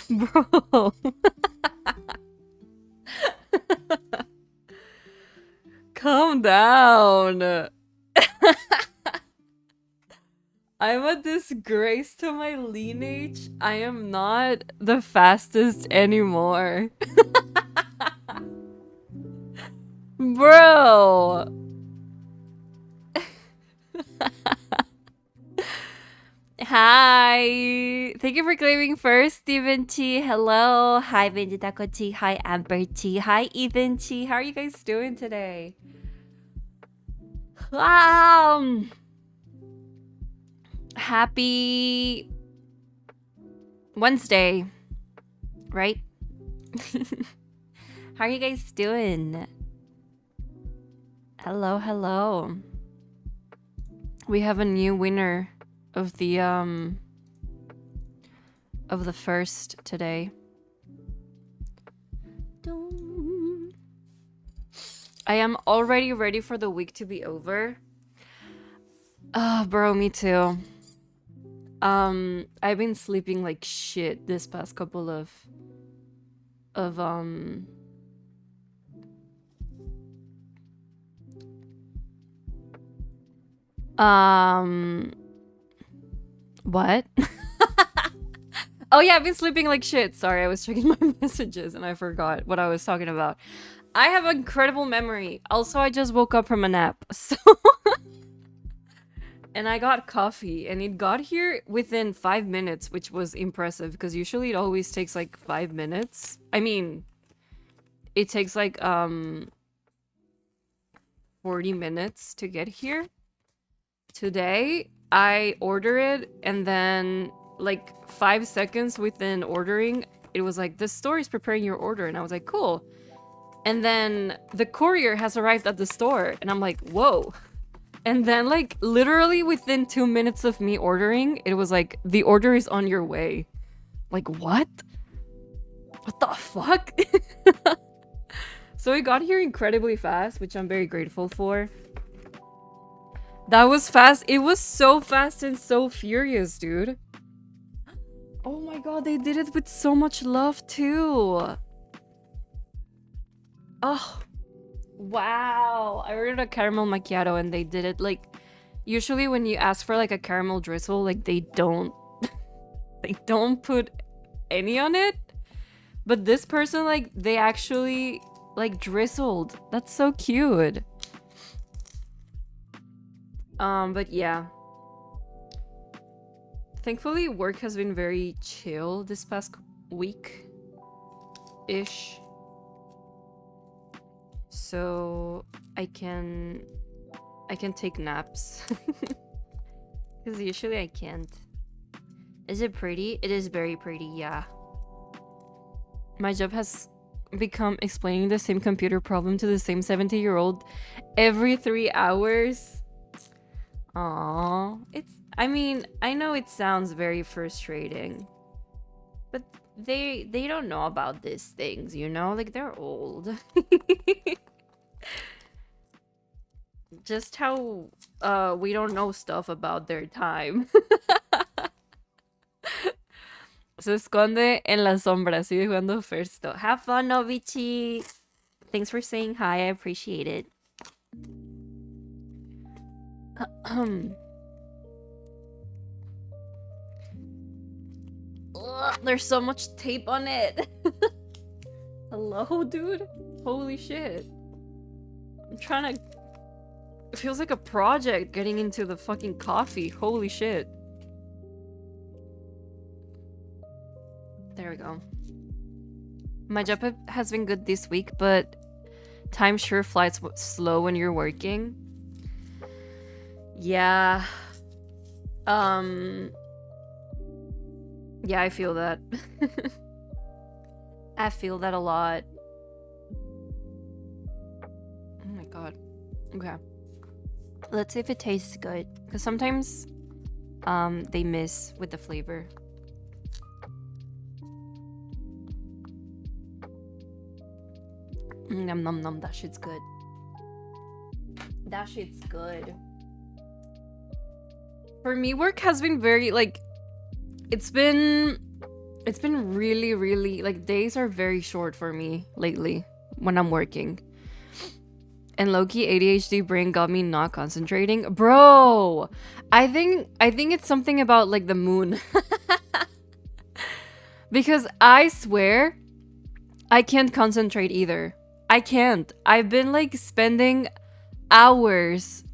Bro. Calm down. I'm a disgrace to my lineage. I am not the fastest anymore. Bro. Hi. Thank you for claiming first, Steven T. Hello. Hi, Venditaco T. Hi, Amber T. Hi, Ethan T. How are you guys doing today? Happy Wednesday, right? How are you guys doing? Hello, hello. We have a new winner of the first today. I am already ready for the week to be over. Bro, me too. I've been sleeping like shit this past couple of what? Oh yeah, I've been sleeping like shit. Sorry, I was checking my messages and I forgot what I was talking about. I have incredible memory. Also, I just woke up from a nap, so and I got coffee and it got here within 5 minutes, which was impressive because usually it always takes like 5 minutes. I mean, it takes like 40 minutes to get here. Today, I order it and then like 5 seconds within ordering, it was like, the store is preparing your order. And I was like, cool. And then the courier has arrived at the store and I'm like, whoa. And then like literally within 2 minutes of me ordering, it was like, the order is on your way. Like, what? What the fuck? So it got here incredibly fast, which I'm very grateful for. That was fast. It was so fast and so furious, dude. Oh my god, they did it with so much love too. Oh, wow. I ordered a caramel macchiato and they did it like, usually when you ask for like a caramel drizzle, like they don't put any on it. But this person, like, they actually like drizzled. That's so cute. But yeah. Thankfully, work has been very chill this past week-ish. So I can take naps. Because usually I can't. Is it pretty? It is very pretty, yeah. My job has become explaining the same computer problem to the same 70-year-old every 3 hours. Aww. I mean, I know it sounds very frustrating, but they don't know about these things, you know? Like, they're old. Just how we don't know stuff about their time. Se esconde en la sombra. Sigue jugando Firsto. Have fun, Novichi. Thanks for saying hi. I appreciate it. Ugh, there's so much tape on it. Hello, dude? Holy shit. I'm trying to... It feels like a project getting into the fucking coffee. Holy shit. There we go. My job has been good this week, but time sure flies slow when you're working. Yeah. Yeah, I feel that. I feel that a lot. Oh my god. Okay. Let's see if it tastes good. Because sometimes they miss with the flavor. Nom nom nom, that shit's good. That shit's good. For me, work has been very, like, it's been It's been really, really, like, days are very short for me lately when I'm working. And low-key ADHD brain got me not concentrating. Bro, I think it's something about like the moon. Because I swear I can't concentrate either. I can't. I've been like spending hours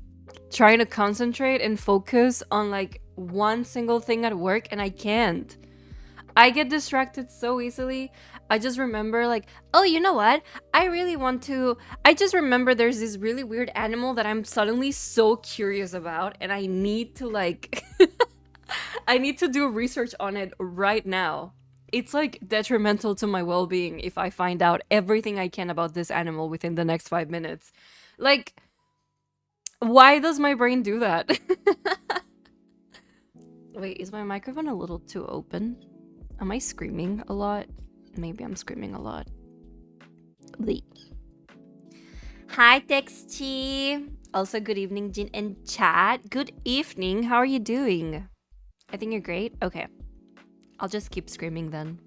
trying to concentrate and focus on like one single thing at work and I can't. I get distracted so easily. I just remember like, oh, you know what? I just remember there's this really weird animal that I'm suddenly so curious about and I need to like I need to do research on it right now. It's like detrimental to my well-being if I find out everything I can about this animal within the next 5 minutes. Like, why does my brain do that? Wait, is my microphone a little too open? Am I screaming a lot? Maybe I'm screaming a lot. Bleep. Hi, Texty. Also, good evening, Jin and chat. Good evening. How are you doing? I think you're great. Okay. I'll just keep screaming then.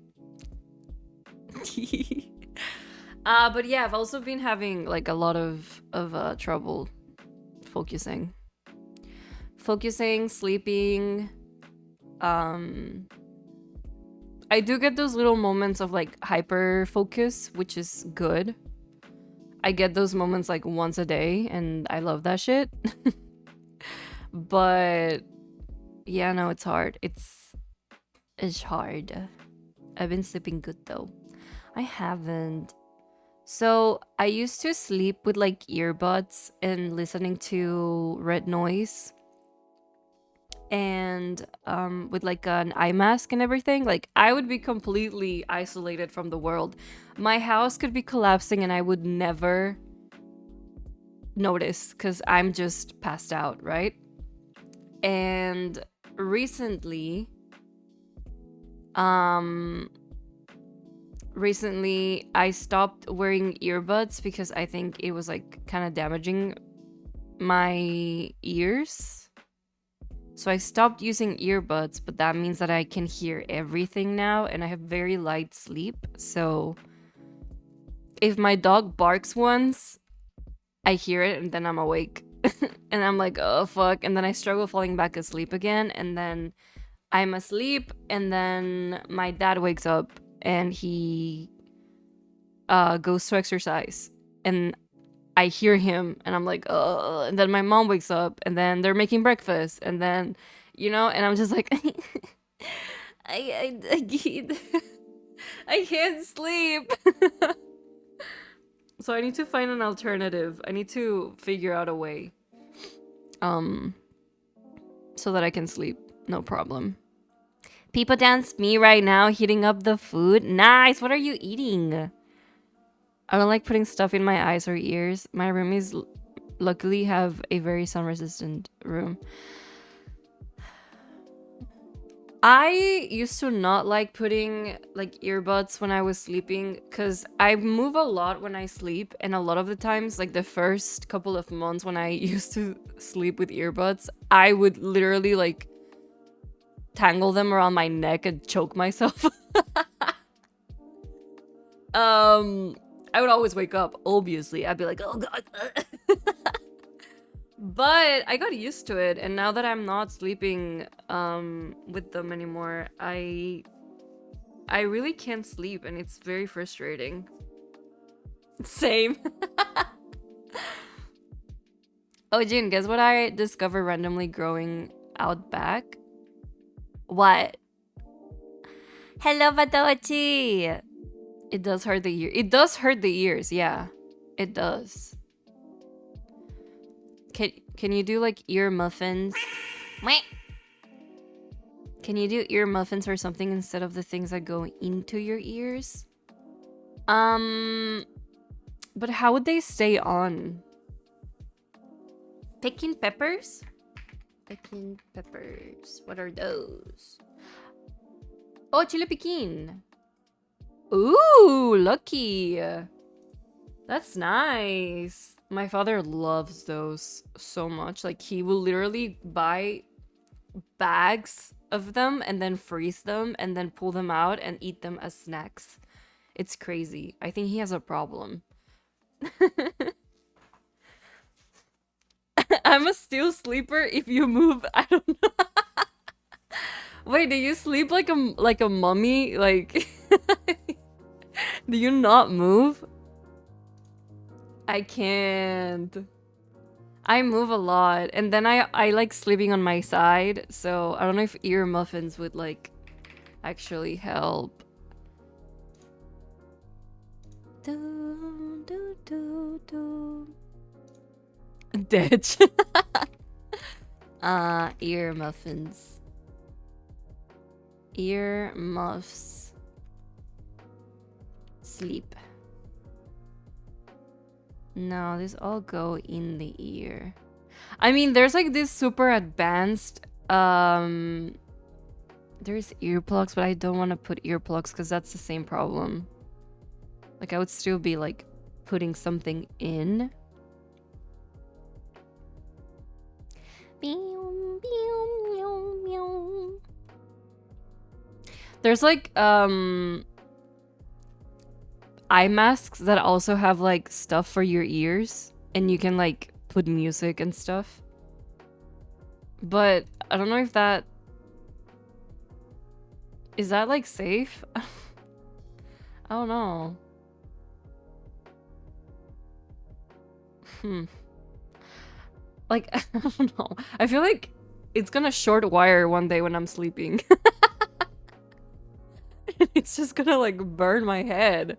But yeah, I've also been having like a lot of trouble focusing. Sleeping. I do get those little moments of like hyper focus, which is good. I get those moments like once a day and I love that shit. But yeah, no, it's hard. It's hard. I've been sleeping good though. I haven't. So I used to sleep with like earbuds and listening to red noise and with like an eye mask and everything. Like I would be completely isolated from the world. My house could be collapsing and I would never notice because I'm just passed out, right? And recently I stopped wearing earbuds because I think it was like kind of damaging my ears. So I stopped using earbuds, but that means that I can hear everything now and I have very light sleep. So if my dog barks once, I hear it and then I'm awake. And I'm like, oh fuck. And then I struggle falling back asleep again. And then I'm asleep and then my dad wakes up and he goes to exercise. And I hear him and I'm like, oh, and then my mom wakes up and then they're making breakfast and then, you know, and I'm just like, I can't, I can't sleep. So I need to find an alternative. I need to figure out a way, so that I can sleep, no problem. People dance me right now, heating up the food. Nice. What are you eating? I don't like putting stuff in my eyes or ears. My roomies luckily have a very sun resistant room. I used to not like putting like earbuds when I was sleeping because I move a lot when I sleep, and a lot of the times, like the first couple of months when I used to sleep with earbuds, I would literally like tangle them around my neck and choke myself. I would always wake up, obviously. I'd be like, oh god. But I got used to it, and now that I'm not sleeping with them anymore, I really can't sleep, and it's very frustrating. Same. Oh, Jin, guess what I discovered randomly growing out back? What? Hello, Batochi! It does hurt the ear. It does hurt the ears, yeah. It does. Can you do like ear muffins? Can you do ear muffins or something instead of the things that go into your ears? But how would they stay on? Picking peppers? Picking peppers. What are those? Oh, chile piquin. Ooh, lucky. That's nice. My father loves those so much. Like, he will literally buy bags of them and then freeze them and then pull them out and eat them as snacks. It's crazy. I think he has a problem. I'm a still sleeper if you move. I don't know. Wait, do you sleep like a mummy? Like do you not move? I can't. I move a lot, and then I like sleeping on my side, so I don't know if ear muffins would like actually help. Ditch. Ear muffins. Ear muffs. Sleep. No, these all go in the ear. I mean, there's like this super advanced, there's earplugs, but I don't want to put earplugs because that's the same problem. Like, I would still be like putting something in. There's like, eye masks that also have like stuff for your ears and you can like put music and stuff, but I don't know if that is that like safe. I don't know. Like I don't know, I feel like it's gonna short wire one day when I'm sleeping. It's just gonna like burn my head.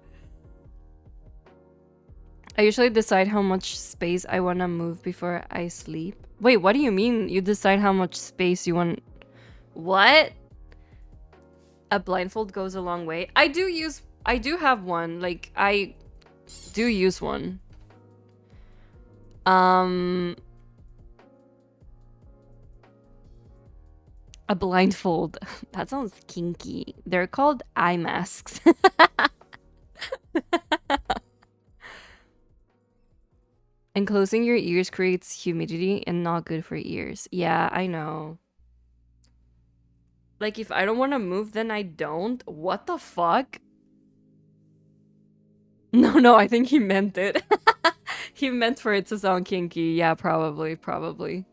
I usually decide how much space I want to move before I sleep. Wait, what do you mean you decide how much space you want? What? A blindfold goes a long way. I do have one. Like, I do use one. A blindfold. That sounds kinky. They're called eye masks. And closing your ears creates humidity and not good for ears. Yeah, I know. Like, if I don't want to move, then I don't. What the fuck? No, I think he meant it. He meant for it to sound kinky. Yeah, probably.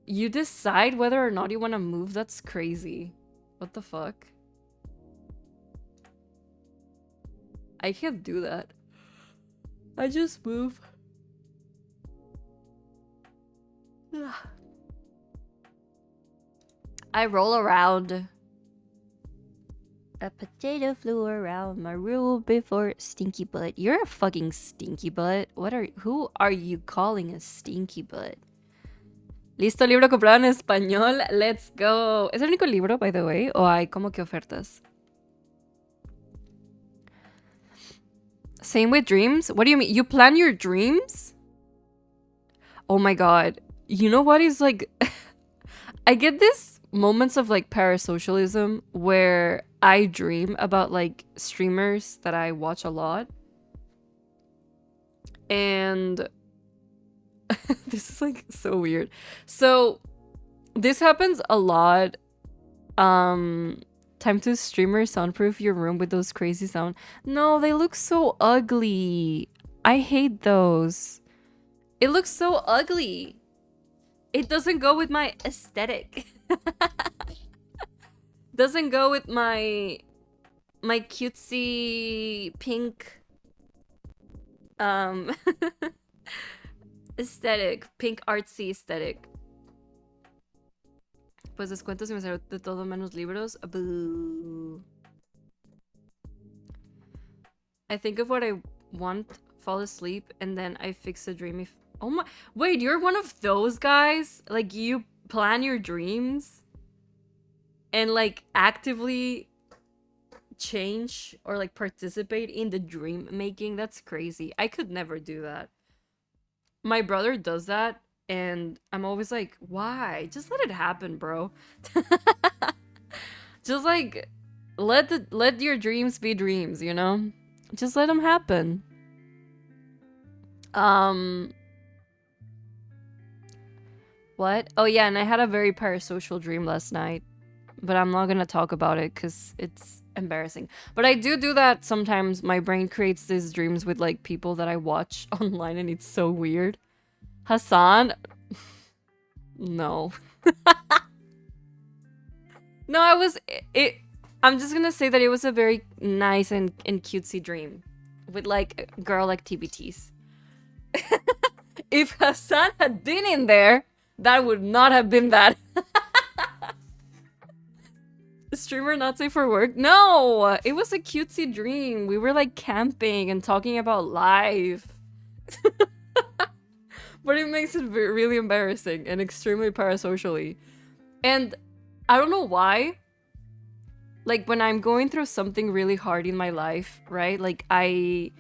You decide whether or not you want to move? That's crazy. What the fuck? I can't do that. I just move. I roll around. A potato flew around my room before stinky butt. You're a fucking stinky butt. Who are you calling a stinky butt? Listo, libro comprado en español. Let's go. ¿Es el único libro, by the way? ¿O hay como que ofertas? Same with dreams? What do you mean? You plan your dreams? Oh my god. You know what is like... I get this moments of like parasocialism where I dream about like streamers that I watch a lot. And this is like so weird. So this happens a lot. Time to streamer soundproof your room with those crazy sound. No, they look so ugly. I hate those. It looks so ugly. It doesn't go with my aesthetic. Doesn't go with my cutesy pink aesthetic, pink artsy aesthetic. Pues descuentos y me salió de todo menos libros. Boo. I think of what I want, fall asleep, and then I fix a dream if... Oh my... Wait, you're one of those guys? Like, you plan your dreams? And, like, actively change or, like, participate in the dream making? That's crazy. I could never do that. My brother does that. And I'm always like, why? Just let it happen, bro. Just like, let your dreams be dreams, you know? Just let them happen. What? Oh yeah, and I had a very parasocial dream last night, but I'm not gonna talk about it because it's embarrassing. But I do that sometimes. My brain creates these dreams with like people that I watch online, and it's so weird. Hassan? No. No, I was it. I'm just gonna say that it was a very nice and cutesy dream, with like girl activities. If Hassan had been in there, that would not have been that. Streamer not safe for work? No, it was a cutesy dream. We were like camping and talking about life. But it makes it really embarrassing and extremely parasocially. And I don't know why. Like when I'm going through something really hard in my life, right? Like I'm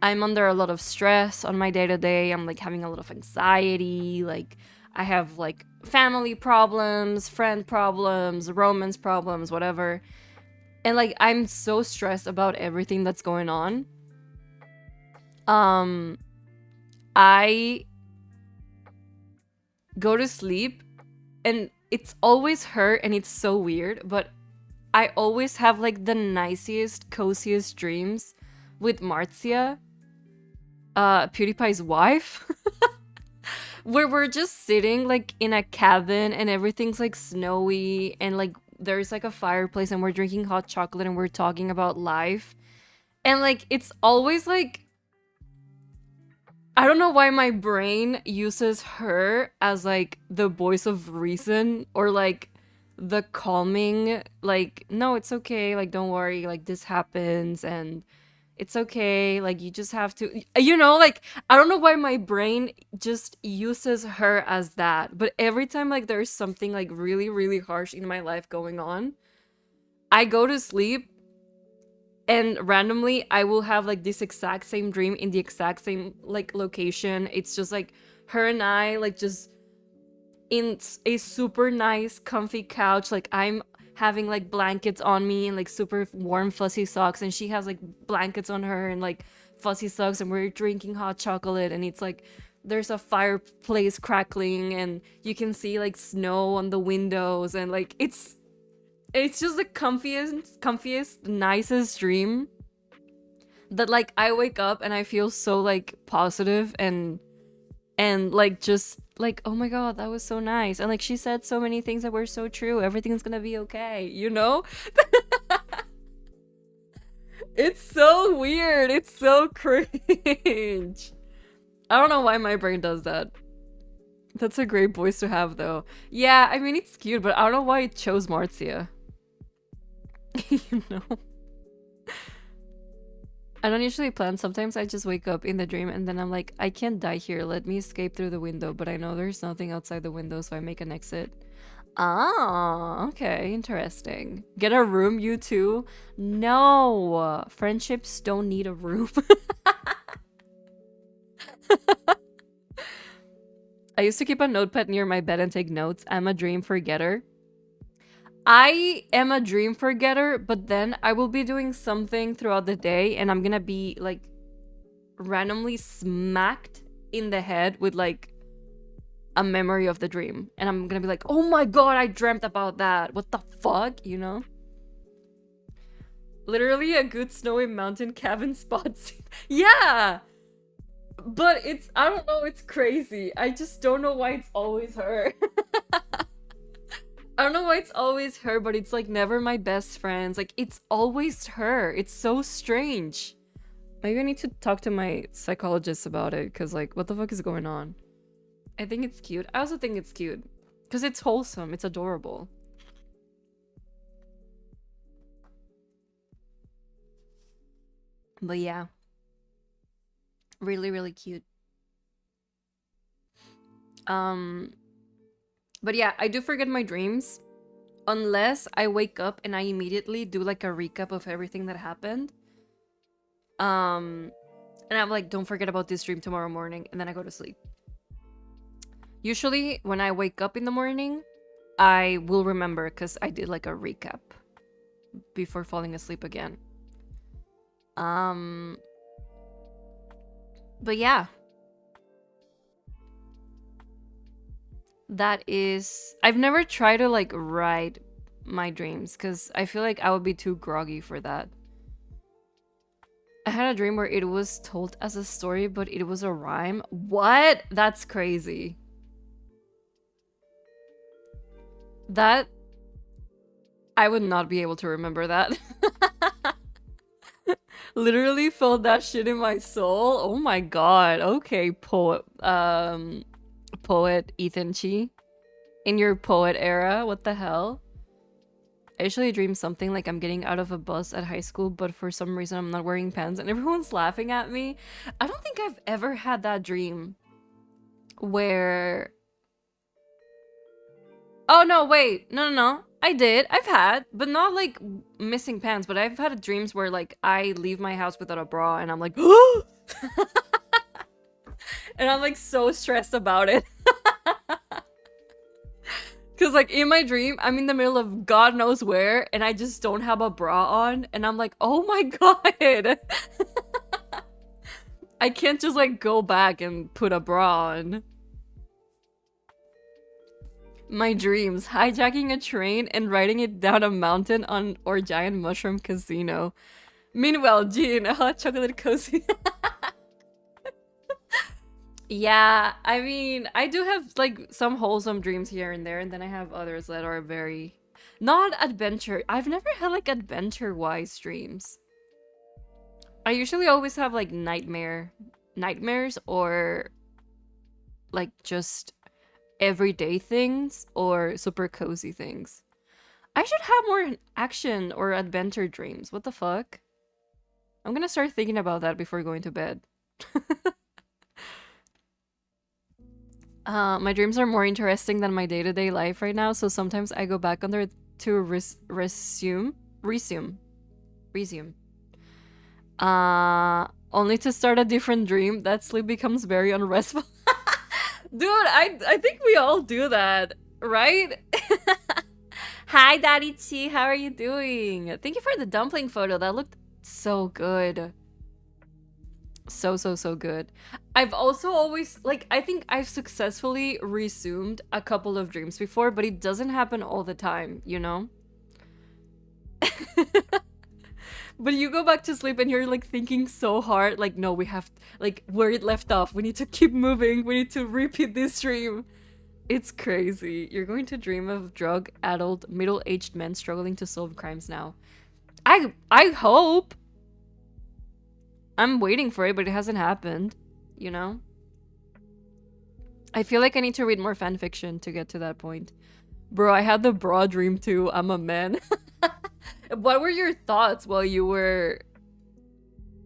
under a lot of stress on my day to day. I'm like having a lot of anxiety. Like I have like family problems, friend problems, romance problems, whatever. And like I'm so stressed about everything that's going on. I go to sleep and it's always her and it's so weird, but I always have like the nicest, coziest dreams with Marzia, PewDiePie's wife. Where we're just sitting like in a cabin and everything's like snowy and like there's like a fireplace and we're drinking hot chocolate and we're talking about life. And like it's always like I don't know why my brain uses her as like the voice of reason or like the calming like no, it's okay, like don't worry, like this happens and it's okay, like you just have to, you know, like I don't know why my brain just uses her as that, but every time like there's something like really really harsh in my life going on, I go to sleep and randomly I will have like this exact same dream in the exact same like location. It's just like her and I like just in a super nice comfy couch, like I'm having like blankets on me and like super warm fuzzy socks and she has like blankets on her and like fuzzy socks and we're drinking hot chocolate and it's like there's a fireplace crackling and you can see like snow on the windows and like it's just the comfiest nicest dream that like I wake up and I feel so like positive and like just like oh my god, that was so nice, and like she said so many things that were so true, everything's gonna be okay, you know. It's so weird, it's so cringe. I don't know why my brain does that. That's a great voice to have though. Yeah, I mean it's cute, but I don't know why it chose Marzia. You know, I don't usually plan. Sometimes I just wake up in the dream and then I'm like, I can't die here. Let me escape through the window. But I know there's nothing outside the window, so I make an exit. Ah, okay, interesting. Get a room, you two? No, friendships don't need a room. I used to keep a notepad near my bed and take notes. I'm a dream forgetter. I am a dream forgetter, but then I will be doing something throughout the day and I'm gonna be like randomly smacked in the head with like a memory of the dream. And I'm gonna be like, oh my god, I dreamt about that. What the fuck, you know? Literally a good snowy mountain cabin spot scene. Yeah! But it's, I don't know, it's crazy. I just don't know why it's always her. I don't know why it's always her, but it's like never my best friends. Like it's always her. It's so strange. Maybe I need to talk to my psychologist about it, because like what the fuck is going on? I think it's cute. I also think it's cute because it's wholesome. It's adorable. But yeah, really, really cute. But yeah, I do forget my dreams unless I wake up and I immediately do like a recap of everything that happened. And I'm like, don't forget about this dream tomorrow morning, and then I go to sleep. Usually when I wake up in the morning, I will remember because I did like a recap before falling asleep again. But yeah. That is, I've never tried to like write my dreams because I feel like I would be too groggy for that. I had a dream where it was told as a story, but it was a rhyme. What? That's crazy. That, I would not be able to remember that. Literally felt that shit in my soul. Oh my god. Okay, poet Ethan Chi. In your poet era, what the hell? I usually dream something like I'm getting out of a bus at high school, but for some reason I'm not wearing pants and everyone's laughing at me. I don't think I've ever had that dream where... Oh no, wait. No. I did. I've had, but not like missing pants, but I've had dreams where like I leave my house without a bra and I'm like, and I'm like so stressed about it. Cause like in my dream, I'm in the middle of God knows where and I just don't have a bra on and I'm like, oh my god. I can't just like go back and put a bra on. My dreams, hijacking a train and riding it down a mountain on or giant mushroom casino. Meanwhile, Jean, a hot chocolate cozy. Yeah, I mean, I do have like some wholesome dreams here and there, and then I have others that are very not adventure. I've never had like adventure-wise dreams. I usually always have like nightmares or like just everyday things or super cozy things. I should have more action or adventure dreams. What the fuck? I'm gonna start thinking about that before going to bed. My dreams are more interesting than my day-to-day life right now, so sometimes I go back under to resume. Only to start a different dream. That sleep becomes very unrestful. Dude, I think we all do that, right? Hi, Daddy Chi, how are you doing? Thank you for the dumpling photo. That looked so good. So good. I've also always, like, I think I've successfully resumed a couple of dreams before, but it doesn't happen all the time, you know? But you go back to sleep and you're like thinking so hard, like, no, we have, like, where it left off, we need to keep moving, we need to repeat this dream. It's crazy. You're going to dream of drug-addled, middle-aged men struggling to solve crimes now. I hope. I'm waiting for it, but it hasn't happened, you know? I feel like I need to read more fanfiction to get to that point. Bro, I had the bra dream too. I'm a man. What were your thoughts while you were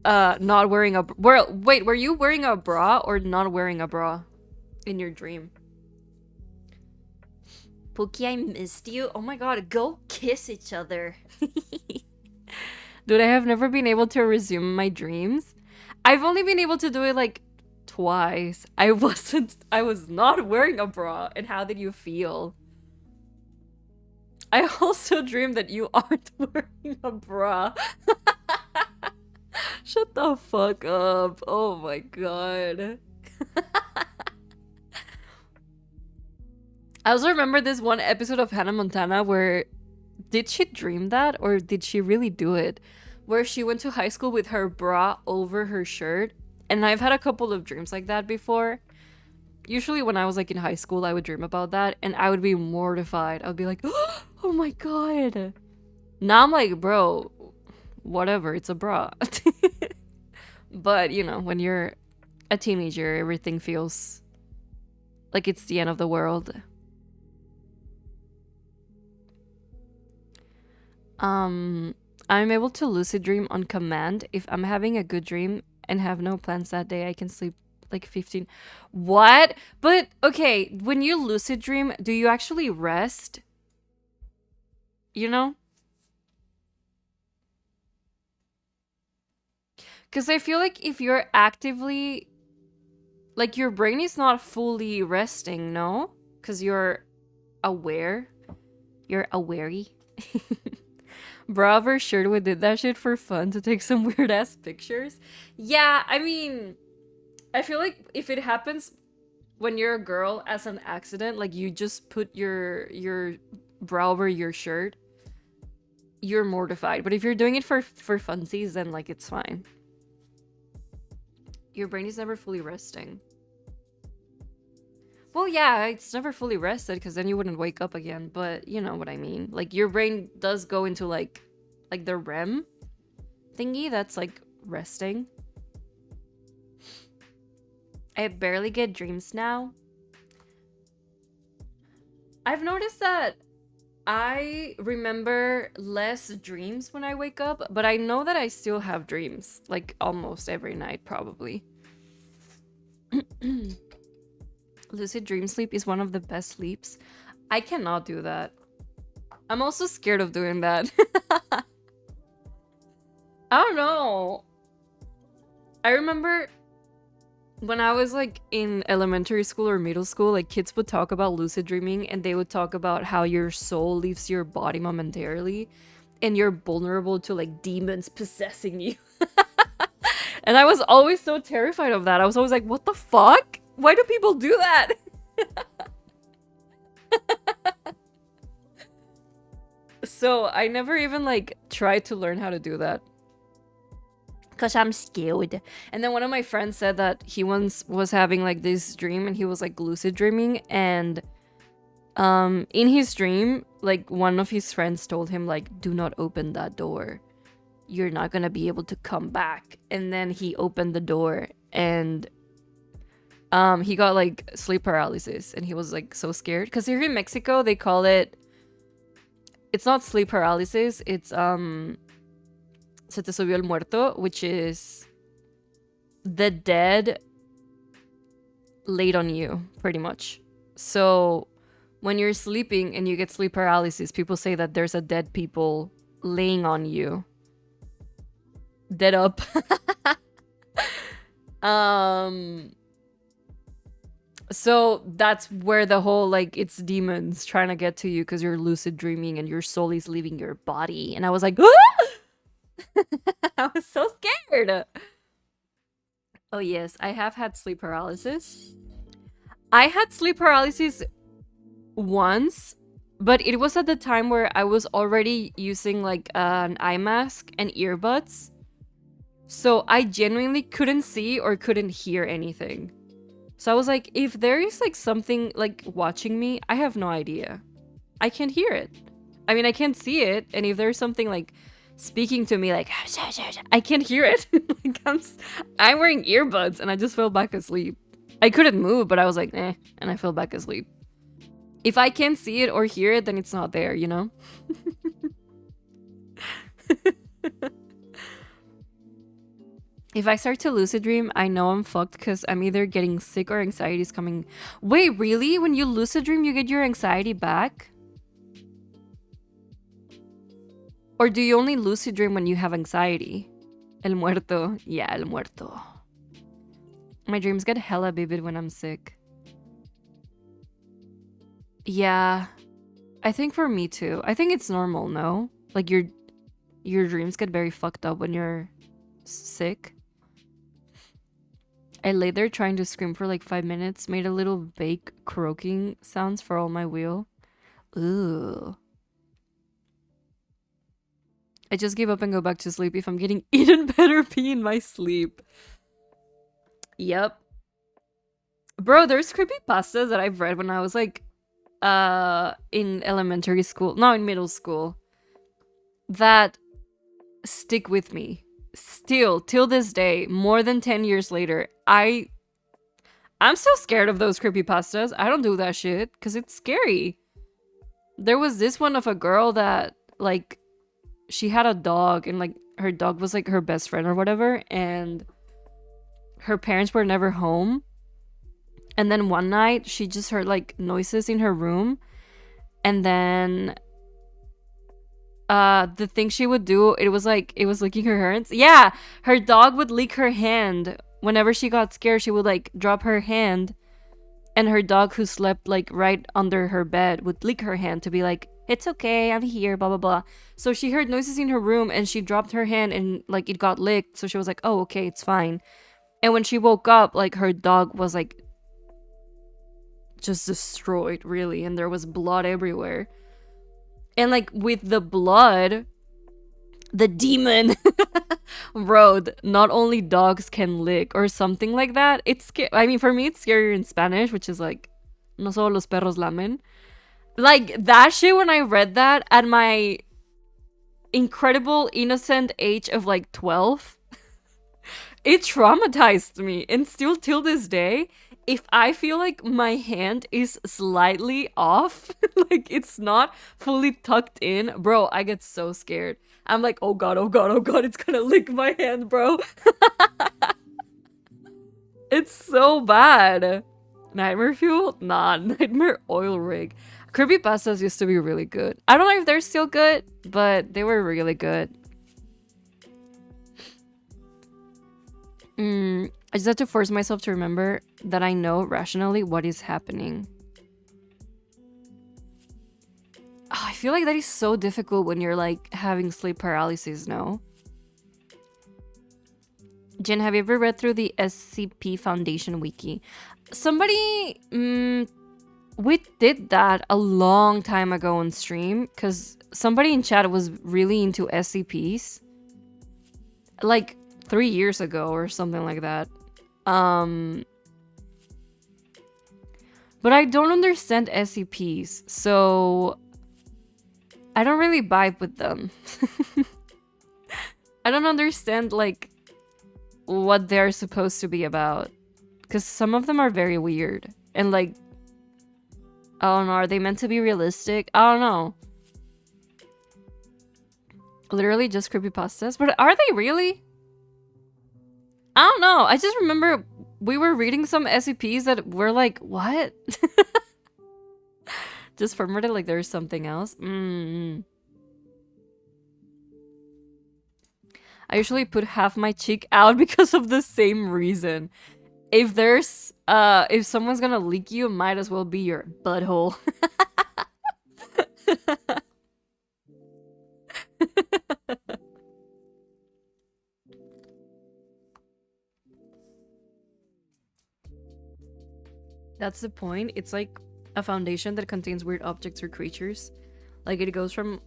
not wearing a wait, were you wearing a bra or not wearing a bra in your dream? Pookie, I missed you. Oh my god, go kiss each other. Dude, I have never been able to resume my dreams. I've only been able to do it like twice. I was not wearing a bra. And how did you feel? I also dreamed that you aren't wearing a bra. Shut the fuck up. Oh my god. I also remember this one episode of Hannah Montana where, did she dream that or did she really do it? Where she went to high school with her bra over her shirt. And I've had a couple of dreams like that before. Usually when I was like in high school, I would dream about that and I would be mortified. I would be like, oh my god. Now I'm like, bro, whatever, it's a bra. But, you know, when you're a teenager, everything feels like it's the end of the world. I'm able to lucid dream on command. If I'm having a good dream and have no plans that day, I can sleep like 15. What? But okay, when you lucid dream, do you actually rest? You know? Because I feel like if you're actively, like, your brain is not fully resting, no? Because you're aware. You're awary. Bravo, sure we did that shit for fun to take some weird ass pictures. Yeah, I mean, I feel like if it happens when you're a girl as an accident, like you just put your bra over your shirt, you're mortified. But if you're doing it for funsies, then like it's fine. Your brain is never fully resting. Well, yeah, it's never fully rested because then you wouldn't wake up again. But you know what I mean. Like your brain does go into like the REM thingy that's like resting. I barely get dreams now. I've noticed that I remember less dreams when I wake up, but I know that I still have dreams, like almost every night, probably. Lucid dream sleep is one of the best sleeps. I cannot do that. I'm also scared of doing that. I don't know. I remember when I was like in elementary school or middle school, like kids would talk about lucid dreaming and they would talk about how your soul leaves your body momentarily and you're vulnerable to like demons possessing you. And I was always so terrified of that. I was always like, what the fuck? Why do people do that? So I never even like tried to learn how to do that. Cause I'm scared. And then one of my friends said that he once was having like this dream and he was like lucid dreaming, and in his dream, like one of his friends told him like, do not open that door. You're not gonna be able to come back. And then he opened the door and he got like sleep paralysis and he was like so scared. Because here in Mexico they call it, it's not sleep paralysis, it's se te subió el muerto, which is the dead laid on you, pretty much. So when you're sleeping and you get sleep paralysis, people say that there's a dead people laying on you. Dead up. So that's where the whole like it's demons trying to get to you because you're lucid dreaming and your soul is leaving your body. And I was like, ah! I was so scared. Oh yes, I have had sleep paralysis. I had sleep paralysis once, but it was at the time where I was already using like an eye mask and earbuds. So I genuinely couldn't see or couldn't hear anything. So I was like, if there is like something like watching me, I have no idea. I can't hear it. I mean, I can't see it. And if there's something like speaking to me like, I can't hear it. Like I'm wearing earbuds and I just fell back asleep. I couldn't move, but I was like, eh, and I fell back asleep. If I can't see it or hear it, then it's not there, you know? If I start to lucid dream, I know I'm fucked because I'm either getting sick or anxiety is coming. Wait, really? When you lucid dream, you get your anxiety back? Or do you only lucid dream when you have anxiety? El muerto. Yeah, el muerto. My dreams get hella vivid when I'm sick. Yeah. I think for me too. I think it's normal, no? Like your dreams get very fucked up when you're sick. I lay there trying to scream for like 5 minutes, made a little vague croaking sounds for all my wheel. Ooh. I just give up and go back to sleep. If I'm getting eaten, better be in my sleep. Yep. Bro, there's creepypastas that I've read when I was like, in elementary school. No, in middle school. That stick with me. Still, till this day, more than 10 years later, I'm still scared of those creepypastas. I don't do that shit, because it's scary. There was this one of a girl that, like, she had a dog, and, like, her dog was, like, her best friend or whatever, and her parents were never home. And then one night, she just heard, like, noises in her room, and then the thing she would do, it was licking her hands. Yeah, her dog would lick her hand. Whenever she got scared, she would like drop her hand, and her dog, who slept like right under her bed, would lick her hand to be like, it's okay, I'm here, blah blah blah. So she heard noises in her room and she dropped her hand and like it got licked, so she was like, oh okay, it's fine. And when she woke up, like her dog was like just destroyed, really, and there was blood everywhere. And like with the blood, the demon wrote, not only dogs can lick, or something like that. It's I mean, for me it's scarier in Spanish, which is like, no solo los perros lamen. Like that shit, when I read that at my incredible innocent age of like 12, it traumatized me. And still till this day, if I feel like my hand is slightly off, like it's not fully tucked in, bro, I get so scared. I'm like, oh god, oh god, oh god, it's gonna lick my hand, bro. It's so bad. Nightmare fuel? Nah, nightmare oil rig. Creepypastas used to be really good. I don't know if they're still good, but they were really good. I just have to force myself to remember that I know rationally what is happening. Oh, I feel like that is so difficult when you're like having sleep paralysis, no? Jen, have you ever read through the SCP Foundation wiki? Somebody, we did that a long time ago on stream, because somebody in chat was really into SCPs. Like 3 years ago or something like that. But I don't understand SCPs, so I don't really vibe with them. I don't understand like what they're supposed to be about, because some of them are very weird and like, I don't know, are they meant to be realistic? I don't know. Literally just creepypastas, but are they really? I don't know. I just remember we were reading some SCPs that were like, what? Just formatted like there's something else. I usually put half my cheek out because of the same reason. If there's if someone's gonna leak you, it might as well be your butthole. That's the point. It's like a foundation that contains weird objects or creatures. Like it goes from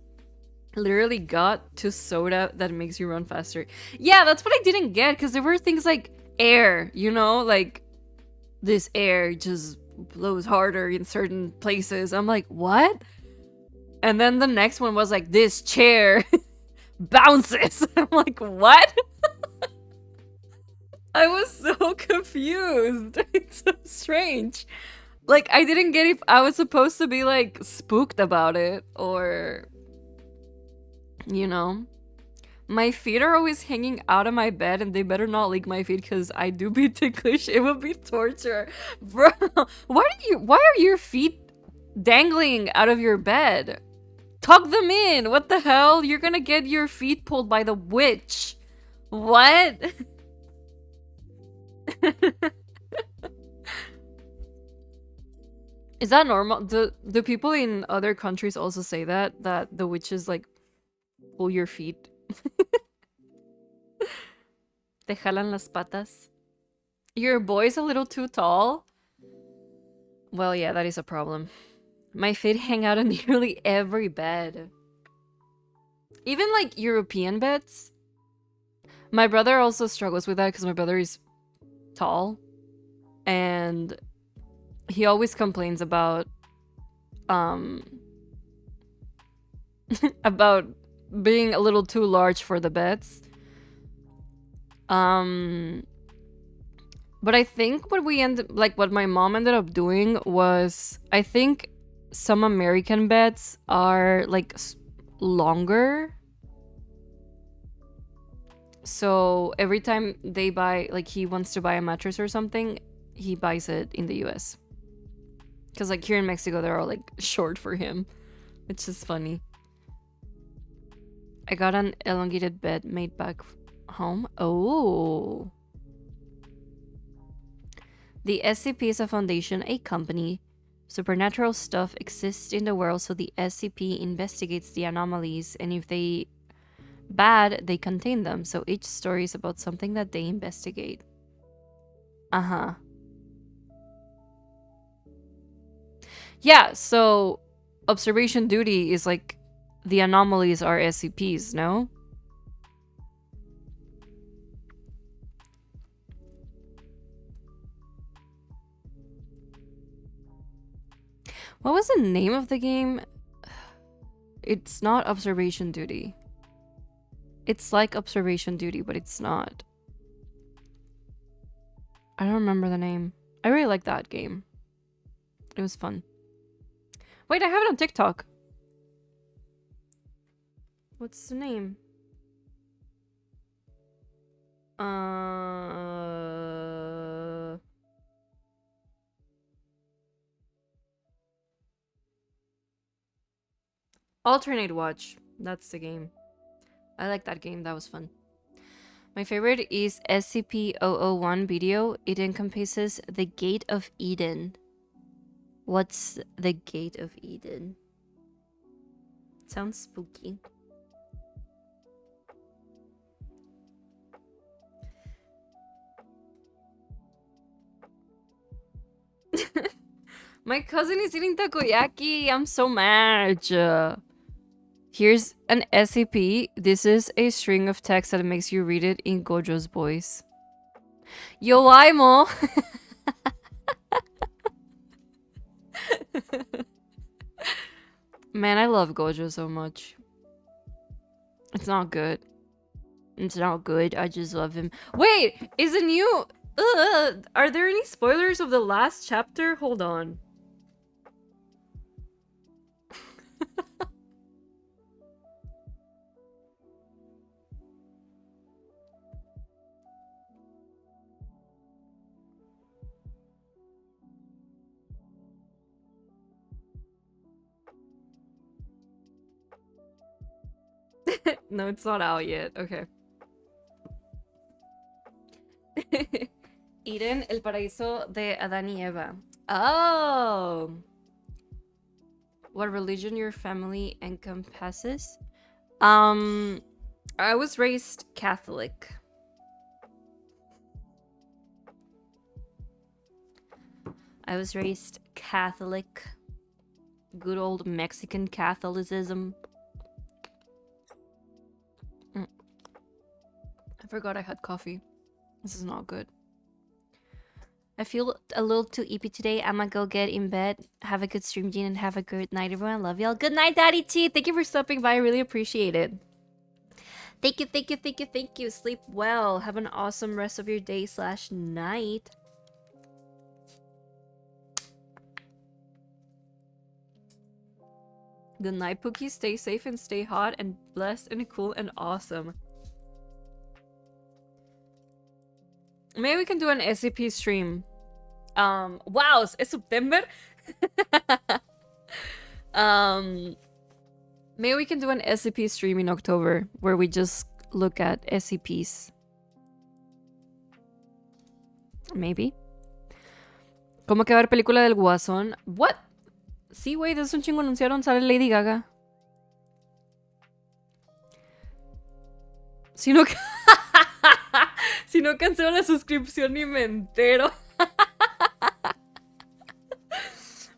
literally gut to soda that makes you run faster. Yeah, that's what I didn't get, because there were things like air, you know, like this air just blows harder in certain places. I'm like, what? And then the next one was like, this chair bounces. I'm like, what? I was so confused. It's so strange. Like, I didn't get if I was supposed to be like spooked about it, or, you know. My feet are always hanging out of my bed, and they better not lick my feet because I do be ticklish. It would be torture. Bro, why are your feet dangling out of your bed? Tuck them in. What the hell? You're gonna get your feet pulled by the witch. What? Is that normal? Do people in other countries also say that the witches like pull your feet? Te jalan las patas. Your boy's a little too tall? Well, yeah, that is a problem. My feet hang out on nearly every bed. Even like European beds. My brother also struggles with that because my brother is tall. And he always complains about about being a little too large for the beds. But I think what my mom ended up doing was, I think some American beds are like longer. So every time they buy, like he wants to buy a mattress or something, he buys it in the US. Because like here in Mexico, they're all like short for him, which is funny. I got an elongated bed made back home. Oh. The SCP is a foundation, a company. Supernatural stuff exists in the world, so the SCP investigates the anomalies, and if they bad, they contain them. So each story is about something that they investigate. Uh-huh. Yeah, so observation duty is like the anomalies are SCPs, no? What was the name of the game? It's not observation duty. It's like observation duty, but it's not. I don't remember the name. I really like that game. It was fun. Wait, I have it on TikTok. What's the name? Alternate Watch. That's the game. I like that game. That was fun. My favorite is SCP-001 video. It encompasses the Gate of Eden. What's the Gate of Eden? Sounds spooky. My cousin is eating takoyaki. I'm so mad. Here's an SCP. This is a string of text that makes you read it in Gojo's voice. Yo, Aimo! Man, I love Gojo so much. It's not good. It's not good. I just love him. Wait! Is a new... are there any spoilers of the last chapter? Hold on. No, it's not out yet. Okay. Eden, el paraíso de Adán y Eva. Oh! What religion your family encompasses? I was raised Catholic. I was raised Catholic. Good old Mexican Catholicism. I forgot I had coffee. This is not good. I feel a little too eepy today. I'ma go get in bed. Have a good stream, Jean, and have a good night, everyone. Love y'all. Good night, Daddy T. Thank you for stopping by. I really appreciate it. Thank you, thank you, thank you, thank you. Sleep well. Have an awesome rest of your day / night. Good night, Pookie. Stay safe and stay hot and blessed and cool and awesome. Maybe we can do an SCP stream. Wow, es September. Maybe we can do an SCP stream in October where we just look at SCPs. Maybe. ¿Cómo que va a haber película del Guasón? What? Sí, güey, desde un chingo anunciaron, sale Lady Gaga. Si no... Si no cancelo la suscripción ni me entero.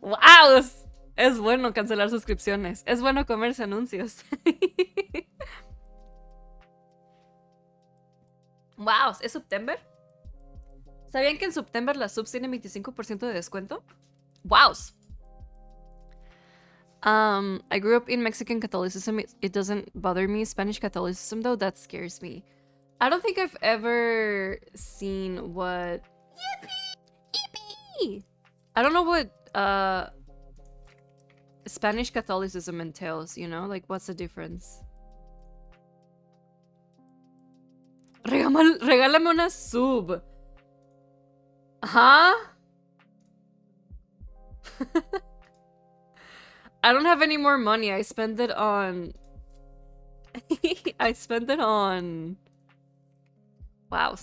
¡Wow! Es bueno cancelar suscripciones. Es bueno comerse anuncios. ¡Wow! ¿Es September? ¿Sabían que en September las subs tienen 25% de descuento? ¡Wow! I grew up in Mexican Catholicism. It doesn't bother me. Spanish Catholicism, though, that scares me. I don't think I've ever seen what... Yippee! I don't know what Spanish Catholicism entails, you know? Like, what's the difference? Regálame una sub. Huh? I don't have any more money. I spend it on... I spend it on... Wow.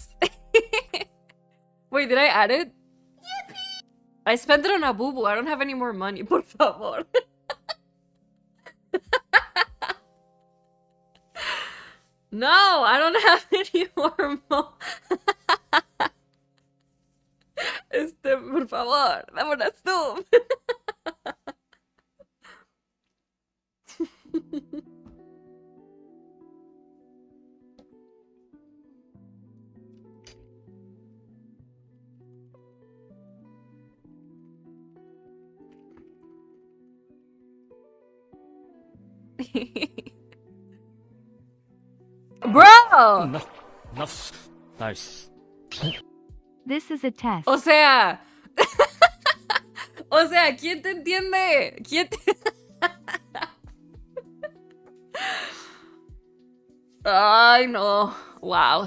Wait, did I add it? I spent it on a boo-boo. I don't have any more money, por favor. No, I don't have any more por favor, dame una sub. Bro! Nice. This is a test. O sea... O sea, ¿quién te entiende? ¿Quién te... Ay, no. Wow.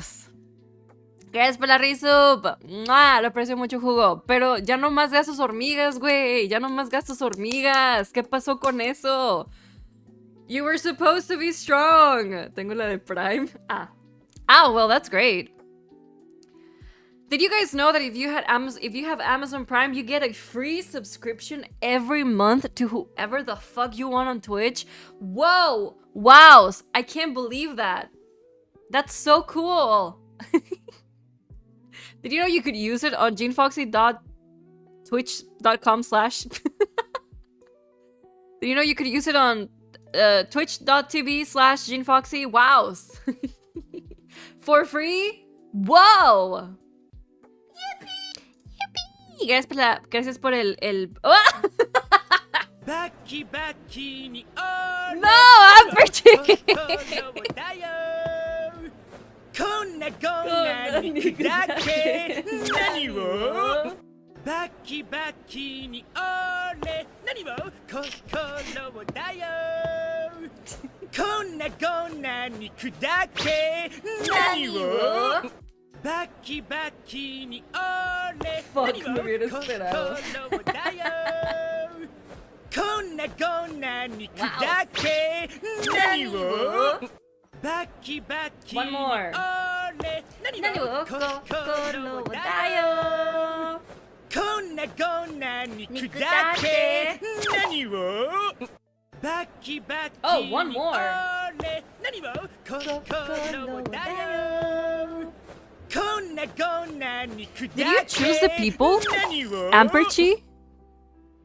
Gracias por la resub. ¡Mua! Lo aprecio mucho, jugo. Pero ya no más gastos hormigas, güey. Ya no más gastos hormigas. ¿Qué pasó con eso? You were supposed to be strong. Tengo la de Prime. Ah. Oh, well, that's great. Did you guys know that if you have Amazon Prime, you get a free subscription every month to whoever the fuck you want on Twitch? Whoa! Wow! I can't believe that. That's so cool. Did you know you could use it on jinfoxie.twitch.com/ Did you know you could use it on twitch.tv/jinfoxie? Wow! For free? Whoa! Yippee! Gracias por el... ¡Oh! No, Amperchi! Fuck, me hubiera esperado. One more. Oh, one more. Did you choose the people, Amperchi?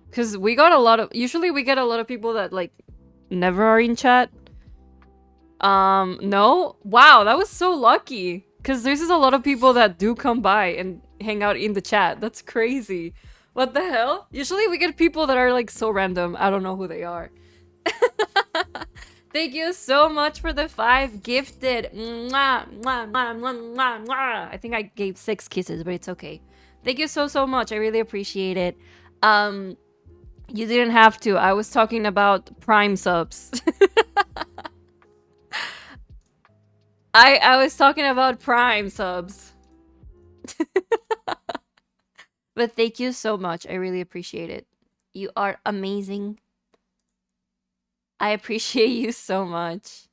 Because we got a lot of... Usually we get a lot of people that, like, never are in chat. No? Wow, that was so lucky. Because there's just a lot of people that do come by and hang out in the chat. That's crazy. What the hell? Usually we get people that are, like, so random. I don't know who they are. Thank you so much for the 5 gifted. Mwah, mwah, mwah, mwah, mwah, mwah. I think I gave 6 kisses, but it's okay. Thank you so much. I really appreciate it. You didn't have to. I was talking about Prime subs. I was talking about Prime subs. But thank you so much. I really appreciate it. You are amazing. I appreciate you so much.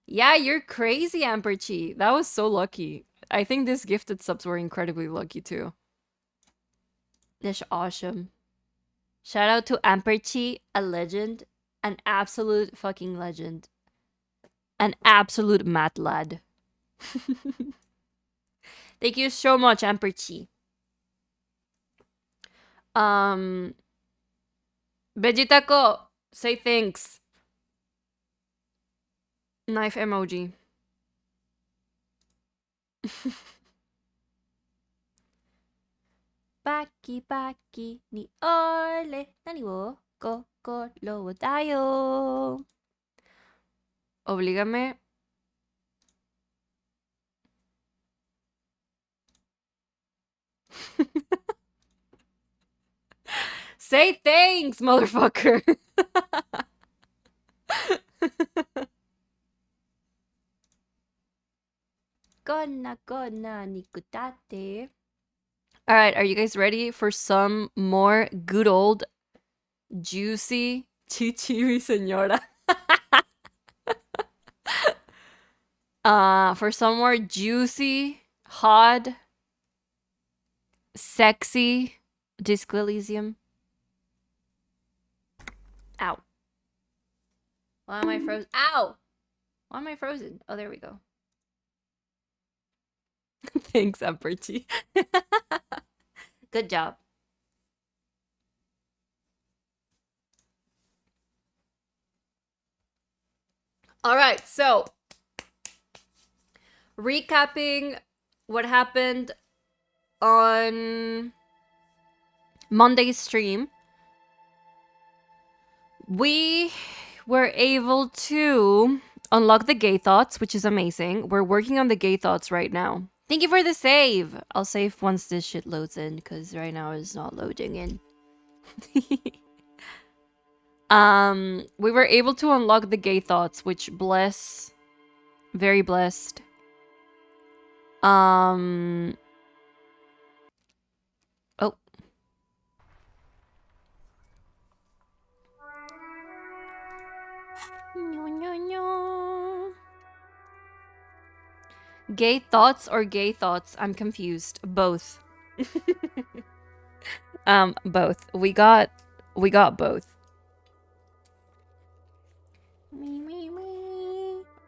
Yeah, you're crazy, Amperchi. That was so lucky. I think these gifted subs were incredibly lucky too. That's awesome. Shout out to Amperchi, a legend. An absolute fucking legend. An absolute mad lad. Thank you so much, Amperchi. Vegetaco, say thanks. Knife emoji. Baki baki ni ole nani wo koko lo dayo. Oblígame. Say thanks, motherfucker. Gonna nikutate. Alright, are you guys ready for some more good old juicy chichi mi señora? For some more juicy, hot, sexy discoelysium. Ow. Why am I frozen? Ow! Why am I frozen? Oh, there we go. Thanks, Amperchi. Good job. All right, so recapping what happened on Monday's stream. We we're able to unlock the gay thoughts, which is amazing. We're working on the gay thoughts right now. Thank you for the save. I'll save once this shit loads in, because right now it's not loading in. We were able to unlock the gay thoughts, which bless. Very blessed. Oh. Gay thoughts or gay thoughts? I'm confused. Both. Both. We got both.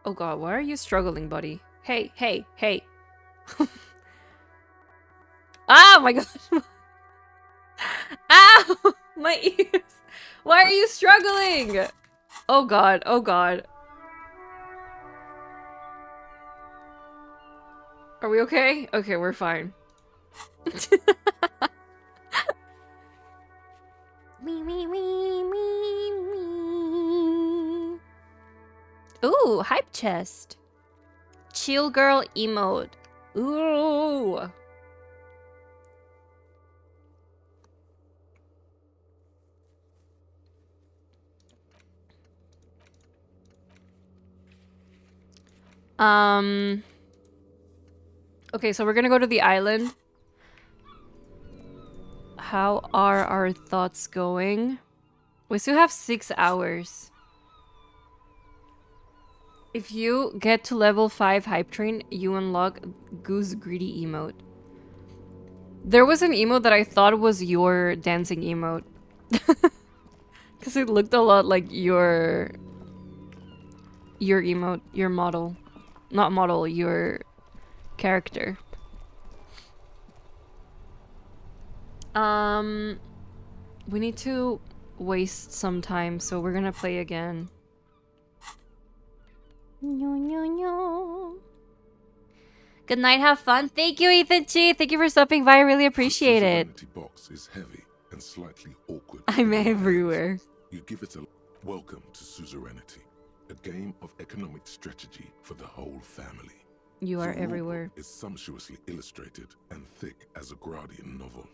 Oh god, why are you struggling, buddy? Hey, hey, hey. Oh my god. Ow! My ears. Why are you struggling? Oh god, oh god. Are we okay? Okay, we're fine. Ooh, hype chest. Chill girl emote. Ooh. Okay, so we're gonna go to the island. How are our thoughts going? We still have 6 hours. If you get to level 5 hype train, you unlock Goose Greedy emote. There was an emote that I thought was your dancing emote. Because it looked a lot like your emote, your model. Not model, your character. We need to waste some time, so we're gonna play again. Good night, have fun. Thank you, Ethan G. Thank you for stopping by. I really appreciate it. The box is heavy and slightly awkward. I'm everywhere. You give it a welcome to Suzerainty, a game of economic strategy for the whole family. You are everywhere. It's sumptuously illustrated and thick as a Gradian novel.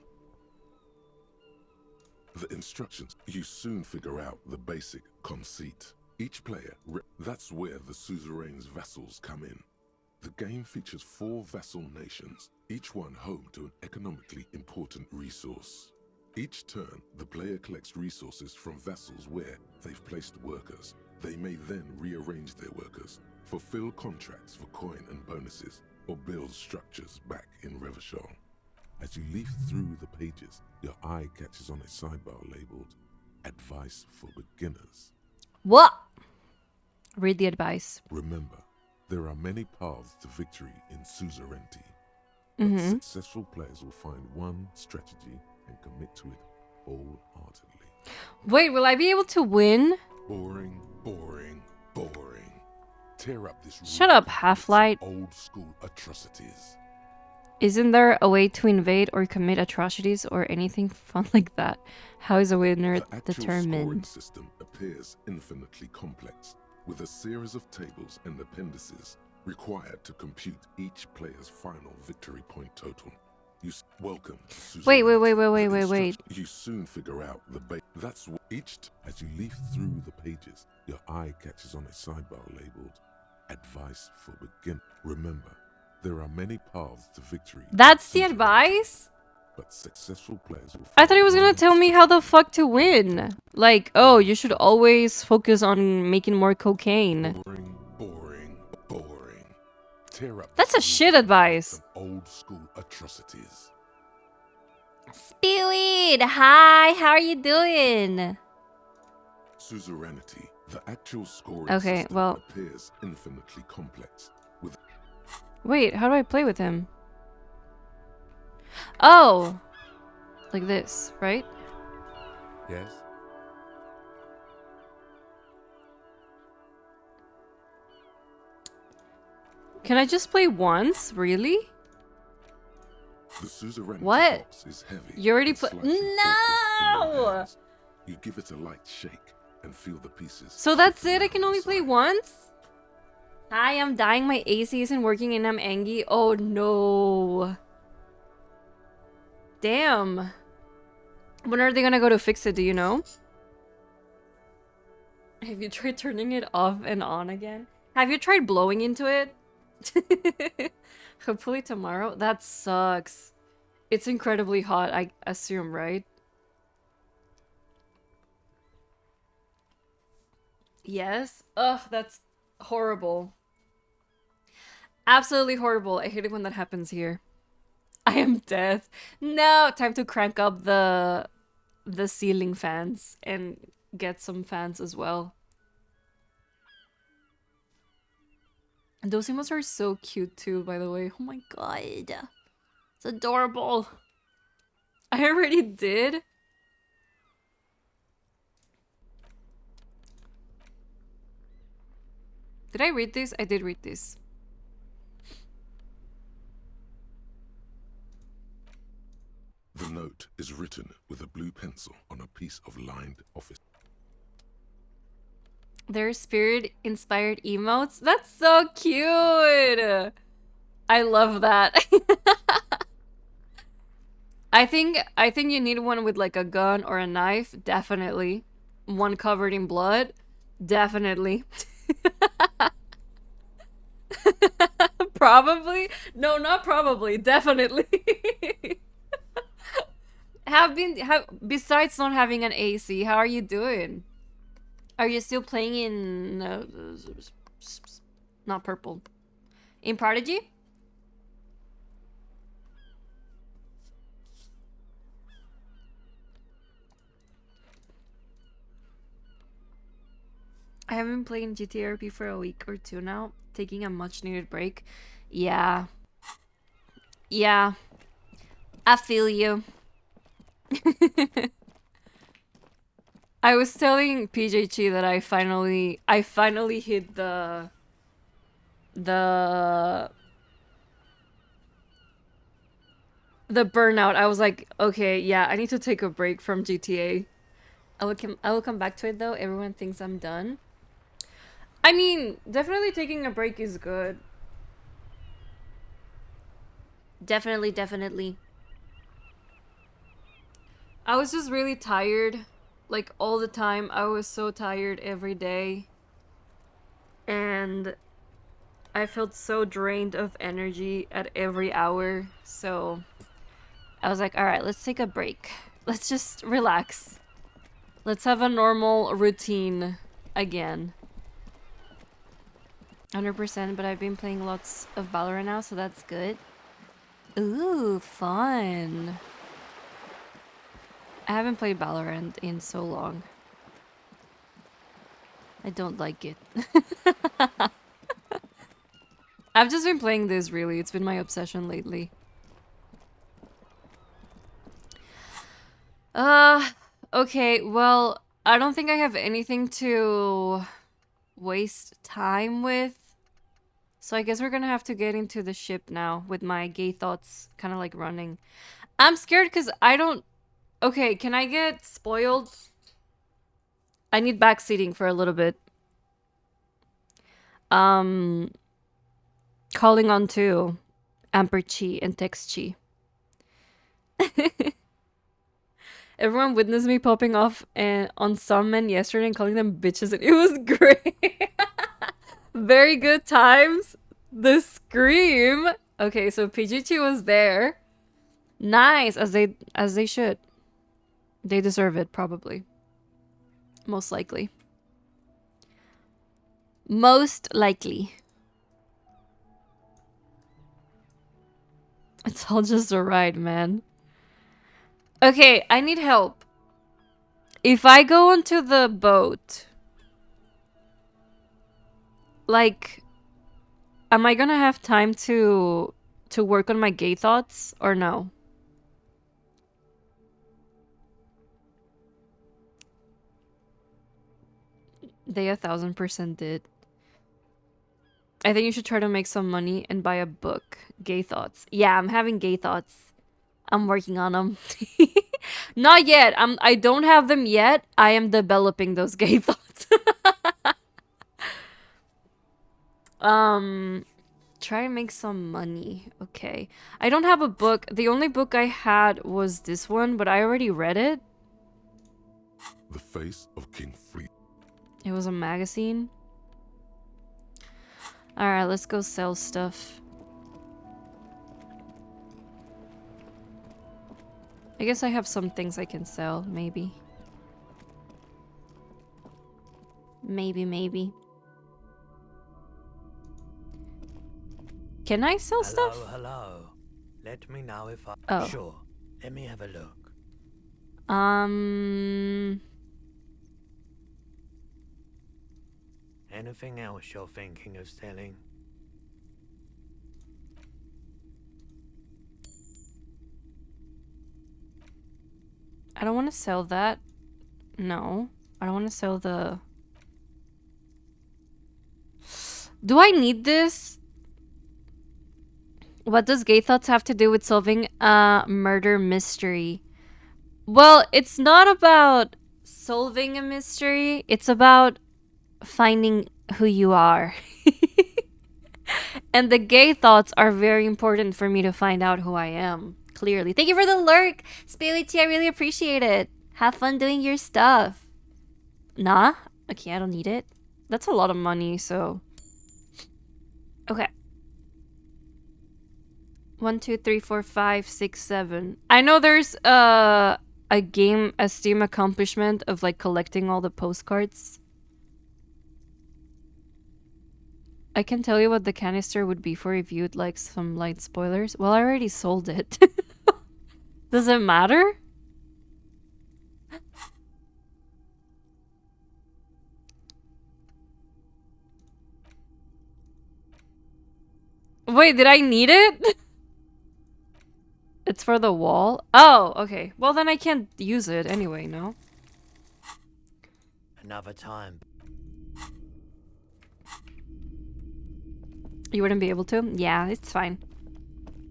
The instructions, you soon figure out the basic conceit. Each player, that's where the suzerain's vassals come in. The game features 4 vassal nations, each one home to an economically important resource. Each turn, the player collects resources from vassals where they've placed workers. They may then rearrange their workers, fulfill contracts for coin and bonuses, or build structures back in Revachol. As you leaf through the pages, your eye catches on a sidebar labeled Advice for Beginners. What? Read the advice. Remember, there are many paths to victory in Suzerainty. But successful players will find one strategy and commit to it wholeheartedly. Wait, will I be able to win? Boring, boring, boring. Tear up this Shut up, Half-Light. Old school atrocities. Isn't there a way to invade or commit atrocities or anything fun like that? How is a winner The determined? scoring system appears infinitely complex, with a series of tables and appendices required to compute each player's final victory point total. Welcome to Wait. Suzerainty. You soon figure out the base. That's what as you leaf through the pages, your eye catches on a sidebar labeled Advice for Begin. Remember, there are many paths to victory. That's the advice? But successful players will I thought he was gonna tell me how the fuck to win. Like, oh, you should always focus on making more cocaine. boring. Tear up That's a shit advice. old school atrocities. Speweed, hi, how are you doing? Suzerainty, the actual scoring Okay, system well- appears infinitely complex, with Wait, how do I play with him? Oh! Like this, right? yes. Can I just play once? Really? The Suzerainty What? box is heavy. You already and put- slightly awkward in your No! hands. You give it a light shake, and feel the pieces. So that's it? shifting I can only play inside. once? Hi, I'm dying. My AC isn't working and I'm angry. Oh no. Damn. When are they gonna go to fix it? Do you know? Have you tried turning it off and on again? Have you tried blowing into it? Hopefully tomorrow. That sucks. It's incredibly hot, I assume, right? Yes? Ugh, that's horrible. Absolutely horrible. I hate it when that happens here. I am death. No, time to crank up the ceiling fans and get some fans as well. And those emotes are so cute too, by the way. Oh my god. It's adorable. I already did. Did I read this? I did read this. The note is written with a blue pencil on a piece of lined office. They're spirit-inspired emotes? That's so cute! I love that. I think you need one with like a gun or a knife, definitely. One covered in blood, definitely. Probably? No, not probably, definitely. Besides not having an AC, how are you doing? Are you still playing in not purple? In Prodigy? I haven't been playing GTRP for a week or two now, taking a much needed break. Yeah. Yeah. I feel you. I was telling PJG that I finally hit the burnout. I was like, okay, yeah, I need to take a break from GTA. I will come back to it though. Everyone thinks I'm done. I mean, definitely taking a break is good. Definitely, definitely. I was just really tired. Like, all the time. I was so tired every day. And I felt so drained of energy at every hour. So I was like, alright, let's take a break. Let's just relax. Let's have a normal routine again. 100%, but I've been playing lots of Valorant now, so that's good. Ooh, fun. I haven't played Valorant in so long. I don't like it. I've just been playing this, really. It's been my obsession lately. Okay, well, I don't think I have anything to waste time with. So I guess we're gonna have to get into the ship now with my gay thoughts kind of like running. I'm scared because I don't... Okay, can I get spoiled? I need backseating for a little bit. Calling on to Amper Chi and Text Chi. Everyone witnessed me popping off on some men yesterday and calling them bitches, and it was great. Very good times. The scream. Okay, so PGT was there. Nice, as they should. They deserve it, probably. Most likely. Most likely. It's all just a ride, man. Okay, I need help. If I go onto the boat, like, am I gonna have time to work on my gay thoughts or no? They 1000% did. I think you should try to make some money and buy a book. Gay thoughts. Yeah, I'm having gay thoughts. I'm working on them. Not yet. I don't have them yet. I am developing those gay thoughts. Try and make some money. Okay. I don't have a book. The only book I had was this one, but I already read it. The face of King Fleet. It was a magazine. Alright, let's go sell stuff. I guess I have some things I can sell, maybe. Maybe. Can I sell stuff? Hello. Let me know if I... Oh. Sure. Let me have a look. Anything else you're thinking of selling? I don't want to sell that. No. I don't want to sell the... Do I need this? What does gay thoughts have to do with solving a murder mystery? Well, it's not about solving a mystery. It's about finding who you are. And the gay thoughts are very important for me to find out who I am. Clearly. Thank you for the lurk, Spality. I really appreciate it. Have fun doing your stuff. Nah? Okay, I don't need it. That's a lot of money, so... Okay. 1, 2, 3, 4, 5, 6, 7. I know there's a Steam accomplishment of like collecting all the postcards. I can tell you what the canister would be for if you'd like some light spoilers. Well, I already sold it. Does it matter? Wait, did I need it? It's for the wall? Oh, okay. Well, then I can't use it anyway, no? Another time. You wouldn't be able to? Yeah, it's fine.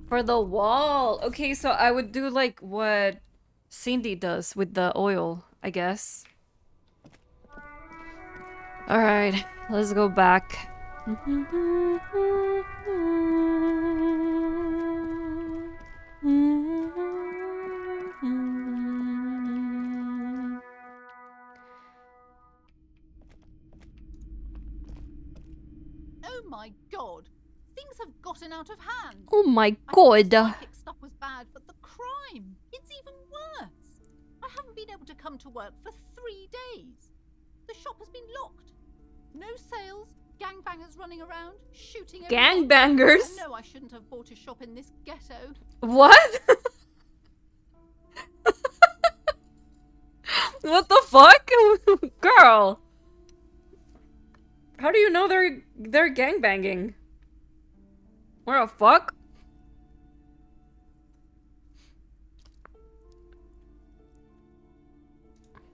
For the wall! Okay, so I would do like what Cindy does with the oil, I guess. Alright, let's go back. Oh my god! Things have gotten out of hand! Oh my I thought god! the psychic stuff was bad, but the crime! It's even worse! I haven't been able to come to work for 3 days. The shop has been locked. No sales, gangbangers running around, shooting everyone. Gangbangers? I know I shouldn't have bought a shop in this ghetto. What? What the fuck? Girl! How do you know they're gangbanging? What the fuck?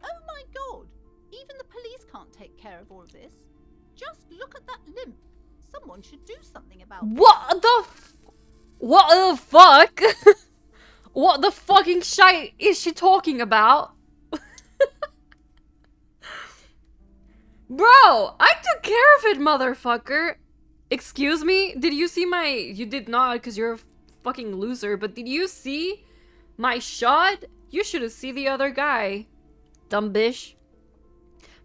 Oh my god! Even the police can't take care of all of this. Just look at that limp. Someone should do something about it. What the fuck? What the fucking shite is she talking about? Bro, I took care of it, motherfucker. Excuse me? Did you see my... You did not, because you're a fucking loser, but did you see my shot? You should have seen the other guy. Dumb bitch.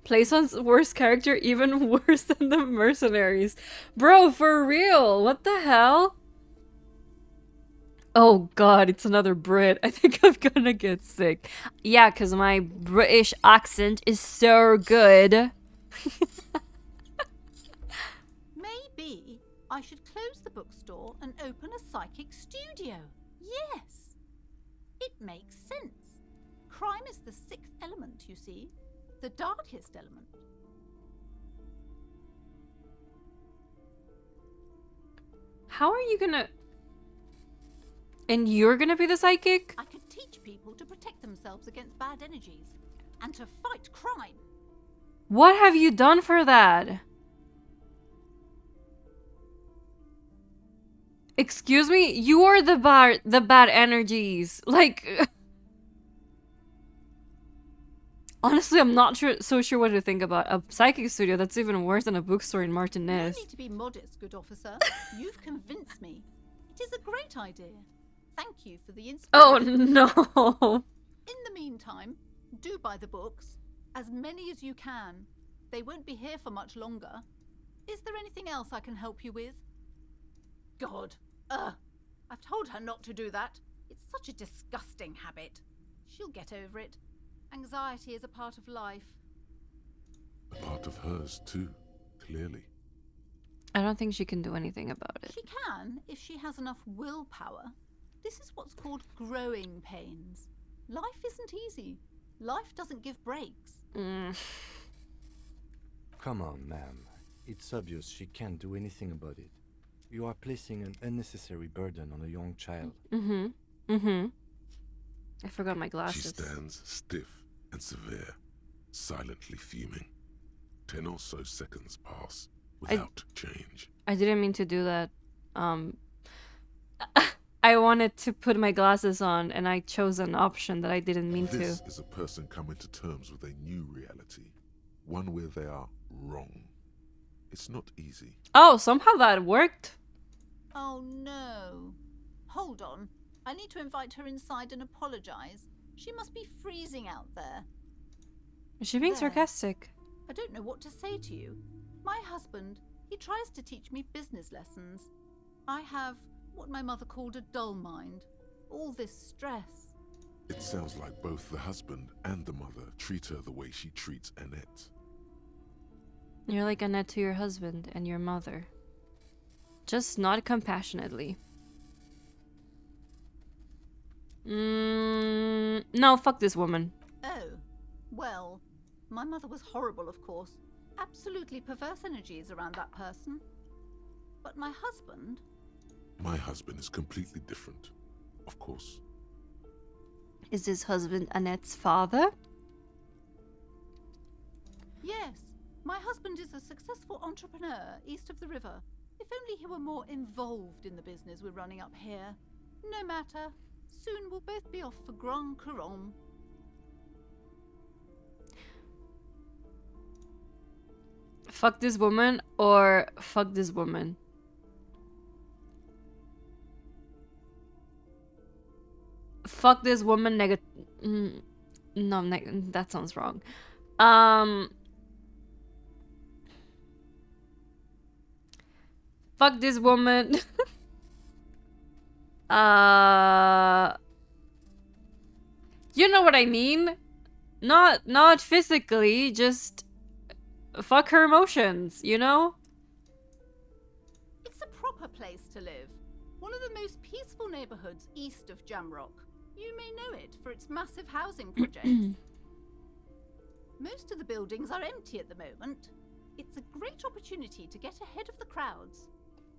Playson's worst character even worse than the mercenaries. Bro, for real, what the hell? Oh god, it's another Brit. I think I'm gonna get sick. Yeah, because my British accent is so good. Maybe I should close the bookstore and open a psychic studio. Yes. It makes sense. Crime is the 6th element, you see. The darkest element. How are you gonna... And you're gonna be the psychic? I could teach people to protect themselves against bad energies and to fight crime. What have you done for that? Excuse me? You are the bad energies. Like... Honestly, I'm not so sure what to think about a psychic studio that's even worse than a bookstore in No Martinez. need to be modest, good officer. You've convinced me. It is a great idea. Thank you for the Oh inspiration. no! In the meantime, do buy the books. As many as you can. They won't be here for much longer. Is there anything else I can help you with? God. I've told her not to do that. It's such a disgusting habit. She'll get over it. Anxiety is a part of life. A part of hers, too, clearly. I don't think she can do anything about it. She can, if she has enough willpower. This is what's called growing pains. Life isn't easy. Life doesn't give breaks. Come on, ma'am. It's obvious she can't do anything about it. You are placing an unnecessary burden on a young child. I forgot my She glasses. stands stiff and severe, silently fuming. 10 or so seconds pass without change. I didn't mean to do that. I wanted to put my glasses on, and I chose an option that I didn't mean to. This is a person coming to terms with a new reality, one where they are wrong. It's not easy. Oh, somehow that worked. Oh no. Hold on. I need to invite her inside and apologize. She must be freezing out there. Is she being There. sarcastic? I don't know what to say to you. My husband, he tries to teach me business lessons. I have what my mother called a dull mind. All this stress. It sounds like both the husband and the mother treat her the way she treats Annette. You're like Annette to your husband and your mother. Just not compassionately. No, fuck this woman. Oh, well, my mother was horrible, of course. Absolutely perverse energies around that person. But my husband, My husband is completely different, of course. Is his husband Annette's father? yes, my husband is a successful entrepreneur east of the river. If only he were more involved in the business we're running up here. No matter. Soon we'll both be off for Grand Couronne. Fuck this woman or fuck this woman? Fuck this woman that sounds wrong. Fuck this woman. You know what I mean? Not physically, just fuck her emotions, you know? It's a proper place to live. One of the most peaceful neighborhoods east of Jamrock. You may know it for its massive housing projects. Most of the buildings are empty at the moment. It's a great opportunity to get ahead of the crowds.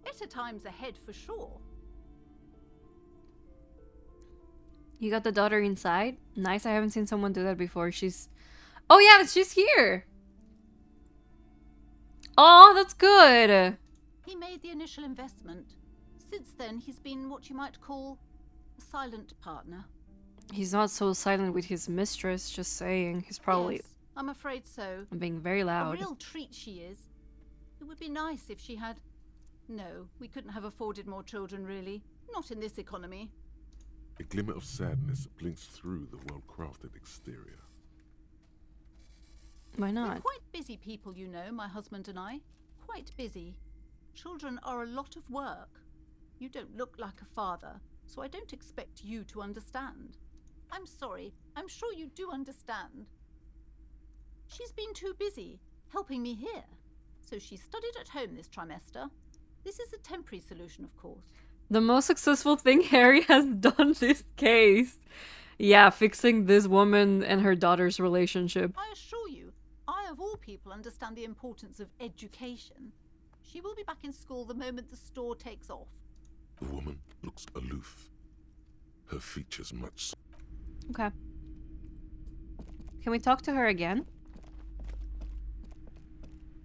Better times ahead for sure. You got the daughter inside? Nice, I haven't seen someone do that before. Oh yeah, she's here! Oh, that's good! He made the initial investment. Since then, he's been what you might call a silent partner. He's not so silent with his mistress, just saying. He's probably Yes, I'm afraid so. being very A loud. real treat she is. It would be nice if she had... No, we couldn't have afforded more children, really. Not in this economy. A glimmer of sadness blinks through the well-crafted exterior. Why We're not? quite busy people, you know, my husband and I. Quite busy. Children are a lot of work. You don't look like a father, so I don't expect you to understand. I'm sorry. I'm sure you do understand. She's been too busy helping me here, so she studied at home this trimester. This is a temporary solution, of course. The most successful thing Harry has done this case. Yeah, fixing this woman and her daughter's relationship. I assure you, I of all people understand the importance of education. She will be back in school the moment the store takes off. The woman looks aloof. Her features much. Okay. Can we talk to her again?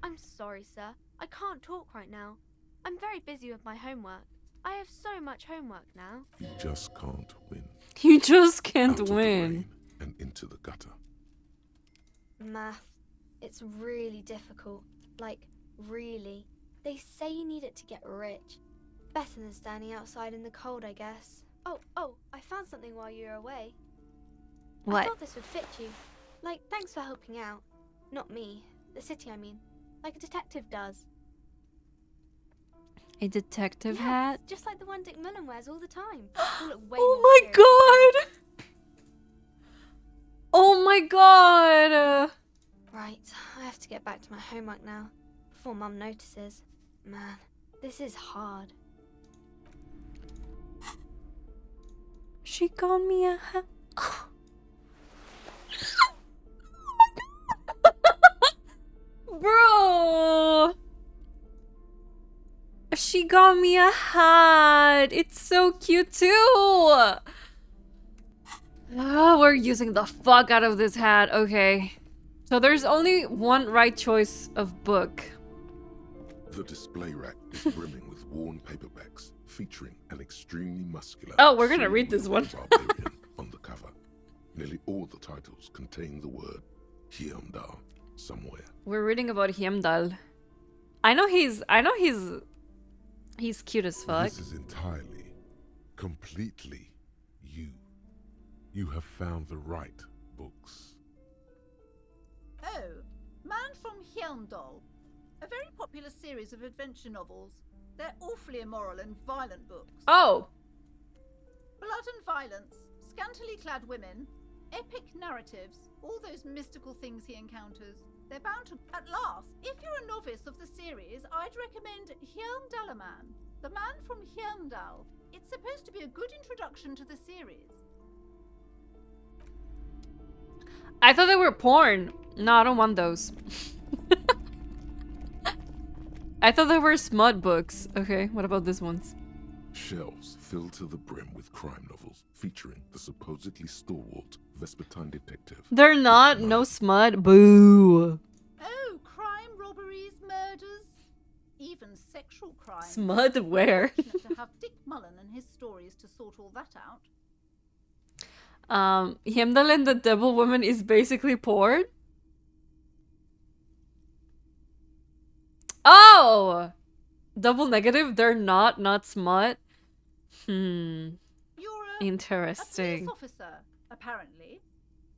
I'm sorry, sir. I can't talk right now. I'm very busy with my homework. I have so much homework now. You just can't win. You just can't Out of the win. rain and into the gutter. Math. It's really difficult. Like, really. They say you need it to get rich. Better than standing outside in the cold, I guess. Oh, I found something while you were away. I What? thought this would fit you. Like, thanks for helping out. Not me. The city, I mean. Like a detective does. A detective Yes, hat? just like the one Dick Mullen wears all the time. You'll look way Oh more my serious with god! Oh my god! that. Right, I have to get back to my homework now. Before Mum notices. Man, this is hard. She got me a hat. Bro! She got me a hat. It's so cute too. Oh, we're using the fuck out of this hat. Okay. So there's only one right choice of book. The display rack is brimming with worn paperbacks featuring an extremely muscular. Oh, we're gonna read this one. barbarian on the cover. Nearly all the titles contain the word Hyundai somewhere. We're reading about Heimdall. I know he's cute as fuck. This is entirely, completely you. You have found the right books. Oh, Man from Hyundai. A very popular series of adventure novels. They're awfully immoral and violent books. Oh, Blood and violence, scantily clad women, epic narratives, all those mystical things he encounters. They're bound to... At last, if you're a novice of the series, I'd recommend Hyundalaman, the man from Hyundal. It's supposed to be a good introduction to the series. I thought they were porn. No, I don't want those. I thought they were smut books. Okay, what about this ones? Shelves filled to the brim with crime novels featuring the supposedly stalwart Vespertine detective. They're not. No smut. Boo. Oh, crime, robberies, murders, even sexual crime. Smut where? Fortunate to have Dick Mullen and his stories to sort all that out. Heimdall and the Devil Woman is basically porn? Oh! Double negative? They're not smut? You're a Interesting. police officer, apparently.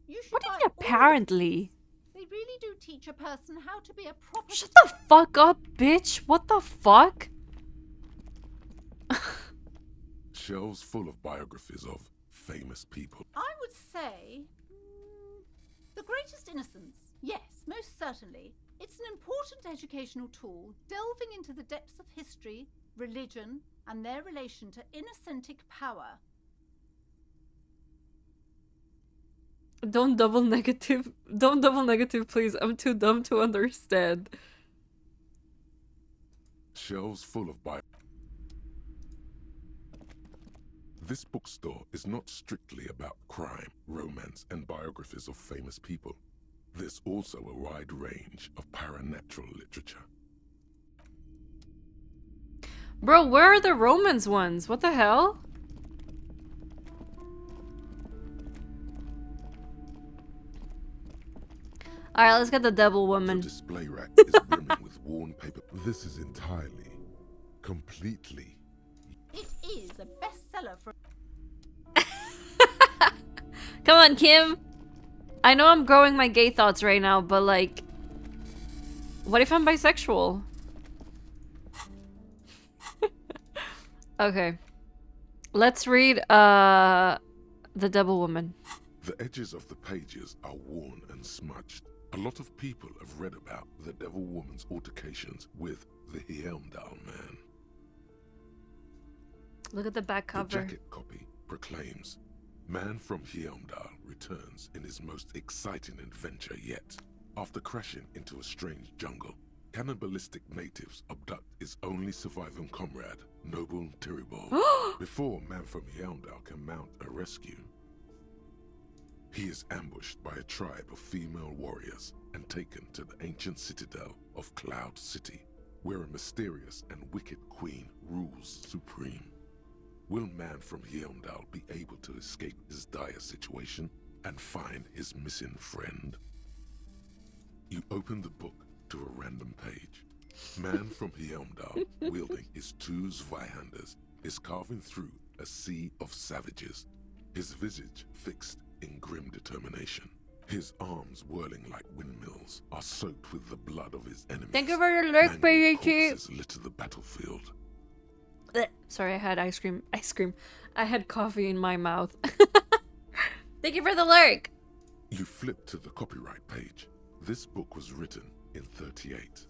You should What do you buy mean all of apparently? these. They really do teach a person how to be a proper... Shut the fuck up, bitch! What the fuck? Shelves full of biographies of famous people. I would say... The Greatest Innocence. Yes, most certainly. It's an important educational tool, delving into the depths of history, religion, and their relation to innocentic power. Don't double negative. Don't double negative, please. I'm too dumb to understand. Shelves full of This bookstore is not strictly about crime, romance, and biographies of famous people. There's also a wide range of paranatural literature. Bro, where are the Romans ones? What the hell? Alright, let's get the Devil The Woman. display rack is brimming with worn paper. This is entirely, completely. It is a bestseller for... Come on, Kim. I know I'm growing my gay thoughts right now, but like... What if I'm bisexual? Okay. Let's read, The Devil Woman. The edges of the pages are worn and smudged. A lot of people have read about the Devil Woman's altercations with the Heimdall man. Look at the back The cover. jacket copy proclaims, "Man from Heimdall returns in his most exciting adventure yet. After crashing into a strange jungle, cannibalistic natives abduct his only surviving comrade, Noble Tiribol. Before Man from Heimdall can mount a rescue, he is ambushed by a tribe of female warriors and taken to the ancient citadel of Cloud City, where a mysterious and wicked queen rules supreme. Will Man from Heimdall be able to escape his dire situation and find his missing friend?" You open the book to a random page. Man from Heimdall, wielding his two Zweihanders, is carving through a sea of savages, his visage fixed in grim determination. His arms, whirling like windmills, are soaked with the blood of his enemies. Thank you for the lurk, Mangled baby. corpses litter the battlefield. Sorry, I had ice cream. I had coffee in my mouth. Thank you for the lurk. You flip to the copyright page. This book was written in 38.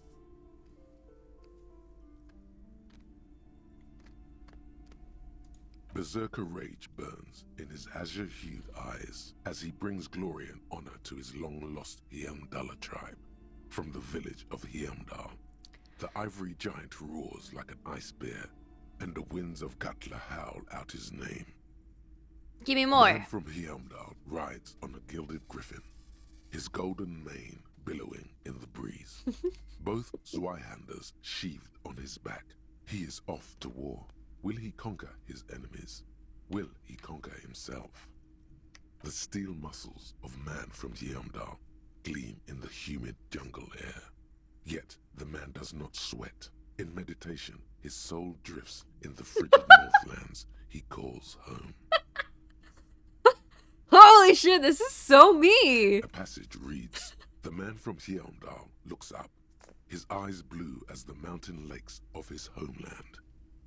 Berserker rage burns in his azure-hued eyes as he brings glory and honor to his long-lost Heimdall tribe. From the village of Heimdall, the ivory giant roars like an ice bear, and the winds of Katla howl out his name. Give me more. Man from Heimdall rides on a gilded griffin, his golden mane billowing in the breeze. Both Zweihanders sheathed on his back. He is off to war. Will he conquer his enemies? Will he conquer himself? The steel muscles of man from Heimdall gleam in the humid jungle air. Yet the man does not sweat. In meditation, his soul drifts in the frigid northlands he calls home. Holy shit, this is so me. A passage reads, the man from Heimdall looks up, his eyes blue as the mountain lakes of his homeland.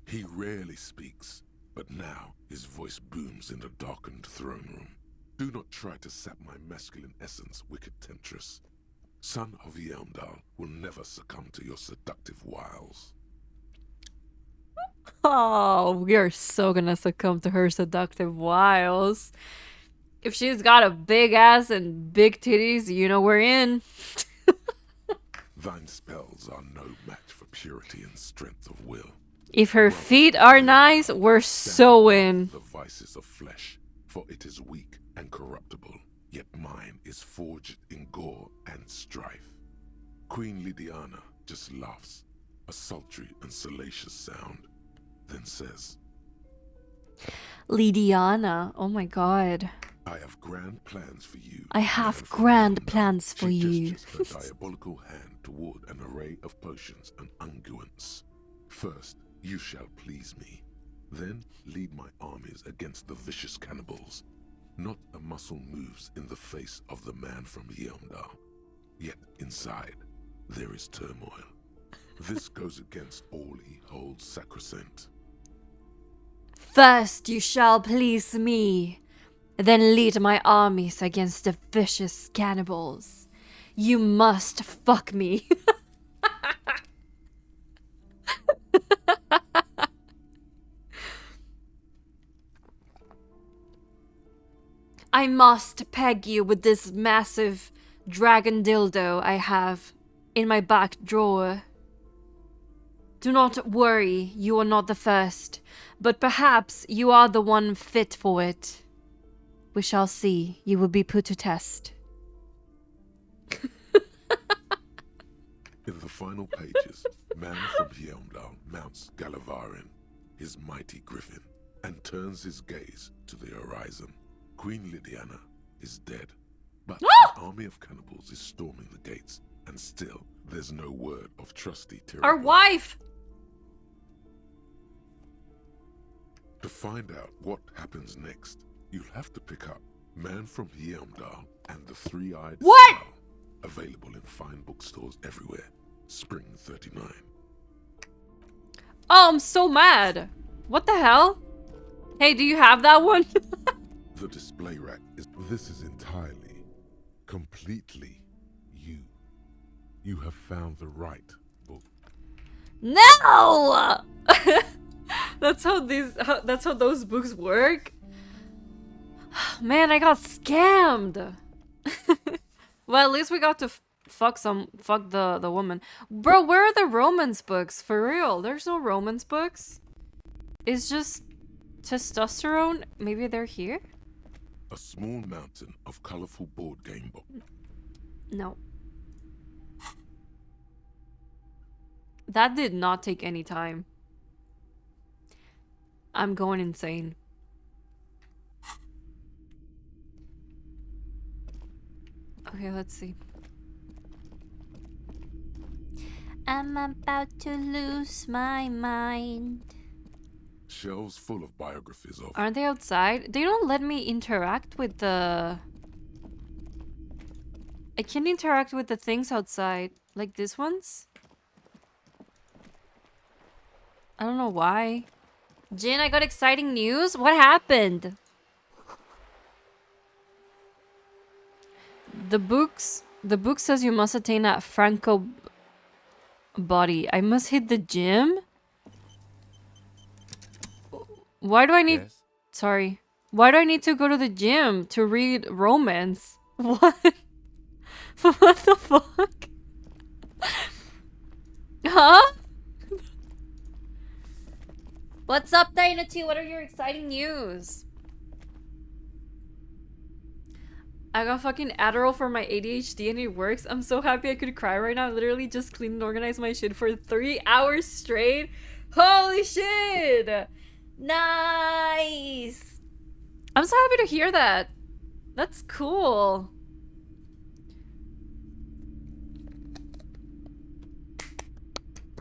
He rarely speaks, but now his voice booms in the darkened throne room. Do not try to sap my masculine essence, wicked temptress. Son of Heimdall will never succumb to your seductive wiles. Oh, we are so gonna succumb to her seductive wiles. If she's got a big ass and big titties, you know we're in. Thine spells are no match for purity and strength of will. If her feet are nice, we're so in. The vices of flesh, for it is weak and corruptible, yet mine is forged in gore and strife. Queen Lydiana just laughs, a sultry and salacious sound, then says, Lydiana, oh my god. I have grand plans for you. I have man from grand Heimdall." plans for She you. gestures her diabolical hand toward an array of potions and unguents. First, you shall please me. Then lead my armies against the vicious cannibals. Not a muscle moves in the face of the man from Heimdall. Yet inside, there is turmoil. This goes against all he holds sacrosanct. First you shall please me, then lead my armies against the vicious cannibals. You must fuck me. I must peg you with this massive dragon dildo I have in my back drawer. Do not worry, you are not the first, but perhaps you are the one fit for it. We shall see. You will be put to test. In the final pages, man from Heimdall mounts Galavarin, his mighty griffin, and turns his gaze to the horizon. Queen Lydiana is dead, but the army of cannibals is storming the gates, and still there's no word of trusty tyranny. Our wife! To find out what happens next, you'll have to pick up Man from Heimdall and the Three-Eyed What? Skull, available in fine bookstores everywhere. Spring 39. Oh, I'm so mad. What the hell? Hey, do you have that one? The display rack is... This is entirely, completely you. You have found the right book. No! That's how those books work. Man, I got scammed. Well, at least we got to fuck the woman. Bro, where are the romance books? For real, there's no romance books. It's just testosterone. Maybe they're here? A small mountain of colorful board game books. No. That did not take any time. I'm going insane. Okay, let's see. I'm about to lose my mind. Shelves full of biographies of. Aren't they outside? They don't let me interact with the... I can't interact with the things outside. Like this ones? I don't know why. Jin, I got exciting news? What happened? The book says you must attain a Franco body. I must hit the gym? Why do I need... Yes? Sorry. Why do I need to go to the gym to read romance? What? What the fuck? Huh? What's up, Dynasty? What are your exciting news? I got fucking Adderall for my ADHD and it works. I'm so happy I could cry right now. I literally just cleaned and organized my shit for 3 hours straight. Holy shit! Nice! I'm so happy to hear that. That's cool.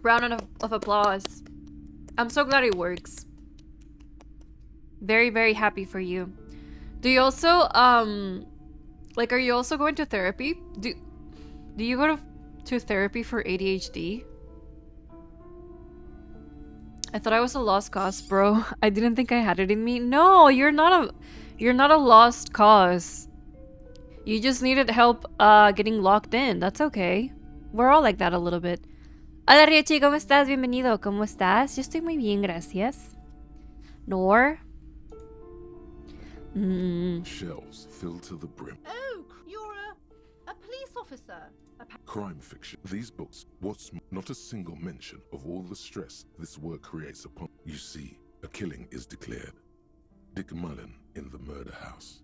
Round of applause. I'm so glad it works. Very, very happy for you. Do you also, like, are you also going to therapy? Do you go to therapy for ADHD? I thought I was a lost cause, bro. I didn't think I had it in me. No, you're not a lost cause. You just needed help getting locked in. That's okay. We're all like that a little bit. Hola Riechi, ¿cómo estás? Bienvenido. ¿Cómo estás? Yo estoy muy bien, gracias. Nor? Shelves filled to the brim. Oh, you're a police officer. Crime fiction. These books, not a single mention of all the stress this work creates upon. You see, a killing is declared. Dick Mullen in the murder house.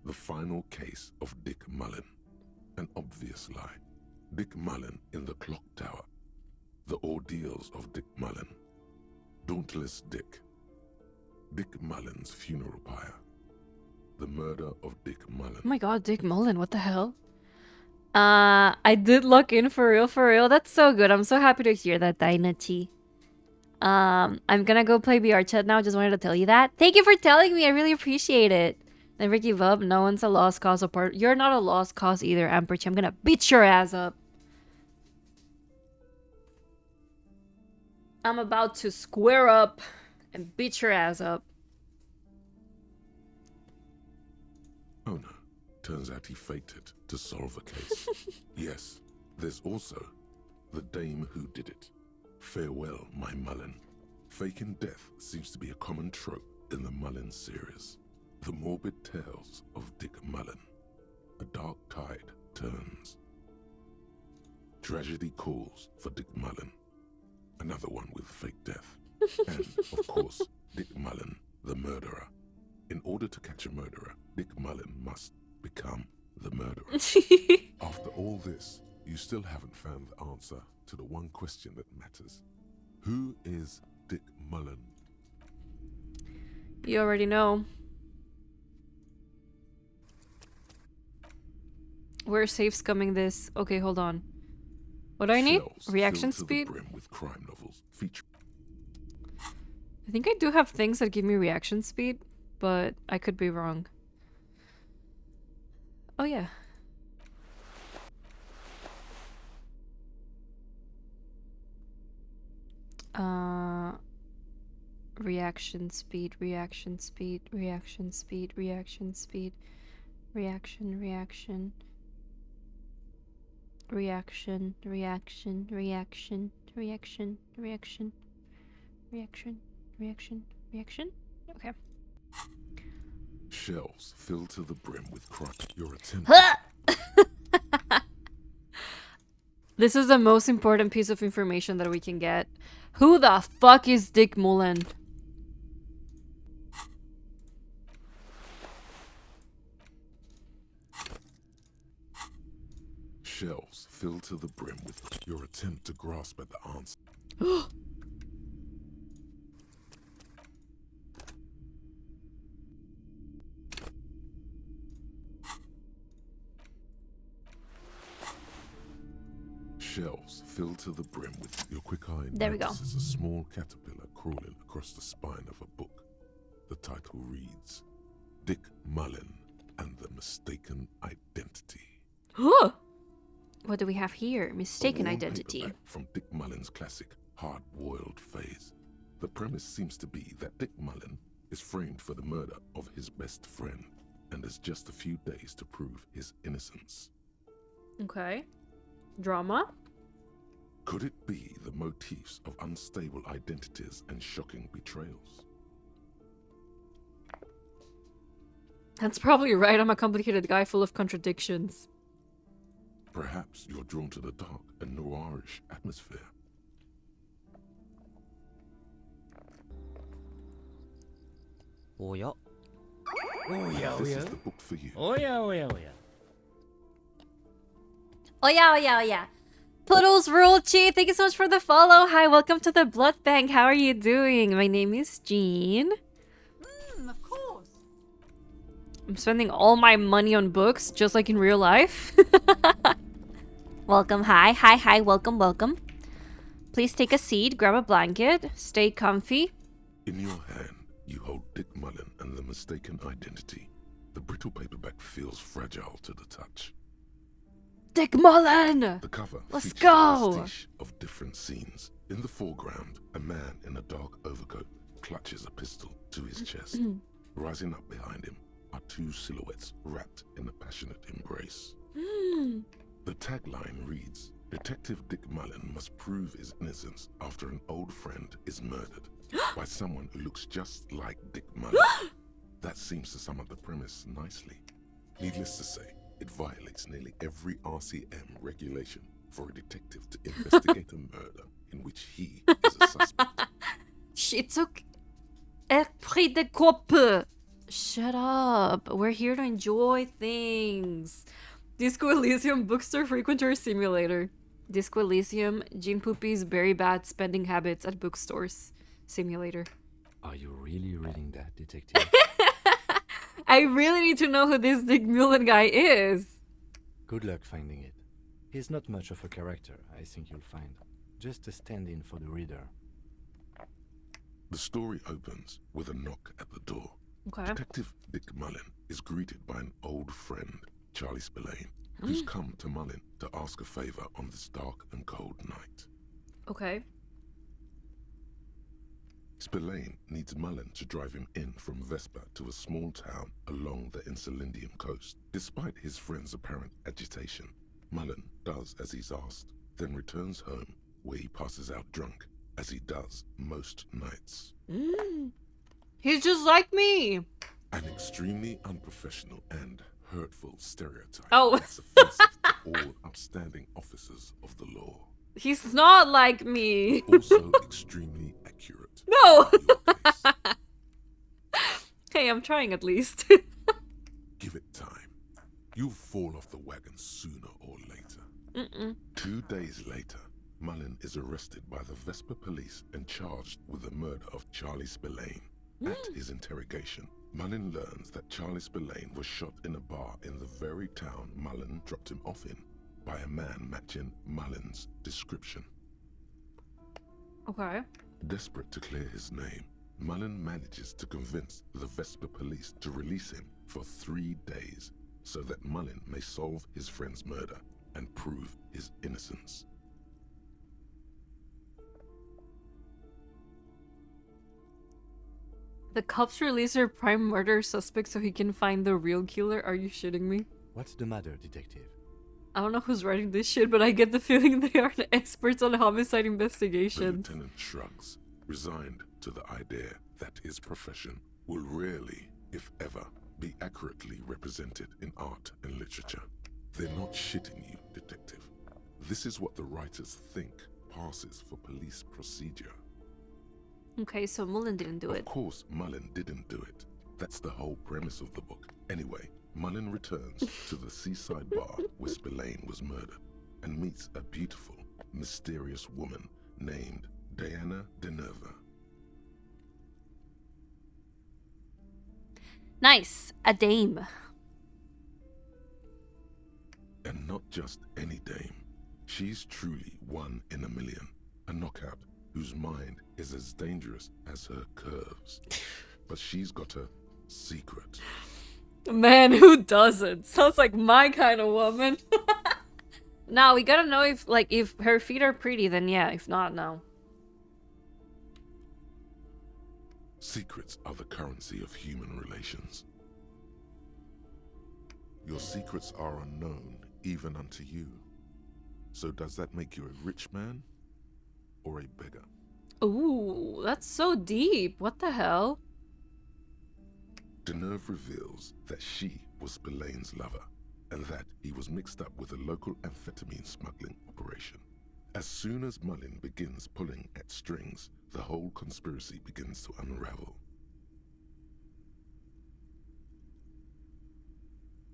The final case of Dick Mullen. An obvious lie. Dick Mullen in the clock tower. The ordeals of Dick Mullen. Dauntless Dick. Dick Mullen's funeral pyre. The murder of Dick Mullen. Oh my god, Dick Mullen, what the hell? I did lock in for real, for real. That's so good. I'm so happy to hear that, Dynasty. I'm gonna go play VR chat now. Just wanted to tell you that. Thank you for telling me. I really appreciate it. Never give up. No one's a lost cause apart. You're not a lost cause either, Amperch. I'm gonna beat your ass up. I'm about to square up and beat your ass up. Oh no. Turns out he faked it to solve a case. Yes, there's also the dame who did it. Farewell, my Mullen. Faking death seems to be a common trope in the Mullen series. The morbid tales of Dick Mullen. A dark tide turns. Tragedy calls for Dick Mullen. Another one with fake death. And, of course, Dick Mullen, the murderer. In order to catch a murderer, Dick Mullen must become the murderer. After all this, you still haven't found the answer to the one question that matters. Who is Dick Mullen? You already know. We're safe scumming this. Okay, hold on. What do I need? Shelves Reaction filled to the speed? brim with crime novels featuring. I think I do have things that give me reaction speed, but I could be wrong. Oh yeah. Reaction speed, reaction speed, reaction speed, reaction speed, reaction, reaction, reaction, reaction, reaction, reaction, reaction, reaction, reaction, reaction. Okay. Shelves filled to the brim with crime. Your attempt. This is the most important piece of information that we can get. Who the fuck is Dick Mullen? Shelves filled to the brim with your attempt to grasp at the answer. Shelves filled to the brim with your quick eye There we go. notices a small caterpillar crawling across the spine of a book. The title reads, Dick Mullen and the Mistaken Identity. Huh. What do we have here? A Mistaken worn identity. paperback from Dick Mullen's classic hard-boiled phase. The premise seems to be that Dick Mullen is framed for the murder of his best friend and has just a few days to prove his innocence. Okay. Drama? Could it be the motifs of unstable identities and shocking betrayals? That's probably right. I'm a complicated guy full of contradictions. Perhaps you're drawn to the dark and noirish atmosphere. Oh yeah. This is the book for you. Oh yeah. Oh yeah. Poodles Rule Chi, thank you so much for the follow. Hi, welcome to the Blood Bank. How are you doing? My name is Jean. Of course. I'm spending all my money on books, just like in real life. Welcome, hi, welcome. Please take a seat, grab a blanket, stay comfy. In your hand, you hold Dick Mullen and the Mistaken Identity. The brittle paperback feels fragile to the touch. Dick Mullen! The cover Let's features go! a pastiche of different scenes. In the foreground, a man in a dark overcoat clutches a pistol to his chest. Rising up behind him are two silhouettes wrapped in a passionate embrace. The tagline reads, Detective Dick Mullen must prove his innocence after an old friend is murdered by someone who looks just like Dick Mullen. That seems to sum up the premise nicely. Needless to say, it violates nearly every RCM regulation for a detective to investigate a murder in which he is a suspect. It's okay. Esprit de coupe. Shut up. We're here to enjoy things. Disco Elysium Bookstore Frequenter Simulator. Disco Elysium, Jean Poopy's very bad spending habits at bookstores simulator. Are you really reading that, detective? I really need to know who this Dick Mullen guy is. Good luck finding it. He's not much of a character, I think you'll find. Just a stand-in for the reader. The story opens with a knock at the door. Okay. Detective Dick Mullen is greeted by an old friend, Charlie Spillane, who's come to Mullen to ask a favor on this dark and cold night. Okay. Spillane needs Mullen to drive him in from Vespa to a small town along the Elysium coast. Despite his friend's apparent agitation, Mullen does as he's asked, then returns home where he passes out drunk, as he does most nights. He's just like me. An extremely unprofessional and hurtful stereotype Oh. that's offensive to all upstanding officers of the law. He's not like me. Also extremely accurate. No. in your case. Hey, I'm trying at least. Give it time. You'll fall off the wagon sooner or later. 2 days later, Mullen is arrested by the Vespa police and charged with the murder of Charlie Spillane. At his interrogation, Mullen learns that Charlie Spillane was shot in a bar in the very town Mullen dropped him off in by a man matching Mullen's description. Okay. Desperate to clear his name, Mullen manages to convince the Vespa police to release him for 3 days so that Mullen may solve his friend's murder and prove his innocence. The cops release their prime murder suspect so he can find the real killer. Are you shitting me? What's the matter, detective? I don't know who's writing this shit, but I get the feeling they are the experts on homicide The investigations. lieutenant shrugs, resigned to the idea that his profession will rarely, if ever, be accurately represented in art and literature. They're not shitting you, detective. This is what the writers think passes for police procedure. Okay, so Mullen didn't do Of it. course, Mullen didn't do it. That's the whole premise of the book. Anyway, Mullen returns to the seaside bar where Spillane was murdered and meets a beautiful, mysterious woman named Diana Denerva. Nice, a dame. And not just any dame. She's truly one in a million, a knockout whose mind is as dangerous as her curves. But she's got a secret. Man, who doesn't? Sounds like my kind of woman. Now we gotta know if her feet are pretty, then yeah. If not, no. Secrets are the currency of human relations. Your secrets are unknown even unto you. So does that make you a rich man or a beggar? Ooh, that's so deep. What the hell? Deneuve reveals that she was Spillane's lover, and that he was mixed up with a local amphetamine smuggling operation. As soon as Mullin begins pulling at strings, the whole conspiracy begins to unravel.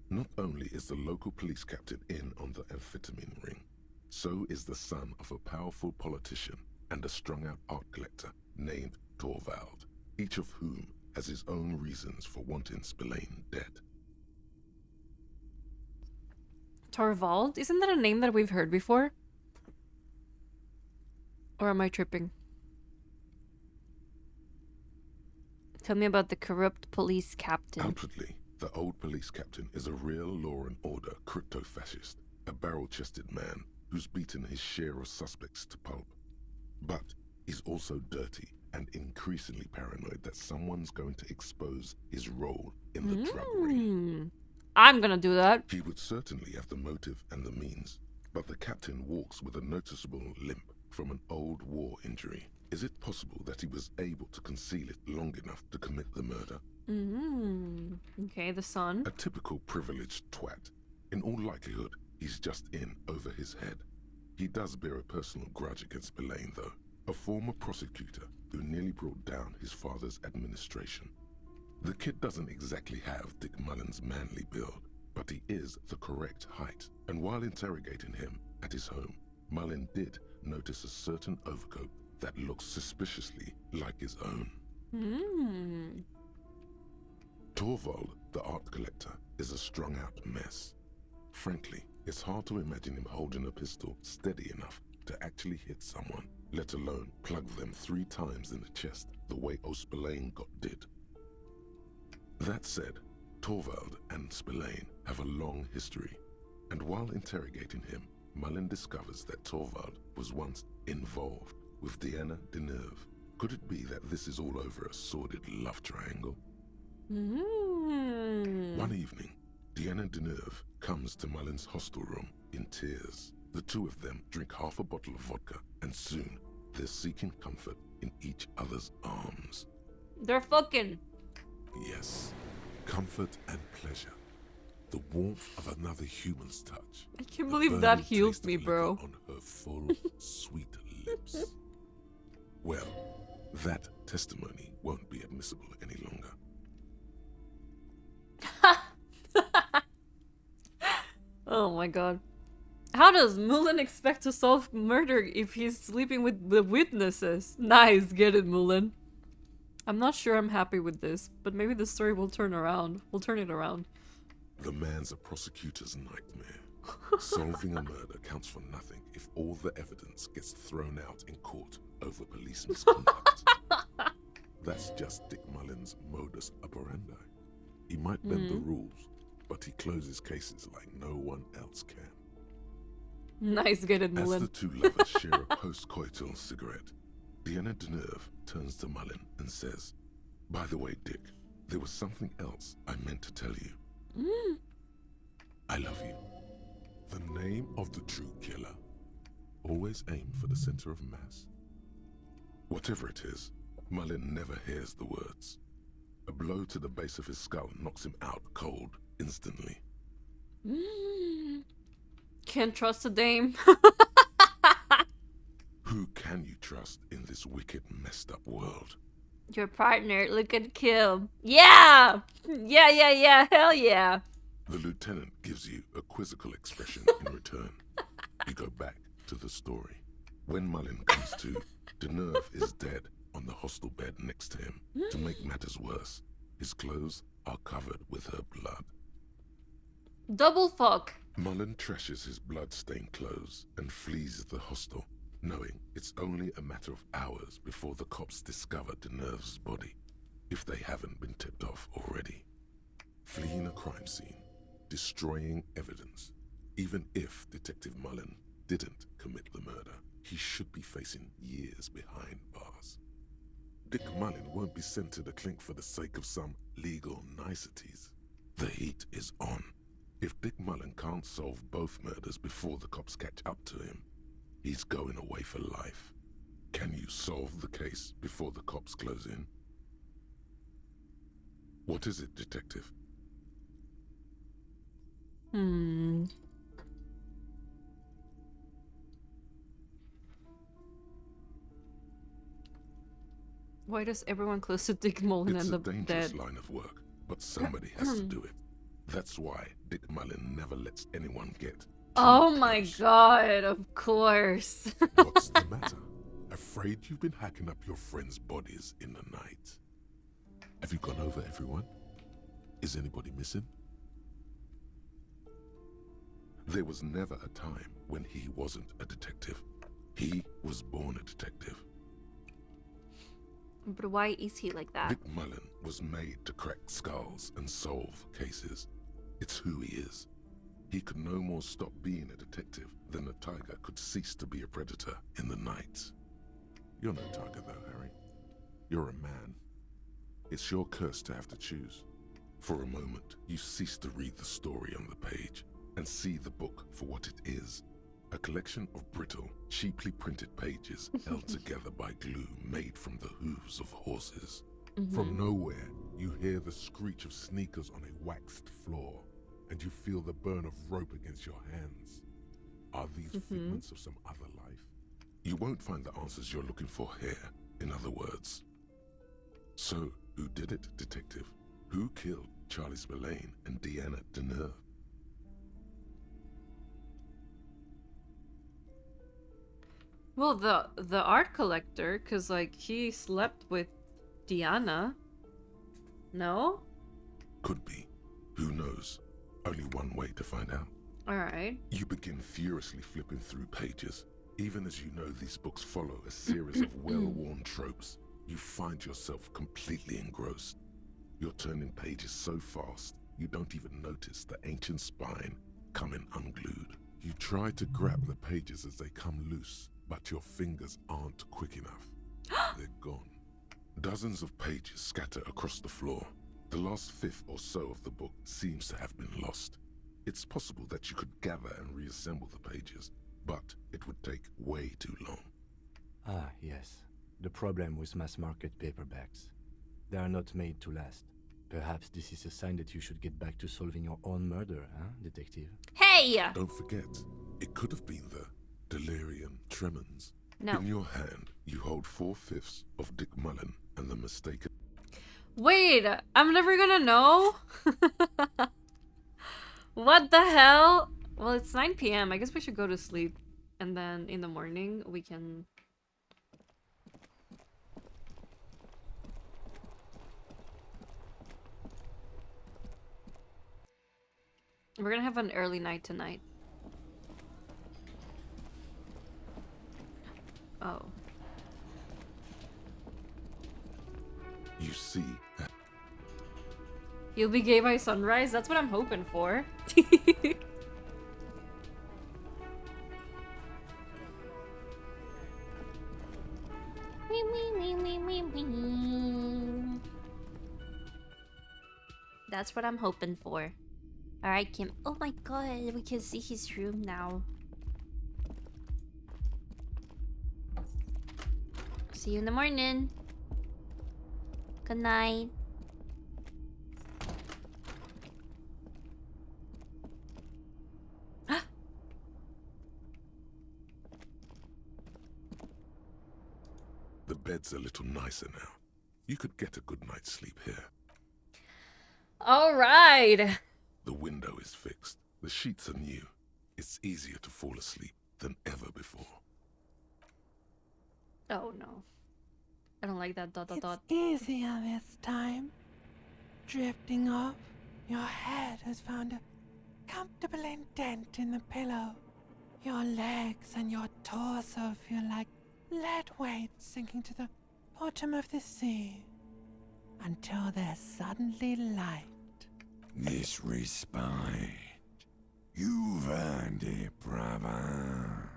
Not only is the local police captain in on the amphetamine ring, so is the son of a powerful politician and a strung-out art collector named Torvald, each of whom has his own reasons for wanting Spillane dead. Torvald? Isn't that a name that we've heard before? Or am I tripping? Tell me about the corrupt police captain. Outwardly, the old police captain is a real law and order crypto-fascist, a barrel-chested man who's beaten his share of suspects to pulp. But he's also dirty and increasingly paranoid that someone's going to expose his role in the drug ring. I'm gonna do that. He would certainly have the motive and the means, but the captain walks with a noticeable limp from an old war injury. Is it possible that he was able to conceal it long enough to commit the murder? Okay, the son. A typical privileged twat. In all likelihood, he's just in over his head. He does bear a personal grudge against Spillane, though, a former prosecutor who nearly brought down his father's administration. The kid doesn't exactly have Dick Mullen's manly build, but he is the correct height. And while interrogating him at his home, Mullen did notice a certain overcoat that looks suspiciously like his own. Torvald, the art collector, is a strung-out mess. Frankly, it's hard to imagine him holding a pistol steady enough to actually hit someone, let alone plug them 3 times in the chest the way Spillane got did. That said, Torvald and Spillane have a long history, and while interrogating him, Mullen discovers that Torvald was once involved with Deanna Deneuve. Could it be that this is all over a sordid love triangle? One evening, Deanna Deneuve comes to Mullen's hostel room in tears. The two of them drink half a bottle of vodka, and soon they're seeking comfort in each other's arms. They're fucking. Yes, comfort and pleasure. The warmth of another human's touch. I can't believe that burning healed taste me, of bro. liquor on her full, sweet lips. Well, that testimony won't be admissible any longer. Oh my god. How does Mullen expect to solve murder if he's sleeping with the witnesses? Nice, get it, Mullen. I'm not sure I'm happy with this, but maybe the story will turn around. We'll turn it around. The man's a prosecutor's nightmare. Solving a murder counts for nothing if all the evidence gets thrown out in court over police misconduct. That's just Dick Mullen's modus operandi. He might bend the rules, but he closes cases like no one else can. Nice, get it, As Mullen. the two lovers share a post-coital cigarette, Deanna Deneuve turns to Mullen and says, "By the way, Dick, there was something else I meant to tell you. I love you. The name of the true killer. Always aim for the center of mass." Whatever it is, Mullen never hears the words. A blow to the base of his skull knocks him out cold instantly. Can't trust a dame. Who can you trust in this wicked, messed up world? Your partner, look at Kim. Yeah! Yeah, hell yeah. The lieutenant gives you a quizzical expression in return. You go back to the story. When Mullen comes to, Deneuve is dead on the hostel bed next to him. To make matters worse, his clothes are covered with her blood. Double fuck. Mullen trashes his blood-stained clothes and flees the hostel, knowing it's only a matter of hours before the cops discover Deneuve's body, if they haven't been tipped off already. Fleeing a crime scene, destroying evidence. Even if Detective Mullen didn't commit the murder, he should be facing years behind bars. Dick Mullen won't be sent to the clink for the sake of some legal niceties. The heat is on. If Dick Mullen can't solve both murders before the cops catch up to him, he's going away for life. Can you solve the case before the cops close in? What is it, Detective? Why does everyone close to Dick Mullen It's end a up dangerous dead? line of work, but somebody has to do it. That's why Dick Mullen never lets anyone get too Oh my close. god, of course. What's the matter? Afraid you've been hacking up your friends' bodies in the night? Have you gone over everyone? Is anybody missing? There was never a time when he wasn't a detective. He was born a detective. But why is he like that? Dick Mullen was made to crack skulls and solve cases. It's who he is. He could no more stop being a detective than a tiger could cease to be a predator in the night. You're no tiger though, Harry. You're a man. It's your curse to have to choose. For a moment, you cease to read the story on the page and see the book for what it is. A collection of brittle, cheaply printed pages held together by glue made from the hooves of horses. From nowhere, you hear the screech of sneakers on a waxed floor, and you feel the burn of rope against your hands. Are these figments of some other life? You won't find the answers you're looking for here, in other words. So, who did it, Detective? Who killed Charlie Spillane and Deanna Deneuve? Well, the art collector, cause like he slept with Diana. No? Could be. Who knows? Only one way to find out. Alright. You begin furiously flipping through pages. Even as you know these books follow a series of well-worn tropes, you find yourself completely engrossed. You're turning pages so fast, you don't even notice the ancient spine coming unglued. You try to grab the pages as they come loose, but your fingers aren't quick enough. They're gone. Dozens of pages scatter across the floor. The last fifth or so of the book seems to have been lost. It's possible that you could gather and reassemble the pages, but it would take way too long. Ah, yes. The problem with mass-market paperbacks. They are not made to last. Perhaps this is a sign that you should get back to solving your own murder, huh, Detective? Hey! Don't forget, it could have been the delirium tremens. No. In your hand, you hold 4/5 of Dick Mullen and the mistaken... Wait, I'm never gonna know? What the hell? Well, it's 9 p.m. I guess we should go to sleep. And then in the morning, we can... We're gonna have an early night tonight. Oh. You see, You'll be gay by sunrise? That's what I'm hoping for. That's what I'm hoping for. Alright, Kim. Oh my god, we can see his room now. See you in the morning. Good night. the bed's a little nicer now. You could get a good night's sleep here. Alright. The window is fixed. The sheets are new. It's easier to fall asleep than ever before. Oh no. I don't like that dot dot dot. It's easier this time. Drifting off, your head has found a comfortable indent in the pillow. Your legs and your torso feel like lead weights sinking to the bottom of the sea until they're suddenly light. This respite. You've earned it, brother.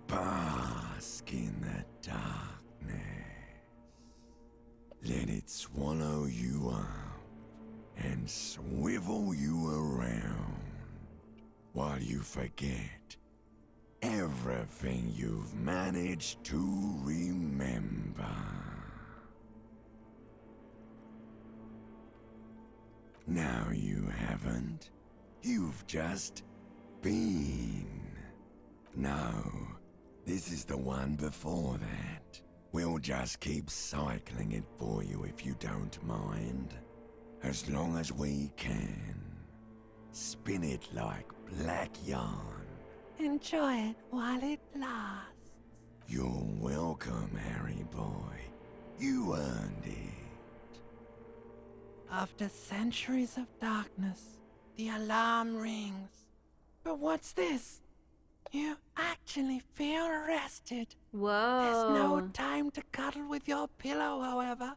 Bask in the darkness. Let it swallow you up and swivel you around while you forget everything you've managed to remember. No, you haven't. You've just been. No, this is the one before that. We'll just keep cycling it for you if you don't mind. As long as we can. Spin it like black yarn. Enjoy it while it lasts. You're welcome, Harry boy. You earned it. After centuries of darkness, the alarm rings. But what's this? You actually feel rested. Whoa. There's no time to cuddle with your pillow, however,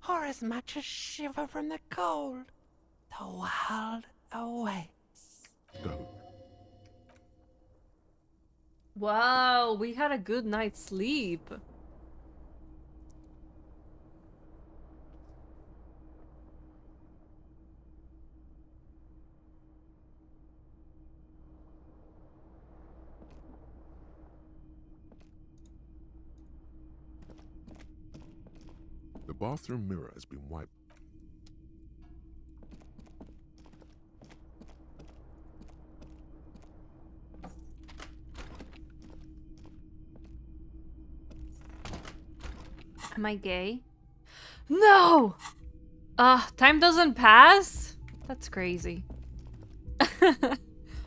or as much as shiver from the cold. The world awaits. Go. Wow, we had a good night's sleep. The bathroom mirror has been wiped. Am I gay? No! Time doesn't pass? That's crazy.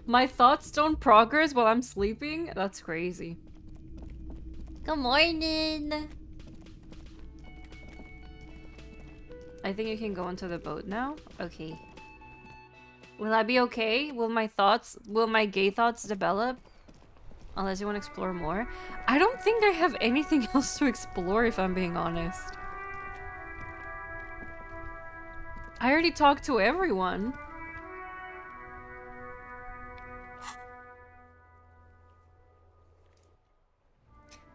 My thoughts don't progress while I'm sleeping? That's crazy. Good morning! I think you can go into the boat now? Okay. Will I be okay? Will my gay thoughts develop? Unless you want to explore more. I don't think I have anything else to explore if I'm being honest. I already talked to everyone.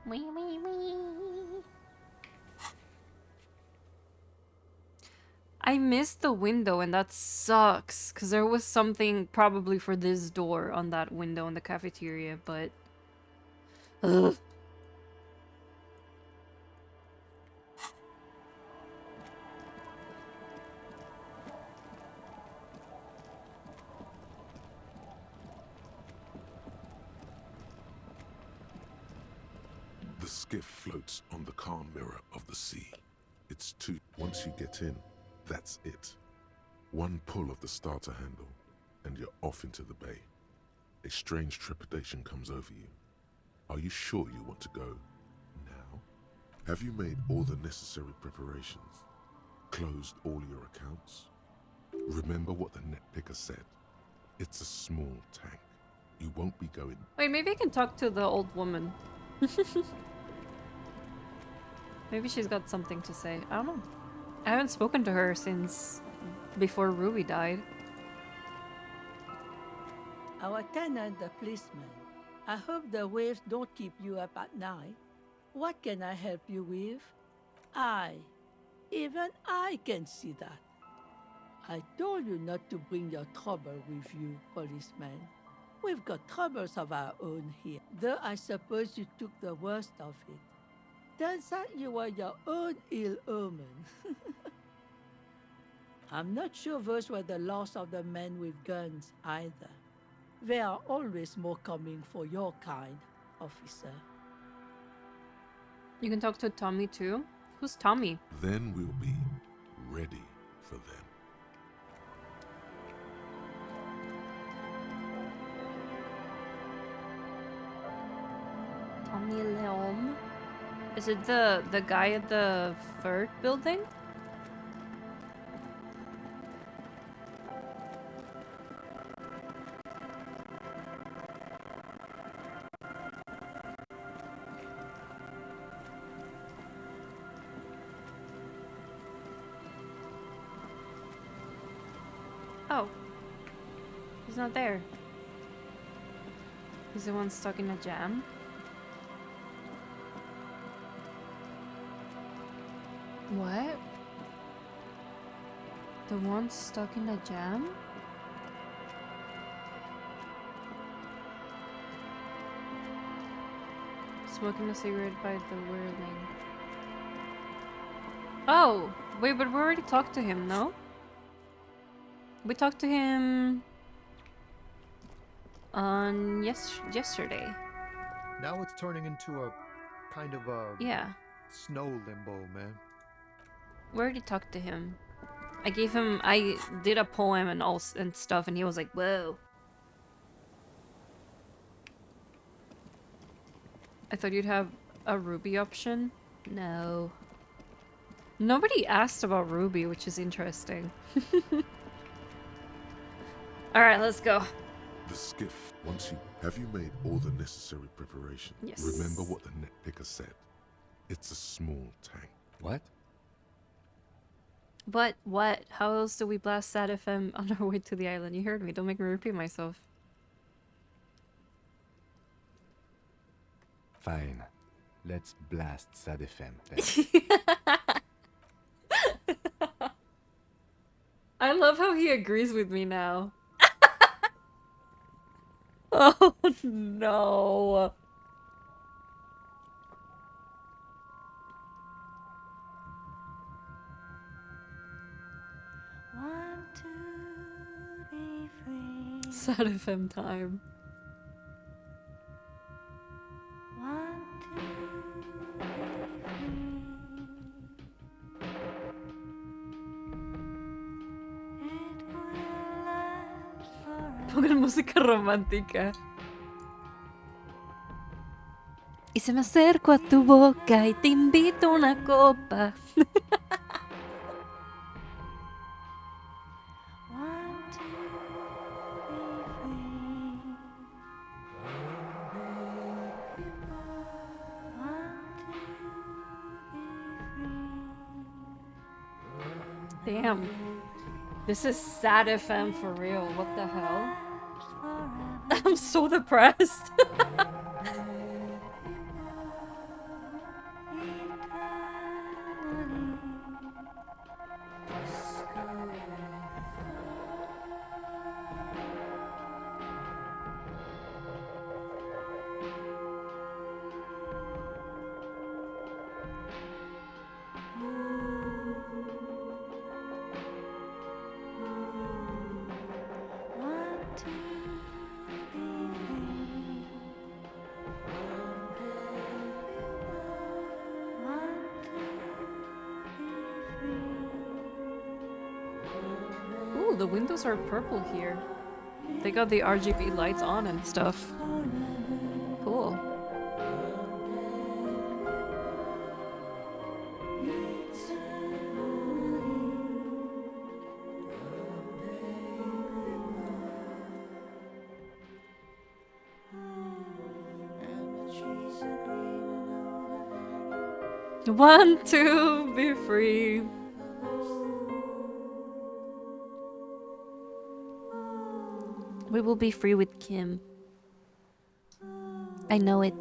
Wee, wee, wee. I missed the window and that sucks, because there was something probably for this door on that window in the cafeteria, but... Ugh. The skiff floats on the calm mirror of the sea. It's too... Once you get in, that's it. One pull of the starter handle, and you're off into the bay. A strange trepidation comes over you. Are you sure you want to go now? Have you made all the necessary preparations? Closed all your accounts? Remember what the net picker said. It's a small tank. You won't be going... Wait, maybe I can talk to the old woman. Maybe she's got something to say. I don't know. I haven't spoken to her since before Ruby died. Our tenant, the policeman. I hope the waves don't keep you up at night. What can I help you with? Even I can see that. I told you not to bring your trouble with you, policeman. We've got troubles of our own here. Though I suppose you took the worst of it. Turns out you were your own ill omen. I'm not sure those were the last of the men with guns either. There are always more coming for your kind, officer. You can talk to Tommy too? Who's Tommy? Then we'll be ready for them. Tommy Leom? Is it the guy at the third building? Oh. He's not there. He's the one stuck in a jam. What? The one stuck in a jam? Smoking a cigarette by the whirling. Oh! Wait, but we already talked to him, no? We talked to him on yesterday. Now it's turning into a kind of a Yeah. snow limbo, man. We already talked to him. I did a poem and stuff, and he was like, whoa. I thought you'd have a Ruby option. No. Nobody asked about Ruby, which is interesting. Alright, let's go. The skiff. Have you made all the necessary preparation? Yes. Remember what the net picker said. It's a small tank. What? But what? How else do we blast Sad FM on our way to the island? You heard me. Don't make me repeat myself. Fine. Let's blast Sad FM then. I love how he agrees with me now. Oh no. Want to be free. Sad FM time. Want to be free. It will last forever. Pongan música romántica. Y se me acerco a tu boca y te invito a una copa. Want to be free. Want to be free. Damn. This is Sad FM for real. What the hell? I'm so depressed. Want to be free. Want to be free. Ooh, the windows are purple here. They got the RGB lights on and stuff. Cool. Want to be free. We will be free with Kim. I know it.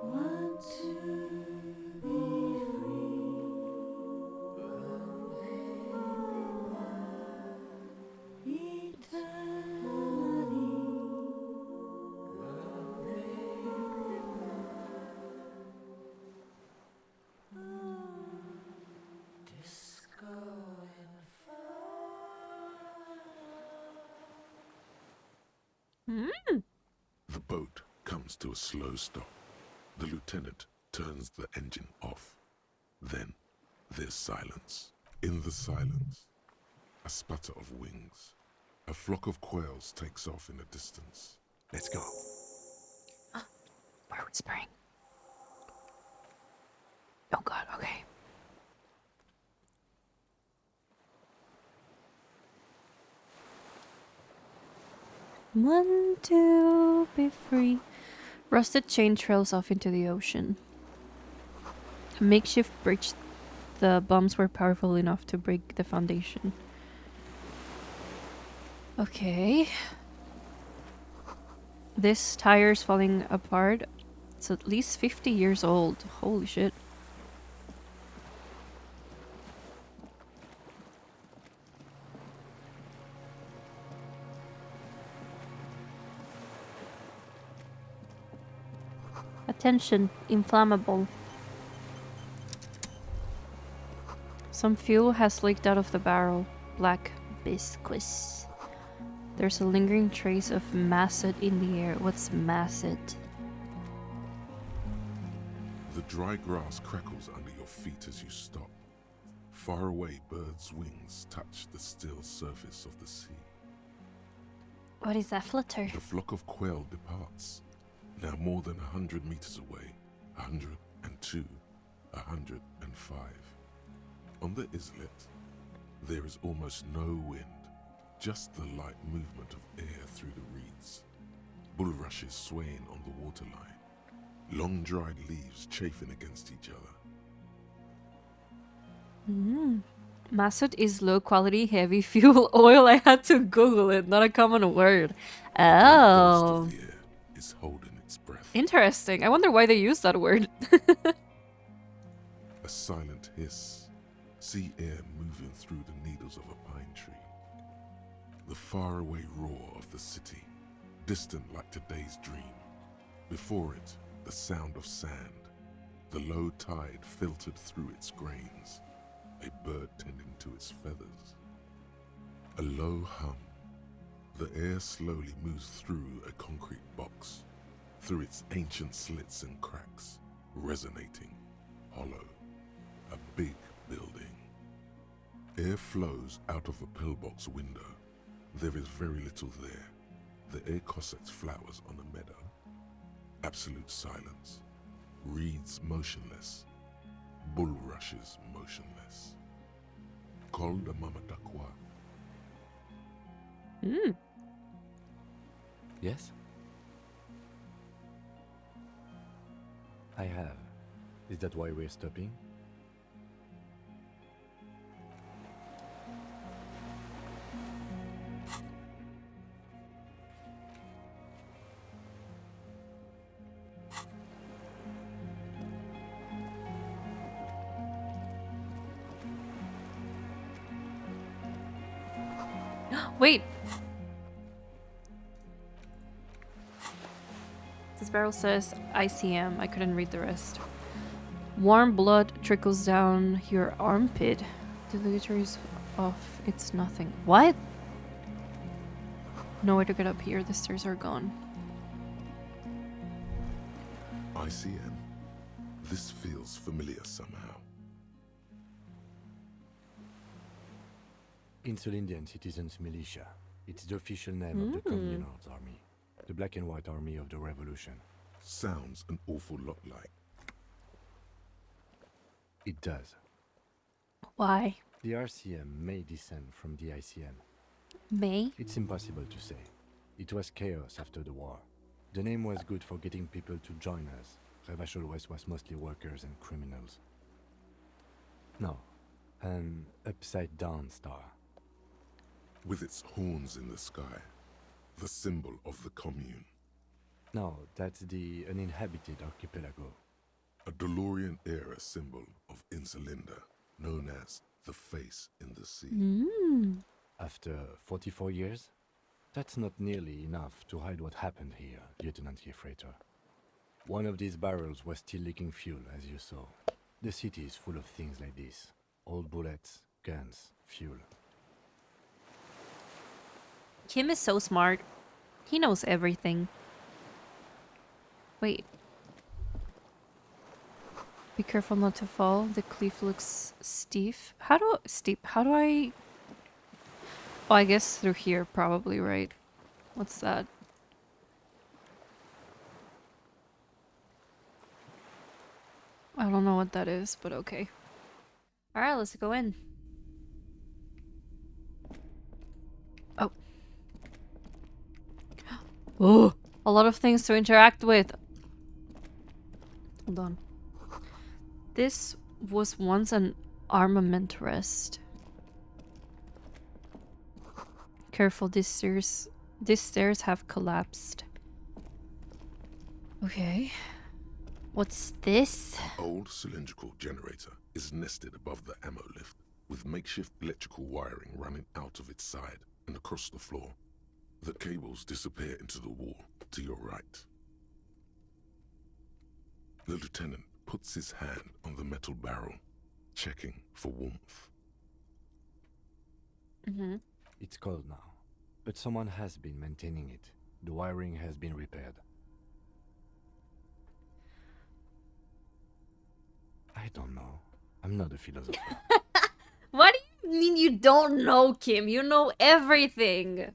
Want to be free. Eternally. The boat comes to a slow stop. The lieutenant turns the engine off. Then there's silence. In the silence, a sputter of wings. A flock of quails takes off in the distance. Let's go. We're whispering. Oh god, okay. Want to be free. Rusted chain trails off into the ocean. A makeshift bridge. The bombs were powerful enough to break the foundation. Okay. This tire's falling apart. It's at least 50 years old. Holy shit. Attention, inflammable. Some fuel has leaked out of the barrel. Black biscuits. There's a lingering trace of macet in the air. What's macet? The dry grass crackles under your feet as you stop. Far away, birds' wings touch the still surface of the sea. What is that flutter? The flock of quail departs, now more than 100 meters away. 102, 105. On the islet, there is almost no wind, just the light movement of air through the reeds. Bulrushes swaying on the waterline, long dried leaves chafing against each other. Macet is low quality heavy fuel oil. I had to Google it, not a common word. Oh. The air is holding its breath. Interesting. I wonder why they use that word. A silent hiss. Sea air moving through the needles of a pine tree. The faraway roar of the city, distant like today's dream. Before it, the sound of sand. The low tide filtered through its grains. A bird tending to its feathers. A low hum. The air slowly moves through a concrete box, through its ancient slits and cracks, resonating, hollow. A big building. Air flows out of a pillbox window. There is very little there. The air cossets flowers on a meadow. Absolute silence. Reeds motionless. Bulrushes motionless. Col de Mamadakwa. Yes? I have. Is that why we're stopping? Wait. This barrel says ICM. I couldn't read the rest. Warm blood trickles down your armpit. The ligature off. It's nothing. What? Nowhere to get up here. The stairs are gone. ICM. This feels familiar somehow. Insulindian Citizens Militia. It's the official name of the Communards Army. The black and white army of the revolution. Sounds an awful lot like. It does. Why? The RCM may descend from the ICM. May? It's impossible to say. It was chaos after the war. The name was good for getting people to join us. Revachol West was mostly workers and criminals. No, an upside-down star. With its horns in the sky. The symbol of the commune. No, that's the uninhabited archipelago. A DeLorean-era symbol of Insulinda, known as the face in the sea. After 44 years? That's not nearly enough to hide what happened here, Lieutenant Gefreiter. One of these barrels was still leaking fuel, as you saw. The city is full of things like this. Old bullets, guns, fuel. Kim is so smart. He knows everything. Wait. Be careful not to fall. The cliff looks steep. How do I... Oh, I guess through here probably, right? What's that? I don't know what that is, but okay. Alright, let's go in. Oh. Oh, a lot of things to interact with. Hold on. This was once an armament rest. Careful, these stairs have collapsed. Okay. What's this? An old cylindrical generator is nested above the ammo lift, with makeshift electrical wiring running out of its side and across the floor. The cables disappear into the wall to your right. The lieutenant puts his hand on the metal barrel, checking for warmth. It's cold now, but someone has been maintaining it. The wiring has been repaired. I don't know. I'm not a philosopher. What do you mean you don't know, Kim? You know everything.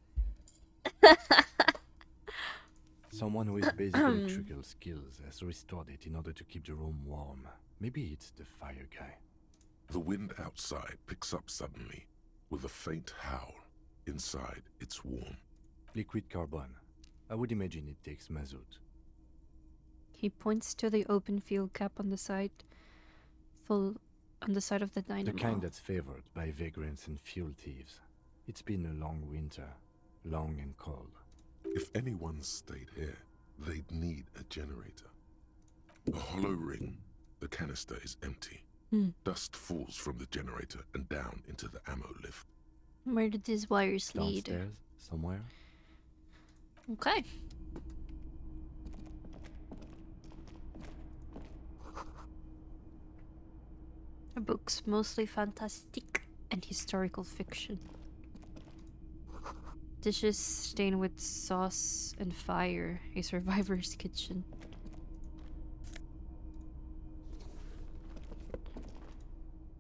Someone with basic electrical skills has restored it in order to keep the room warm. Maybe it's the fire guy. The wind outside picks up suddenly, with a faint howl. Inside, it's warm. Liquid carbon. I would imagine it takes mazout. He points to the open fuel cap on the side, on the side of the dynamo. The kind that's favored by vagrants and fuel thieves. It's been a long winter, long and cold. If anyone stayed here, they'd need a generator. A hollow ring, the canister is empty. Dust falls from the generator and down into the ammo lift. Where did these wires lead? Downstairs, somewhere. Okay. Books mostly fantastic and historical fiction. Dishes stained with sauce and fire. A survivor's kitchen.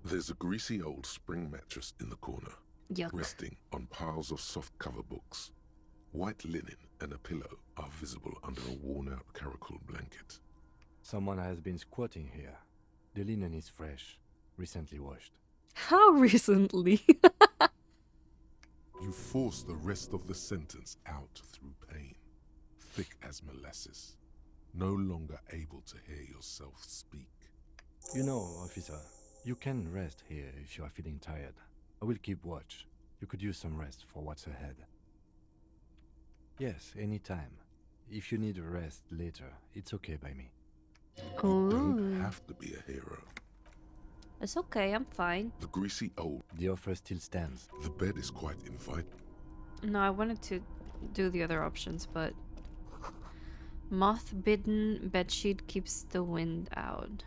There's a greasy old spring mattress in the corner, Yuck. resting on piles of soft-cover books. White linen and a pillow are visible under a worn-out caracal blanket. Someone has been squatting here. The linen is fresh, recently washed. How recently? You force the rest of the sentence out through pain, thick as molasses, no longer able to hear yourself speak. You know, officer, you can rest here if you are feeling tired. I will keep watch. You could use some rest for what's ahead. Yes, anytime. If you need a rest later, it's okay by me. You don't have to be a hero. It's okay, I'm fine. The greasy old... The offer still stands. The bed is quite inviting. No, I wanted to do the other options, but... Moth-bitten bedsheet keeps the wind out.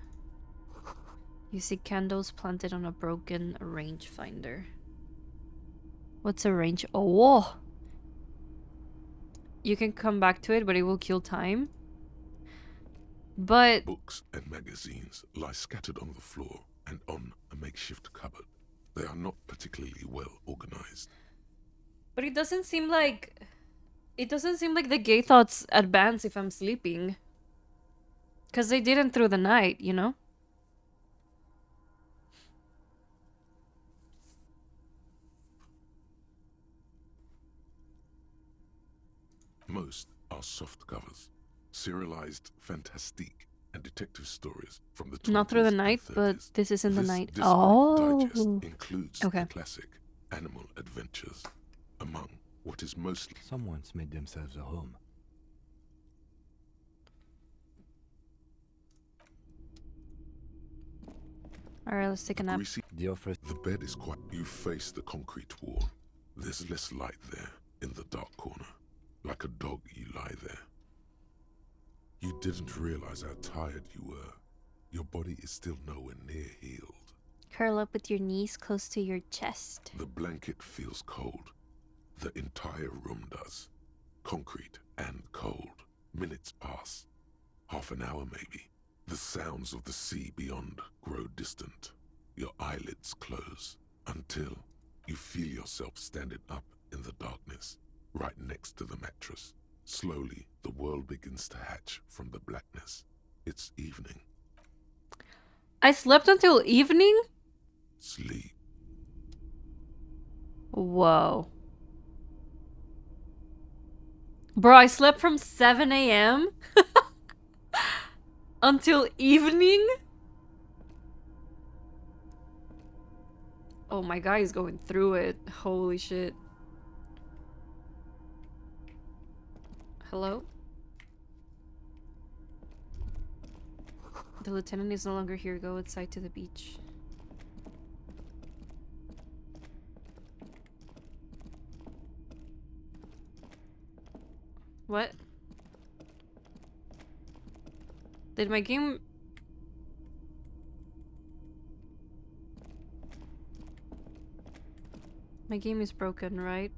You see candles planted on a broken rangefinder. What's a range? Oh! You can come back to it, but it will kill time. But... Books and magazines lie scattered on the floor and on a makeshift cupboard. They are not particularly well organized. But it doesn't seem like... It doesn't seem like the gay thoughts advance if I'm sleeping. Because they didn't through the night, you know? Most are soft covers, serialized fantastique and detective stories from the 20s Not through the and night, but 30s. this is in the This night. discreet Oh! digest includes Okay. the classic animal adventures, among what is mostly... Someone's made themselves a home. Alright, let's take a nap. greasy. The offer... The bed is quite... You face the concrete wall. There's less light there, in the dark corner. Like a dog, you lie there. You didn't realize how tired you were. Your body is still nowhere near healed. Curl up with your knees close to your chest. The blanket feels cold. The entire room does. Concrete and cold. Minutes pass. Half an hour maybe. The sounds of the sea beyond grow distant. Your eyelids close until you feel yourself standing up in the darkness, right next to the mattress. Slowly, the world begins to hatch from the blackness. It's evening. I slept until evening? Sleep. Whoa. Bro, I slept from 7 a.m. until evening? Oh, my guy is going through it. Holy shit. Hello? The lieutenant is no longer here. Go outside to the beach. What? Did my game... My game is broken, right?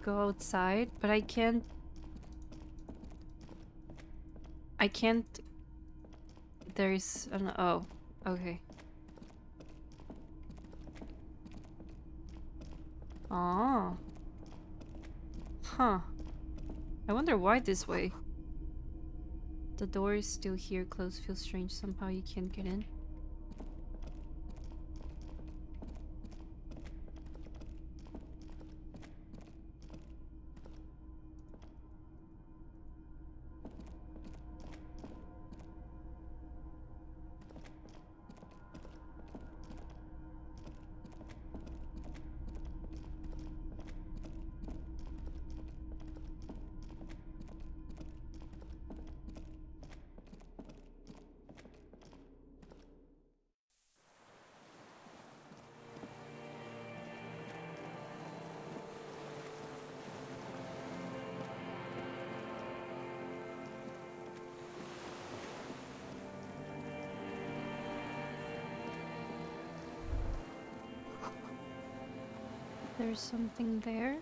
Go outside, but I can't... I can't... There's an... Oh, okay. Oh. Huh. I wonder why this way. The door is still here, closed. Feels strange. Somehow you can't get in. There's something there.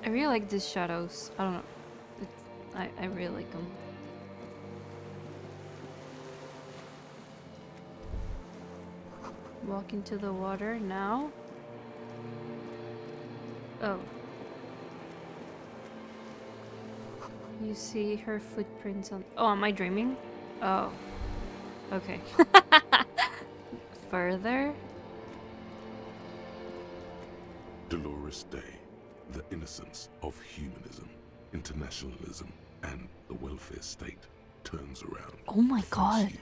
I really like these shadows. I don't know. I really like them. Walk into the water now. Oh. You see her footprints on... Oh, am I dreaming? Oh. Okay. Further? Dolores Day, the innocence of humanism, internationalism, and the welfare state turns around. Oh my to face god. you.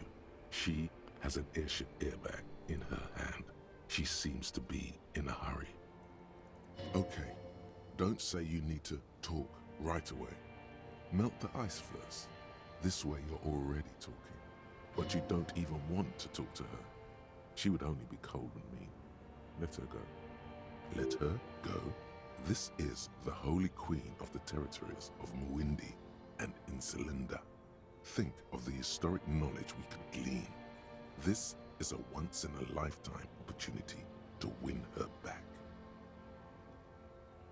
She has an airship airbag in her hand. She seems to be in a hurry. Okay, don't say you need to talk right away. Melt the ice first. This way you're already talking. But you don't even want to talk to her. She would only be cold and mean. Let her go. Let her go. This is the Holy Queen of the territories of Muindi and Insulinda. Think of the historic knowledge we could glean. This is a once-in-a-lifetime opportunity to win her back.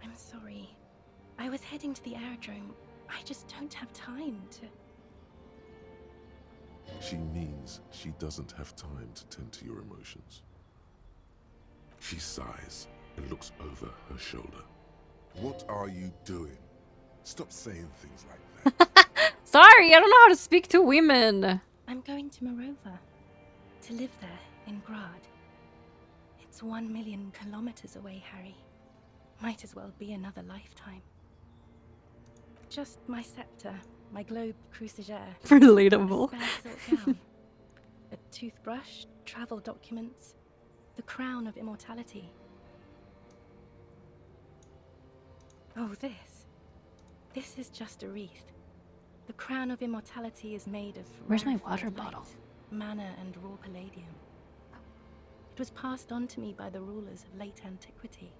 I'm sorry. I was heading to the aerodrome. I just don't have time to... She means she doesn't have time to tend to your emotions. She sighs and looks over her shoulder. What are you doing? Stop saying things like that. Sorry, I don't know how to speak to women. I'm going to Morova. To live there, in Grad. It's 1 million kilometers away, Harry. Might as well be another lifetime. Just my scepter, my globe cruciger. Relatable. A spare silk gown. A toothbrush, travel documents. The crown of immortality. Oh, this. This is just a wreath. The crown of immortality is made of... Where's my rarefied water light, bottle? Mana and raw palladium. It was passed on to me by the rulers of late antiquity.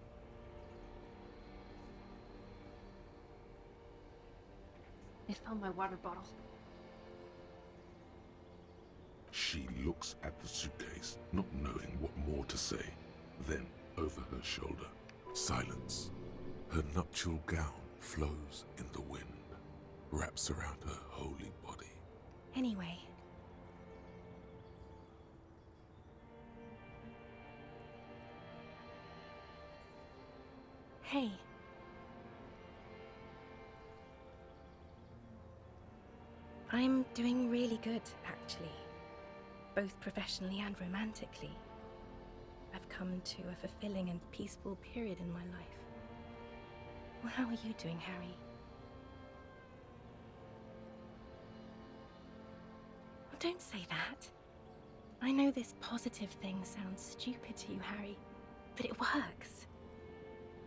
I found my water bottle. She looks at the suitcase, not knowing what more to say. Then, over her shoulder, silence. Her nuptial gown flows in the wind, wraps around her holy body. Anyway. Hey. I'm doing really good, actually. Both professionally and romantically. I've come to a fulfilling and peaceful period in my life. Well, how are you doing, Harry? Well, don't say that. I know this positive thing sounds stupid to you, Harry, but it works.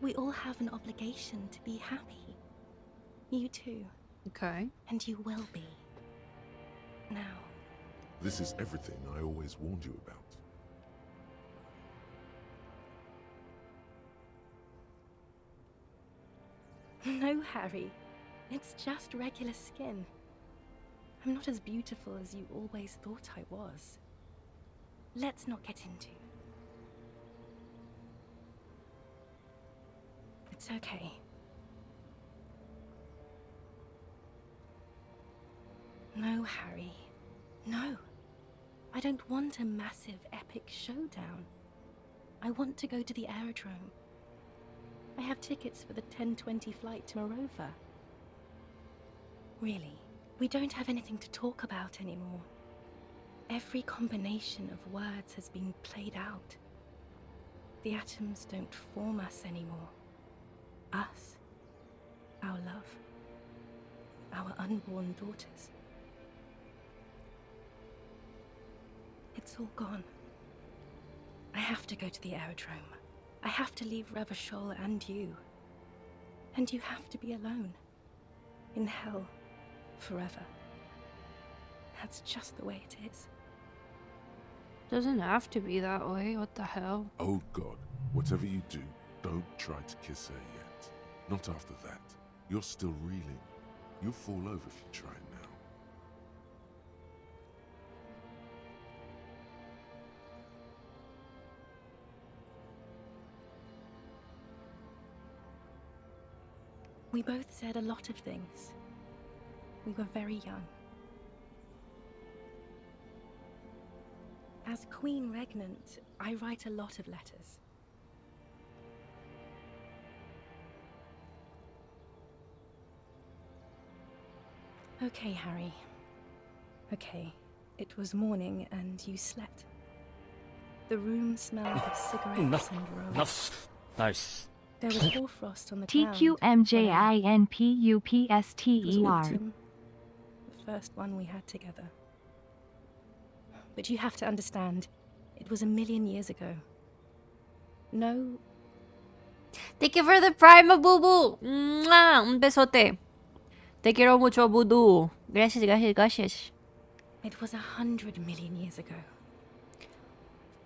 We all have an obligation to be happy. You too. Okay. And you will be. Now. This is everything I always warned you about. No, Harry. It's just regular skin. I'm not as beautiful as you always thought I was. Let's not get into. It's okay. No, Harry. No. I don't want a massive, epic showdown. I want to go to the aerodrome. I have tickets for the 10:20 flight to Morova. Really, we don't have anything to talk about anymore. Every combination of words has been played out. The atoms don't form us anymore. Us. Our love. Our unborn daughters. It's all gone. I have to go to the aerodrome. I have to leave Revachol and you. And you have to be alone. In hell. Forever. That's just the way it is. Doesn't have to be that way. What the hell? Oh God, whatever you do, don't try to kiss her yet. Not after that. You're still reeling. You'll fall over if you try now. We both said a lot of things. We were very young. As Queen Regnant, I write a lot of letters. Okay, Harry. Okay, it was morning and you slept. The room smelled of cigarettes and rose. Nice. There was hoarfrost on the ground. It was TQMJINPUPSTER. autumn, the first one we had together. But you have to understand, it was 1,000,000 years ago. No. Thank you for the prime, Boo. Un besote. Te quiero mucho, Voodoo. Gracias, gracias, gracias. It was 100 million years ago.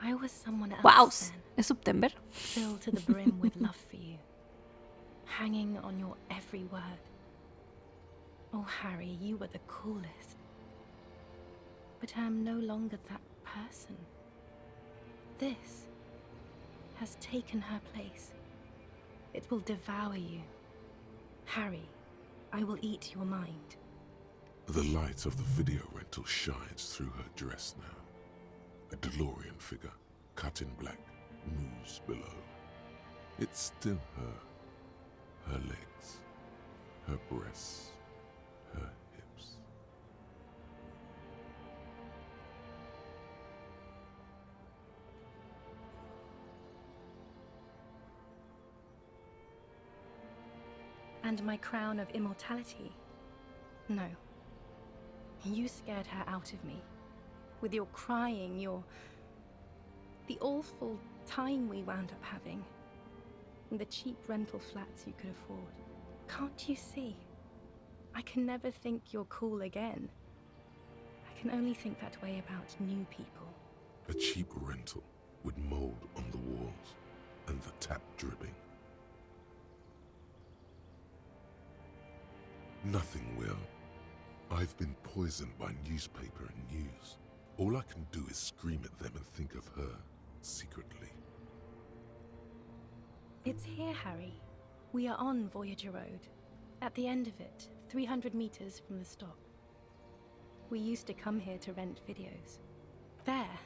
I was someone else Wow. then, Es September. filled to the brim with love for you, hanging on your every word. Oh, Harry, you were the coolest. But I'm no longer that person. This has taken her place. It will devour you. Harry, I will eat your mind. The light of the video rental shines through her dress now. A DeLorean figure, cut in black, moves below. It's still her. Her legs, her breasts, her hips. And my crown of immortality? No. You scared her out of me. With your crying, the awful time we wound up having. And the cheap rental flats you could afford. Can't you see? I can never think you're cool again. I can only think that way about new people. A cheap rental with mold on the walls and the tap dripping. Nothing will. I've been poisoned by newspaper and news. All I can do is scream at them and think of her, secretly. It's here, Harry. We are on Voyager Road. At the end of it, 300 meters from the stop. We used to come here to rent videos. There.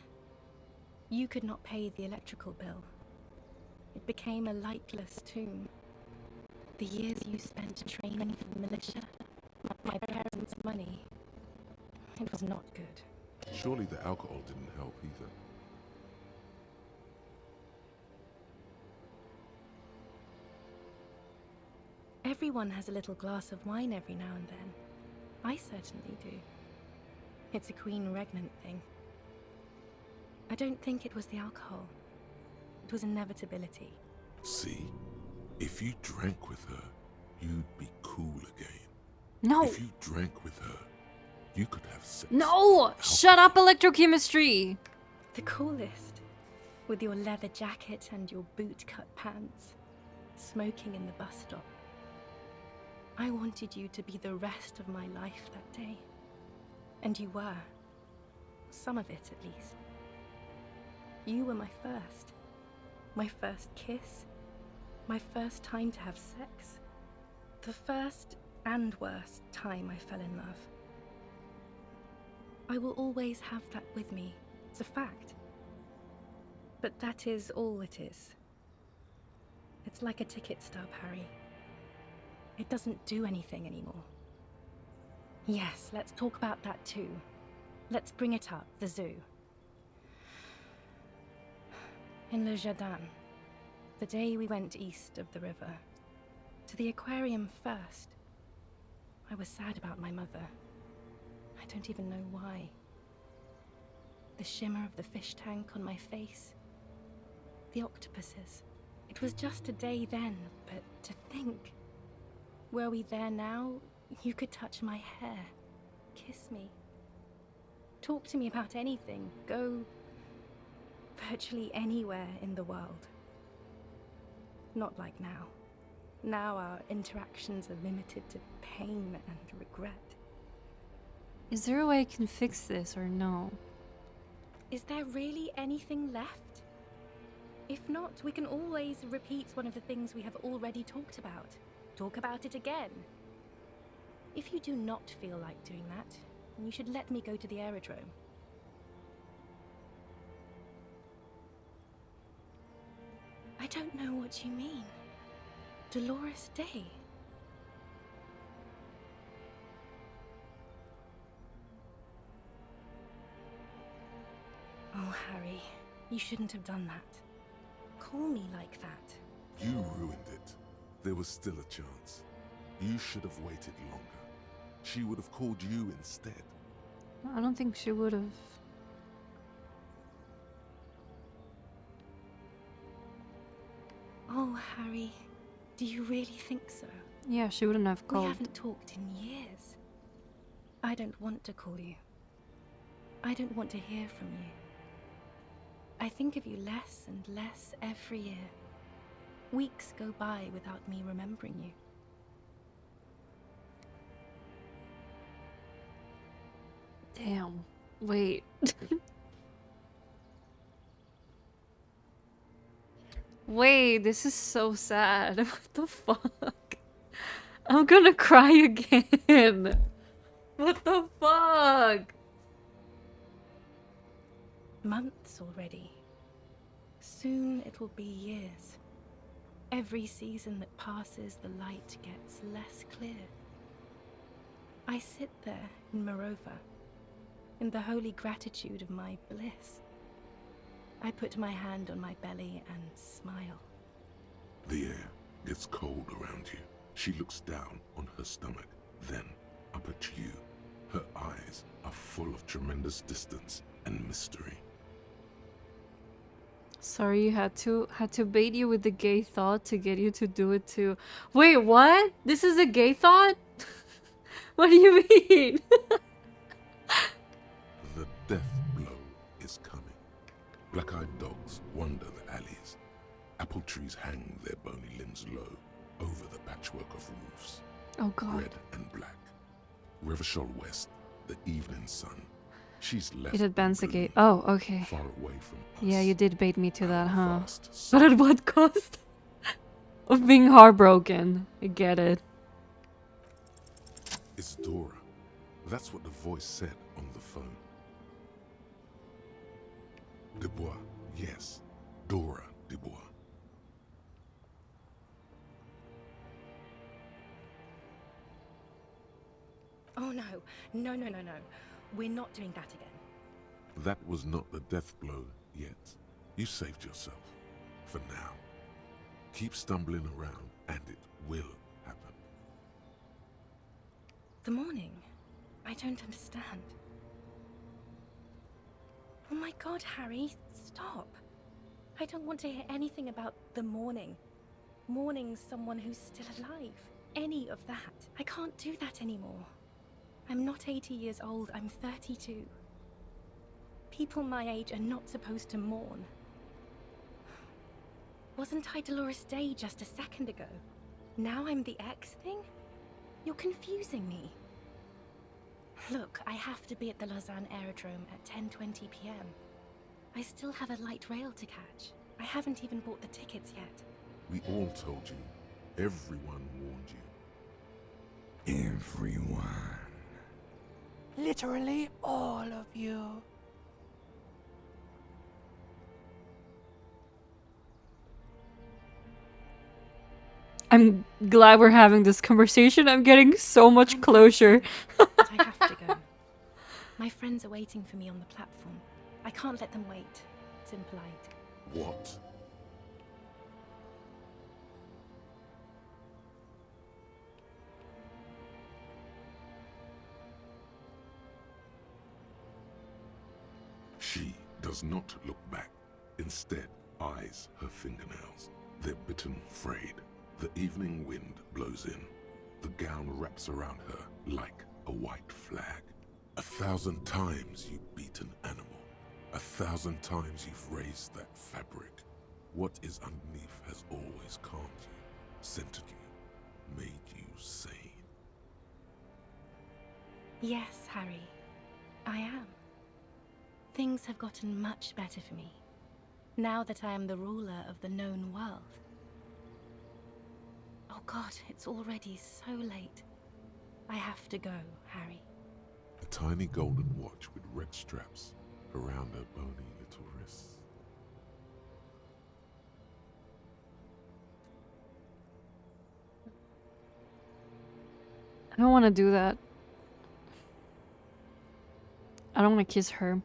You could not pay the electrical bill. It became a lightless tomb. The years you spent training for the militia, my parents' money, It was not good. Surely the alcohol didn't help either. Everyone has a little glass of wine every now and then. I certainly do. It's a queen regnant thing. I don't think it was the alcohol. It was inevitability. See, if you drank with her, you'd be cool again. No. If you drank with her, you could have sex. No! Shut up, electrochemistry! The coolest. With your leather jacket and your boot-cut pants. Smoking in the bus stop. I wanted you to be the rest of my life that day. And you were. Some of it, at least. You were my first. My first kiss. My first time to have sex. The first and worst time I fell in love. I will always have that with me. It's a fact. But that is all it is. It's like a ticket stub, Harry. It doesn't do anything anymore. Yes, let's talk about that too. Let's bring it up, the zoo. In Le Jardin, the day we went east of the river, to the aquarium first, I was sad about my mother. I don't even know why. The shimmer of the fish tank on my face, the octopuses. It was just a day then, but to think, were we there now, you could touch my hair, kiss me, talk to me about anything, go virtually anywhere in the world. Not like now. Now our interactions are limited to pain and regret. Is there a way I can fix this or no? Is there really anything left? If not, we can always repeat one of the things we have already talked about. Talk about it again. If you do not feel like doing that, you should let me go to the aerodrome. I don't know what you mean. Dolores Day. Oh, Harry, you shouldn't have done that. Call me like that. You ruined it. There was still a chance. You should have waited longer. She would have called you instead. I don't think she would have. Oh, Harry, do you really think so? Yeah, she wouldn't have called. We haven't talked in years. I don't want to call you. I don't want to hear from you. I think of you less and less every year. Weeks go by without me remembering you. Damn. Wait. Wait, this is so sad. What the fuck? I'm gonna cry again. What the fuck? Months already. Soon it will be years. Every season that passes, the light gets less clear. I sit there in Morova, in the holy gratitude of my bliss. I put my hand on my belly and smile. The air gets cold around you. She looks down on her stomach, then up at you. Her eyes are full of tremendous distance and mystery. Sorry, you had to bait you with the gay thought to get you to do it too. Wait, what? This is a gay thought? What do you mean? The death blow is coming. Black-eyed dogs wander the alleys. Apple trees hang their bony limbs low over the patchwork of roofs. Oh god. Red and black. Rivershore West, the evening sun. She's left. It advanced the gloom, gate. Oh, okay. far away from us. Yeah, you did bait me to that, huh? Vast But at what cost? Of being heartbroken. I get it. It's Dora. That's what the voice said on the phone. Dubois, yes. Dora Dubois. Oh no, no, no, no, no. We're not doing that again. That was not the death blow yet. You saved yourself. For now. Keep stumbling around, and it will happen. The morning? I don't understand. Oh my god, Harry, stop. I don't want to hear anything about the morning. Mourning someone who's still alive. Any of that. I can't do that anymore. I'm not 80 years old, I'm 32. People my age are not supposed to mourn. Wasn't I Dolores Day just a second ago? Now I'm the X thing? You're confusing me. Look, I have to be at the Lausanne Aerodrome at 10:20 p.m. I still have a light rail to catch. I haven't even bought the tickets yet. We all told you. Everyone warned you. Everyone. Literally all of you. I'm glad we're having this conversation. I'm getting so much closure. But I have to go. My friends are waiting for me on the platform. I can't let them wait. It's impolite. What? She does not look back. Instead, eyes her fingernails. They're bitten frayed. The evening wind blows in. The gown wraps around her like a white flag. 1,000 times you beat an animal. 1,000 times you've raised that fabric. What is underneath has always calmed you, centered you, made you sane. Yes, Harry. I am. Things have gotten much better for me, now that I am the ruler of the known world. Oh god, it's already so late. I have to go, Harry. A tiny golden watch with red straps around her bony little wrists. I don't want to do that. I don't want to kiss her.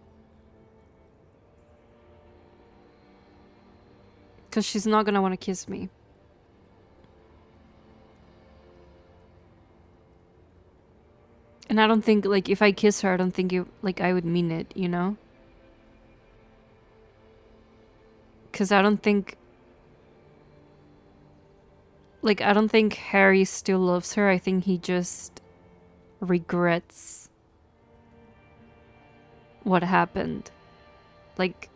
Because she's not gonna want to kiss me. And I don't think, like, if I kiss her, I don't think it, like, I would mean it, you know? Because I don't think... Like, I don't think Harry still loves her. I think he just regrets what happened. Like...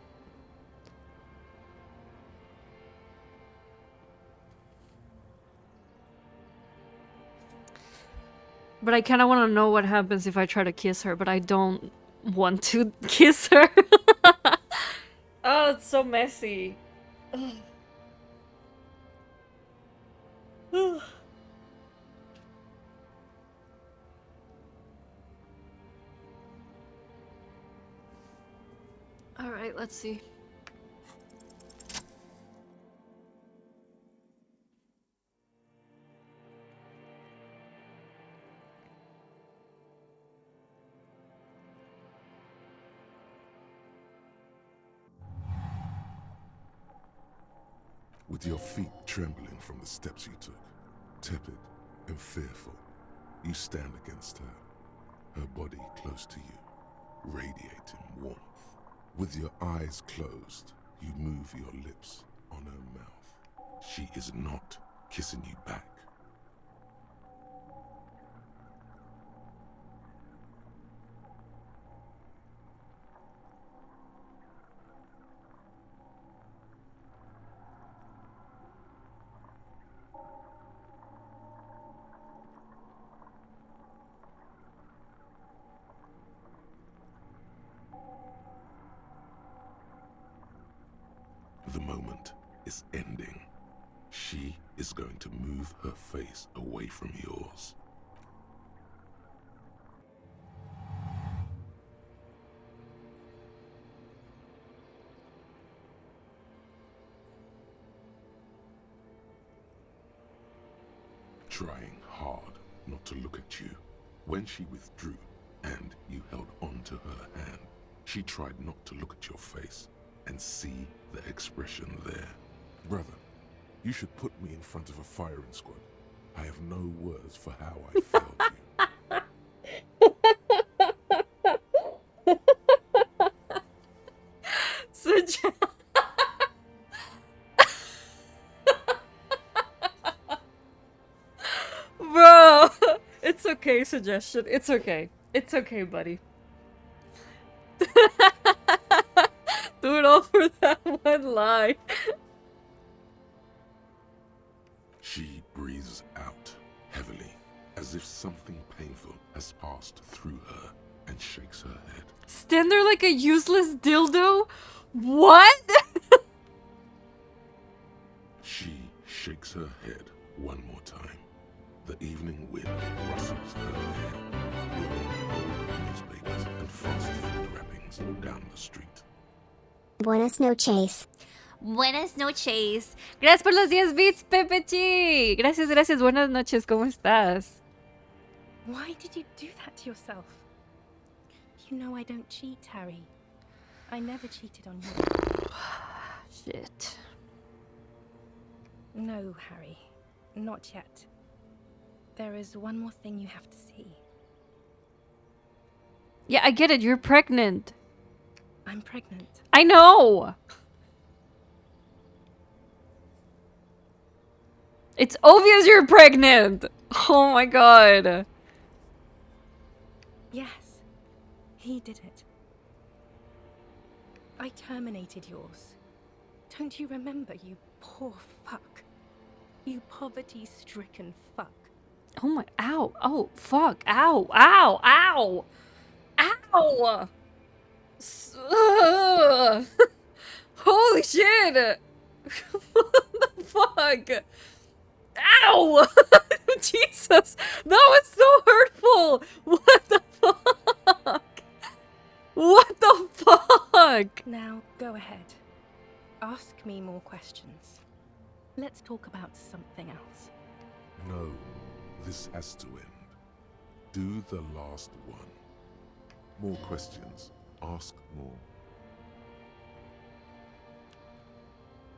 But I kind of want to know what happens if I try to kiss her, but I don't want to kiss her. Oh, it's so messy. All right, let's see. With your feet trembling from the steps you took, tepid and fearful, you stand against her, her body close to you, radiating warmth. With your eyes closed, you move your lips on her mouth. She is not kissing you back. The moment is ending. She is going to move her face away from yours. Trying hard not to look at you. When she withdrew and you held on into her hand. She tried not to look at your face and see the expression there. Brother, you should put me in front of a firing squad. I have no words for how I failed you. Bro, it's okay, suggestion. It's okay. It's okay, buddy. Do it all for that one lie. She breathes out heavily, as if something painful has passed through her, and shakes her head. Stand there like a useless dildo? What? She shakes her head one more time. The evening wind rustles her hair, blowing old newspapers and fast food wrappings down the street. Buenas noches. Buenas noches. Gracias por los 10 bits, Pepechi. Gracias, gracias. Buenas noches. ¿Cómo estás? Why did you do that to yourself? You know I don't cheat, Harry. I never cheated on you. Shit. No, Harry. Not yet. There is one more thing you have to see. Yeah, I get it. You're pregnant. I'm pregnant. I know. It's obvious you're pregnant. Oh my god. Yes, he did it. I terminated yours. Don't you remember, you poor fuck? You poverty-stricken fuck. Oh my, ow, oh, fuck, ow, ow, ow, ow. Holy shit. What the fuck? Ow! Jesus, that was so hurtful. What the fuck? What the fuck? Now, go ahead. Ask me more questions. Let's talk about something else. No, this has to end. Do the last one. More questions. Ask more.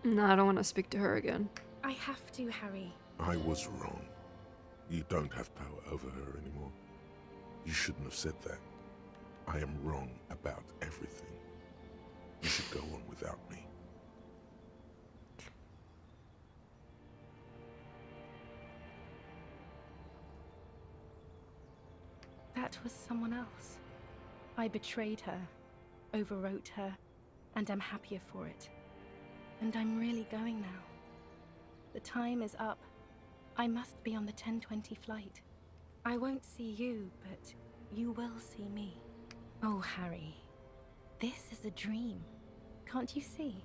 No, I don't want to speak to her again. I have to, Harry. I was wrong. You don't have power over her anymore. You shouldn't have said that. I am wrong about everything. You should go on without me. That was someone else. I betrayed her, overwrote her, and I'm happier for it. And I'm really going now. The time is up. I must be on the 10:20 flight. I won't see you, but you will see me. Oh, Harry, this is a dream. Can't you see?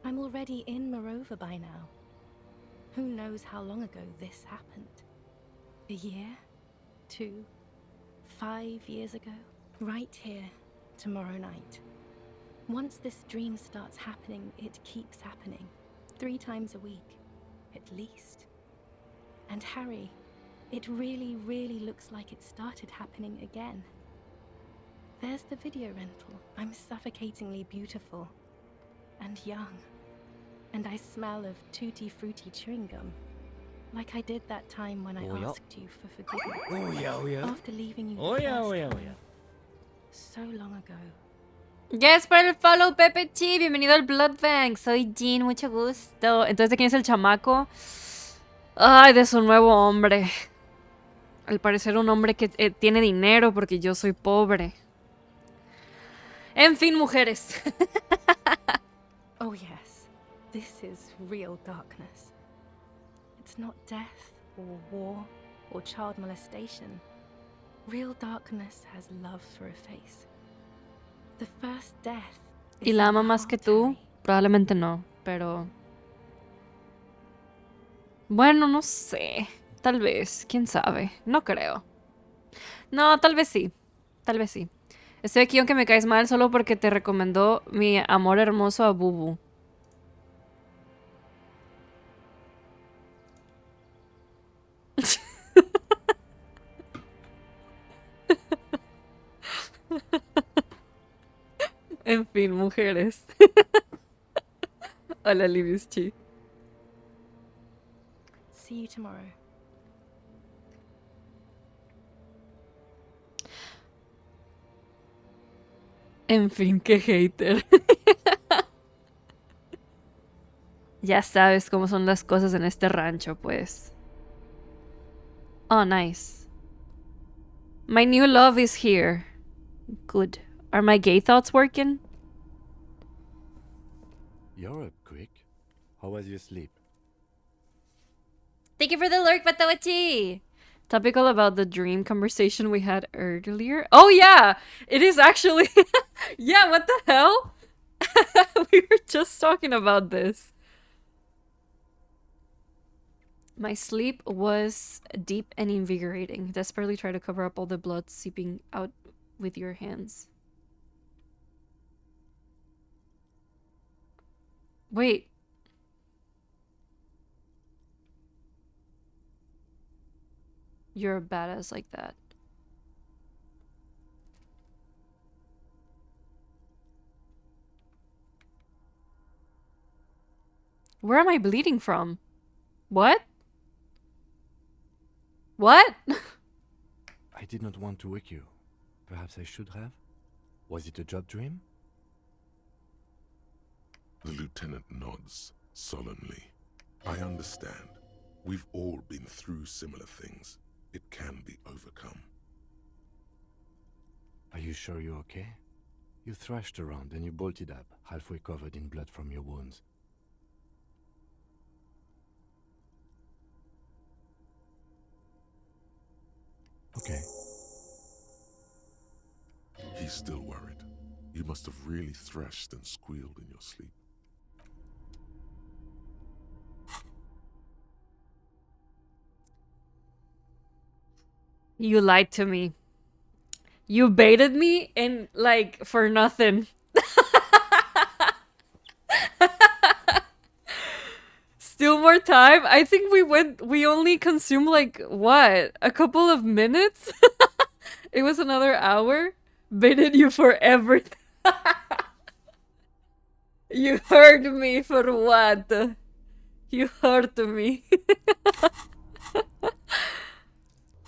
I'm already in Morova by now. Who knows how long ago this happened? A year? 2? 5 years ago? Right here, tomorrow night. Once this dream starts happening, it keeps happening. 3 times a week, at least. And Harry, it really, really looks like it started happening again. There's the video rental. I'm suffocatingly beautiful. And young. And I smell of tutti frutti chewing gum. Like I did that time when I asked you for forgiveness. Oh yeah. After leaving you the Oh yeah. first time. So long ago. Yes, para el follow, Pepe Chi. Bienvenido al Blood Bank. Soy Jean, mucho gusto. Entonces, ¿de quién es el chamaco? Ay, de su nuevo hombre. Al parecer un hombre que tiene dinero porque yo soy pobre. En fin, mujeres. Oh yes, this is real darkness. It's not death or war or child molestation. Real darkness has love for a face. The first death is ¿Y la in ama the más que heart, tú? Harry. Probablemente no, pero... Bueno, no sé. Tal vez, quién sabe. No creo. No, tal vez sí. Tal vez sí. Estoy aquí aunque me caes mal solo porque te recomendó mi amor hermoso a Bubu. En fin, mujeres. Hola, Libischi. See you tomorrow. En fin, qué hater. Ya sabes cómo son las cosas en este rancho, pues. Oh, nice. My new love is here. Good. Are my gay thoughts working? You're up quick. How was your sleep? Thank you for the lurk, Batawachi! Topical about the dream conversation we had earlier. Oh, yeah! It is actually... yeah, what the hell? We were just talking about this. My sleep was deep and invigorating. Desperately try to cover up all the blood seeping out with your hands. Wait. You're a badass like that. Where am I bleeding from? What? What? I did not want to wake you. Perhaps I should have? Was it a job dream? The lieutenant nods solemnly. I understand. We've all been through similar things. It can be overcome. Are you sure you're okay? You thrashed around and you bolted up, halfway covered in blood from your wounds. Okay. He's still worried. You must have really thrashed and squealed in your sleep. You lied to me. You baited me and like for nothing. Still more time? I think we only consumed like, what? A couple of minutes? It was another hour? Baited you for everything. You hurt me for what? You hurt me.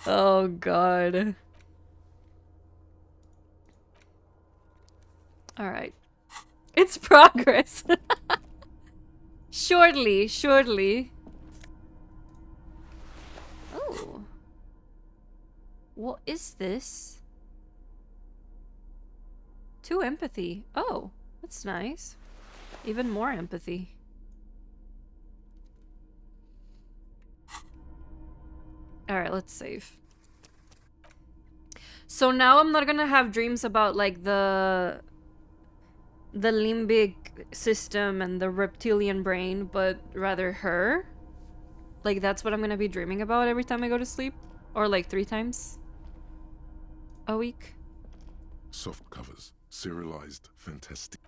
Oh god. Alright. It's progress. Surely, surely. Oh. What is this? 2 empathy. Oh, that's nice. Even more empathy. Alright, let's save. So now I'm not gonna have dreams about like the limbic system and the reptilian brain, but rather her. Like that's what I'm gonna be dreaming about every time I go to sleep. Or like 3 times a week. Soft covers, serialized, fantastic.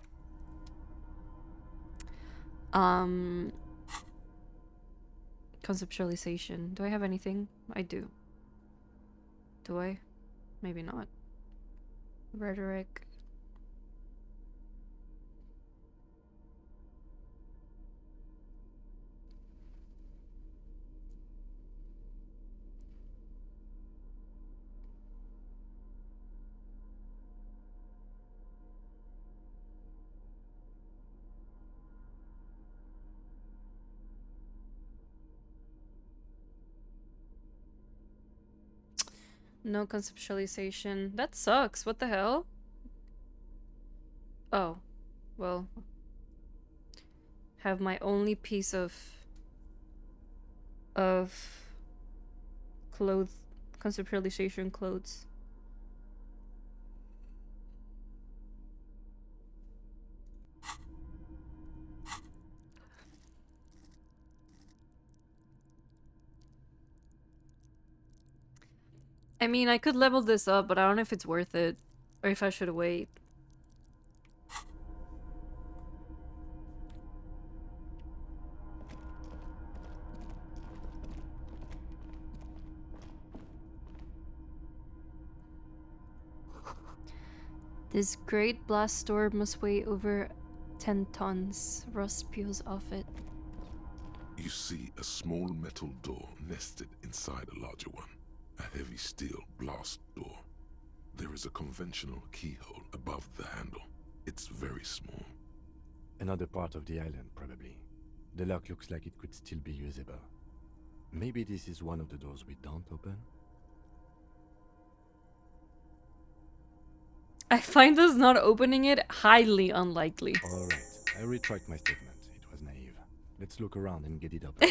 Conceptualization. Do I have anything? I do. Do I? Maybe not. Rhetoric. No conceptualization. That sucks. What the hell? Oh. Well. Have my only piece of clothes, conceptualization clothes. I mean, I could level this up, but I don't know if it's worth it. Or if I should wait. This great blast door must weigh over 10 tons. Rust peels off it. You see a small metal door nested inside a larger one. A heavy steel blast door. There is a conventional keyhole above the handle. It's very small. Another part of the island, probably. The lock looks like it could still be usable. Maybe this is one of the doors we don't open? I find us not opening it highly unlikely. Alright, I retract my statement. It was naive. Let's look around and get it open.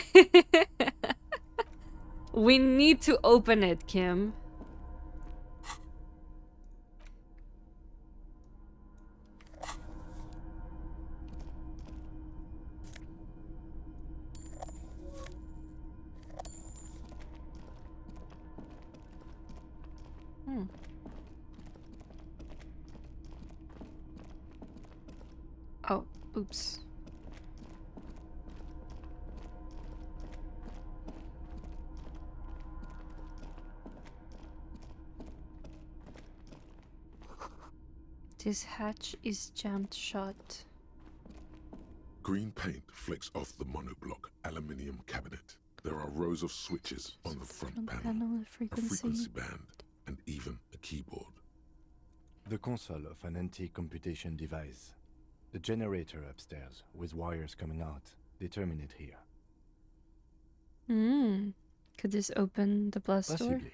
We need to open it, Kim. Oh, oops. This hatch is jammed shut. Green paint flecks off the monoblock aluminium cabinet. There are rows of switches on the front panel, a frequency. band, and even a keyboard. The console of an antique computation device. The generator upstairs, with wires coming out. They terminate here. Could this open the blast door? Possibly.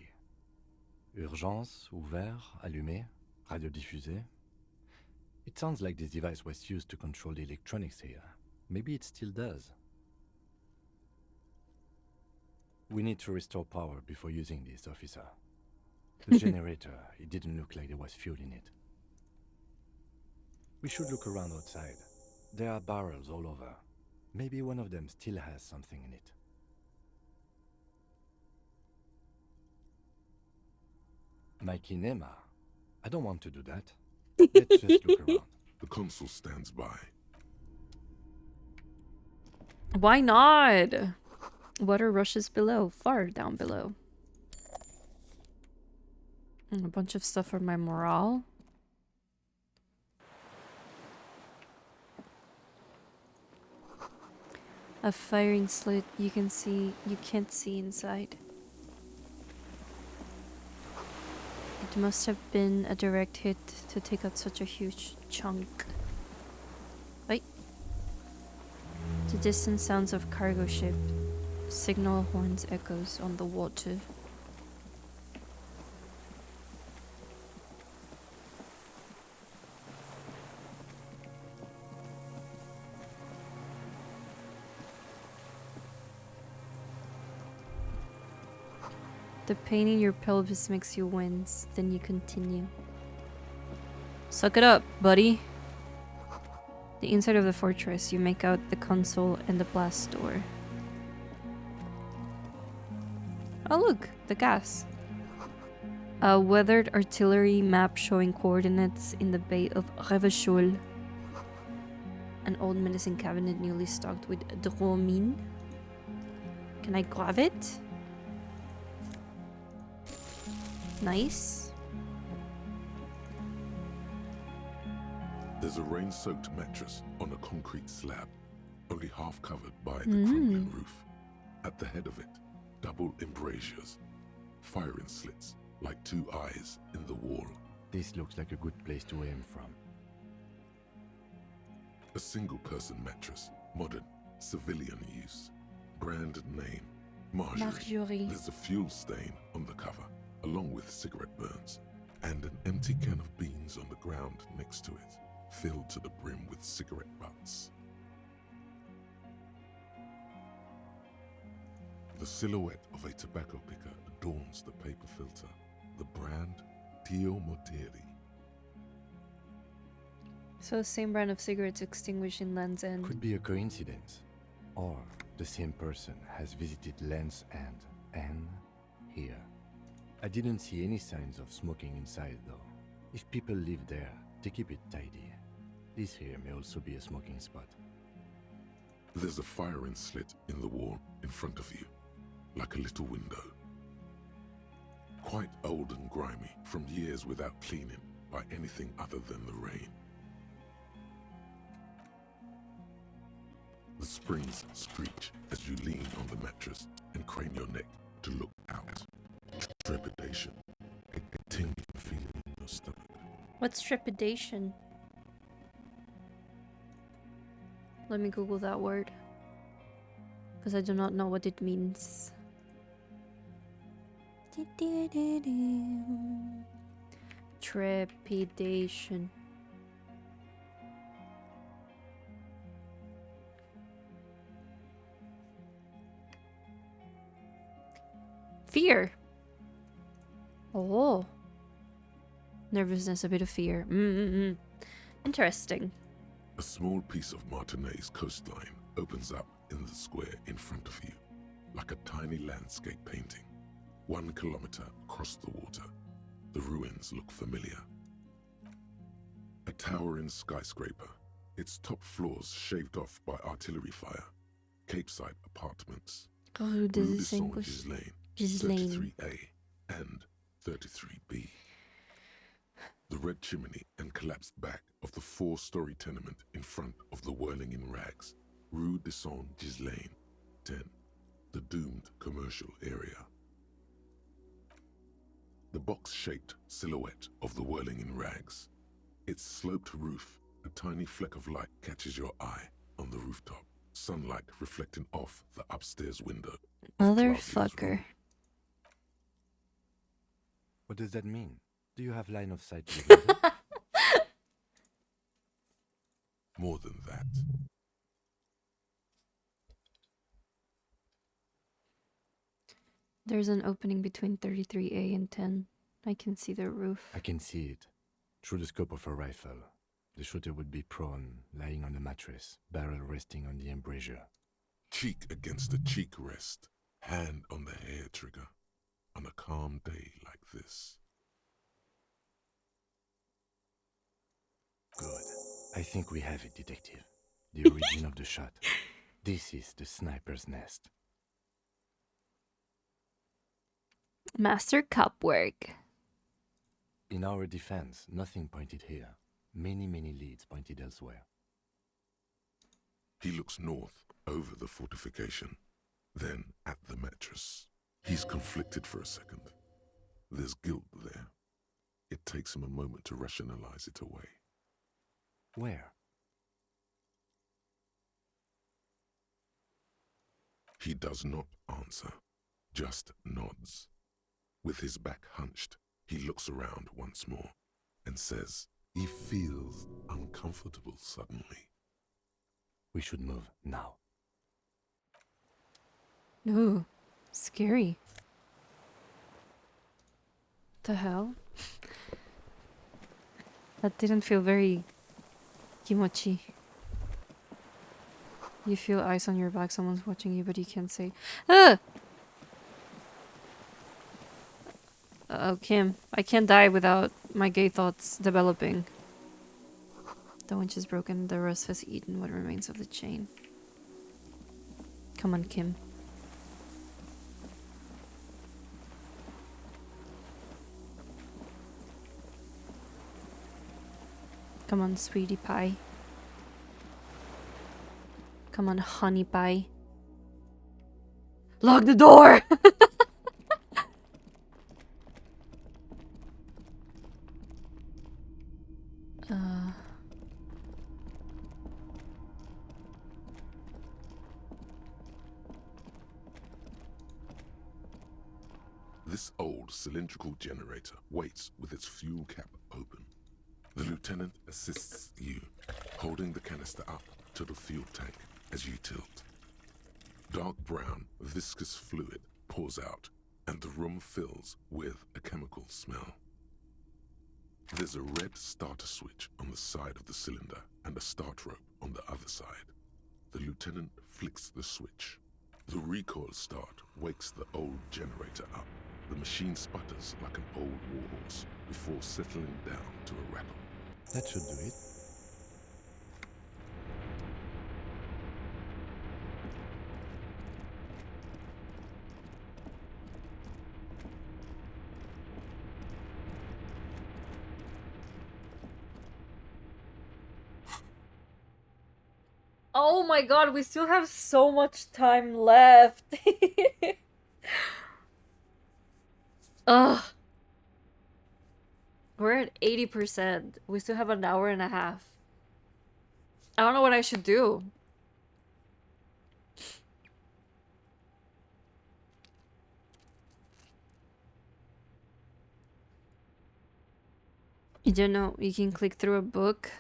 Urgence, ouvert, allumé, radiodiffusé. It sounds like this device was used to control the electronics here. Maybe it still does. We need to restore power before using this, officer. The generator, it didn't look like there was fuel in it. We should look around outside. There are barrels all over. Maybe one of them still has something in it. My kinema? I don't want to do that. Let's just look around. The console stands by. Why not? Water rushes below, far down below. A bunch of stuff for my morale. A firing slit you can't see inside. It must have been a direct hit to take out such a huge chunk. Right? The distant sounds of cargo ship. Signal horns echoes on the water. The pain in your pelvis makes you wince, then you continue. Suck it up, buddy. The inside of the fortress, you make out the console and the blast door. Oh look, the gas. A weathered artillery map showing coordinates in the Bay of Revachol. An old medicine cabinet newly stocked with dromine. Can I grab it? Nice. There's a rain-soaked mattress on a concrete slab, only half covered by the crumbling roof. At the head of it, double embrasures, firing slits like two eyes in the wall. This looks like a good place to aim from. A single-person mattress, modern, civilian use. Brand name, Marjorie. There's a fuel stain on the cover, along with cigarette burns, and an empty can of beans on the ground next to it, filled to the brim with cigarette butts. The silhouette of a tobacco picker adorns the paper filter, the brand Tio Moteri. So same brand of cigarettes extinguished in Land's End. Could be a coincidence. Or the same person has visited Land's End and here. I didn't see any signs of smoking inside though. If people live there, they keep it tidy. This here may also be a smoking spot. There's a firing slit in the wall in front of you, like a little window. Quite old and grimy from years without cleaning. by anything other than the rain. The springs screech as you lean on the mattress and crane your neck to look out. Trepidation, a tingling feeling in your stomach. What's trepidation? Let me Google that word. Because I do not know what it means. Trepidation. Fear. Oh. Nervousness, a bit of fear. Interesting. A small piece of Martinez coastline opens up in the square in front of you, like a tiny landscape painting. 1 kilometer across the water, the ruins look familiar. A towering skyscraper, its top floors shaved off by artillery fire. Capeside apartments. Rue des Rue de Cinq- Saint-Ghislain, Ghislaine. 33A and 33B. The red chimney and collapsed back of the 4-story tenement in front of the whirling in rags. Rue de Saint-Ghislain, 10. The doomed commercial area. The box-shaped silhouette of the whirling in rags. Its sloped roof, a tiny fleck of light catches your eye on the rooftop. Sunlight reflecting off the upstairs window. of Claudia's Motherfucker. room. What does that mean? Do you have line of sight to the building? More than that. There's an opening between 33A and 10. I can see the roof. I can see it. Through the scope of a rifle. The shooter would be prone, lying on a mattress, barrel resting on the embrasure. Cheek against a cheek rest, hand on the hair trigger, on a calm day like this. Good. I think we have it, detective. The origin of the shot. This is the sniper's nest. Master cup work. In our defense, nothing pointed here. Many leads pointed elsewhere. He looks north, over the fortification, then at the mattress. He's conflicted for a second. There's guilt there. It takes him a moment to rationalize it away. Where? He does not answer, just nods. With his back hunched, he looks around once more and says he feels uncomfortable suddenly. We should move now. Ooh, scary. The hell? That didn't feel very kimochi. You feel ice on your back, someone's watching you, but you can't say, ah! Oh, Kim, I can't die without my gay thoughts developing. The winch is broken, the rust has eaten what remains of the chain. Come on, Kim. Come on, sweetie pie. Come on, honey pie. Lock the door! This old cylindrical generator waits with its fuel cap open. The lieutenant assists you, holding the canister up to the fuel tank as you tilt. Dark brown, viscous fluid pours out, and the room fills with a chemical smell. There's a red starter switch on the side of the cylinder and a start rope on the other side. The lieutenant flicks the switch. The recoil start wakes the old generator up. The machine sputters like an old warhorse before settling down to a rattle. That should do it. Oh my god, we still have so much time left. Ugh. We're at 80%. We still have an hour and a half. I don't know what I should do. You don't know, you can click through a book.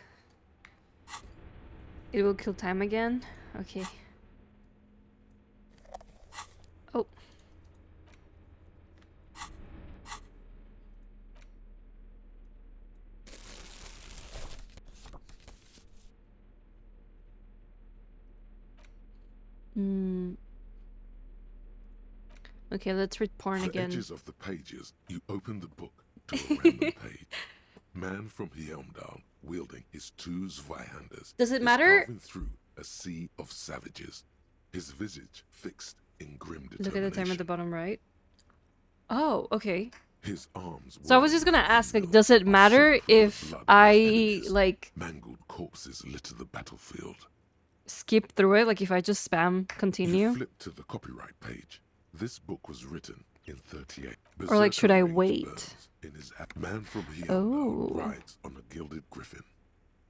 It will kill time again. Okay. Oh. Hmm. Okay, let's read porn The again. edges of the pages, you open the book to a random page. Man from Helmdal, wielding his two Zweihanders, Does it is matter? carving through a sea of savages, his visage fixed in grim Look determination. at the time at the bottom right. Oh, okay. His arms So I was just gonna ask, like, does it matter if I, like, mangled corpses litter the battlefield. skip through it? Like, if I just spam You continue? flip to the copyright page. This book was written in 38. Or, like, should I Berserker rage wait? burns in his man from Helmdal Oh. rides on a gilded griffin.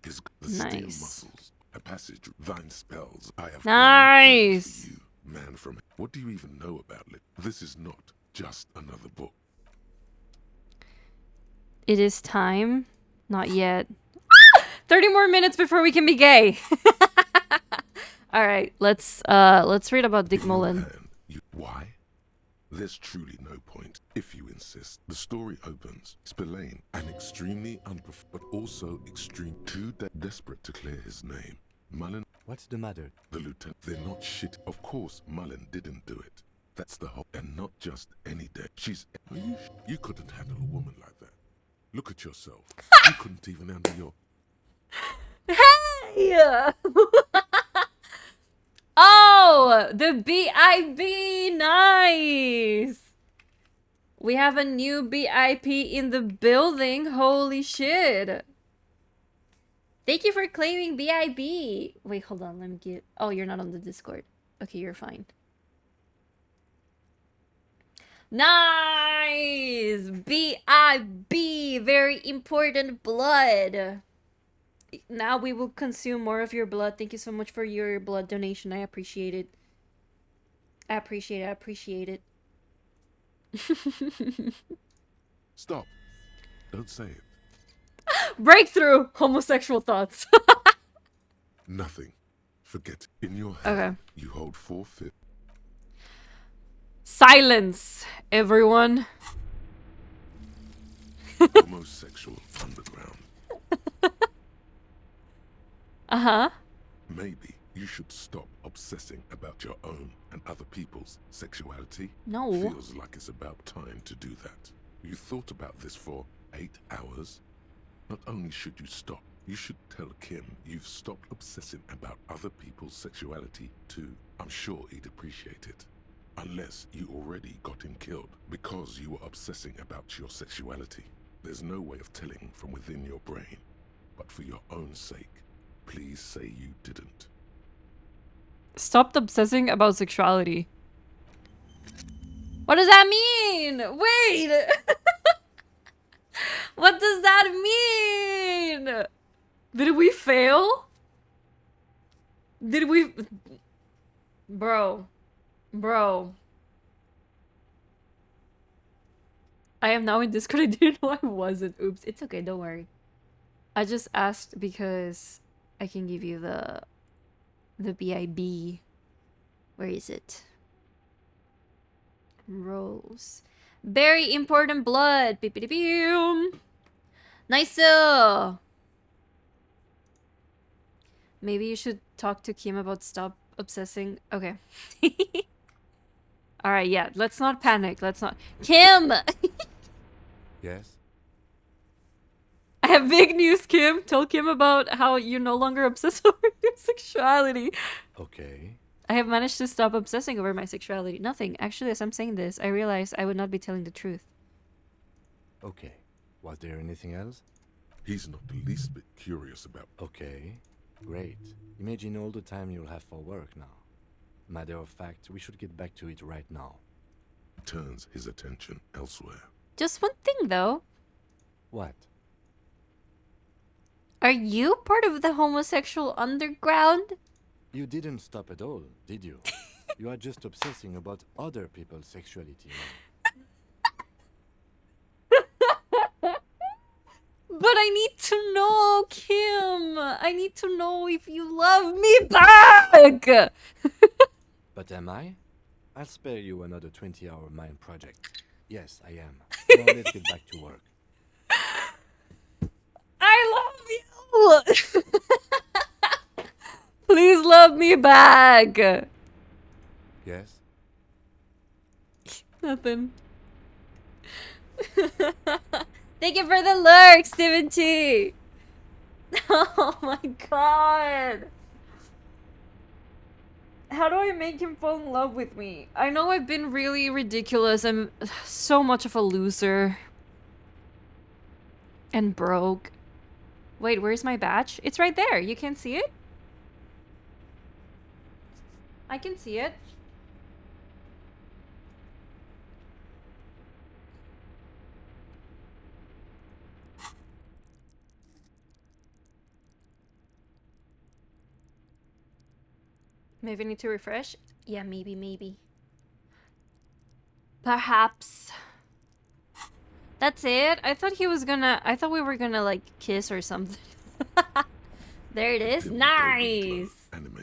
The steel Nice. muscles, a passage, thine spells. I have Nice. you, man from. What do you even know about it? This is not just another book. It is time. Not yet. 30 more minutes before we can be gay. All right, let's read about Dick Mullen. Why? There's truly no point. If you insist, the story opens. Spillane, an extremely but also extreme, too desperate to clear his name. Mullen. What's the matter? The lieutenant. They're not shit. Of course, Mullen didn't do it. That's the whole. And not just any day. She's. You couldn't handle a woman like that. Look at yourself. You couldn't even handle your. Hey! Oh, the BIP, nice. We have a new BIP in the building. Holy shit. Thank you for claiming BIP. Wait, hold on. Let me get. Oh, you're not on the Discord. Okay, you're fine. Nice. BIP. Very important blood. Now we will consume more of your blood. Thank you so much for your blood donation. I appreciate it. I appreciate it. Stop. Don't say it. Breakthrough. Homosexual thoughts. Nothing. Forget. In your hand, Okay. you hold 4/5. Silence, everyone. Homosexual underground. Uh-huh. Maybe you should stop obsessing about your own and other people's sexuality. No. Feels like it's about time to do that. You thought about this for 8 hours? Not only should you stop, you should tell Kim you've stopped obsessing about other people's sexuality too. I'm sure he'd appreciate it. Unless you already got him killed because you were obsessing about your sexuality. There's no way of telling from within your brain. But for your own sake, please say you didn't. Stopped obsessing about sexuality. What does that mean? Wait! What does that mean? Did we fail? Did we... Bro. I am now in Discord. I didn't know I wasn't. Oops. It's okay. Don't worry. I just asked because I can give you the BIB. Where is it? Rose. Very important blood. Beep beep beep. Nice. Maybe you should talk to Kim about stop obsessing. Okay. All right. Yeah. Let's not panic. Let's not. Kim. Yes? I have big news, Kim. Tell Kim about how you're no longer obsessed over your sexuality. Okay. I have managed to stop obsessing over my sexuality. Nothing. Actually, as I'm saying this, I realized I would not be telling the truth. Okay. Was there anything else? He's not the least bit curious about. Okay. Great. Imagine all the time you'll have for work now. Matter of fact, we should get back to it right now. Turns his attention elsewhere. Just one thing though. What? Are you part of the homosexual underground? You didn't stop at all, did you? You are just obsessing about other people's sexuality now. But I need to know, Kim. I need to know if you love me back. But am I? I'll spare you another 20-hour mind project. Yes, I am. Now let's get back to work. I love you. Please love me back. Yes? Nothing. Thank you for the lurk, Steven T. Oh my god. How do I make him fall in love with me? I know I've been really ridiculous. I'm so much of a loser. And broke. Wait, where's my badge? It's right there. You can't see it? I can see it. Maybe I need to refresh? Yeah, maybe. Perhaps. That's it? I thought we were gonna like kiss or something. There it is. Nice!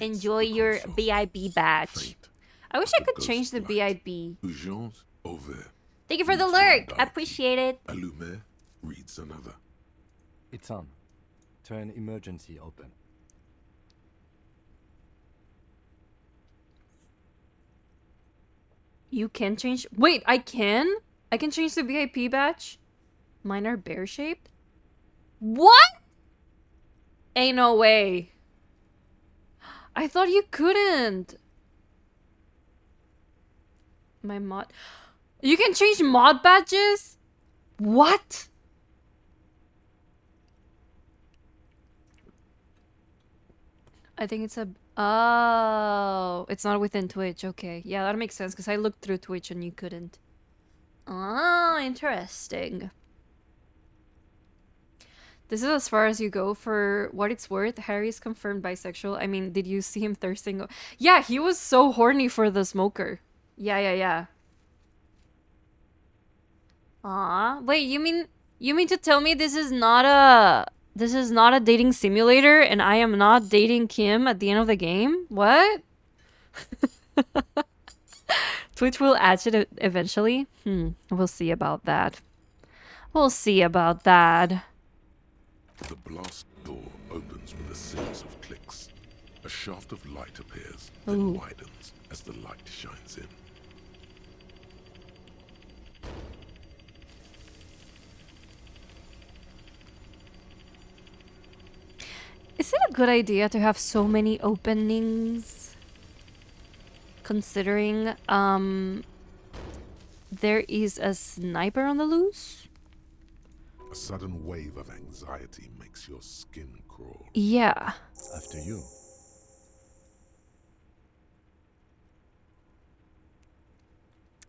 Enjoy your BIB badge. I wish I could change the BIB. Thank you for the lurk! Appreciate it. Allumer reads another. It's on. Turn emergency open. You can change. Wait, I can? I can change the VIP badge? Mine are bear shaped? What? Ain't no way. I thought you couldn't. My mod. You can change mod badges? What? I think it's a... Oh, it's not within Twitch. Okay. Yeah, that makes sense because I looked through Twitch and you couldn't. Oh, interesting. This is as far as you go. For what it's worth, Harry's confirmed bisexual. I mean, did you see him thirsting? Yeah, he was so horny for the smoker. Yeah. Aw, wait, you mean to tell me this is not a dating simulator and I am not dating Kim at the end of the game? What? Twitch will add it eventually? We'll see about that. We'll see about that. The blast door opens with a series of clicks. A shaft of light appears, then widens as the light shines in. Is it a good idea to have so many openings? Considering, there is a sniper on the loose? A sudden wave of anxiety makes your skin crawl. Yeah. After you.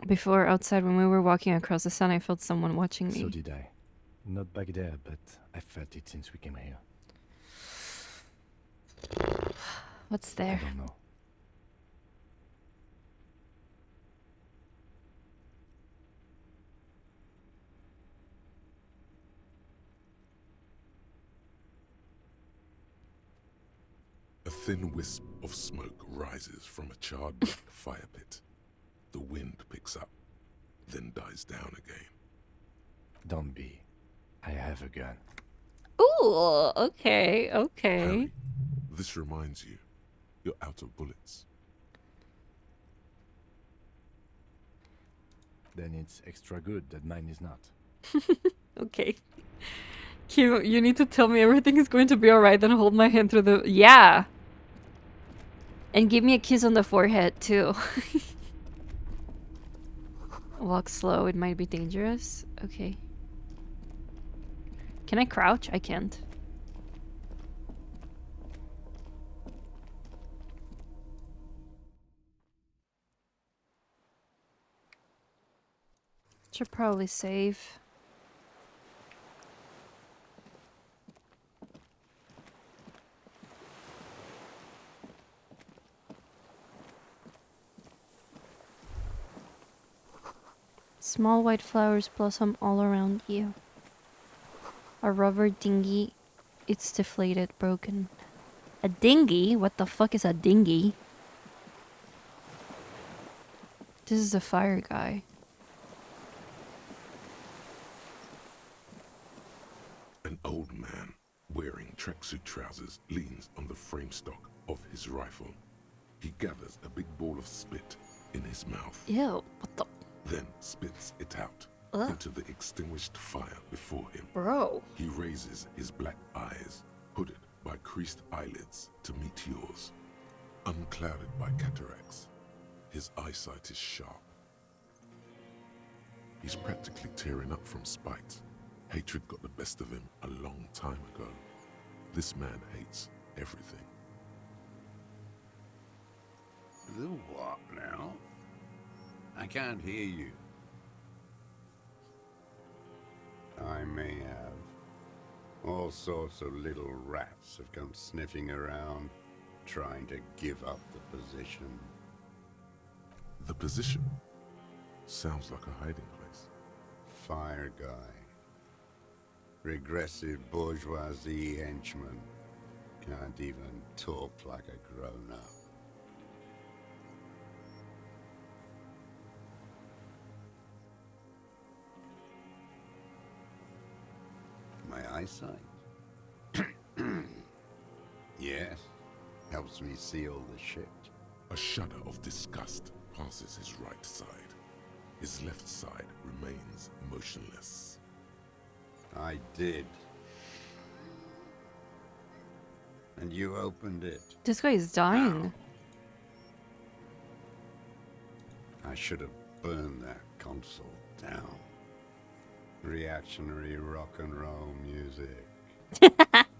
Before, outside, when we were walking across the sun, I felt someone watching me. So did I. Not back there, but I felt it since we came here. What's there? I don't know. A thin wisp of smoke rises from a charred black fire pit. The wind picks up, then dies down again. Don't be. I have a gun. Ooh, okay. Harry, this reminds you, you're out of bullets. Then it's extra good that mine is not. Okay. You need to tell me everything is going to be alright, then hold my hand through the... Yeah! And give me a kiss on the forehead, too. Walk slow, it might be dangerous. Okay. Can I crouch? I can't. Should probably save. Small white flowers blossom all around you. A rubber dinghy. It's deflated, broken. A dinghy? What the fuck is a dinghy? This is a fire guy. An old man wearing tracksuit trousers leans on the frame stock of his rifle. He gathers a big ball of spit in his mouth. Ew, what the? Then spits it out Ugh. into the extinguished fire before him. Bro. He raises his black eyes, hooded by creased eyelids, to meet yours. Unclouded by cataracts, his eyesight is sharp. He's practically tearing up from spite. Hatred got the best of him a long time ago. This man hates everything. The what now? I can't hear you. I may have. All sorts of little rats have come sniffing around, trying to give up the position. The position sounds like a hiding place. Fire guy. Regressive bourgeoisie henchman. Can't even talk like a grown-up. My eyesight? Yes. Helps me see all the shit. A shudder of disgust passes his right side. His left side remains motionless. I did. And you opened it. This guy is dying. I should have burned that console down. Reactionary rock and roll music.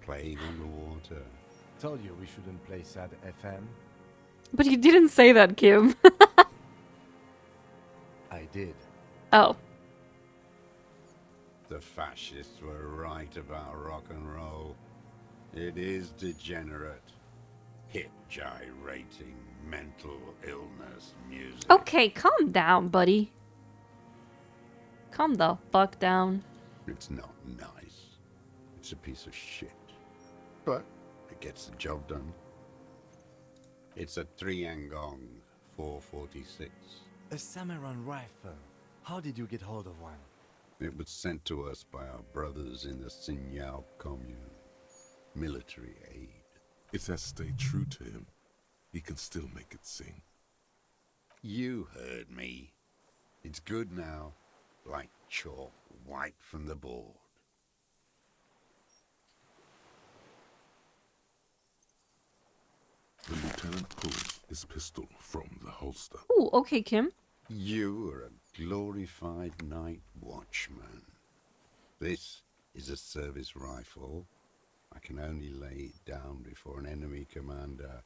Playing on the water. Told you we shouldn't play sad FM. But you didn't say that, Kim. I did. Oh. The fascists were right about rock and roll. It is degenerate. Hip gyrating mental illness music. Okay, calm down, buddy. Calm the fuck down. It's not nice. It's a piece of shit. But it gets the job done. It's a Triangong 446. A Samuran rifle. How did you get hold of one? It was sent to us by our brothers in the Sinyao commune. Military aid. It has stayed true to him. He can still make it sing. You heard me. It's good now. Like chalk wiped from the board. The lieutenant pulls his pistol from the holster. Ooh, okay, Kim. You are a glorified night watchman. This is a service rifle. I can only lay it down before an enemy commander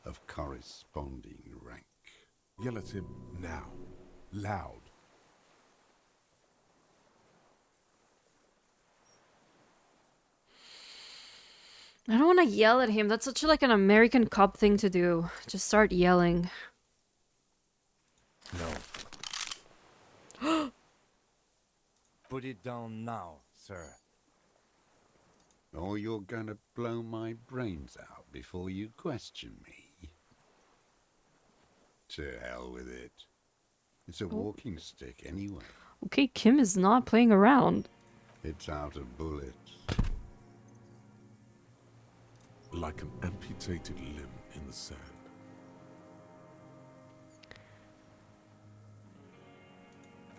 of corresponding rank. Yell at him now. Loud. I don't want to yell at him. That's such like an American cop thing to do. Just start yelling. No. Put it down now, sir. Or you're gonna blow my brains out before you question me. To hell with it. It's a walking stick anyway. Okay, Kim is not playing around. It's out of bullets. Like an amputated limb in the sand.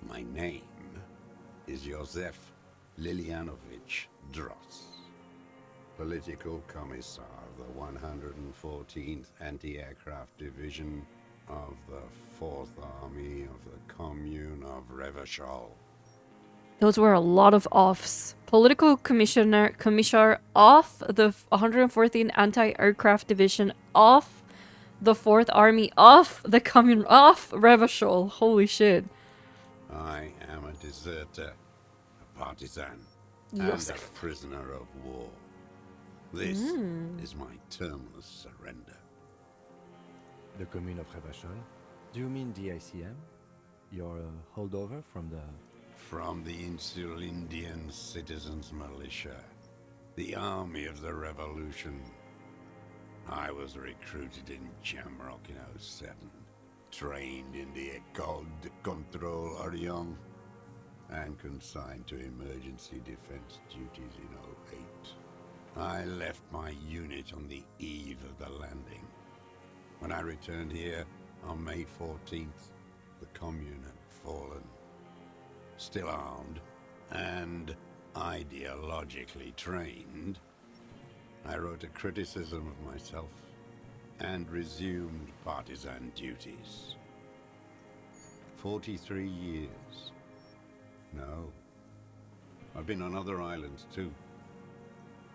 My name is Josef Lilianovich Dross, Political Commissar of the 114th Anti-Aircraft Division of the 4th Army of the Commune of Revachol. Those were a lot of offs. Political commissioner off the 114th Anti-Aircraft Division, off the 4th Army, off the Commune, off Revachol. Holy shit. I am a deserter, a partisan, and Joseph. a prisoner of war. This is my termless surrender. The Commune of Revachol? Do you mean the ICM? You're a holdover from the... From the Insular Indian Citizens Militia, the army of the revolution. I was recruited in Jamrock in '07, trained in the École de Contrôle Orient, and consigned to emergency defense duties in '08. I left my unit on the eve of the landing. When I returned here on May 14th, the Commune had fallen. Still armed and ideologically trained, I wrote a criticism of myself and resumed partisan duties. 43 years. No. I've been on other islands too.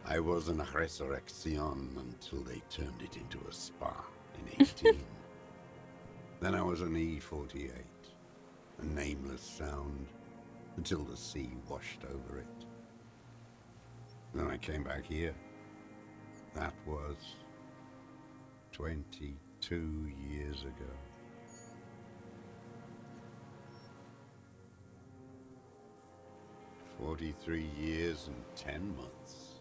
I was an resurrection until they turned it into a spa in 18. Then I was an E-48, a nameless sound, until the sea washed over it. Then I came back here. That was 22 years ago. "43 years and 10 months.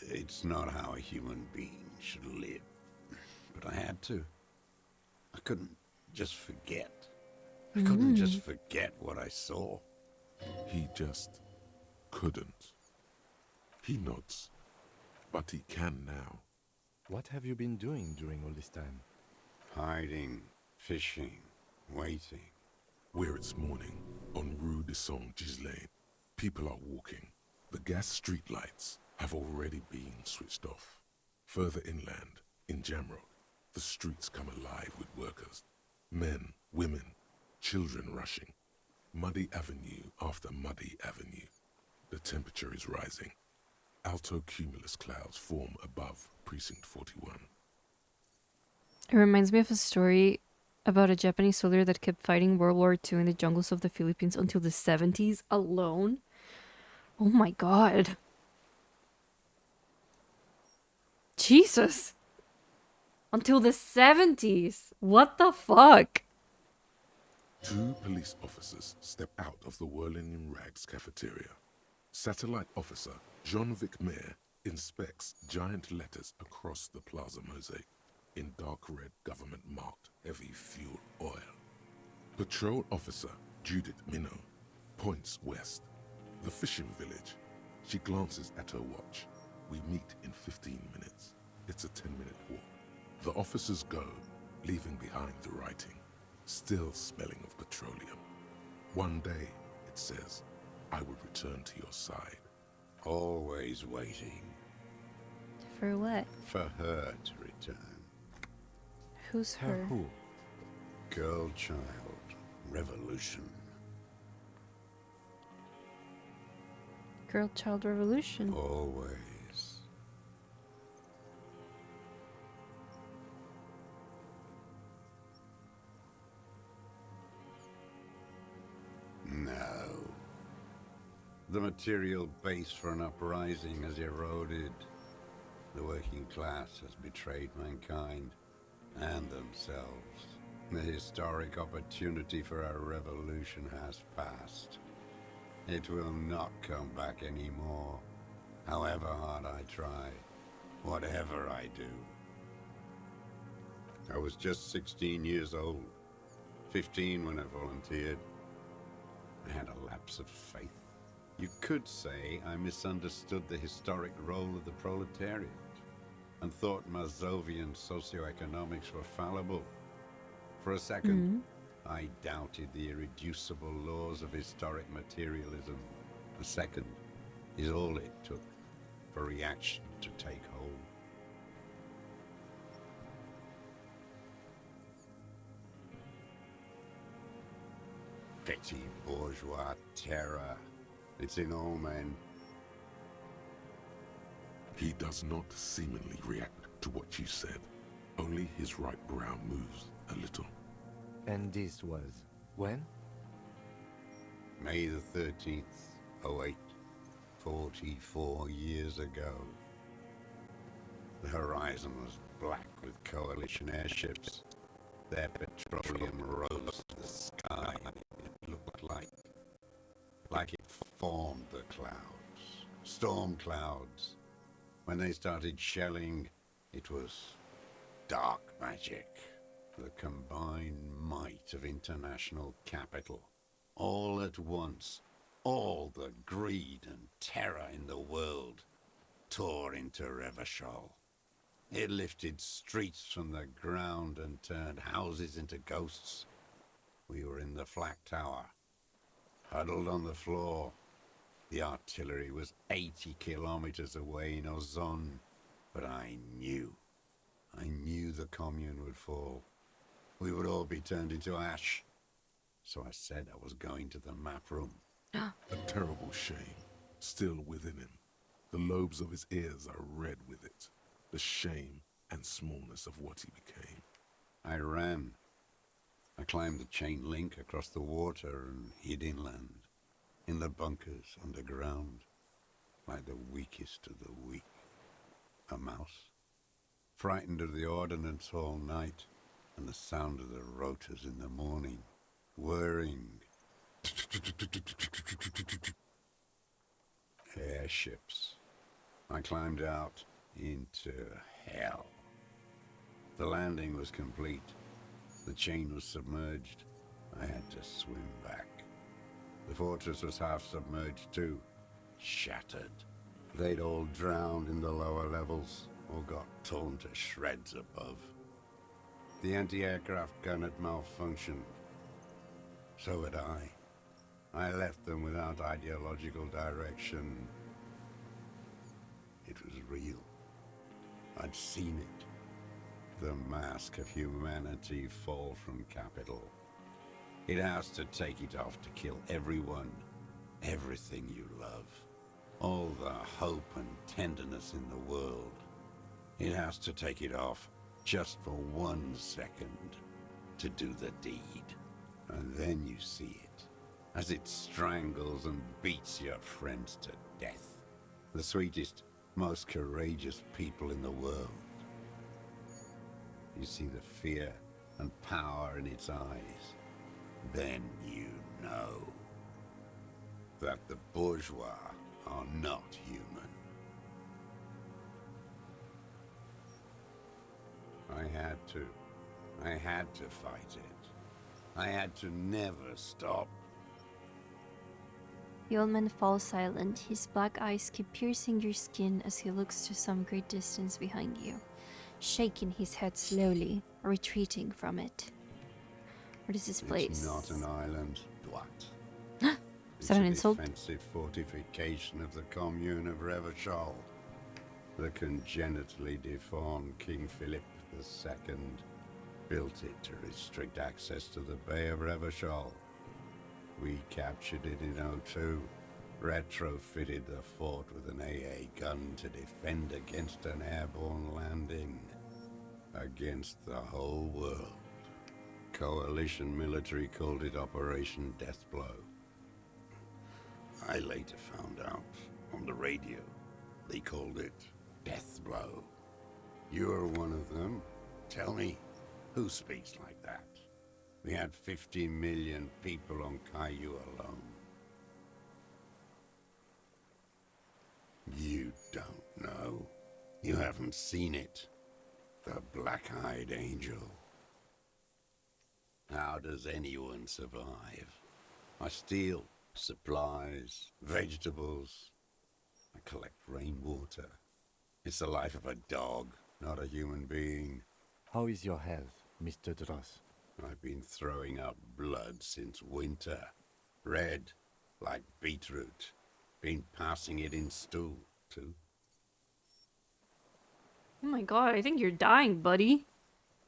It's not how a human being should live. But I had to. I couldn't just forget. I couldn't just forget what I saw. He just couldn't. He nods, but he can now. What have you been doing during all this time? Hiding, fishing, waiting. Where it's morning, on Rue de Saint-Ghislain, people are walking. The gas streetlights have already been switched off. Further inland, in Jamrock, the streets come alive with workers. Men, women, children rushing. Muddy avenue after muddy avenue. The temperature is rising. Alto cumulus clouds form above Precinct 41. It reminds me of a story about a Japanese soldier that kept fighting World War II in the jungles of the Philippines until the 70s alone. Oh my god. Jesus. Until the 70s. What the fuck? 2 police officers step out of the Whirling in Rags cafeteria. Satellite officer Jean-Vic Mayer inspects giant letters across the plaza mosaic in dark red government-marked heavy fuel oil. Patrol officer Judith Minot points west. The fishing village. She glances at her watch. We meet in 15 minutes. It's a 10-minute walk. The officers go, leaving behind the writing, still smelling of petroleum. One day, it says, I will return to your side. Always waiting. For what? For her to return. Who's her? Who? Girl, child, revolution. Girl Child Revolution. Always. No. The material base for an uprising has eroded. The working class has betrayed mankind and themselves. The historic opportunity for our revolution has passed. It will not come back anymore, however hard I try, whatever I do. I was just 16 years old, 15 when I volunteered. I had a lapse of faith. You could say I misunderstood the historic role of the proletariat and thought Mazovian socioeconomics were fallible. For a second, I doubted the irreducible laws of historic materialism. A second is all it took for reaction to take hold. Petty bourgeois terror. It's in all men. He does not seemingly react to what you said. Only his right brow moves a little. And this was when? May the 13th, 08, 44 years ago. The horizon was black with coalition airships. Their petroleum rose to the sky. It looked like it formed the clouds, storm clouds. When they started shelling, it was dark magic, the combined might of international capital. All at once, all the greed and terror in the world tore into Revachol. It lifted streets from the ground and turned houses into ghosts. We were in the flak tower, huddled on the floor. The artillery was 80 kilometers away in Ozon, but I knew the commune would fall. We would all be turned into ash. So I said I was going to the map room. A terrible shame, still within him. The lobes of his ears are red with it. The shame and smallness of what he became. I ran. I climbed the chain link across the water and hid inland, in the bunkers underground, like the weakest of the weak. A mouse, frightened of the ordnance all night and the sound of the rotors in the morning, whirring. Airships. I climbed out into hell. The landing was complete. The chain was submerged. I had to swim back. The fortress was half submerged too, shattered. They'd all drowned in the lower levels or got torn to shreds above. The anti-aircraft gun had malfunctioned. So had I. I left them without ideological direction. It was real. I'd seen it. The mask of humanity fall from capital. It has to take it off to kill everyone, everything you love. All the hope and tenderness in the world. It has to take it off just for 1 second to do the deed. And then you see it, as it strangles and beats your friends to death. The sweetest, most courageous people in the world. You see the fear and power in its eyes. Then you know that the bourgeois are not human. I had to fight it. I had to never stop. The old man falls silent. His black eyes keep piercing your skin as he looks to some great distance behind you, shaking his head slowly, retreating from it. What is this place? It's not an island, what? Is that an insult? It's a defensive fortification of the commune of Revachol. The congenitally deformed King Philip II built it to restrict access to the Bay of Revachol. We captured it in '02, retrofitted the fort with an AA gun to defend against an airborne landing. Against the whole world. Coalition military called it Operation Deathblow. I later found out on the radio they called it Deathblow. You're one of them. Tell me, who speaks like that? We had 50 million people on Caillou alone. You don't know. You haven't seen it. The black-eyed angel. How does anyone survive? I steal supplies, vegetables. I collect rainwater. It's the life of a dog, not a human being. How is your health, Mr. Dross? I've been throwing up blood since winter. Red, like beetroot. Been passing it in stool, too. Oh my god, I think you're dying, buddy.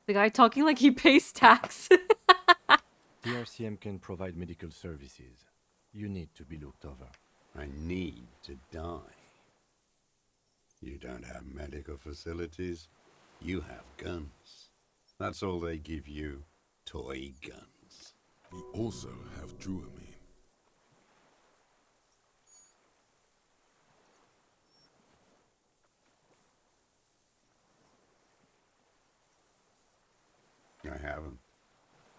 The guy talking like he pays tax. The RCM can provide medical services. You need to be looked over. I need to die. You don't have medical facilities. You have guns. That's all they give you. Toy guns. You also have druamine. I haven't.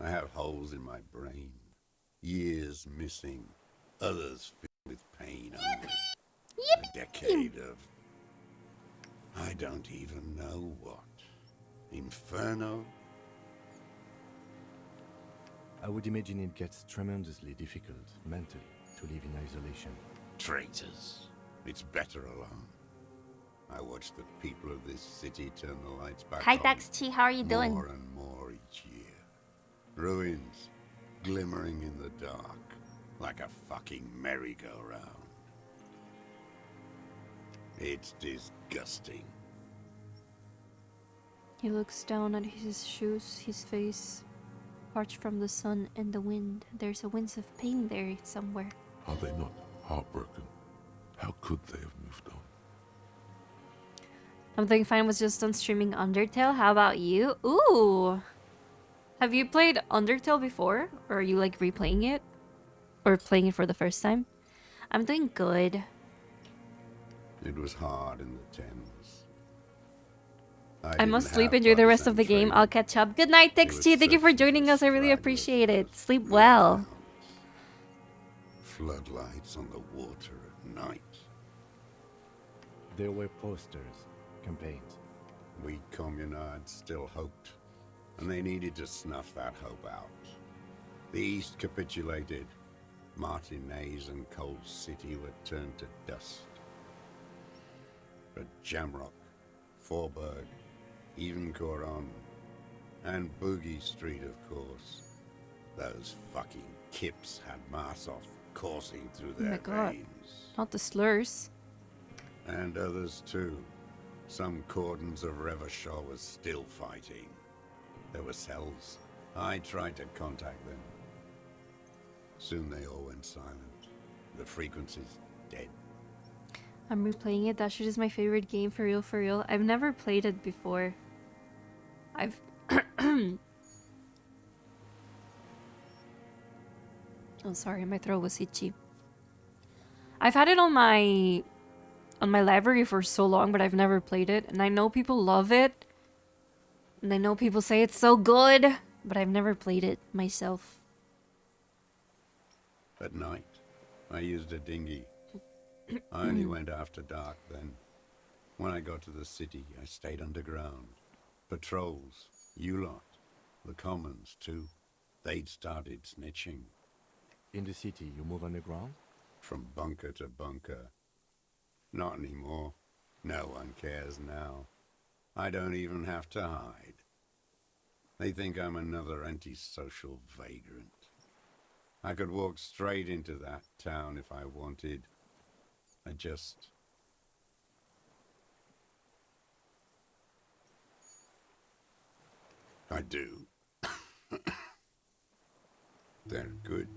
I have holes in my brain. Years missing. Others filled with pain only. A decade of... I don't even know what. Inferno? I would imagine it gets tremendously difficult, mentally, to live in isolation. Traitors. It's better alone. I watch the people of this city turn the lights back Hi, on. Daxchi, how are you doing? More and more each year. Ruins, glimmering in the dark, like a fucking merry-go-round. It's disgusting. He looks down at his shoes, his face parched from the sun and the wind. There's a wince of pain there somewhere. Are they not heartbroken? How could they have moved on? I'm doing fine, was just on streaming Undertale. How about you? Ooh! Have you played Undertale before? Or are you like replaying it? Or playing it for the first time? I'm doing good. It was hard in the Thames. I must sleep, enjoy the rest of the game. I'll catch up. Good night, Texty. Thank you for joining us. I really appreciate it. Sleep well. Floodlights on the water at night. There were posters, campaigns. We communards still hoped, and they needed to snuff that hope out. The East capitulated. Martinez and Cold City were turned to dust. But Jamrock, Forburg, even Coron, and Boogie Street, of course. Those fucking kips had Marsov coursing through their veins. Not the slurs. And others too. Some cordons of Revachol was still fighting. There were cells. I tried to contact them. Soon they all went silent. The frequency's dead. I'm replaying it. That shit is my favorite game, for real, for real. I've never played it before. I've... Oh, sorry, my throat was itchy. I've had it on my library for so long, but I've never played it. And I know people love it. And I know people say it's so good, but I've never played it myself. At night, I used a dinghy. I only went after dark then. When I got to the city, I stayed underground. Patrols, you lot, the commons too. They'd started snitching. In the city, you move underground? From bunker to bunker. Not anymore. No one cares now. I don't even have to hide. They think I'm another antisocial vagrant. I could walk straight into that town if I wanted. I do. They're good.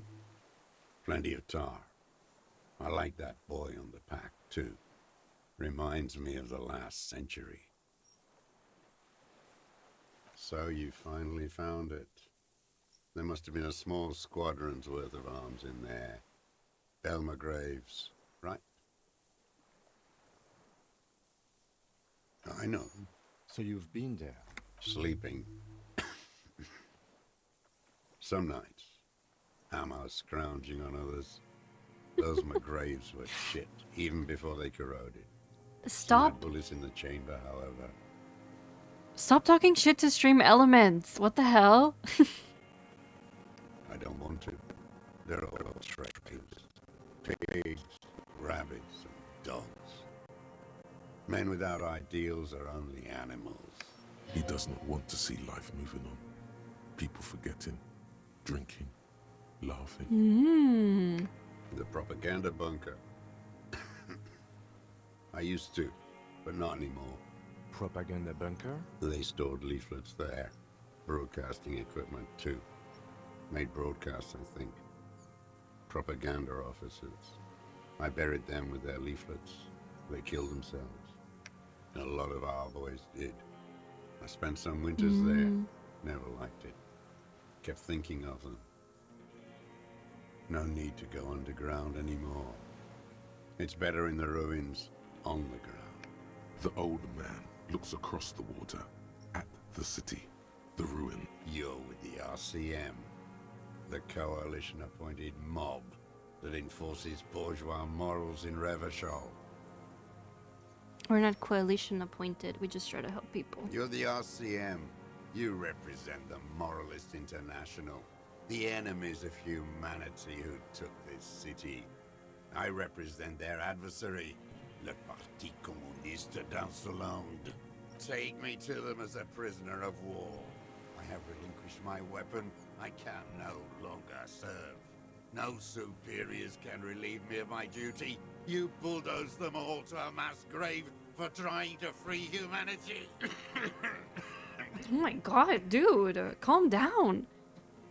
Plenty of tar. I like that boy on the pack, too. Reminds me of the last century. So you finally found it. There must have been a small squadron's worth of arms in there. Belma Graves, right? I know. So you've been there? Sleeping. Some nights. Ammo scrounging on others. Those McGraves were shit, even before they corroded. Stop. Some had bullets in the chamber, however. Stop talking shit to stream elements. What the hell? I don't want to. They're all traitors. Pigs, rabbits, and dogs. Men without ideals are only animals. He does not want to see life moving on. People forgetting, drinking, laughing. The propaganda bunker. I used to, but not anymore. Propaganda bunker? They stored leaflets there. Broadcasting equipment, too. Made broadcasts, I think. Propaganda officers. I buried them with their leaflets. They killed themselves. And a lot of our boys did. I spent some winters there. Never liked it. Kept thinking of them. No need to go underground anymore. It's better in the ruins, on the ground. The old man looks across the water, at the city. The ruin. You're with the RCM, the coalition-appointed mob that enforces bourgeois morals in Revachol. We're not coalition appointed. We just try to help people. You're the RCM. You represent the Moralist International, the enemies of humanity who took this city. I represent their adversary, le Parti Communiste d'Insolande. Take me to them as a prisoner of war. I have relinquished my weapon. I can no longer serve. No superiors can relieve me of my duty. You bulldoze them all to a mass grave for trying to free humanity. Oh my god, dude, calm down.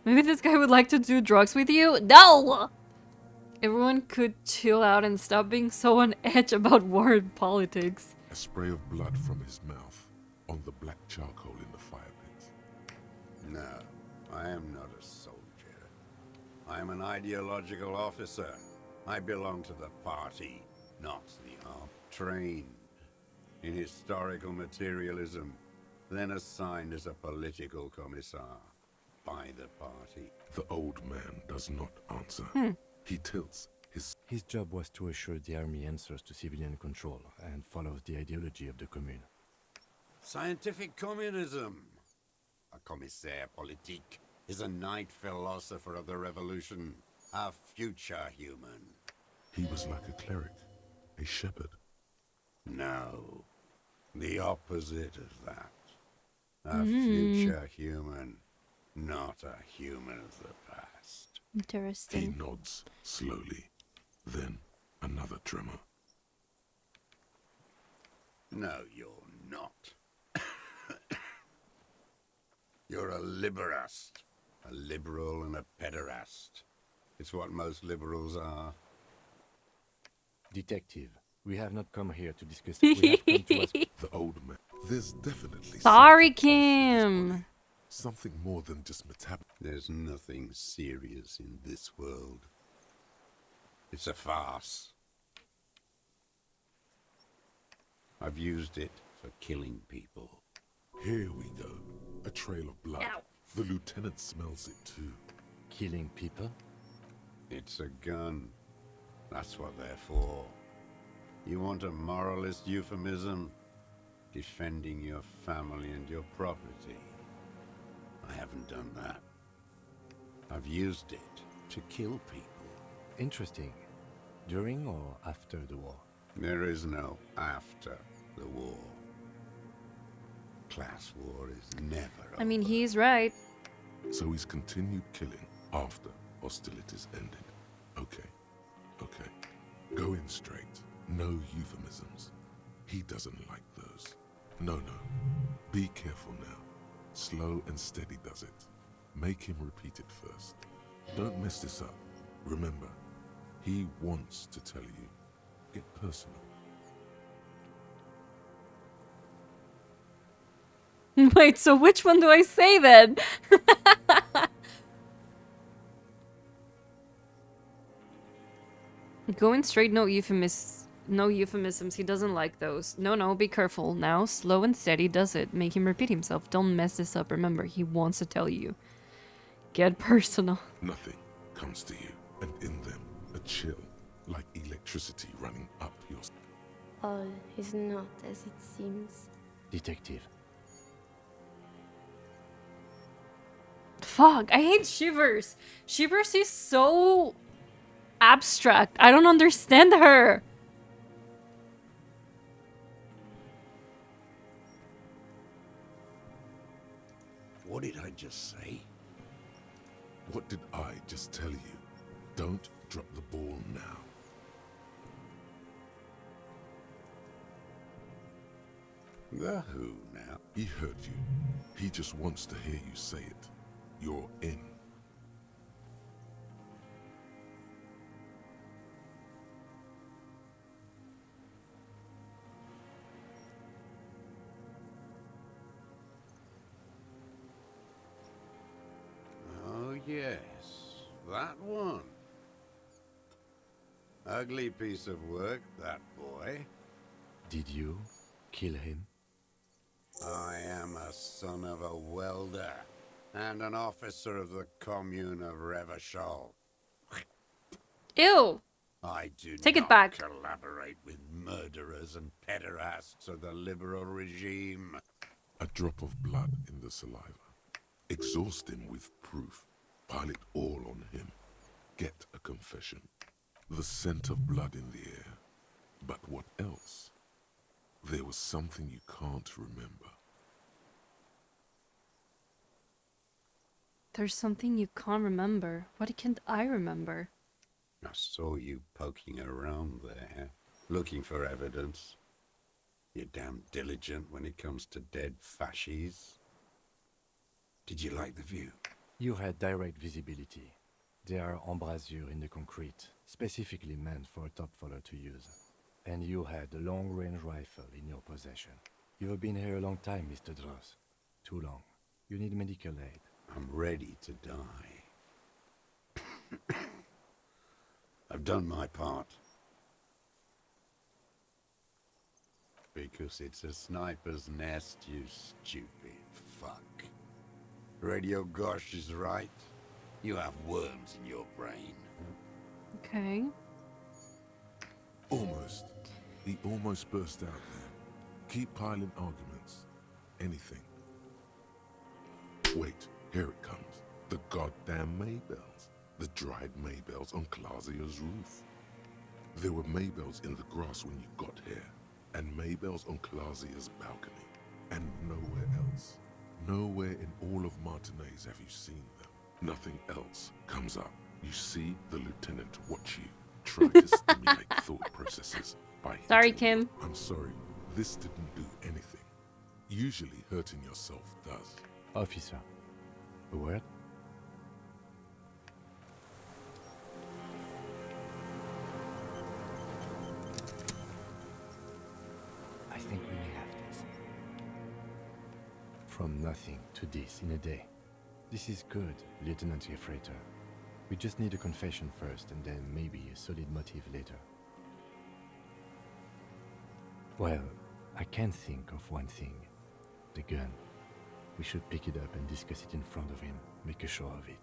Maybe this guy would like to do drugs with you? No! Everyone could chill out and stop being so on edge about war and politics. A spray of blood from his mouth on the black charcoal in the fire pit. No, I am not a soldier. I am an ideological officer. I belong to the party, not the army. Trained in historical materialism, then assigned as a political commissar by the party. The old man does not answer. He tilts His job was to assure the army answers to civilian control and follows the ideology of the commune. Scientific communism. A commissaire politique is a night philosopher of the revolution, a future human. He was like a cleric, a shepherd. No, the opposite of that. A future human, not a human of the past. Interesting. He nods slowly, then another tremor. No, you're not. You're a liberast. A liberal and a pederast. It's what most liberals are. Detective, we have not come here to discuss it. We have come to ask... The old man. There's definitely Sorry, something off with his Kim. body. Something more than just metabolism. There's nothing serious in this world. It's a farce. I've used it for killing people. Here we go. A trail of blood. Ow. The lieutenant smells it too. Killing people? It's a gun. That's what they're for. You want a moralist euphemism? Defending your family and your property. I haven't done that. I've used it to kill people. Interesting. During or after the war? There is no after the war. Class war is never I mean, over. he's right. So he's continued killing after hostilities ended. Okay. Okay. Go in straight. No euphemisms. He doesn't like those. No. Be careful now. Slow and steady does it. Make him repeat it first. Don't mess this up. Remember, he wants to tell you. Get personal. Wait, so which one do I say then? Going straight, no euphemisms. He doesn't like those. No, be careful. Now, slow and steady does it. Make him repeat himself. Don't mess this up. Remember, he wants to tell you. Get personal. Nothing comes to you, and in them, a chill, like electricity running up your... All is not as it seems. Detective. Fuck, I hate Shivers. Shivers is so abstract. I don't understand her. What did I just say? What did I just tell you? Don't drop the ball now. The who now? He heard you. He just wants to hear you say it. You're in. Oh yes, that one. Ugly piece of work, that boy. Did you kill him? I am a son of a welder and an officer of the commune of Revachol. Ew. I do Take it not back. collaborate with murderers and pederasts of the liberal regime. A drop of blood in the saliva. Exhaust him with proof. Pile it all on him. Get a confession. The scent of blood in the air. But what else? There was something you can't remember. There's something you can't remember. What can't I remember? I saw you poking around there, looking for evidence. You're damn diligent when it comes to dead fascies. Did you like the view? You had direct visibility. There are embrasures in the concrete, specifically meant for a top follower to use. And you had a long-range rifle in your possession. You have been here a long time, Mr. Dross. Too long. You need medical aid. I'm ready to die. I've done my part. Because it's a sniper's nest, you stupid fuck. Radio Gosh is right. You have worms in your brain. Okay. Almost. He almost burst out there. Keep piling arguments. Anything. Wait, here it comes. The goddamn Maybells. The dried Maybells on Clausia's roof. There were Maybells in the grass when you got here, and Maybells on Clausia's balcony, and nowhere else. Nowhere in all of Martinez have you seen them. Nothing else comes up. You see the lieutenant watch you, try to stimulate thought processes by Sorry, hitting you. Kim. I'm sorry, this didn't do anything. Usually hurting yourself does. Officer, a word? I think we may have this. From nothing to this in a day. This is good, Lieutenant Gefreiter. We just need a confession first, and then maybe a solid motive later. Well, I can think of one thing. The gun. We should pick it up and discuss it in front of him, make a show of it.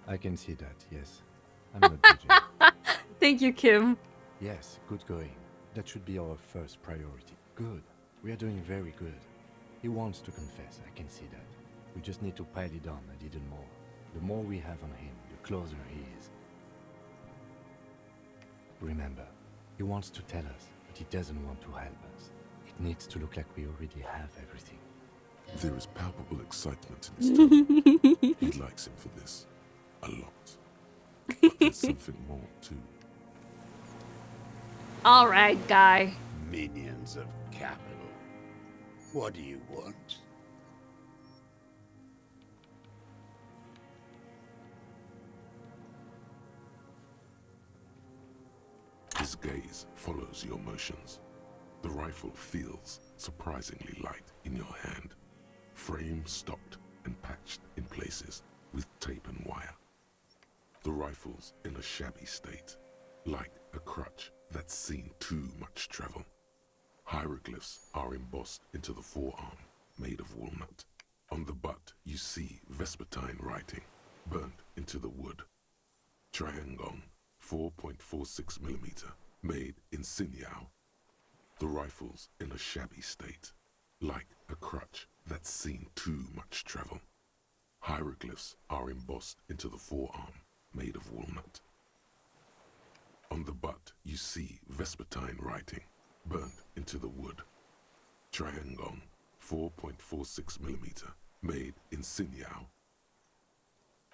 I can see that, yes. I'm not judging. Thank you, Kim. Yes, good going. That should be our first priority. Good. We are doing very good. He wants to confess, I can see that. We just need to pile it on a little more. The more we have on him, the closer he is. Remember, he wants to tell us, but he doesn't want to help us. It needs to look like we already have everything. There is palpable excitement in his tone. He likes him for this. A lot. But there's something more, too. All right, guy. Minions of capital. What do you want? His gaze follows your motions. The rifle feels surprisingly light in your hand. Frame stocked and patched in places with tape and wire. The rifle's in a shabby state, like a crutch that's seen too much travel. Hieroglyphs are embossed into the forearm, made of walnut. On the butt, you see Vespertine writing, burnt into the wood. Triangon, 4.46mm, made in Sinyao. The rifle's in a shabby state, like a crutch that's seen too much travel. Hieroglyphs are embossed into the forearm, made of walnut. On the butt, you see Vespertine writing, burnt into the wood. Triangon, 4.46mm, made in Sinyao.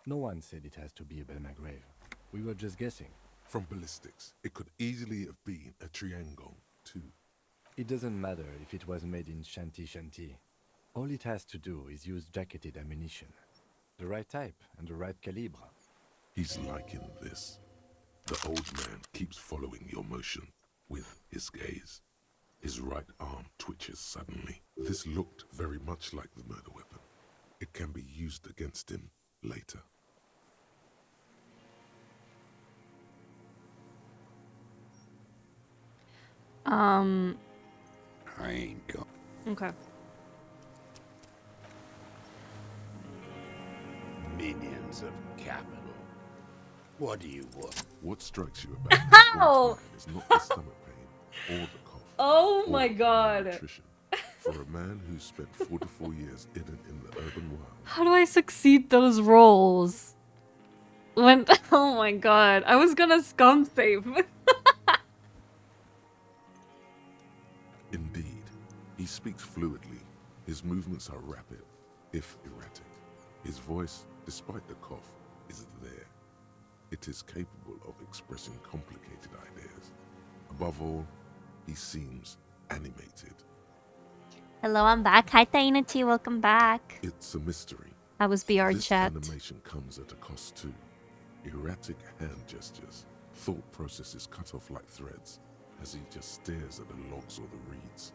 No one said it has to be a Belmagrave. We were just guessing. From ballistics, it could easily have been a triangle, too. It doesn't matter if it was made in Shanti Shanti. All it has to do is use jacketed ammunition. The right type and the right calibre. He's liking this. The old man keeps following your motion with his gaze. His right arm twitches suddenly. This looked very much like the murder weapon. It can be used against him later. I ain't got. Okay. Minions of capital. What do you want? What strikes you about Ow! this is not the stomach pain or the cough. Oh or my god. malnutrition. For a man who spent 44 years in the urban wild. How do I succeed those roles? When oh my god, I was gonna scum save. Indeed, he speaks fluidly. His movements are rapid, if erratic. His voice, despite the cough, is there. It is capable of expressing complicated ideas. Above all, he seems animated. Hello, I'm back. Hi, Tainati. Welcome back. It's a mystery. That was BR This chat. animation comes at a cost too. Erratic hand gestures, thought processes cut off like threads, as he just stares at the logs or the reeds.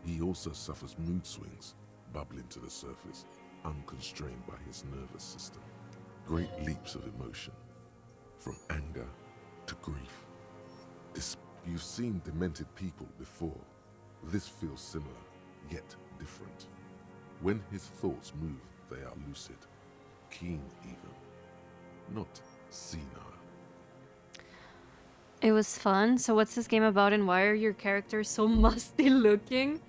He also suffers mood swings, bubbling to the surface, unconstrained by his nervous system. Great leaps of emotion, from anger to grief. You've seen demented people before. This feels similar, yet different. When his thoughts move, they are lucid, keen even, not senile. It was fun. So what's this game about and why are your characters so musty looking?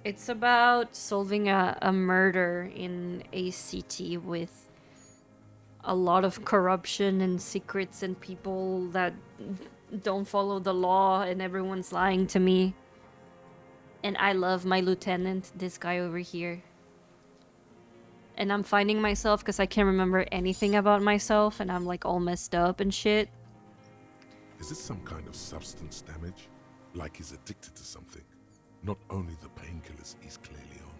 It's about solving a murder in a city with a lot of corruption and secrets and people that don't follow the law and everyone's lying to me. And I love my lieutenant, this guy over here. And I'm finding myself because I can't remember anything about myself and I'm like all messed up and shit. Is it some kind of substance damage? Like he's addicted to something? Not only the painkillers he's clearly on.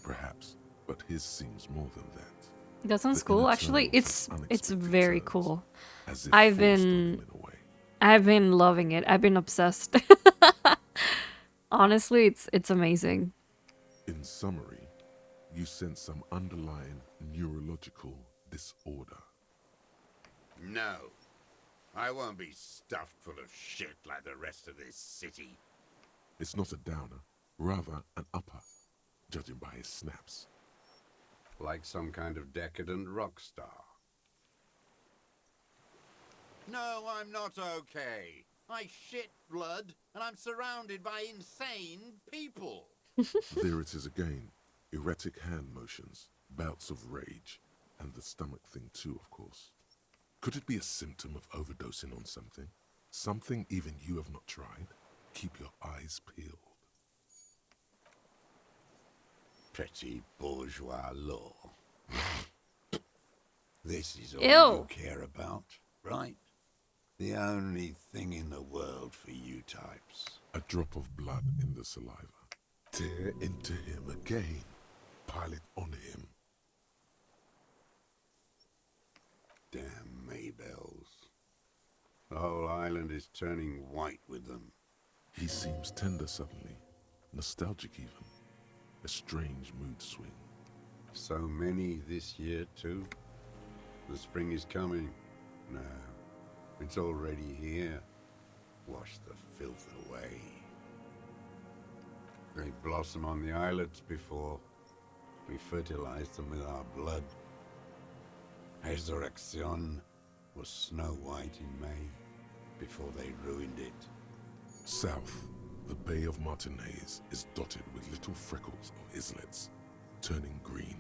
Perhaps, but his seems more than that. That sounds The cool. inner Actually, turns and it's unexpected very turns, cool. as if I've forced on been him in a way. I've been loving it. I've been obsessed. Honestly, it's amazing. In summary, you sense some underlying neurological disorder. No. I won't be stuffed full of shit like the rest of this city. It's not a downer, rather an upper, judging by his snaps. Like some kind of decadent rock star. No, I'm not okay. I shit blood, and I'm surrounded by insane people. There it is again. Erratic hand motions, bouts of rage, and the stomach thing too, of course. Could it be a symptom of overdosing on something? Something even you have not tried? Keep your eyes peeled. Petty bourgeois law. This is all Ew. you care about, right? The only thing in the world for you types. A drop of blood in the saliva. Tear into him again. Pile it on him. Damn Maybells. The whole island is turning white with them. He seems tender suddenly. Nostalgic even. A strange mood swing. So many this year too. The spring is coming. No, it's already here. Wash the filth away. They blossom on the islets before we fertilize them with our blood. Resurrection was snow white in May before they ruined it. South, the Bay of Martinez is dotted with little freckles of islets, turning green,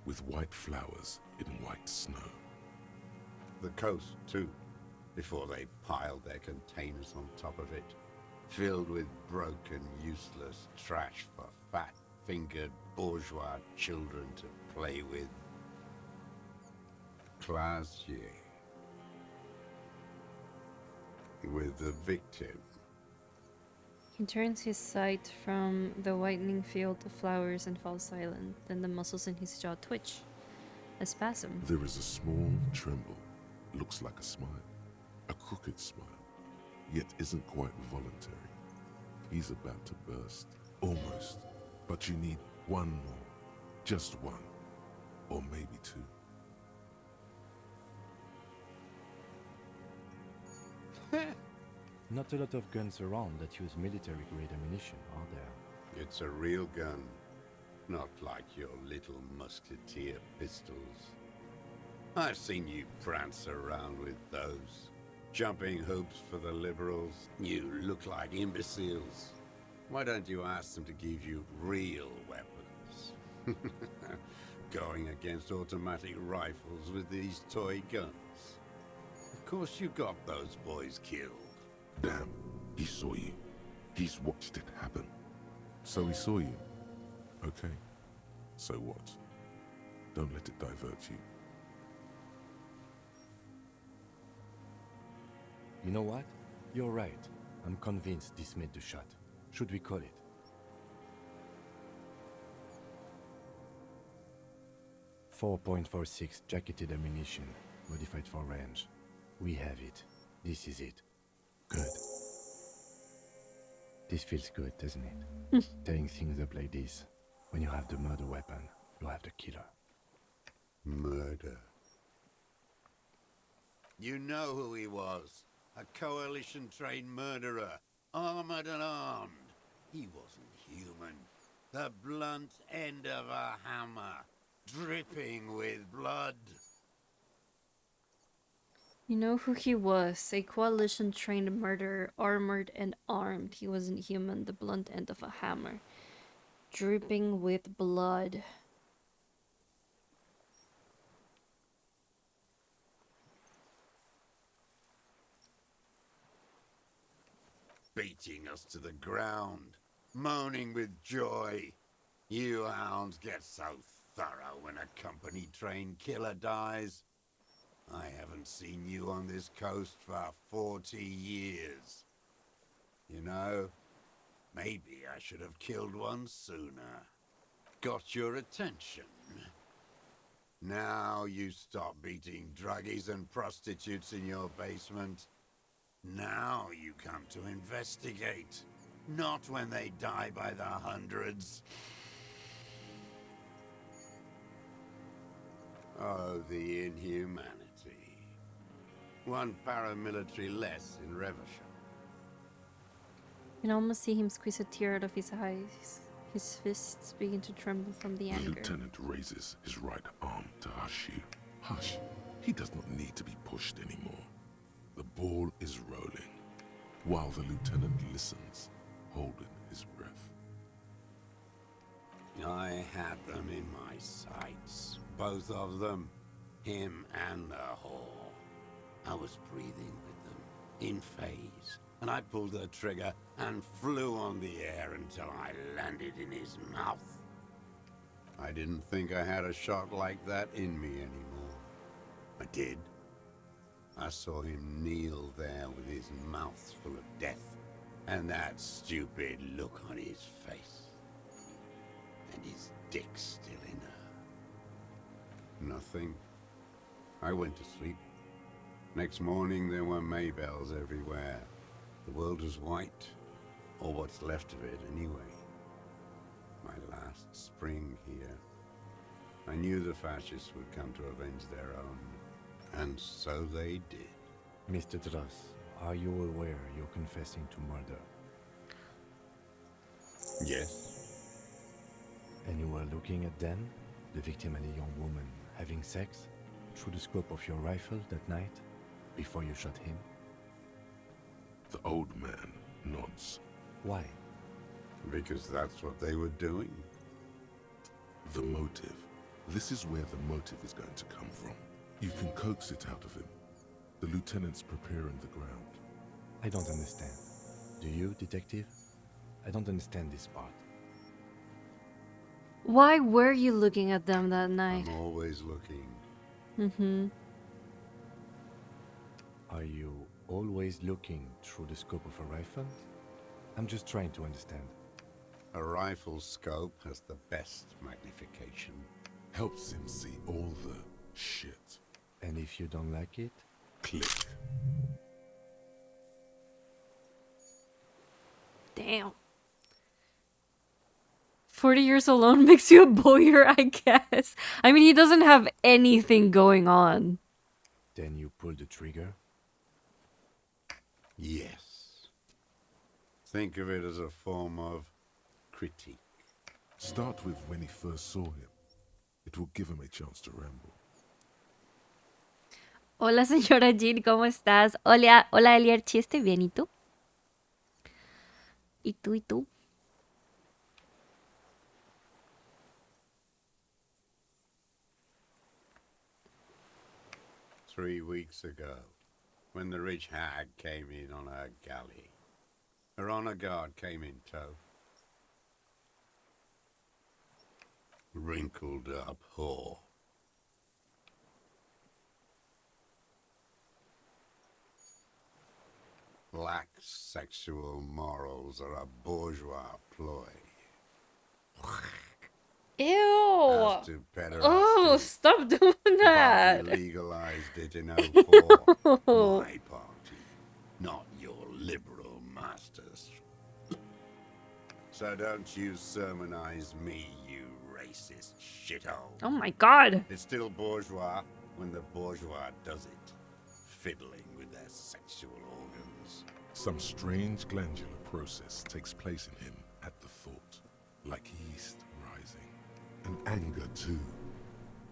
with white flowers in white snow. The coast, too, before they piled their containers on top of it, filled with broken, useless trash for fat-fingered bourgeois children to play with. Classier. With the victim. He turns his sight from the whitening field of flowers and falls silent. Then the muscles in his jaw twitch. A spasm. There is a small tremble. Looks like a smile. A crooked smile. Yet isn't quite voluntary. He's about to burst. Almost. But you need one more. Just one. Or maybe two. Not a lot of guns around that use military-grade ammunition, are there? It's a real gun. Not like your little musketeer pistols. I've seen you prance around with those. Jumping hoops for the liberals. You look like imbeciles. Why don't you ask them to give you real weapons? Going against automatic rifles with these toy guns. Of course you got those boys killed. Damn, he saw you. He's watched it happen. So he saw you. Okay. So what? Don't let it divert you. You know what? You're right. I'm convinced this made the shot. Should we call it? .46 jacketed ammunition, modified for range. We have it. This is it. Good. This feels good, doesn't it? Tearing things up like this. When you have the murder weapon, you have the killer. Murder. You know who he was. A coalition-trained murderer. Armored and armed. He wasn't human. The blunt end of a hammer. Dripping with blood. You know who he was. A coalition-trained murderer, armored and armed. He wasn't human. The blunt end of a hammer. Dripping with blood. Beating us to the ground. Moaning with joy. You hounds get so thorough when a company-trained killer dies. I haven't seen you on this coast for 40 years. You know, maybe I should have killed one sooner. Got your attention. Now you stop beating druggies and prostitutes in your basement. Now you come to investigate. Not when they die by the hundreds. Oh, the inhumanity. One paramilitary less in Reversham. You can almost see him squeeze a tear out of his eyes. His fists begin to tremble from the The anger. lieutenant raises his right arm to hush you. Hush. He does not need to be pushed anymore. The ball is rolling, while the lieutenant listens, holding his breath. I had them in my sights. Both of them. Him and the whore. I was breathing with them, in phase, and I pulled the trigger and flew on the air until I landed in his mouth. I didn't think I had a shot like that in me anymore. I did. I saw him kneel there with his mouth full of death, and that stupid look on his face. And his dick still in her. Nothing. I went to sleep. Next morning there were Maybells everywhere. The world was white, or what's left of it anyway. My last spring here. I knew the fascists would come to avenge their own, and so they did. Mr. Dross, are you aware you're confessing to murder? Yes. And you were looking at them, the victim and a young woman, having sex, through the scope of your rifle that night, before you shot him? The old man nods. Why? Because that's what they were doing. The motive. This is where the motive is going to come from. You can coax it out of him. The lieutenant's preparing the ground. I don't understand. Do you, detective? I don't understand this part. Why were you looking at them that night? I'm always looking. Mm-hmm. Are you always looking through the scope of a rifle? I'm just trying to understand. A rifle's scope has the best magnification. Helps him see all the shit. And if you don't like it? Click. Damn. 40 years alone makes you a boyer, I guess. I mean, he doesn't have anything going on. Then you pull the trigger? Yes. Think of it as a form of critique. Start with when he first saw him. It will give him a chance to ramble. Hola, señora Jean, ¿cómo estás? Hola, hola, Elierchi, estoy bien, ¿y tú? ¿Y tú, y tú? 3 weeks ago, when the rich hag came in on her galley, her honor guard came in tow. Wrinkled up whore. Lack sexual morals are a bourgeois ploy. Ew. As to pederasty, Oh, stop doing that. Bobby legalized it in 04. My party, not your liberal masters. So don't you sermonize me, you racist shithole. Oh my god. It's still bourgeois when the bourgeois does it, fiddling with their sexual organs. Some strange glandular process takes place in him at the thought, like yeast rising. And anger too,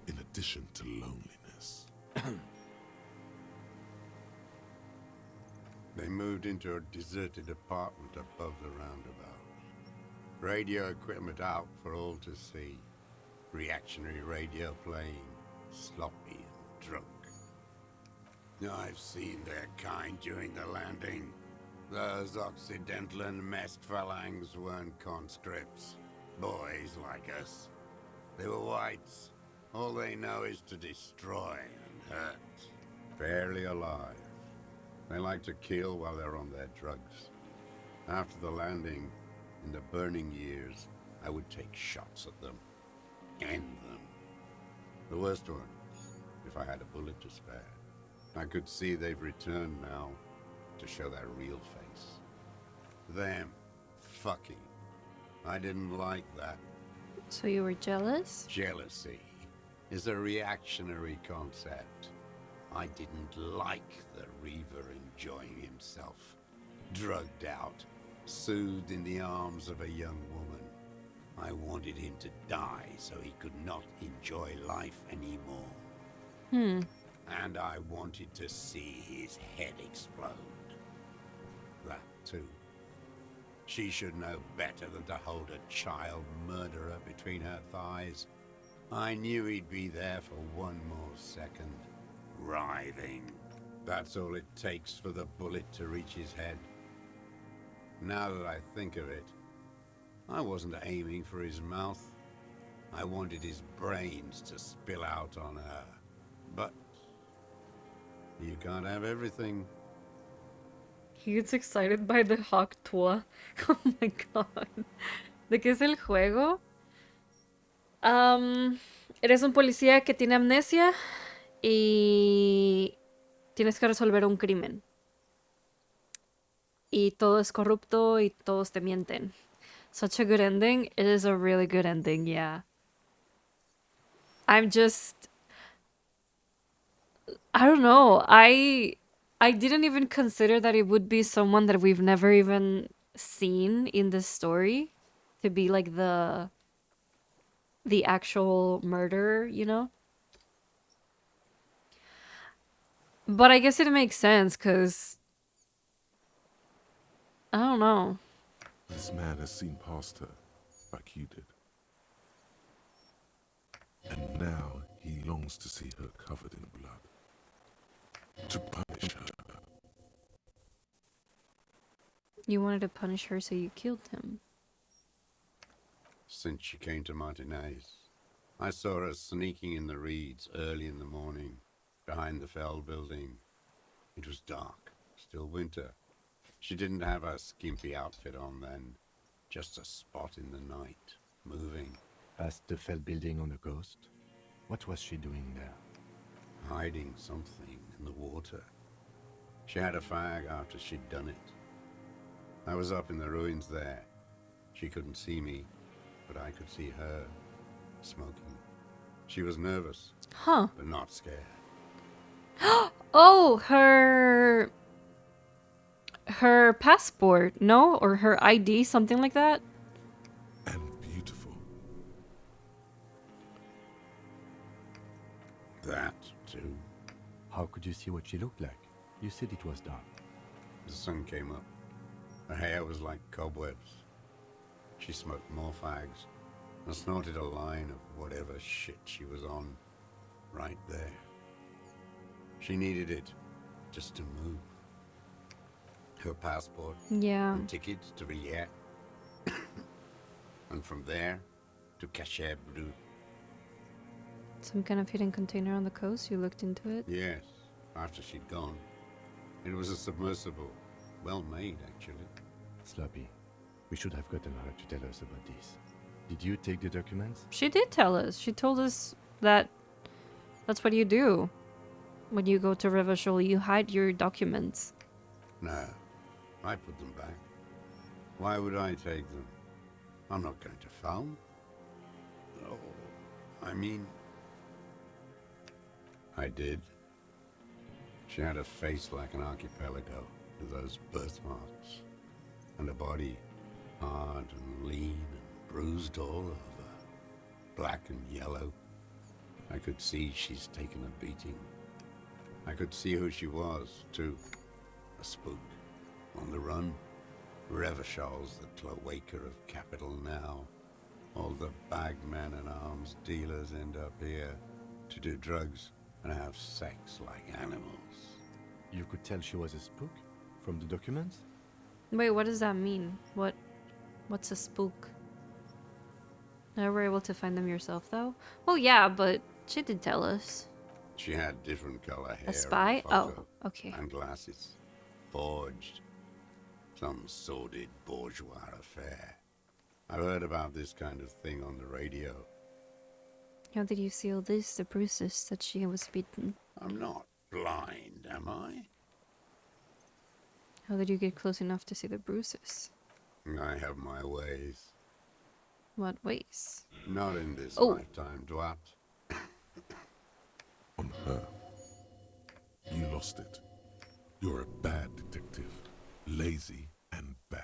in addition to loneliness. They moved into a deserted apartment above the roundabout. Radio equipment out for all to see. Reactionary radio playing, sloppy and drunk. I've seen their kind during the landing. Those Occidental and messed phalanx weren't conscripts. Boys like us. They were whites. All they know is to destroy and hurt. Barely alive. They like to kill while they're on their drugs. After the landing, in the burning years, I would take shots at them. End them. The worst one, if I had a bullet to spare. I could see they've returned now to show their real face. Them fucking. I didn't like that. So you were jealous? Jealousy is a reactionary concept. I didn't like the Reaver enjoying himself. Drugged out, soothed in the arms of a young woman. I wanted him to die so he could not enjoy life anymore. And I wanted to see his head explode. That too. She should know better than to hold a child murderer between her thighs. I knew he'd be there for one more second. Writhing. That's all it takes for the bullet to reach his head. Now that I think of it, I wasn't aiming for his mouth. I wanted his brains to spill out on her. But you can't have everything. He gets excited by the hawk tour. Oh my god. ¿De qué es el juego? Eres un policía que tiene amnesia y tienes que resolver un crimen. Y todo es corrupto y todos te mienten. Such a good ending. It is a really good ending, yeah. I'm just... I don't know. I didn't even consider that it would be someone that we've never even seen in the story to be like the actual murderer, you know? But I guess it makes sense because I don't know. This man has seen past her, like you did. And now he longs to see her covered in blood. To punish her. You wanted to punish her, so you killed him. Since she came to Martinez, I saw her sneaking in the reeds early in the morning, behind the Fell building. It was dark, still winter. She didn't have her skimpy outfit on then, just a spot in the night, moving. Past the Fell building on the coast? What was she doing there? Hiding something in the water. She had a fag after she'd done it. I was up in the ruins there. She couldn't see me, but I could see her, smoking. She was nervous, but not scared. Oh, her her passport, no? Or her ID, something like that? And beautiful. That, too. How could you see what she looked like? You said it was dark. The sun came up. Her hair was like cobwebs. She smoked more fags and snorted a line of whatever shit she was on right there. She needed it just to move. Her passport Yeah. and ticket to Villiers. And from there to Cachet Bleu. Some kind of hidden container on the coast? You looked into it? Yes, after she'd gone. It was a submersible. Well made, actually. Sloppy. We should have gotten her to tell us about this. Did you take the documents? She did tell us. She told us that that's what you do. When you go to Revachol, you hide your documents. No, I put them back. Why would I take them? I'm not going to phone. Oh, I mean... I did. She had a face like an archipelago, with those birthmarks, and a body hard and lean and bruised all over, black and yellow. I could see she's taken a beating. I could see who she was, too. A spook, on the run. Revachol's the cloaca of capital now. All the bagmen and arms dealers end up here to do drugs and have sex like animals. You could tell she was a spook from the documents? Wait, what does that mean? What's a spook? Never able to find them yourself, though? Well, yeah, but she did tell us. She had different color hair. A spy? in the photo, Oh, okay. And glasses. Forged. Some sordid bourgeois affair. I heard about this kind of thing on the radio. How did you see all this? The bruises that she was beaten. I'm not blind, am I? How did you get close enough to see the bruises? I have my ways. What ways? Not in this Oh. lifetime, Dwat. On her. You lost it. You're a bad detective. Lazy and bad.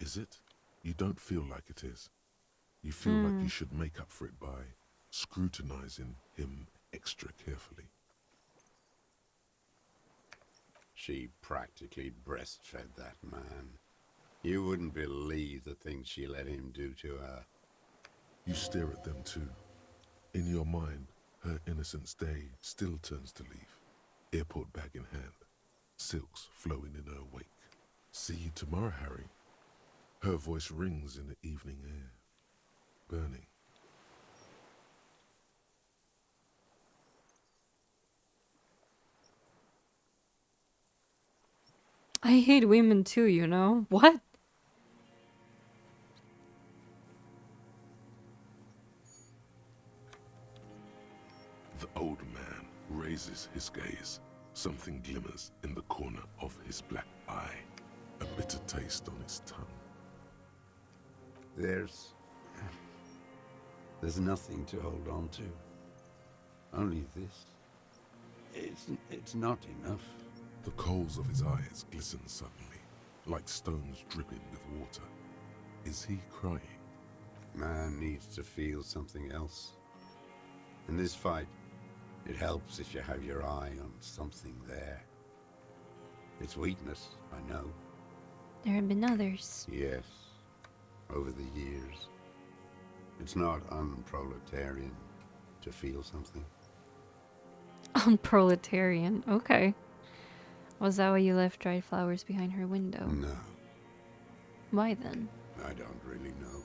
Is it? You don't feel like it is. You feel like you should make up for it by scrutinizing him extra carefully. She practically breastfed that man. You wouldn't believe the things she let him do to her. You stare at them too. In your mind, her innocence day still turns to leaf. Airport bag in hand. Silks flowing in her wake. See you tomorrow, Harry. Her voice rings in the evening air. Burning. I hate women too, you know? What? The old man raises his gaze. Something glimmers in the corner of his black eye. A bitter taste on his tongue. There's nothing to hold on to. Only this. It's not enough. The coals of his eyes glisten suddenly, like stones dripping with water. Is he crying? Man needs to feel something else. In this fight, it helps if you have your eye on something there. It's weakness, I know. There have been others. Yes, over the years. It's not unproletarian to feel something. Unproletarian. Okay. Was that why you left dried flowers behind her window? No, Why then? I don't really know.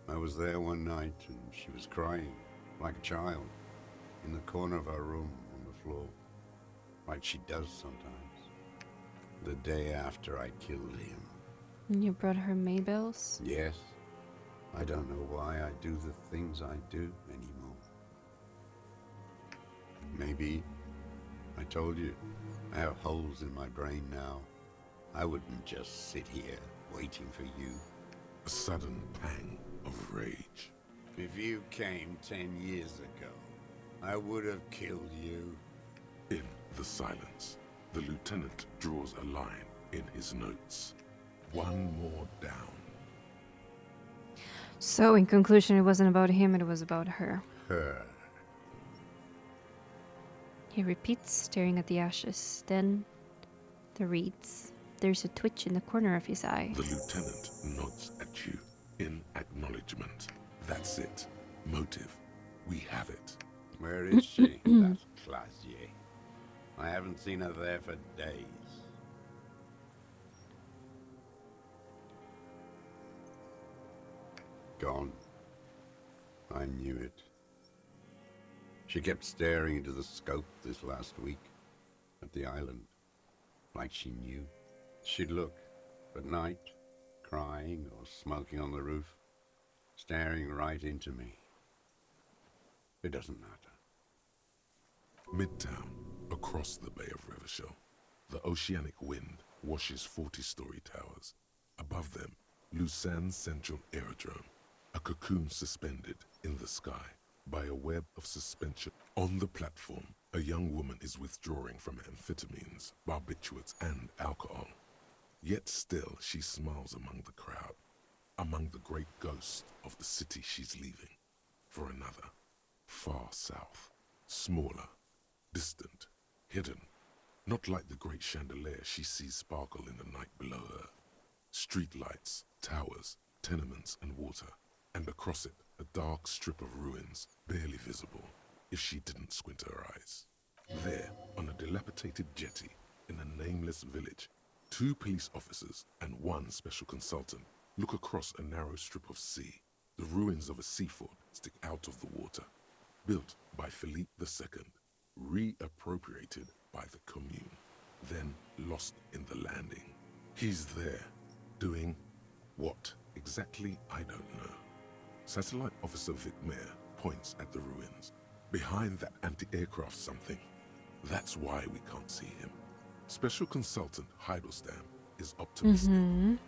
I was there one night and she was crying, like a child, in the corner of our room on the floor, like she does sometimes. The day after I killed him. And you brought her Maybells? Yes, I don't know why I do the things I do anymore. Maybe, I told you, I have holes in my brain now. I wouldn't just sit here waiting for you. A sudden pang of rage. If you came 10 years ago, I would have killed you. In the silence, The lieutenant draws a line in his notes. One more down. So, in conclusion, it wasn't about him, it was about her. Her. He repeats, staring at the ashes. Then, the reeds. There's a twitch in the corner of his eye. The lieutenant nods at you in acknowledgement. That's it. Motive. We have it. Where is she? That Classier. I haven't seen her there for days. Gone. I knew it. She kept staring into the scope this last week at the island, like she knew. She'd look at night, crying or smoking on the roof, staring right into me. It doesn't matter. Midtown, across the Bay of Revachol, the oceanic wind washes 40-story towers. Above them, Lausanne Central Aerodrome, a cocoon suspended in the sky by a web of suspension. On the platform, a young woman is withdrawing from amphetamines, barbiturates, and alcohol. Yet still, she smiles among the crowd, among the great ghosts of the city she's leaving, for another, far south, smaller, distant, hidden, not like the great chandelier she sees sparkle in the night below her. Street lights, towers, tenements, and water, and across it, a dark strip of ruins, barely visible, if she didn't squint her eyes. There, on a dilapidated jetty, in a nameless village, 2 police officers and 1 special consultant look across a narrow strip of sea. The ruins of a seafort stick out of the water, built by Philippe II, reappropriated by the commune, then lost in the landing. He's there, doing what exactly, I don't know. Satellite Officer Vic Mayer points at the ruins. Behind that anti-aircraft something. That's why we can't see him. Special Consultant Heidelstam is optimistic.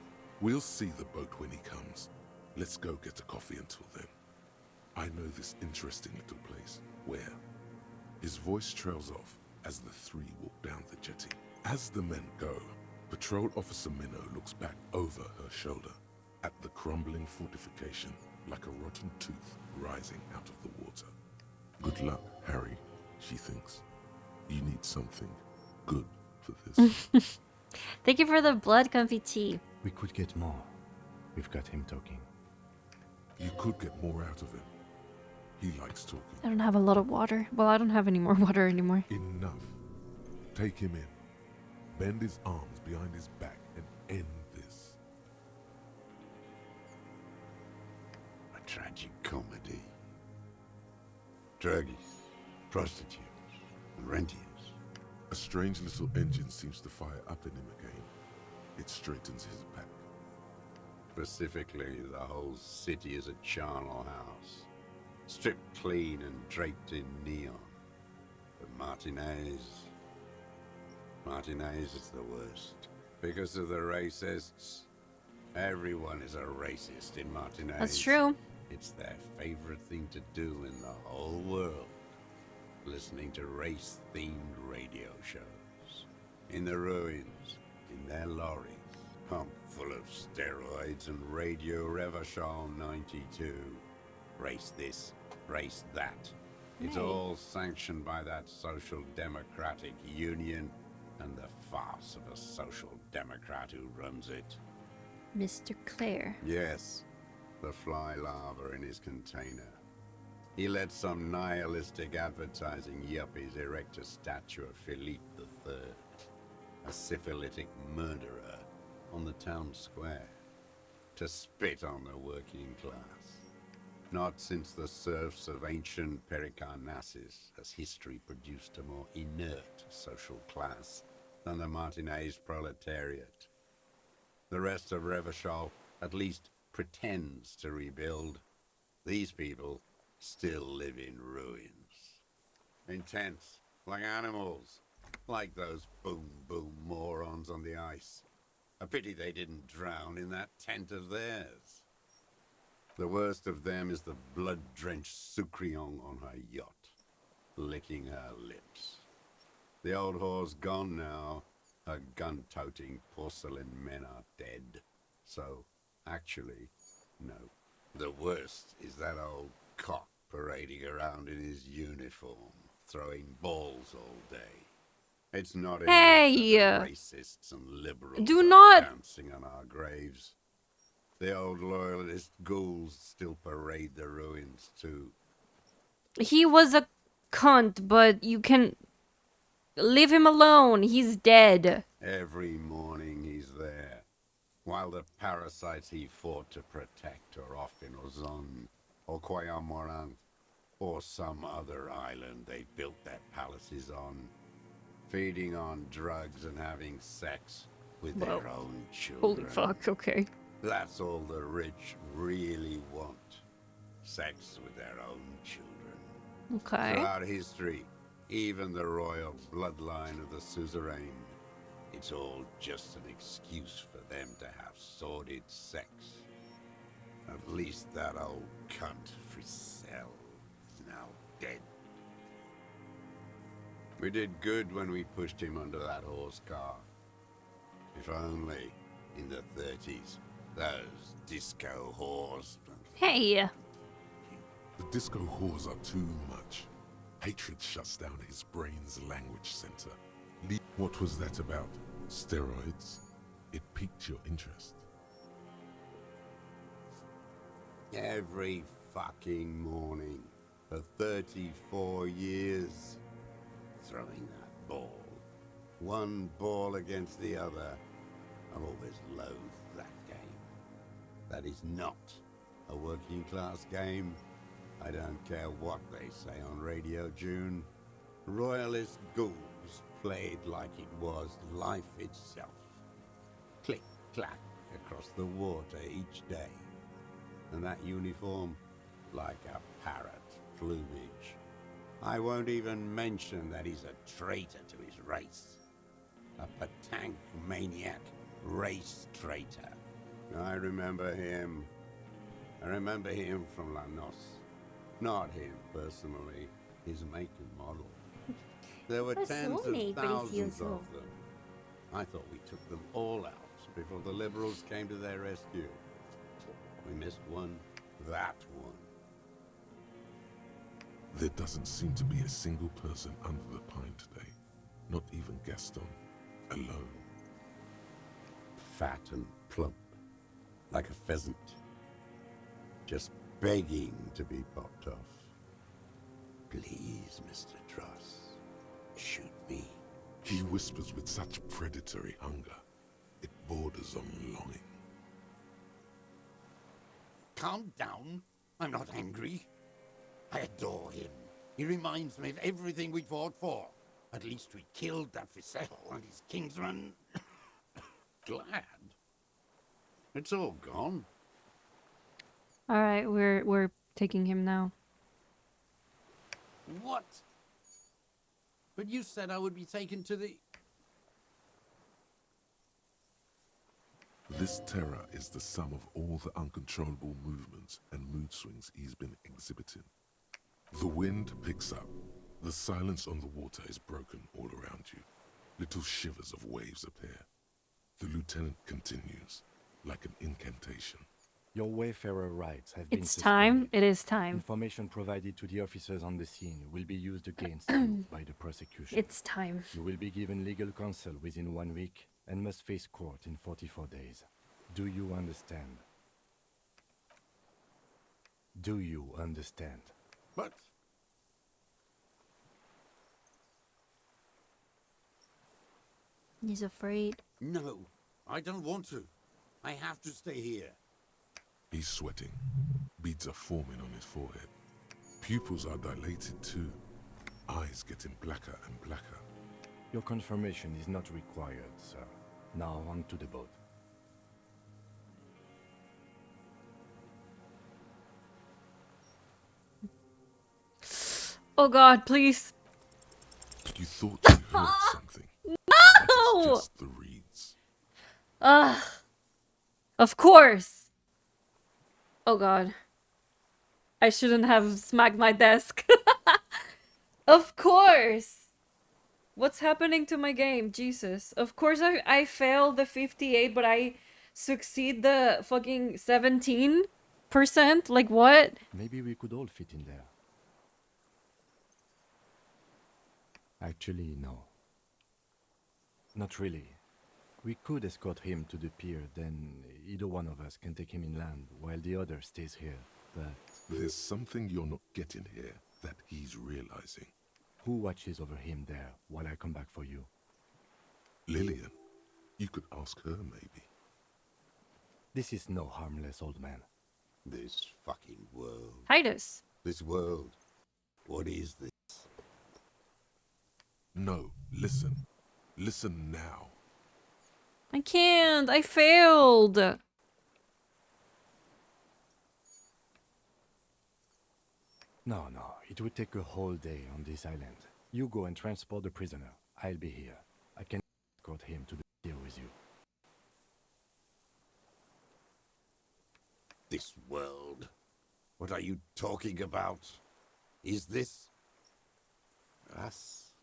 We'll see the boat when he comes. Let's go get a coffee until then. I know this interesting little place. Where? His voice trails off as the 3 walk down the jetty. As the men go, Patrol Officer Minnow looks back over her shoulder at the crumbling fortification like a rotten tooth rising out of the water. Good luck, Harry, she thinks. You need something good for this. Thank you for the blood comfy tea. We could get more. We've got him talking. You could get more out of him. He likes talking. I don't have a lot of water. Well, I don't have any more water anymore. Enough. Take him in. Bend his arms behind his back and end this. A tragic comedy. Druggies, prostitutes, and rentiers. A strange little engine seems to fire up in him again. It straightens his back. Specifically, the whole city is a charnel house. Stripped clean and draped in neon. But Martinez is the worst. Because of the racists. Everyone is a racist in Martinez. That's true. It's their favorite thing to do in the whole world. Listening to race-themed radio shows. In the ruins, in their lorries, pumped full of steroids and Radio Revachol 92. Race this, race that. It's all sanctioned by that Social Democratic Union and the farce of a Social Democrat who runs it. Mr. Clare. Yes, the fly larva in his container. He let some nihilistic advertising yuppies erect a statue of Philippe III, a syphilitic murderer, on the town square, to spit on the working class. Not since the serfs of ancient Pericarnassus has history produced a more inert social class than the Martinez proletariat. The rest of Revachol at least pretends to rebuild. These people still live in ruins. In tents, like animals, like those boom-boom morons on the ice. A pity they didn't drown in that tent of theirs. The worst of them is the blood-drenched Sucrion on her yacht, licking her lips. The old whore's gone now. Her gun-toting porcelain men are dead. So, actually, no. The worst is that old cock parading around in his uniform, throwing balls all day. It's not enough that the racists and liberals do are not dancing on our graves. The old loyalist ghouls still parade the ruins too. He was a cunt, but you can leave him alone. He's dead. Every morning he's there, while the parasites he fought to protect are off in Ozon, or Quayamorant, or some other island they built their palaces on, feeding on drugs and having sex with their own children. Holy fuck, okay. That's all the rich really want. Sex with their own children. Okay. Throughout history, even the royal bloodline of the suzerain, it's all just an excuse for them to have sordid sex. At least that old cunt Frisell is now dead. We did good when we pushed him under that horse car. If only, in the 30s, those disco whores... Hey! The disco whores are too much. Hatred shuts down his brain's language center. What was that about? Steroids? It piqued your interest. Every fucking morning, for 34 years, throwing that ball. One ball against the other. I've always loathed that game. That is not a working class game. I don't care what they say on Radio June. Royalist ghouls played like it was life itself. Click, clack across the water each day. And that uniform, like a parrot plumage. I won't even mention that he's a traitor to his race. A patank maniac race traitor. I remember him. I remember him from La Noce. Not him personally, his make and model. There were tens of thousands of them. I thought we took them all out before the liberals came to their rescue. We missed one, that one. There doesn't seem to be a single person under the pine today. Not even Gaston, alone. Fat and plump, like a pheasant. Just begging to be popped off. Please, Mr. Dross, shoot me. He whispers with such predatory hunger. It borders on longing. Calm down. I'm not angry. I adore him. He reminds me of everything we fought for. At least we killed that Frisell and his kingsman. Glad. It's all gone. Alright, we're taking him now. What? But you said I would be taken to the... This terror is the sum of all the uncontrollable movements and mood swings he's been exhibiting. The wind picks up. The silence on the water is broken all around you. Little shivers of waves appear. The lieutenant continues, like an incantation. Your Wayfarer rights have been It's suspended. time. It is time. Information provided to the officers on the scene will be used against you by the prosecution. It's time. You will be given legal counsel within 1 week and must face court in 44 days. Do you understand? Do you understand? But... He's afraid. No, I don't want to. I have to stay here. He's sweating. Beads are forming on his forehead. Pupils are dilated too. Eyes getting blacker and blacker. Your confirmation is not required, sir. Now on to the boat. Oh god, please. You thought you heard something. No! It's just the reeds. Ugh. Of course. Oh god. I shouldn't have smacked my desk. Of course. What's happening to my game? Jesus. Of course I failed the 58, but I succeed the fucking 17%? Like what? Maybe we could all fit in there. Actually, no. Not really. We could escort him to the pier, then either one of us can take him inland while the other stays here. But There's something you're not getting here that he's realizing. who watches over him there while I come back for you? Lillian. You could ask her, maybe. This is no harmless old man. This fucking world. Titus. This world. What is this? No, listen. Listen now. I can't. I failed. No, it would take a whole day on this island. You go and transport the prisoner. I'll be here. I can escort him to the pier with you. This world? What are you talking about? Is this us?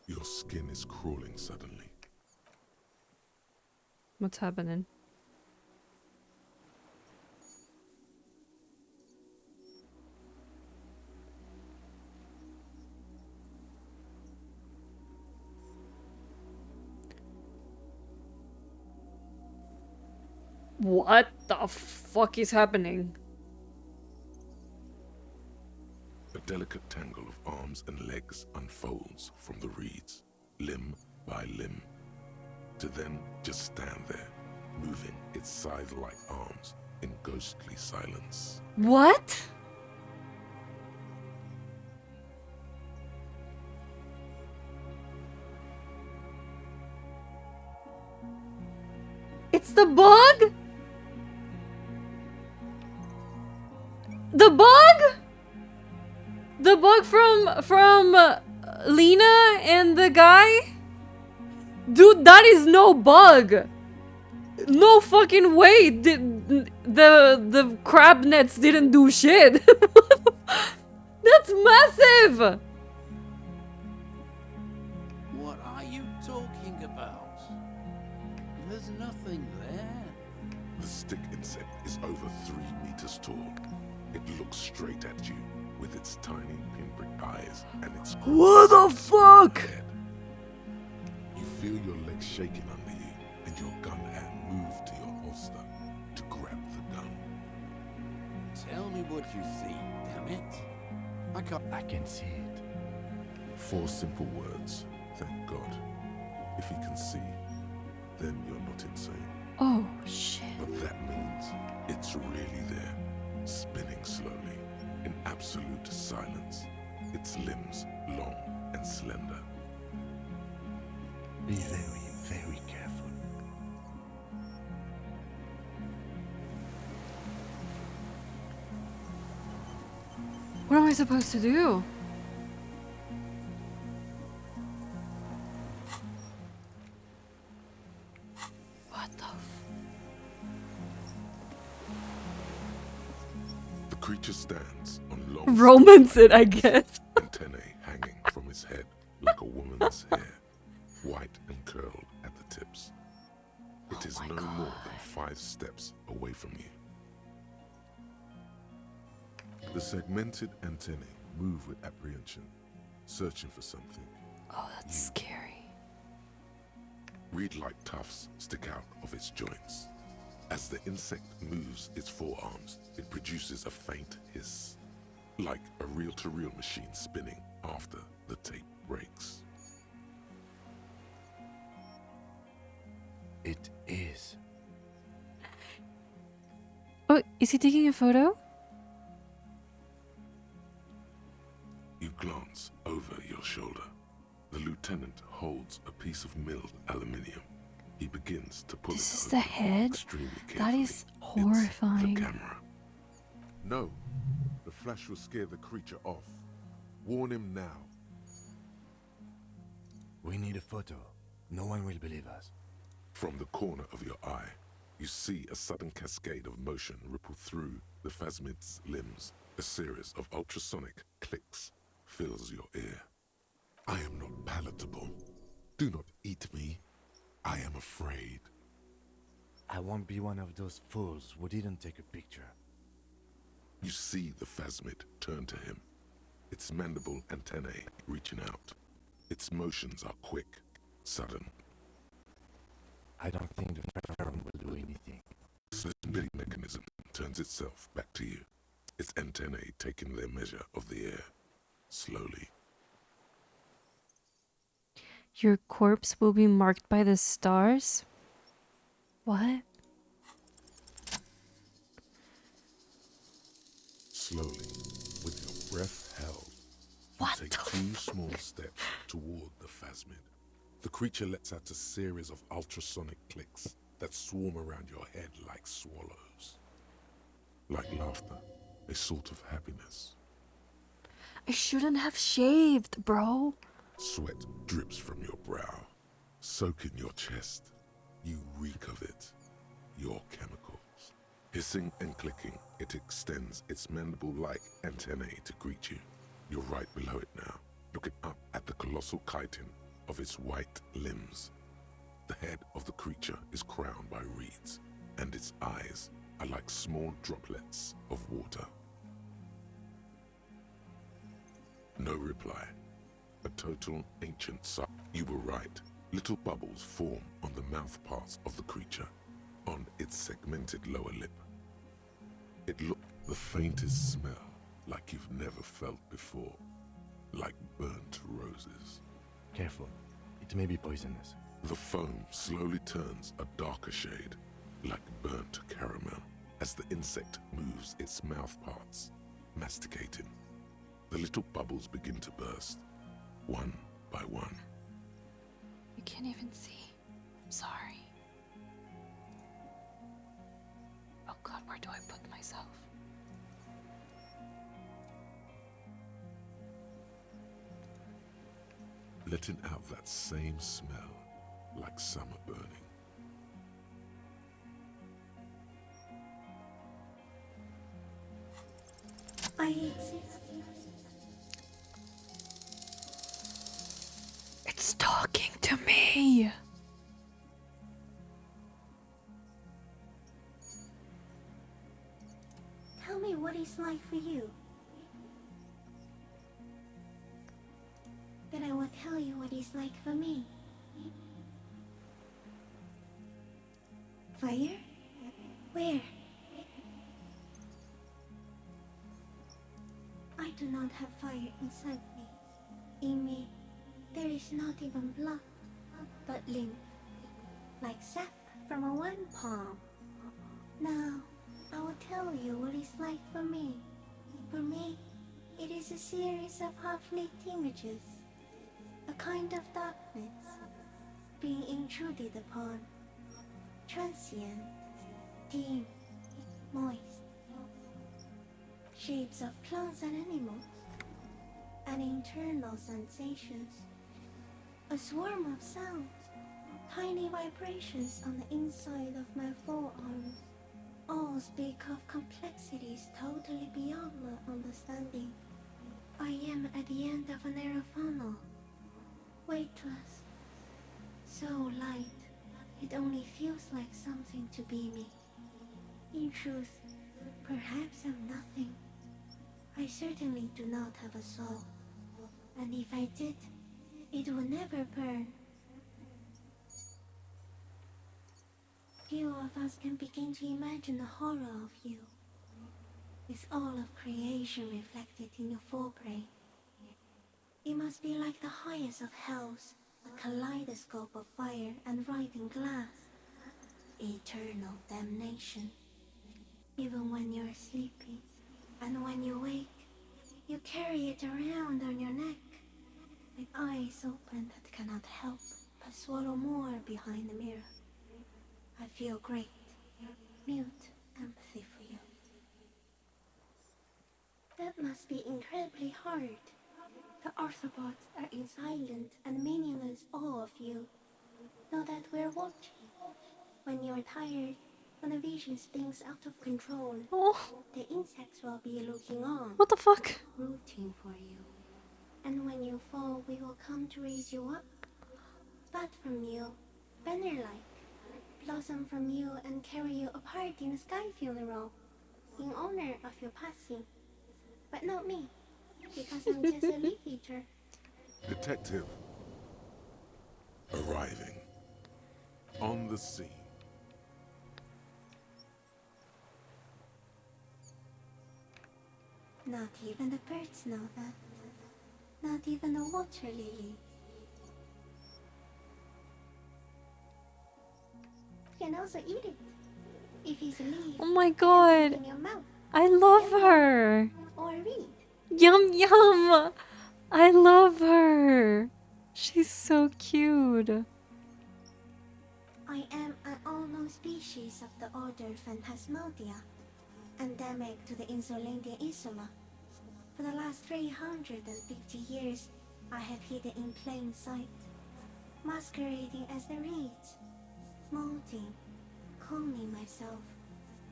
Your skin is crawling suddenly. What's happening? What the fuck is happening? A delicate tangle of arms and legs unfolds from the reeds, limb by limb, to then just stand there, moving its scythe-like arms in ghostly silence. What? It's the bug? The bug? The bug from Lena and the guy? Dude, that is no bug. No fucking way. The crab nets didn't do shit. That's massive. What are you talking about? There's nothing there. The stick insect is over 3 meters tall. It looks straight at you with its tiny pinprick eyes and its What the fuck? head. You feel your legs shaking under you and your gun hand move to your holster to grab the gun. Tell me what you see, damn it. I can see it. 4 simple words, thank God. If he can see, then you're not insane. Oh, shit. But that means it's really there, spinning slowly, in absolute silence, its limbs long and slender. Be very, very careful. What am I supposed to do? What the The creature stands on long Romance it, I guess. antennae hanging from his head like a woman's hair, white and curled at the tips. It is no more than 5 steps away from you. The segmented antennae move with apprehension, searching for something. Oh, that's scary. Reed-like tufts stick out of its joints. As the insect moves its forearms, it produces a faint hiss, like a reel-to-reel machine spinning after the tape breaks. It is. Oh, is he taking a photo? You glance over your shoulder. The lieutenant holds a piece of milled aluminium. He begins to pull This it is open the head? extremely That carefully. is horrifying. The camera. No, the flash will scare the creature off. Warn him now. We need a photo. No one will believe us. From the corner of your eye, you see a sudden cascade of motion ripple through the phasmid's limbs. A series of ultrasonic clicks fills your ear. I am not palatable. Do not eat me. I am afraid. I won't be one of those fools who didn't take a picture. You see the phasmid turn to him, its mandible antennae reaching out. Its motions are quick, sudden. I don't think the phasmid will do anything. The spitting mechanism turns itself back to you, its antennae taking their measure of the air, slowly. Your corpse will be marked by the stars? What? Slowly, with your breath held, you take two small steps toward the phasmid. The creature lets out a series of ultrasonic clicks that swarm around your head like swallows. Like laughter, a sort of happiness. I shouldn't have shaved, bro. Sweat drips from your brow, soaking your chest. You reek of it, your chemicals. Hissing and clicking, it extends its mandible-like antennae to greet you. You're right below it now, looking up at the colossal chitin of its white limbs. The head of the creature is crowned by reeds, and its eyes are like small droplets of water. No reply. A total ancient sight. You were right. Little bubbles form on the mouth parts of the creature, on its segmented lower lip. It looked the faintest smell like you've never felt before, like burnt roses. Careful, it may be poisonous. The foam slowly turns a darker shade, like burnt caramel, as the insect moves its mouth parts, masticating. The little bubbles begin to burst, one by one. You can't even see. I'm sorry. Oh god, where do I put myself? Letting out that same smell, like summer burning. I exist. It's talking to me. Tell me what it's like for you. Then I will tell you what it's like for me. Fire? Where? I do not have fire inside me. In me, there is not even blood, but lymph, like sap from a one palm. Now, I will tell you what it's like for me. For me, it is a series of half-lit images, a kind of darkness, being intruded upon, transient, dim, moist, shapes of plants and animals, and internal sensations, a swarm of sounds, tiny vibrations on the inside of my forearms, all speak of complexities totally beyond my understanding. I am at the end of a narrow funnel, weightless, so light, it only feels like something to be me. In truth, perhaps I'm nothing. I certainly do not have a soul, and if I did, it would never burn. Few of us can begin to imagine the horror of you, with all of creation reflected in your forebrain. It must be like the highest of hells, a kaleidoscope of fire and writhing glass, eternal damnation. Even when you're sleeping, and when you wake, you carry it around on your neck, with eyes open that cannot help but swallow more behind the mirror. I feel great, mute empathy for you. That must be incredibly hard. The arthropods are in silent and meaningless awe of you. Know that we're watching. When you're tired, when the vision spins out of control, the insects will be looking on. What the fuck? Rooting for you. And when you fall, we will come to raise you up. bud from you, banner-like, blossom from you and carry you apart in a sky funeral, in honor of your passing. But not me, because I'm just a leaf eater. Detective. Arriving. On the scene. Not even the birds know that. Not even the water lily. You can also eat it. If it's a leaf, Oh my you can god. put it in your mouth. I love Yum, her. or read. Yum yum. I love her. She's so cute. I am an unknown species of the order Phantasmodia, endemic to the Insulandian Insula. For the last 350 years, I have hidden in plain sight, masquerading as the reeds, molting, cloning myself,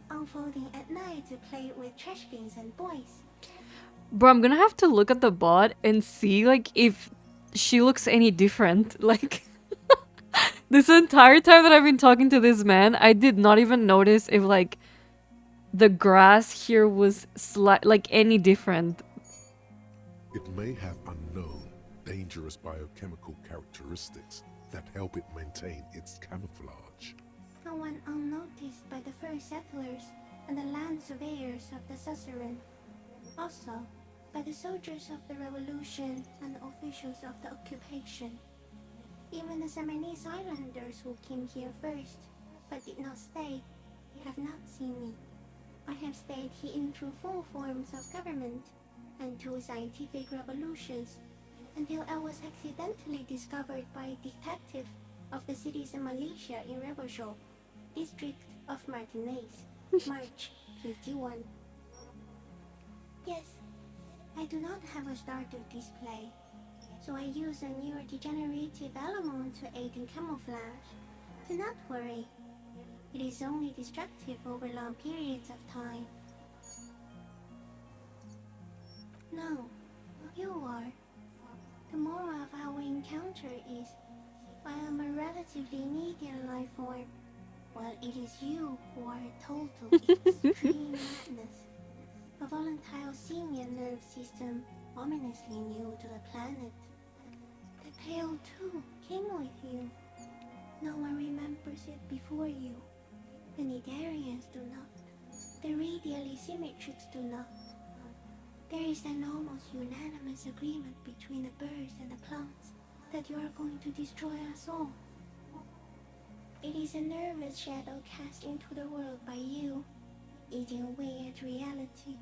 unfolding at night to play with trash bins and boys. Bro, I'm gonna have to look at the bot and see like if she looks any different. Like this entire time that I've been talking to this man, I did not even notice if like the grass here was like any different. It may have unknown, dangerous biochemical characteristics that help it maintain its camouflage. No one unnoticed by the first settlers and the land surveyors of the suzerain. Also, by the soldiers of the revolution and the officials of the occupation. Even the Semenese islanders who came here first, but did not stay, have not seen me. I have stayed hidden through 4 forms of government and 2 scientific revolutions, until I was accidentally discovered by a detective of the citizen militia in Rebeljo, district of Martinez, March 51. Yes, I do not have a starter display, so I use a neurodegenerative element to aid in camouflage. Do not worry, it is only destructive over long periods of time. No, you are. The moral of our encounter is, I am a relatively medium life form, while it is you who are a total extreme madness. A volatile senior nerve system ominously new to the planet. The Pale too came with you. No one remembers it before you. The Nidarians do not. The radially symmetrics do not. There is an almost unanimous agreement between the birds and the plants that you are going to destroy us all. It is a nervous shadow cast into the world by you, eating away at reality.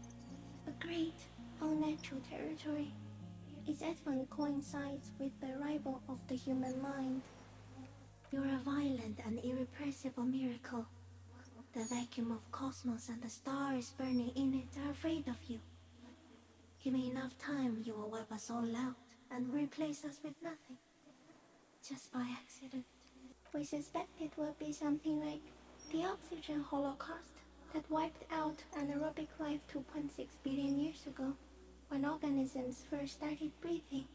A great, unnatural territory. Its advent coincides with the arrival of the human mind. You are a violent and irrepressible miracle. The vacuum of cosmos and the stars burning in it are afraid of you. Give me enough time, you will wipe us all out and replace us with nothing. Just by accident. We suspect it will be something like the oxygen holocaust that wiped out anaerobic life 2.6 billion years ago, when organisms first started breathing.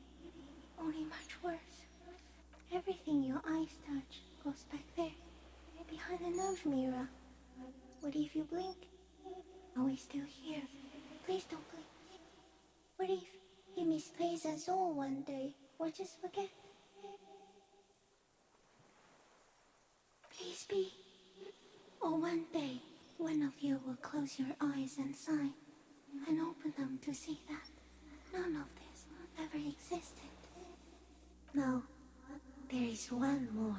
Only much worse. Everything your eyes touch goes back there, behind the nerve mirror. What if you blink? Are we still here? Please don't blink. What if he misplaces us all one day, or just forget? Please be. Or one day, one of you will close your eyes and sigh, and open them to see that none of this ever existed. No, there is one more.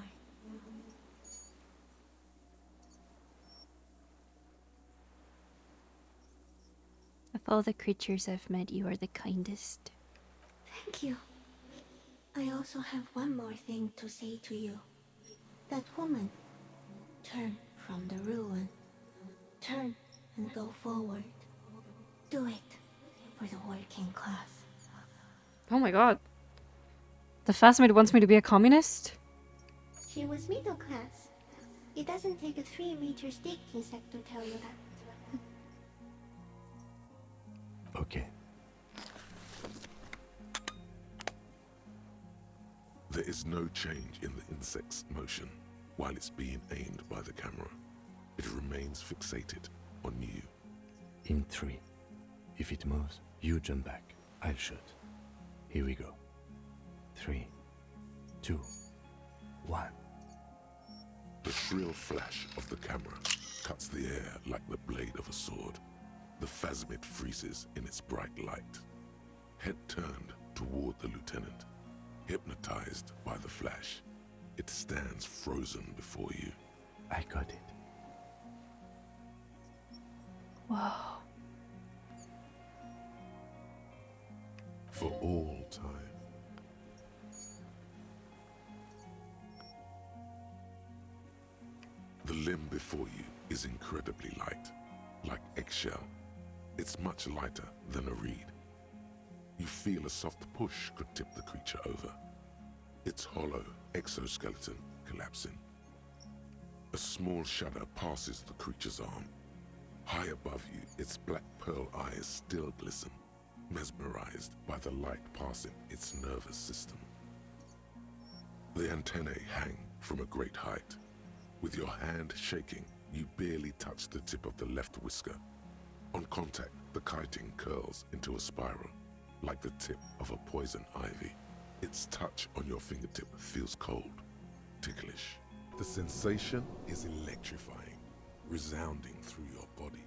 Of all the creatures I've met, you are the kindest. Thank you. I also have one more thing to say to you. That woman, turn from the ruin. Turn and go forward. Do it for the working class. Oh my god. The Phasmid wants me to be a communist? She was middle class. It doesn't take a 3-meter stick insect to tell you that. Okay. There is no change in the insect's motion while it's being aimed by the camera. It remains fixated on you. In 3. If it moves, you jump back. I'll shoot. Here we go. 3, 2, 1. The shrill flash of the camera cuts the air like the blade of a sword. The phasmid freezes in its bright light. Head turned toward the lieutenant, hypnotized by the flash. It stands frozen before you. I got it. Whoa. For all time. The limb before you is incredibly light, like eggshell. It's much lighter than a reed. You feel a soft push could tip the creature over. Its hollow exoskeleton collapsing. A small shudder passes the creature's arm. High above you, its black pearl eyes still glisten, mesmerized by the light passing its nervous system. The antennae hang from a great height. With your hand shaking, you barely touch the tip of the left whisker. On contact, the chitin curls into a spiral, like the tip of a poison ivy. Its touch on your fingertip feels cold, ticklish. The sensation is electrifying, resounding through your body.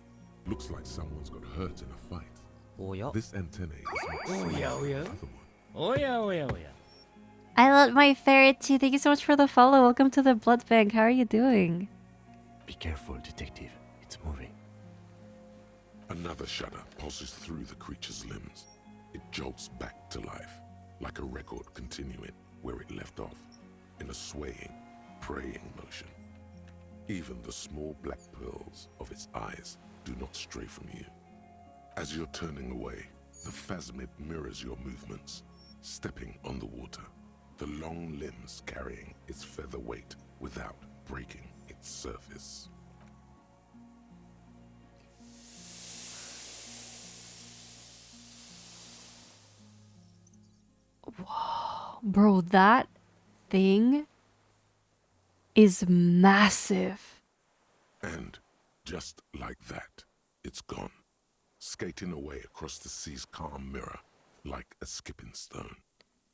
Looks like someone's got hurt in a fight. Oh yeah. This antennae is much Oh smaller yeah, than oh the yeah. other one. Oh yeah, oh yeah, oh yeah. I love my ferret too. Thank you so much for the follow. Welcome to the blood bank. How are you doing? Be careful, detective. It's moving. Another shudder pulses through the creature's limbs. It jolts back to life, like a record continuing where it left off, in a swaying, praying motion. Even the small black pearls of its eyes do not stray from you. As you're turning away, the phasmid mirrors your movements, stepping on the water, the long limbs carrying its feather weight without breaking its surface. Whoa, bro, that thing is massive. And just like that, it's gone, skating away across the sea's calm mirror like a skipping stone,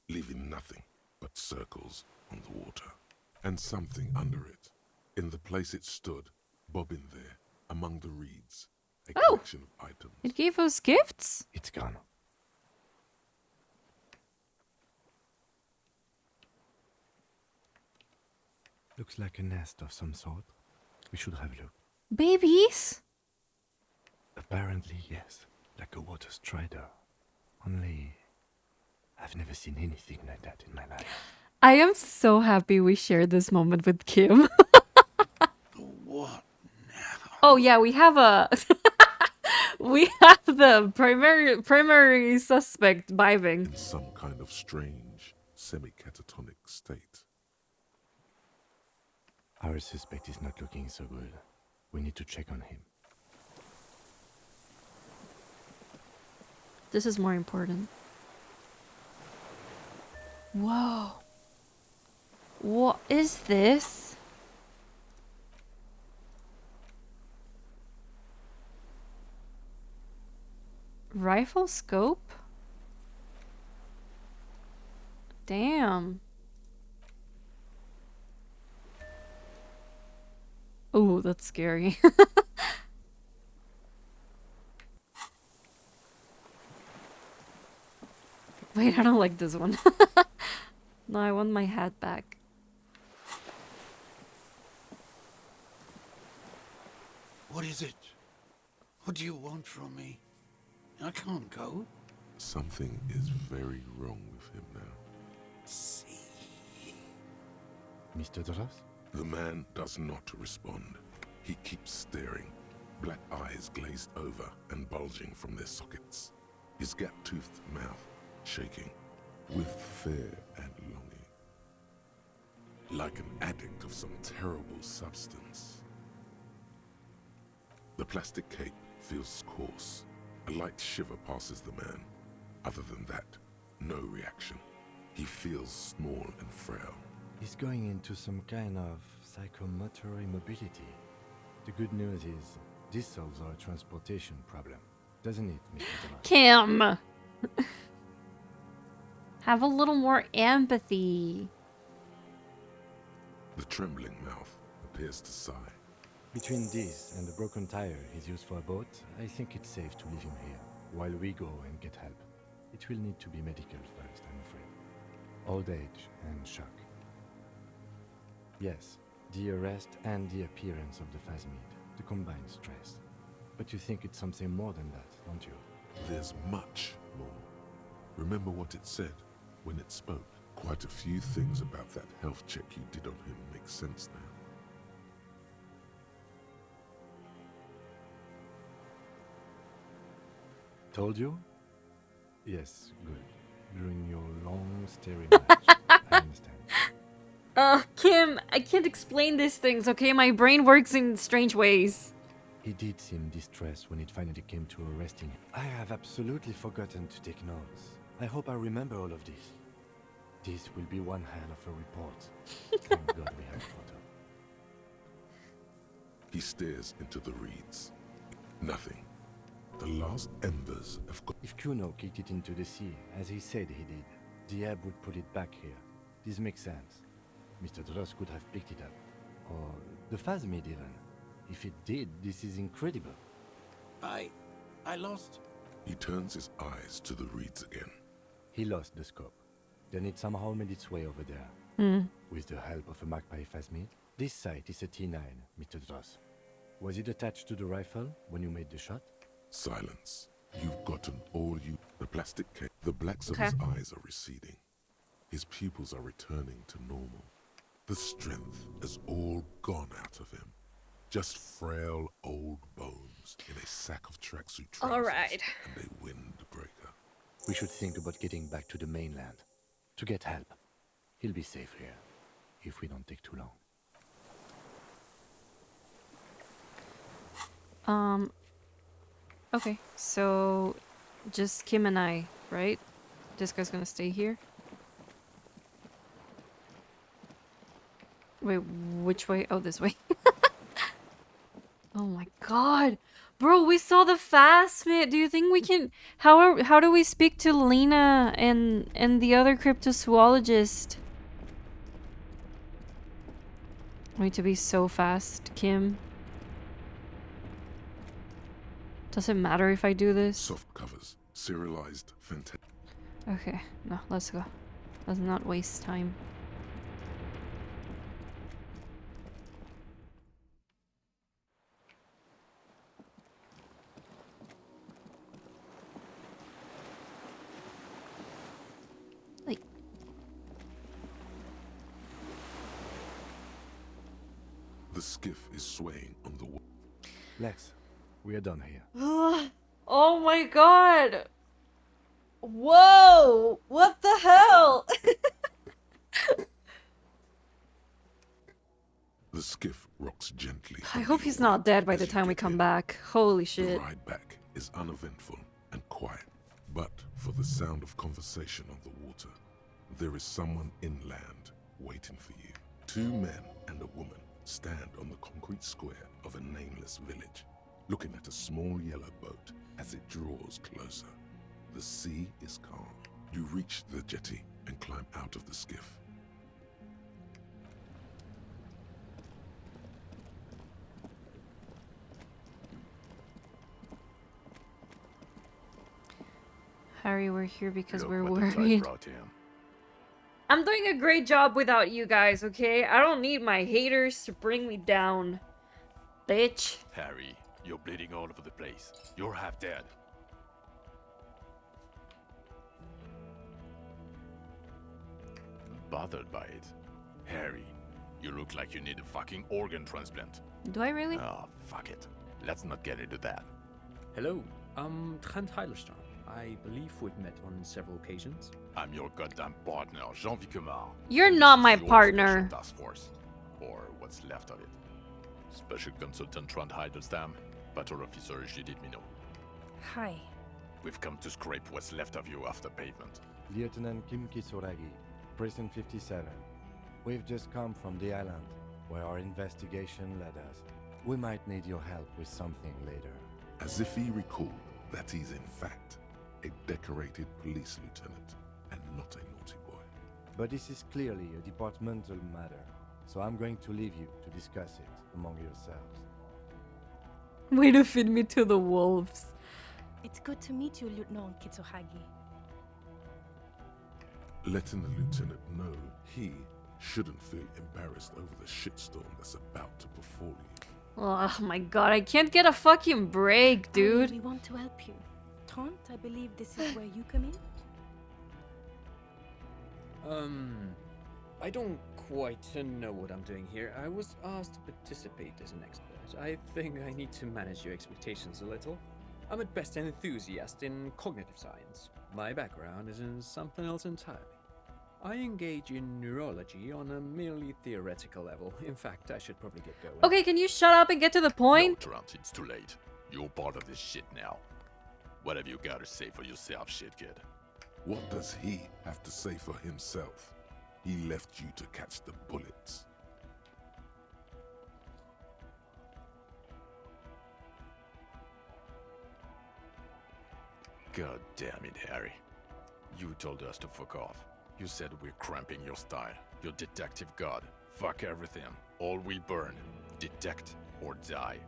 leaving nothing but circles on the water. And something under it, in the place it stood, bobbing there among the reeds, a collection of items. It gave us gifts? It's gone. Looks like a nest of some sort. We should have a look. Babies? Apparently, yes. Like a water strider. Only, I've never seen anything like that in my life. I am so happy we shared this moment with Kim. What? Oh yeah, we have a we have the primary suspect vibing. In some kind of strange, semi-catatonic state. Our suspect is not looking so good. We need to check on him. This is more important. Whoa. What is this? Rifle scope? Damn. Ooh, that's scary. Wait, I don't like this one. No, I want my hat back. What is it? What do you want from me? I can't go. Something is very wrong with him now. See. Mr. Doras? The man does not respond. He keeps staring, black eyes glazed over and bulging from their sockets. His gap-toothed mouth shaking with fear and longing. Like an addict of some terrible substance. The plastic cape feels coarse. A light shiver passes the man. Other than that, no reaction. He feels small and frail. He's going into some kind of psychomotor immobility. The good news is, this solves our transportation problem. Doesn't it, Mr. Demas? Kim! Have a little more empathy. The trembling mouth appears to sigh. Between this and the broken tire he's used for a boat, I think it's safe to leave him here, while we go and get help. It will need to be medical first, I'm afraid. Old age and shock. Yes, the arrest and the appearance of the phasmid, the combined stress. But you think it's something more than that, don't you? There's much more. Remember what it said when it spoke? Quite a few things about that health check you did on him make sense now. Told you? Yes, good. During your long staring match. I understand. Kim, I can't explain these things, okay? My brain works in strange ways. He did seem distressed when it finally came to arresting him. I have absolutely forgotten to take notes. I hope I remember all of this. This will be one hell of a report. Thank God we have a photo. He stares into the reeds. Nothing. The last embers have gone. If Kuno kicked it into the sea, as he said he did, the ebb would put it back here. This makes sense. Mr. Dross could have picked it up. Or the phasmid even. If it did, this is incredible. I lost. He turns his eyes to the reeds again. He lost the scope. Then it somehow made its way over there. With the help of a magpie phasmid. This sight is a T9, Mr. Dross. Was it attached to the rifle when you made the shot? Silence. You've gotten all you... The plastic case. The blacks of his eyes are receding. His pupils are returning to normal. The strength has all gone out of him. Just frail old bones in a sack of tracksuit trousers Alright. and a windbreaker. We should think about getting back to the mainland. To get help. He'll be safe here. If we don't take too long. Okay, so just Kim and I, right? This guy's gonna stay here? Wait, which way? Oh, this way. Oh my god. Bro, we saw the phasmid. Do you think we can... How do we speak to Lena and the other cryptozoologist? We need to be so fast, Kim. Does it matter if I do this? Soft covers, serialized, fantastic. Okay, no, let's go. Let's not waste time. The skiff is swaying on the water. Lex, we are done here. Oh my god! Whoa! What the hell? The skiff rocks gently. I hope he's not dead by the time we come back. Holy The shit. ride back is uneventful and quiet, but for the sound of conversation on the water, there is someone inland waiting for you. Two men and a woman stand on the concrete square of a nameless village, looking at a small yellow boat as it draws closer. The sea is calm. You reach the jetty and climb out of the skiff. Harry, we're here because we're what the tide worried. brought him. I'm doing a great job without you guys, okay? I don't need my haters to bring me down. Bitch. Harry, you're bleeding all over the place. You're half dead. Bothered by it? Harry, you look like you need a fucking organ transplant. Do I really? Oh, fuck it. Let's not get into that. Hello, I'm Trent Heilerstrom. I believe we've met on several occasions. I'm your goddamn partner, Jean-Vicomar. You're not my Your partner. Special task force. Or what's left of it. Special Consultant Trent Heilerstam, Battle Officer Judith Minot. Hi. We've come to scrape what's left of you off the pavement. Lieutenant Kim Kisoragi, Precinct 57. We've just come from the island, where our investigation led us. We might need your help with something later. As if he recalled that he's in fact a decorated police lieutenant and not a naughty boy. But this is clearly a departmental matter, so I'm going to leave you to discuss it among yourselves. Way to feed me to the wolves. It's good to meet you, Lieutenant Kitsuhagi. Letting the lieutenant know he shouldn't feel embarrassed over the shitstorm that's about to befall you. Oh my god, I can't get a fucking break, dude. We want to help you. Trant, I believe this is where you come in? I don't quite know what I'm doing here. I was asked to participate as an expert. I think I need to manage your expectations a little. I'm at best an enthusiast in cognitive science. My background is in something else entirely. I engage in neurology on a merely theoretical level. In fact, I should probably get going. Okay, can you shut up and get to the point? No, Trant, it's too late. You're part of this shit now. What have you got to say for yourself, shit kid? What does he have to say for himself? He left you to catch the bullets. God damn it, Harry. You told us to fuck off. You said we're cramping your style. Your detective god. Fuck everything. All will burn. Detect or die.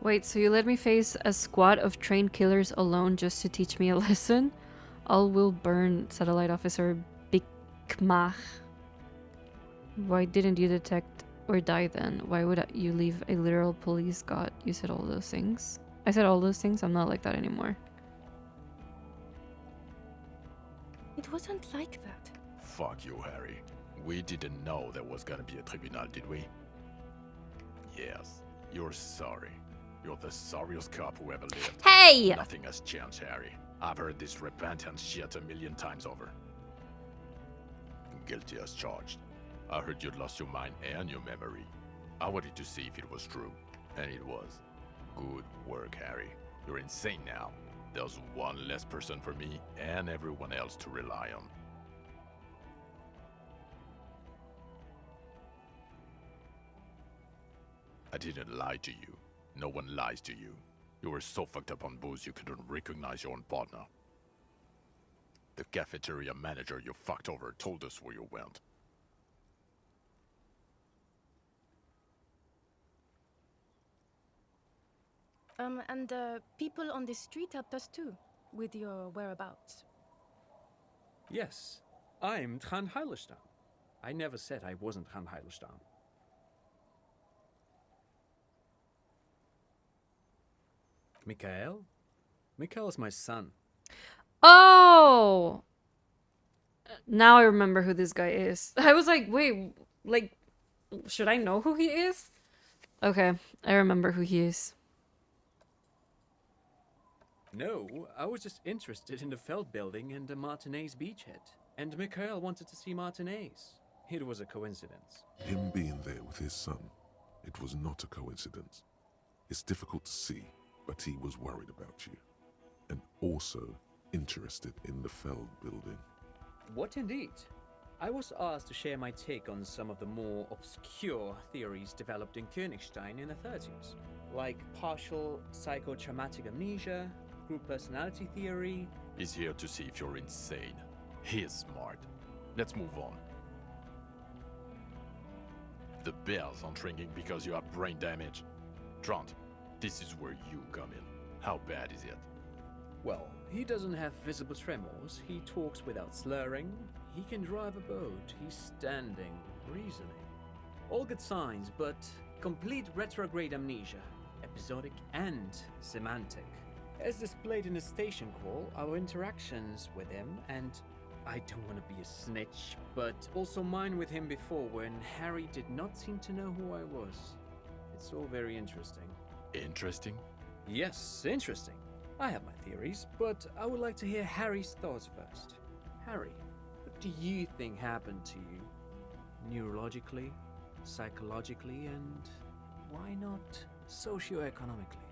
Wait, so you let me face a squad of trained killers alone just to teach me a lesson? All will burn, Satellite Officer Bikmach. Why didn't you detect or die then? Why would you leave a literal police god? You said all those things. I said all those things? I'm not like that anymore. It wasn't like that. Fuck you, Harry. We didn't know there was gonna be a tribunal, did we? Yes, you're sorry. You're the sorriest cop who ever lived. Hey! Nothing has changed, Harry. I've heard this repentance shit a million times over. Guilty as charged. I heard you'd lost your mind and your memory. I wanted to see if it was true, and it was. Good work, Harry. You're insane now. There's one less person for me and everyone else to rely on. I didn't lie to you. No one lies to you. You were so fucked up on booze you couldn't recognize your own partner. The cafeteria manager you fucked over told us where you went. And people on the street helped us too, with your whereabouts. Yes, I'm Trant Heilerstam. I never said I wasn't Trant Heilerstam. Mikhail? Mikhail is my son. Oh! Now I remember who this guy is. I was like, wait, like, should I know who he is? Okay, I remember who he is. No, I was just interested in the Feld building and the Martinez beachhead. And Mikhail wanted to see Martinez. It was a coincidence. Him being there with his son, it was not a coincidence. It's difficult to see, but he was worried about you. And also interested in the Feld building. What indeed? I was asked to share my take on some of the more obscure theories developed in Königstein in the 30s, like partial psychotraumatic amnesia, group personality theory. He's here to see if you're insane. He is smart. Let's move on. The bells aren't ringing because you have brain damage. Trant, this is where you come in. How bad is it? Well, he doesn't have visible tremors, he talks without slurring, he can drive a boat, he's standing, reasoning. All good signs, but complete retrograde amnesia, episodic and semantic. As displayed in the station call, our interactions with him, and I don't want to be a snitch, but also mine with him before when Harry did not seem to know who I was. It's all very interesting. Interesting? Yes, interesting. I have my theories, but I would like to hear Harry's thoughts first. Harry, what do you think happened to you? Neurologically, psychologically, and why not socioeconomically?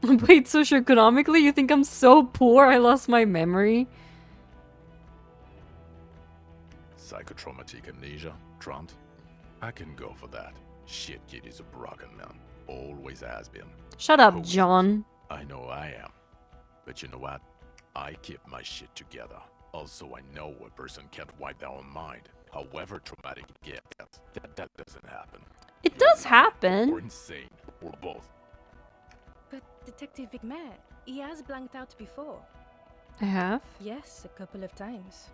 Wait, socioeconomically, you think I'm so poor I lost my memory? Psychotraumatic amnesia, Trant? I can go for that. Shit kid is a broken man. Always has been. Shut up, Who isn't? John. I know I am. But you know what? I keep my shit together. Also, I know a person can't wipe their own mind. However traumatic it gets, that doesn't happen. It does Or happen. insane, or both. But Detective Vigmer, he has blanked out before. I have? Yes, a couple of times.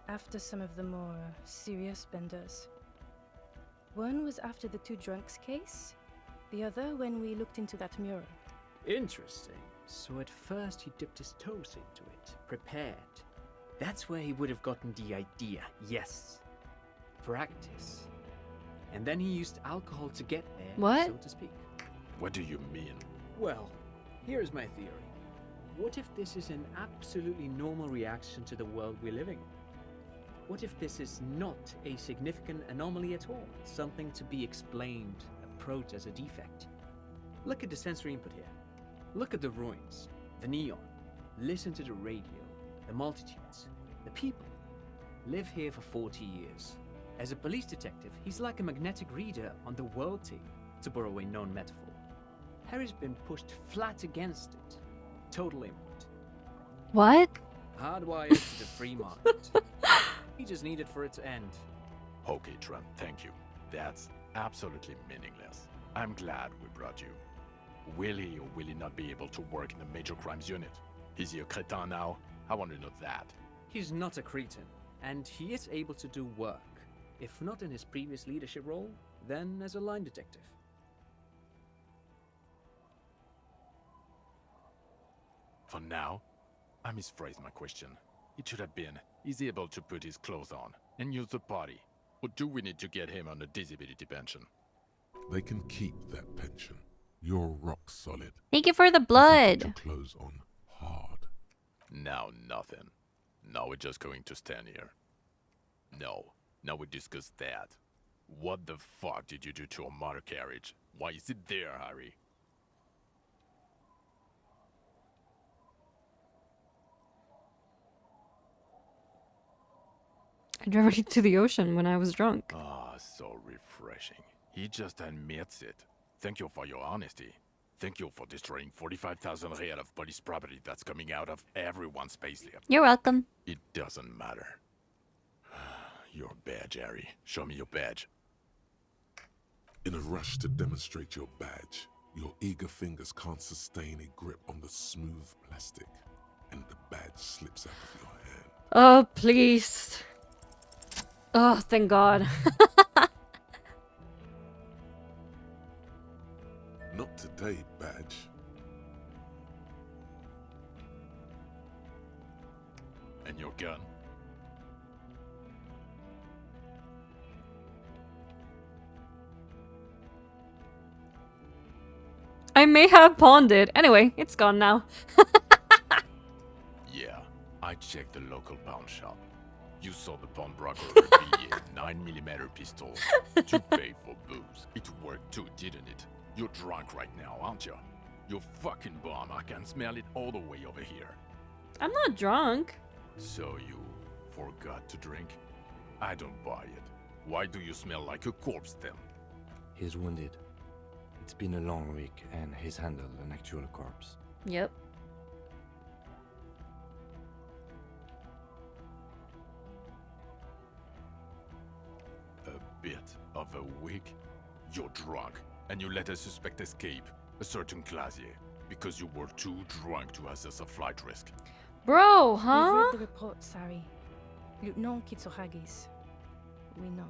After some of the more serious benders. One was after the two drunks case, the other when we looked into that mural. Interesting. So at first he dipped his toes into it, prepared. That's where he would have gotten the idea, yes. Practice. And then he used alcohol to get there, What? so to speak. What do you mean? Well, here's my theory. What if this is an absolutely normal reaction to the world we're living in? What if this is not a significant anomaly at all? Something to be explained, approached as a defect? Look at the sensory input here. Look at the ruins, the neon. Listen to the radio, the multitudes, the people. Live here for 40 years. As a police detective, he's like a magnetic reader on the world team, to borrow a known metaphor. Harry's been pushed flat against it. Total input. What? Hardwired to the free market. He just needed for it to end. Okay, Trent, thank you. That's absolutely meaningless. I'm glad we brought you. Will he or will he not be able to work in the major crimes unit? Is he a cretin now? I want to know that. He's not a cretin, and he is able to do work. If not in his previous leadership role, then as a line detective. For now, I misphrased my question. It should have been, is he able to put his clothes on and use the party? Or do we need to get him on a disability pension? They can keep that pension. You're rock solid. Thank you for the Put blood. your clothes on hard. Now nothing. Now we're just going to stand here. No, now we discuss that. What the fuck did you do to a motor carriage? Why is it there, Harry? I drove it to the ocean when I was drunk. Ah, so refreshing. He just admits it. Thank you for your honesty. Thank you for destroying 45,000 real of police property that's coming out of everyone's payslip. You're welcome. It doesn't matter. Your badge, Harry. Show me your badge. In a rush to demonstrate your badge, your eager fingers can't sustain a grip on the smooth plastic, and the badge slips out of your hand. Oh, please. Oh, thank God. Not today, badge. And your gun? I may have pawned it. Anyway, it's gone now. Yeah, I checked the local pawn shop. You saw the pawnbroker reveal a 9mm pistol to pay for booze. It worked too, didn't it? You're drunk right now, aren't you? You fucking bum, I can smell it all the way over here. I'm not drunk. So you forgot to drink? I don't buy it. Why do you smell like a corpse then? He's wounded. It's been a long week, and he's handled an actual corpse. Yep. A bit of a week? You're drunk, and you let a suspect escape, a certain Clasier, because you were too drunk to assess a flight risk. Bro, We've huh? read the report, Sari. Lieutenant Kitsuragis. We know.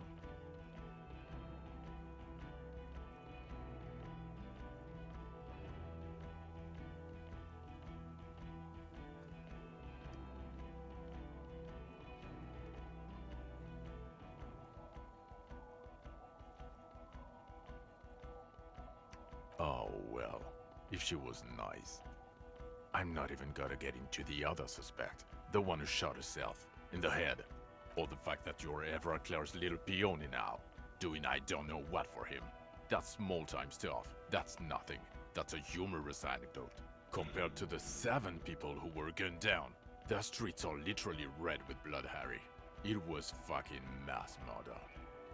Oh, well, if she was nice. I'm not even gonna get into the other suspect, the one who shot herself, in the head. Or the fact that you're Evra Claire's little peony now, doing I don't know what for him. That's small-time stuff. That's nothing. That's a humorous anecdote. Compared to the 7 people who were gunned down, the streets are literally red with blood, Harry. It was fucking mass murder.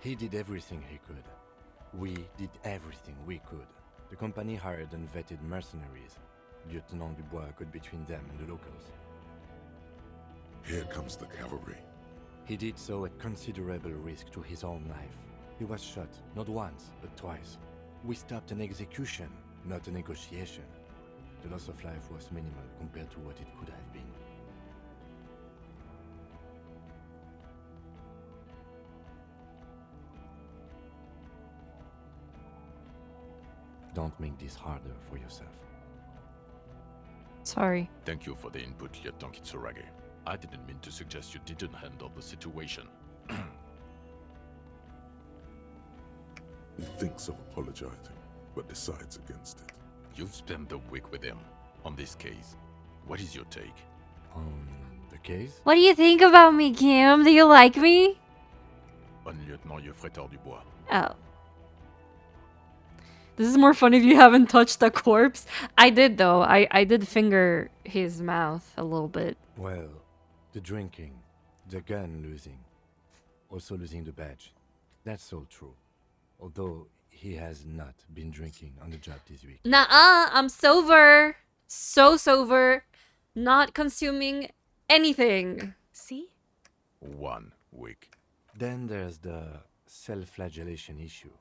He did everything he could. We did everything we could. The company hired and vetted mercenaries. Lieutenant Dubois got between them and the locals. Here comes the cavalry. He did so at considerable risk to his own life. He was shot, not once, but twice. We stopped an execution, not a negotiation. The loss of life was minimal compared to what it could have been. Don't make this harder for yourself. Sorry. Thank you for the input, Lieutenant Kitsuragi. I didn't mean to suggest you didn't handle the situation. He thinks of apologizing, but decides against it. You've spent the week with him on this case. What is your take? The case? What do you think about me, Kim? Do you like me? On Lieutenant Yefreter Dubois. Oh. This is more fun if you haven't touched the corpse. I did, though. I did finger his mouth a little bit. Well, the drinking, the gun losing, also losing the badge. That's all true. Although he has not been drinking on the job this week. Nuh-uh, I'm sober. So sober. Not consuming anything. See? 1 week. Then there's the self-flagellation issue.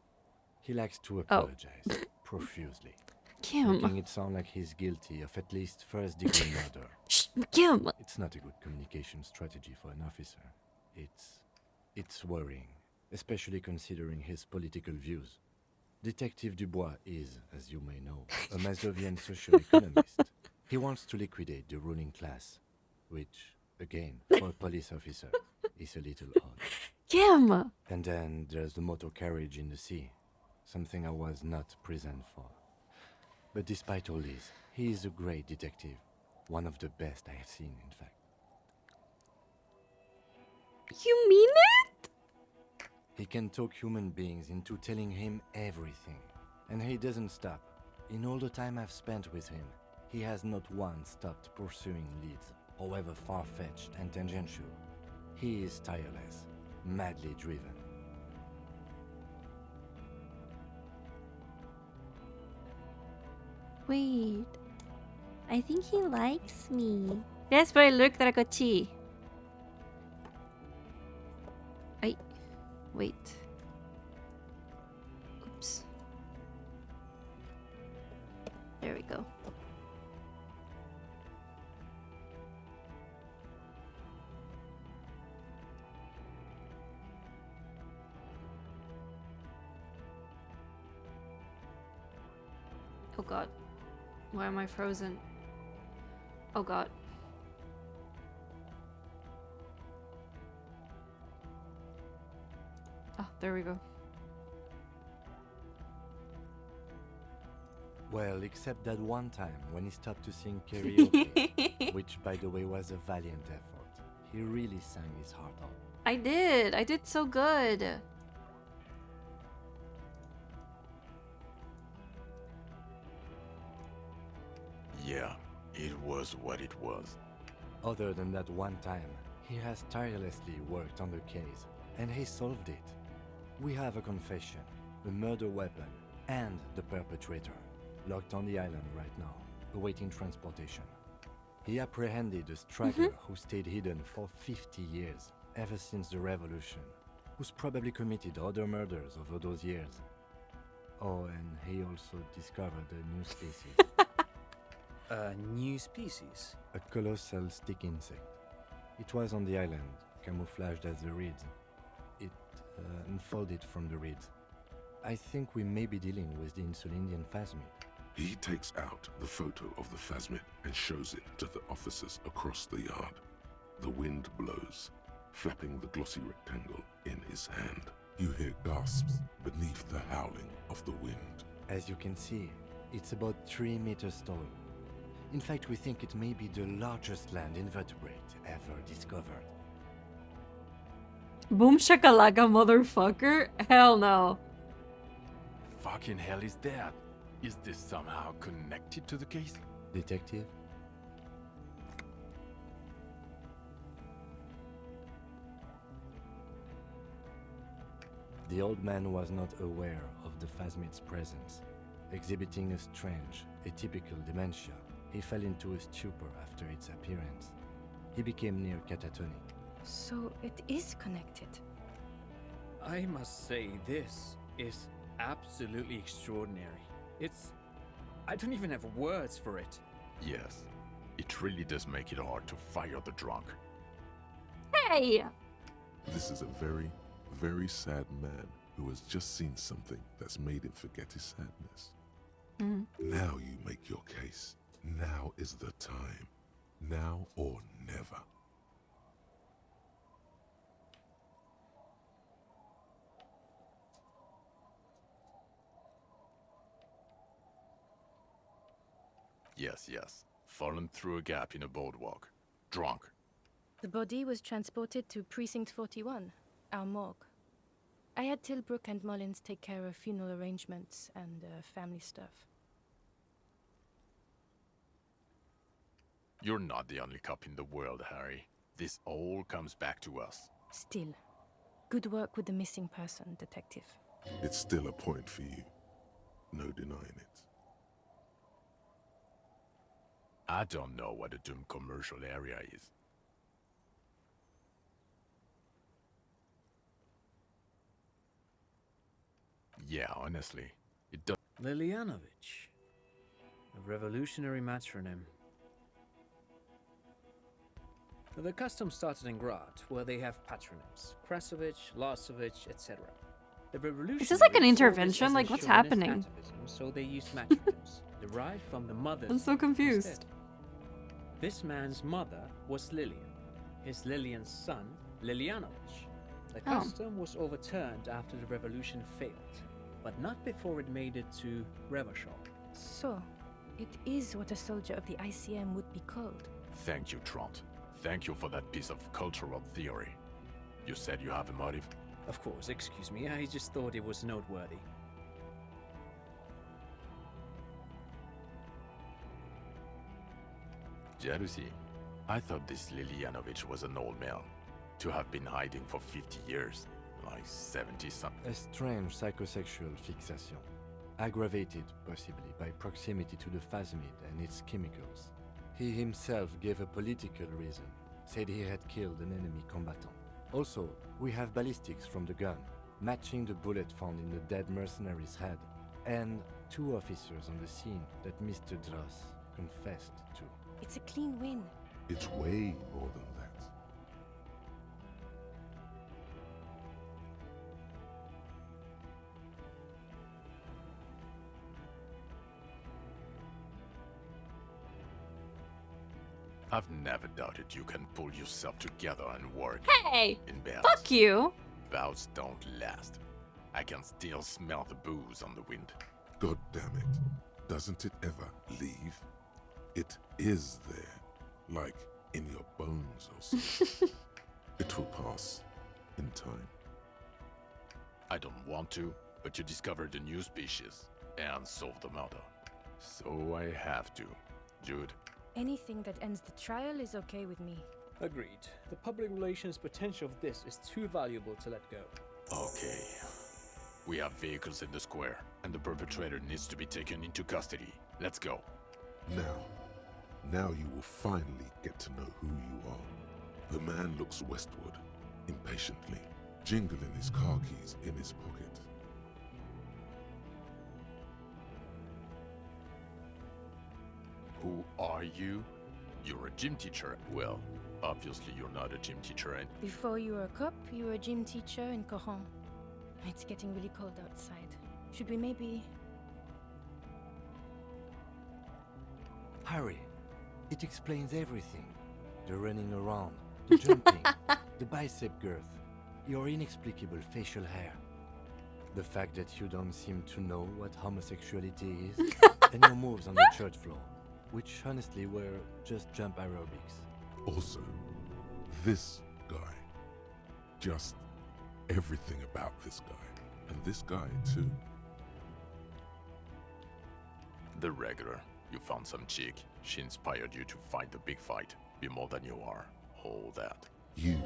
He likes to apologize profusely. Kim. Making it sound like he's guilty of at least first-degree murder. Shh, Kim. It's not a good communication strategy for an officer. It's worrying, especially considering his political views. Detective Dubois is, as you may know, a Mazovian social economist. He wants to liquidate the ruling class, which, again, for a police officer, is a little odd. Kim! And then there's the motor carriage in the sea, something I was not present for. But despite all this, he is a great detective, one of the best I have seen, in fact. You mean it? He can talk human beings into telling him everything, and he doesn't stop. In all the time I've spent with him, he has not once stopped pursuing leads, however far-fetched and tangential. He is tireless, madly driven. Wait. I think he likes me. Yes, but I look like a T. Wait. Oops. There we go. Oh god. Why am I frozen? Oh god. Oh, there we go. Well, except that one time when he stopped to sing karaoke, which by the way was a valiant effort. He really sang his heart out. I did so good. Yeah, it was what it was. Other than that one time, he has tirelessly worked on the case, and he solved it. We have a confession, a murder weapon, and the perpetrator, locked on the island right now, awaiting transportation. He apprehended a straggler who stayed hidden for 50 years, ever since the revolution, who's probably committed other murders over those years. Oh, and he also discovered a new species. A new species? A colossal stick insect. It was on the island, camouflaged as the reeds. It unfolded from the reeds. I think we may be dealing with the Insulindian phasmid. He takes out the photo of the phasmid and shows it to the officers across the yard. The wind blows, flapping the glossy rectangle in his hand. You hear gasps beneath the howling of the wind. As you can see, it's about 3 meters tall. In fact, we think it may be the largest land invertebrate ever discovered. Boom shakalaka, motherfucker. Hell no. fucking hell is that? Is this somehow connected to the case? Detective? The old man was not aware of the phasmid's presence. Exhibiting a strange, atypical dementia, he fell into a stupor after its appearance. He became near catatonic. So it is connected. I must say, this is absolutely extraordinary. I don't even have words for it. Yes, it really does make it hard to fire the drunk. Hey! This is a very, very sad man who has just seen something that's made him forget his sadness. Now you make your case. Now is the time. Now or never. Yes. Fallen through a gap in a boardwalk. Drunk. The body was transported to Precinct 41, our morgue. I had Tilbrook and Mullins take care of funeral arrangements and family stuff. You're not the only cop in the world, Harry. This all comes back to us. Still, good work with the missing person, Detective. It's still a point for you. No denying it. I don't know what a doomed commercial area is. Yeah, honestly, it does. Lilianovich. A revolutionary matronym. The custom started in Grad, where they have patronyms. Krasovich, Lasovich, etc. The revolution. Is this like an intervention? Like, what's happening? So they used matronyms, derived from the mother's. I'm so confused. Instead. This man's mother was Lilian. His Lilian's son, Lilianovich. The custom was overturned after the revolution failed, but not before it made it to Revachol. So, it is what a soldier of the ICM would be called. Thank you, Trant. Thank you for that piece of cultural theory. You said you have a motive? Of course, excuse me, I just thought it was noteworthy. Jealousy. I thought this Lilianovich was an old man. To have been hiding for 50 years. Like 70-something. A strange psychosexual fixation, aggravated possibly by proximity to the phasmid and its chemicals. He himself gave a political reason, said he had killed an enemy combatant. Also, we have ballistics from the gun, matching the bullet found in the dead mercenary's head, and 2 officers on the scene that Mr. Dross confessed to. It's a clean win. It's way more than that. I've never doubted you can pull yourself together and work. Hey! In bed. Fuck you! Vows don't last. I can still smell the booze on the wind. God damn it. Doesn't it ever leave? It is there. Like in your bones or something. It will pass. In time. I don't want to, but you discovered a new species and solved the murder. So I have to. Jude. Anything that ends the trial is okay with me. Agreed. The public relations potential of this is too valuable to let go. Okay. We have vehicles in the square, and the perpetrator needs to be taken into custody. Let's go. Now you will finally get to know who you are. The man looks westward, impatiently, jingling his car keys in his pocket. Who are you? You're a gym teacher. Well, obviously you're not a gym teacher and Before you were a cop, you were a gym teacher in Coron. It's getting really cold outside. Should we maybe... Harry, it explains everything. The running around, the jumping, the bicep girth, your inexplicable facial hair. The fact that you don't seem to know what homosexuality is, and your moves on the church floor, which honestly were just jump aerobics. Also, this guy. Just everything about this guy. And this guy, too. The regular. You found some chick. She inspired you to fight the big fight. Be more than you are. All that. You,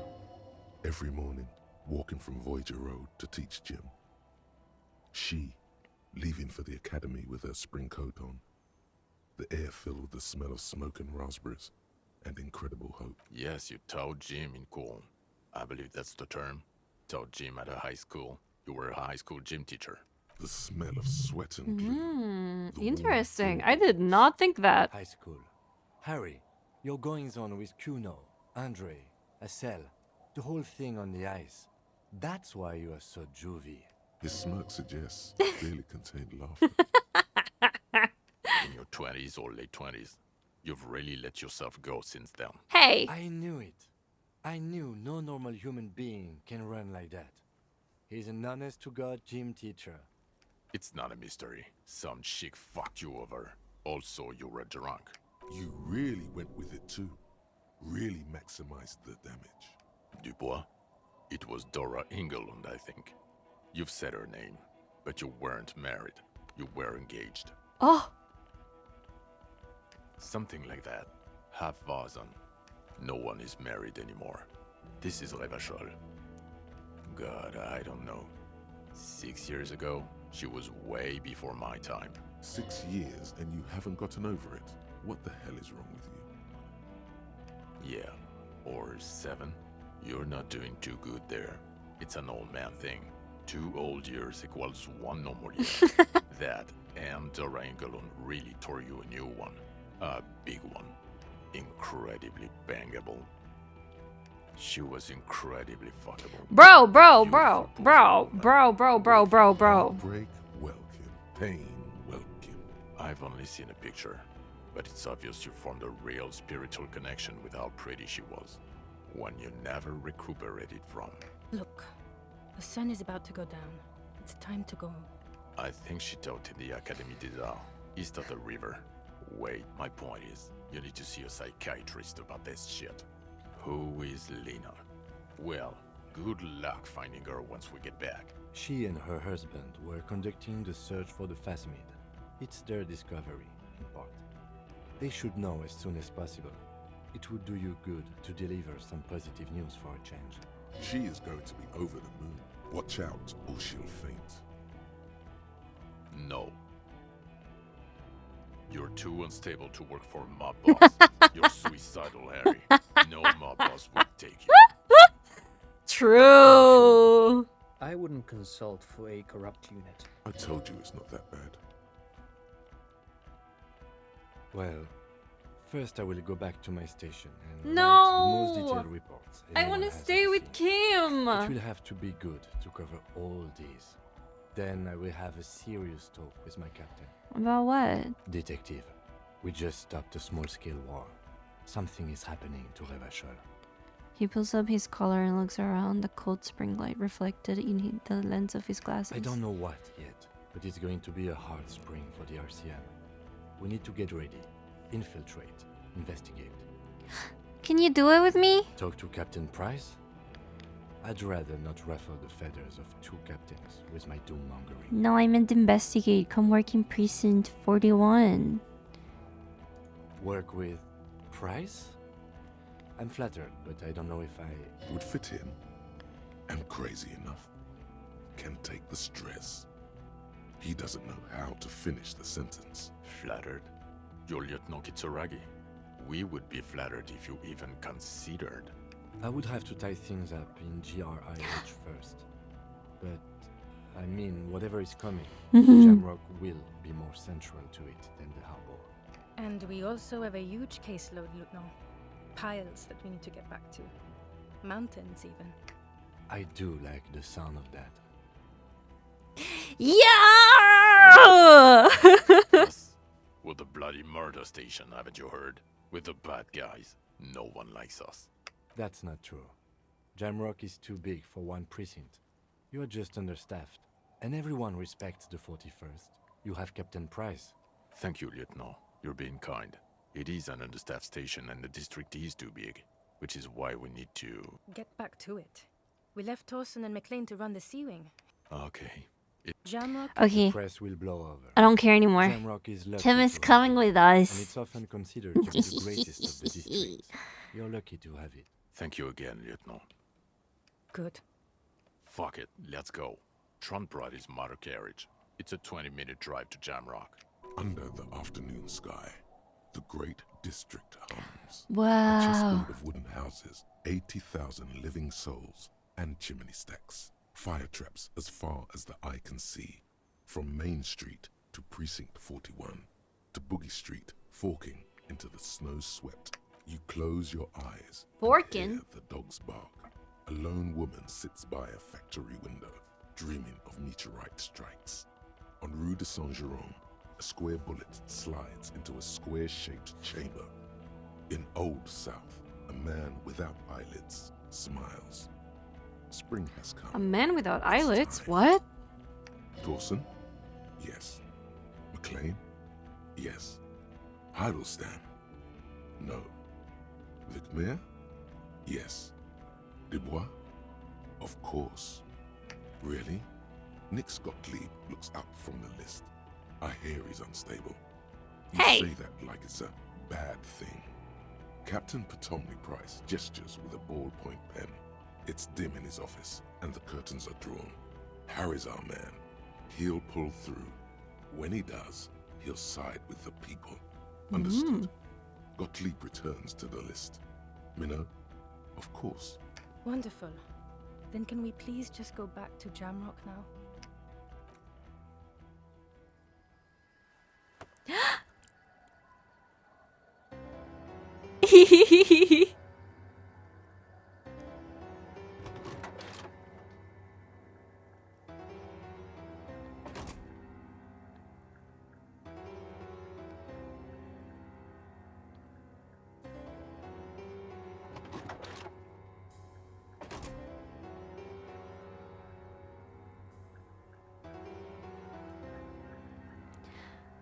every morning, walking from Voyager Road to teach gym. She, leaving for the academy with her spring coat on. The air filled with the smell of smoke and raspberries, and incredible hope. Yes, you taught gym in school. I believe that's the term. Taught gym at a high school. You were a high school gym teacher. The smell of sweat and glue. The warm Interesting. floor. I did not think that. High school. Harry, your goings-on with Kuno, Andre, Acel, the whole thing on the ice. That's why you are so juvie. His smirk suggests barely contained laughter. In your 20s or late 20s, you've really let yourself go since then. Hey! I knew it. I knew no normal human being can run like that. He's an honest-to-God gym teacher. It's not a mystery. Some chick fucked you over. Also, you were drunk. You really went with it too. Really maximized the damage. Dubois? It was Dora Engelund, I think. You've said her name, but you weren't married. You were engaged. Oh! Something like that. Half-Vasen. No one is married anymore. This is Revachol. God, I don't know. 6 years ago, she was way before my time. 6 years and you haven't gotten over it. What the hell is wrong with you? Yeah, or 7. You're not doing too good there. It's an old man thing. 2 old years equals 1 normal year. That and Dora Engelund really tore you a new one. A big one. Incredibly bangable. She was incredibly fuckable. Bro. Break, welcome. Pain, welcome. I've only seen a picture, but it's obvious you formed a real spiritual connection with how pretty she was. One you never recuperated from. Look, the sun is about to go down. It's time to go. I think she taught in the Académie des Arts, east of the river. Wait, my point is, you need to see a psychiatrist about this shit. Who is Lena? Well, good luck finding her once we get back. She and her husband were conducting the search for the phasmid. It's their discovery, in part. They should know as soon as possible. It would do you good to deliver some positive news for a change. She is going to be over the moon. Watch out, or she'll faint. No. You're too unstable to work for mob boss. You're suicidal, Harry. No mob boss would take you. True. I wouldn't consult for a corrupt unit. I told you it's not that bad. Well, first I will go back to my station and No! write the most detailed reports. I anyone want to has stay ever with seen. Kim. It will have to be good to cover all these. Then I will have a serious talk with my captain. About what? Detective, we just stopped a small-scale war. Something is happening to Revachol. He pulls up his collar and looks around, the cold spring light reflected in the lens of his glasses. I don't know what yet, but it's going to be a hard spring for the RCM. We need to get ready, infiltrate, investigate. Can you do it with me? Talk to Captain Price? I'd rather not ruffle the feathers of 2 captains with my doom-mongering. No, I meant investigate. Come work in Precinct 41. Work with Price? I'm flattered, but I don't know if I... Would fit in. Am crazy enough. Can take the stress. He doesn't know how to finish the sentence. Flattered? You're Lieutenant Kitsuragi. We would be flattered if you even considered. I would have to tie things up in GRIH first. But, I mean, whatever is coming, Jamrock will be more central to it than the harbor. And we also have a huge caseload, Lieutenant. Piles that we need to get back to. Mountains, even. I do like the sound of that. Yeah! Us? We're the bloody murder station, haven't you heard? We're the bad guys. No one likes us. That's not true. Jamrock is too big for one precinct. You are just understaffed. And everyone respects the 41st. You have Captain Price. Thank you, Lieutenant. You're being kind. It is an understaffed station and the district is too big, which is why we need to... Get back to it. We left Torson and McLean to run the Sea Wing. Okay. Jamrock. Okay. Press will blow over. I don't care anymore. Jamrock is lucky Tim is to coming have it, with and us. it's often considered to be the greatest of the districts. You're lucky to have it. Thank you again, Lieutenant. Good. Fuck it, let's go. Trump brought his motor carriage. It's a 20-minute drive to Jamrock. Under the afternoon sky, the great district hums. A Wow. chessboard of wooden houses, 80,000 living souls, and chimney stacks. Fire traps as far as the eye can see. From Main Street to Precinct 41, to Boogie Street, forking into the snow-swept. You close your eyes. Forking? Hear the dogs bark. A lone woman sits by a factory window, dreaming of meteorite strikes. On Rue de Saint-Jérôme, a square bullet slides into a square-shaped chamber. In Old South, a man without eyelids smiles. Spring has come. A man without eyelids? What? Dawson? Yes. McLean? Yes. Heidelstein? No. Vicmere? Yes. Dubois? Of course. Really? Nick Gottlieb looks up from the list. I hear he's unstable. You Hey! say that like it's a bad thing. Captain Potomny Price gestures with a ballpoint pen. It's dim in his office, and the curtains are drawn. Harry's our man. He'll pull through. When he does, he'll side with the people. Understood? Gottlieb returns to the list. Minnow? Of course. Wonderful. Then can we please just go back to Jamrock now?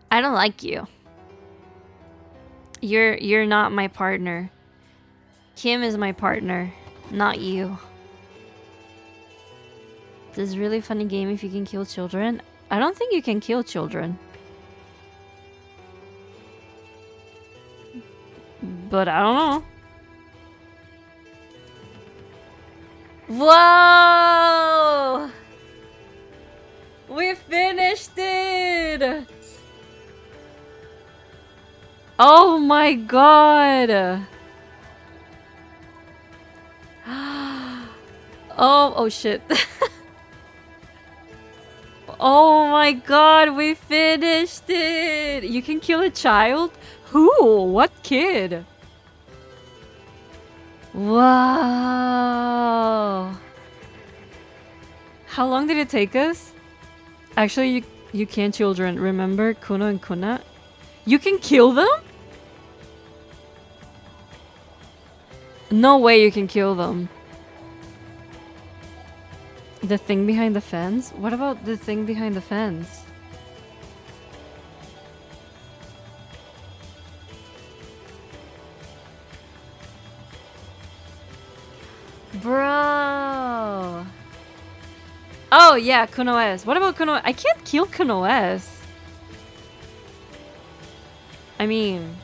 I don't like you. You're not my partner. Kim is my partner, not you. This is a really funny game if you can kill children. I don't think you can kill children. But I don't know. Whoa! We finished it! Oh my god! Oh shit. Oh my god, we finished it! You can kill a child? Who? What kid? Wow. How long did it take us? Actually, you can't children. Remember Kuno and Kuna? You can kill them? No way you can kill them. The thing behind the fence? What about the thing behind the fence? Bro. Oh yeah, Kuno S. What about Kuno? I can't kill Kuno S. I mean,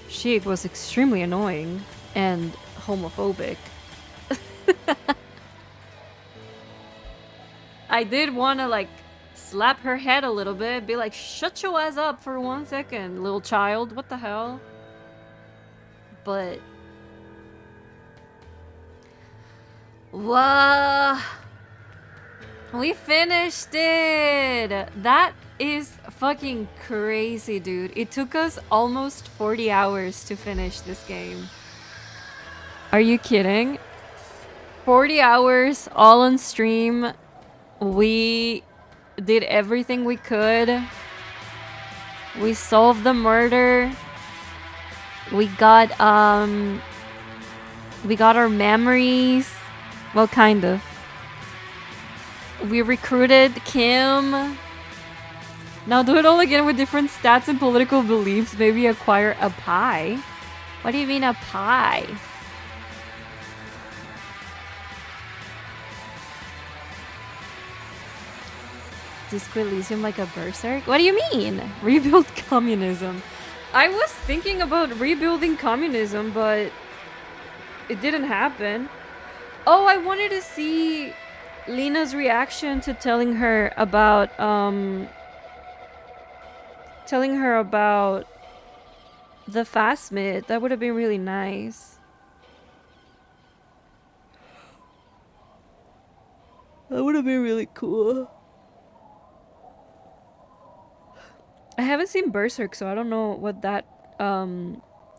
Sheik was extremely annoying and homophobic. I did want to like slap her head a little bit, be like, shut your ass up for 1 second, little child, what the hell? But wow, we finished it. That is fucking crazy, dude. It took us almost 40 hours to finish this game. Are you kidding? 40 hours all on stream. We did everything we could. We solved the murder. We got our memories. Well, kind of. We recruited Kim. Now do it all again with different stats and political beliefs. Maybe acquire a pie. What do you mean a pie? discoelysium like a berserk? What do you mean? Rebuild communism. I was thinking about rebuilding communism, but it didn't happen. Oh, I wanted to see Lena's reaction to telling her about the Phasmid. That would have been really nice. That would have been really cool. I haven't seen Berserk, so I don't know what that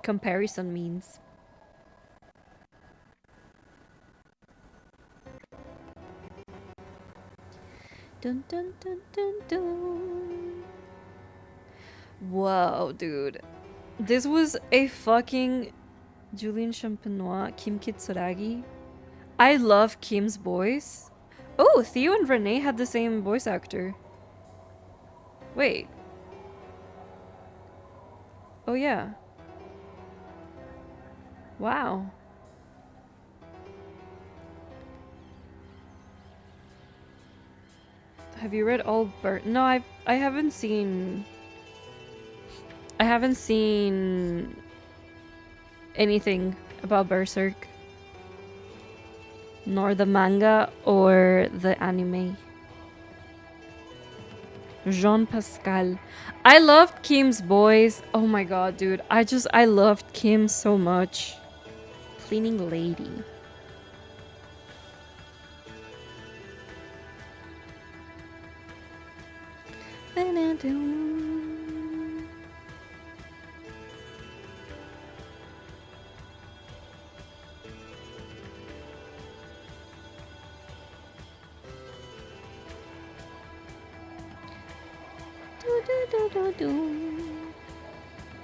comparison means. Dun dun dun dun dun. Whoa, dude. This was a fucking Julian Champenois, Kim Kitsuragi. I love Kim's voice. Oh, Theo and Renee had the same voice actor. Wait. Oh yeah. Wow. Have you read all No, I haven't seen anything about Berserk. Nor the manga or the anime. Jean Pascal. I loved Kim's voice. Oh my god, dude. I loved Kim so much. Cleaning lady.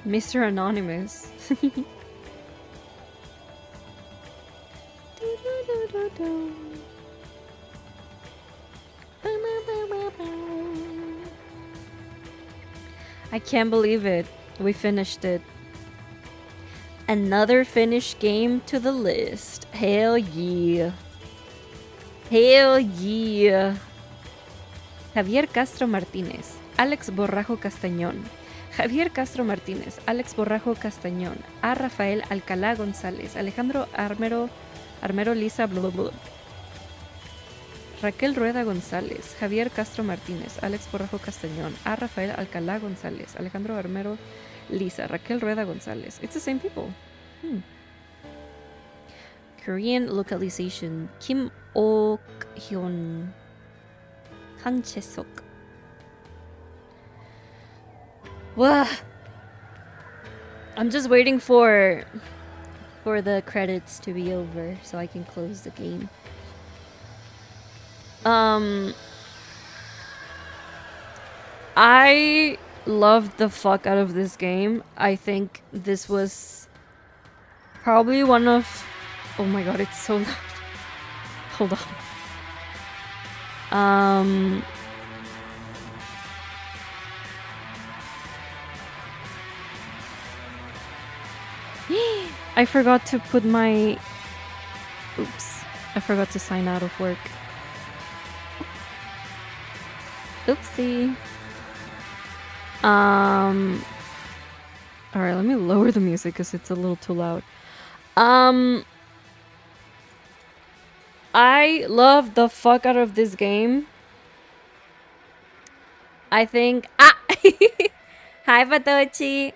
Mr. Anonymous. I can't believe it. We finished it. Another finished game to the list. Hell yeah. Hell yeah. Javier Castro Martínez, Alex Borrajo Castañón. Javier Castro Martínez, Alex Borrajo Castañón, A. Rafael Alcalá González, Alejandro Armero Lisa blah, blah, blah. Raquel Rueda González, Javier Castro Martínez, Alex Borrajo Castañón, A. Rafael Alcalá González, Alejandro Armero Lisa, Raquel Rueda González. It's the same people. Korean localization. Kim Ok Hyun. Kang Chae-sok. Wow. I'm just waiting for the credits to be over so I can close the game. I loved the fuck out of this game. I think this was probably one of... Oh my god, it's so loud. Hold on. I forgot to put my... Oops. I forgot to sign out of work. Oopsie. Alright, let me lower the music because it's a little too loud. I love the fuck out of this game. I think... Ah! Hi, Patochi!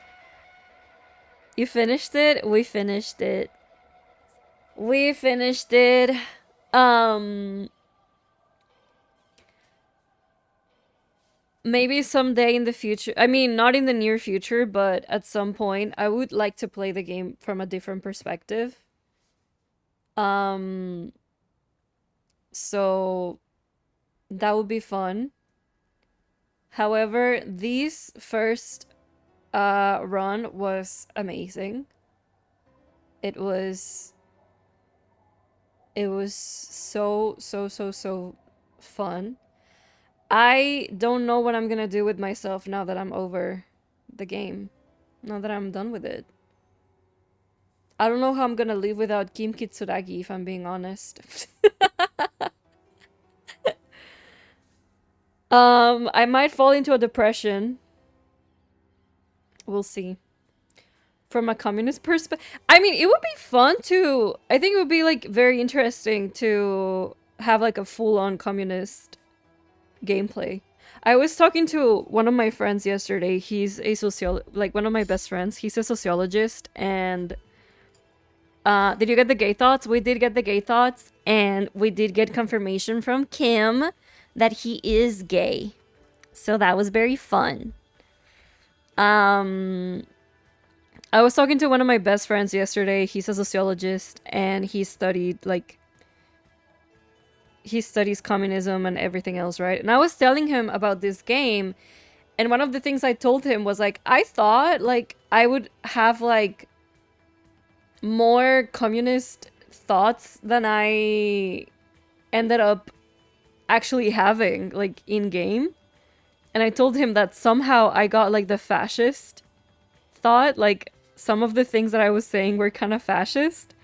You finished it? We finished it. We finished it. Maybe someday in the future. I mean, not in the near future, but at some point, I would like to play the game from a different perspective. So that would be fun. However, this first run was amazing. It was so fun. I don't know what I'm gonna do with myself now that I'm over the game. Now that I'm done with it. I don't know how I'm gonna live without Kim Kitsuragi, if I'm being honest. I might fall into a depression. We'll see. From a communist perspective, I mean, it would be fun to. I think it would be like very interesting to have like a full-on communist gameplay. I was talking to one of my friends yesterday. He's a like one of my best friends. He's a sociologist, and did you get the gay thoughts? We did get the gay thoughts, and we did get confirmation from Kim that he is gay. So that was very fun. I was talking to one of my best friends yesterday. He's a sociologist, and he studied, like, he studies communism and everything else, right? And I was telling him about this game, and one of the things I told him was, like, I thought, like, I would have, like, more communist thoughts than I ended up actually having, like, in-game. And I told him that somehow I got, like, the fascist thought, like, some of the things that I was saying were kind of fascist,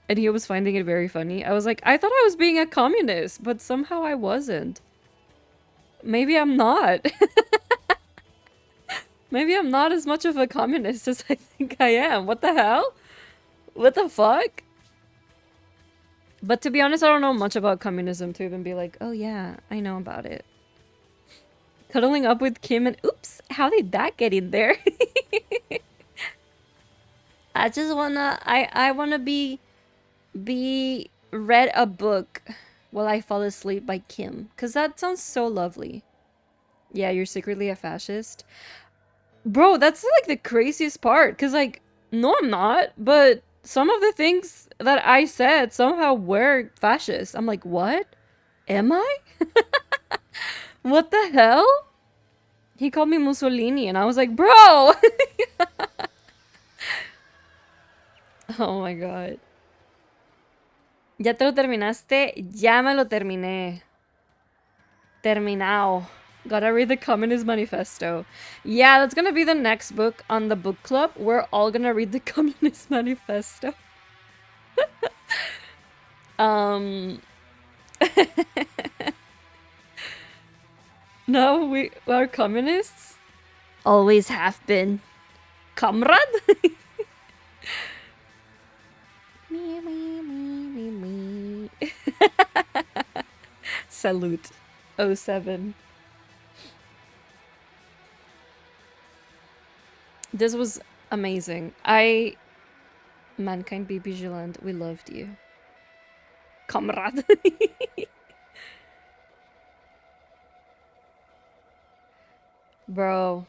and he was finding it very funny. I was like, I thought I was being a communist, but somehow I wasn't. Maybe I'm not. Maybe I'm not as much of a communist as I think I am. What the hell? What the fuck? But to be honest, I don't know much about communism to even be like, oh yeah, I know about it. Cuddling up with Kim and oops, how did that get in there? I just wanna, I wanna be read a book while I fall asleep by Kim. Cause that sounds so lovely. Yeah, you're secretly a fascist. Bro, that's like the craziest part. Cause like, no I'm not, but some of the things that I said somehow were fascist. I'm like, what? Am I? What the hell? He called me Mussolini and I was like, bro! Oh my god. ¿Ya te lo terminaste? Ya me lo terminé. Terminado. Gotta read the Communist Manifesto. Yeah, that's gonna be the next book on the book club. We're all gonna read the Communist Manifesto. No, we are communists. Always have been. Comrade? Salute. 07. This was amazing. Mankind be vigilant. We loved you. Comrade. Bro.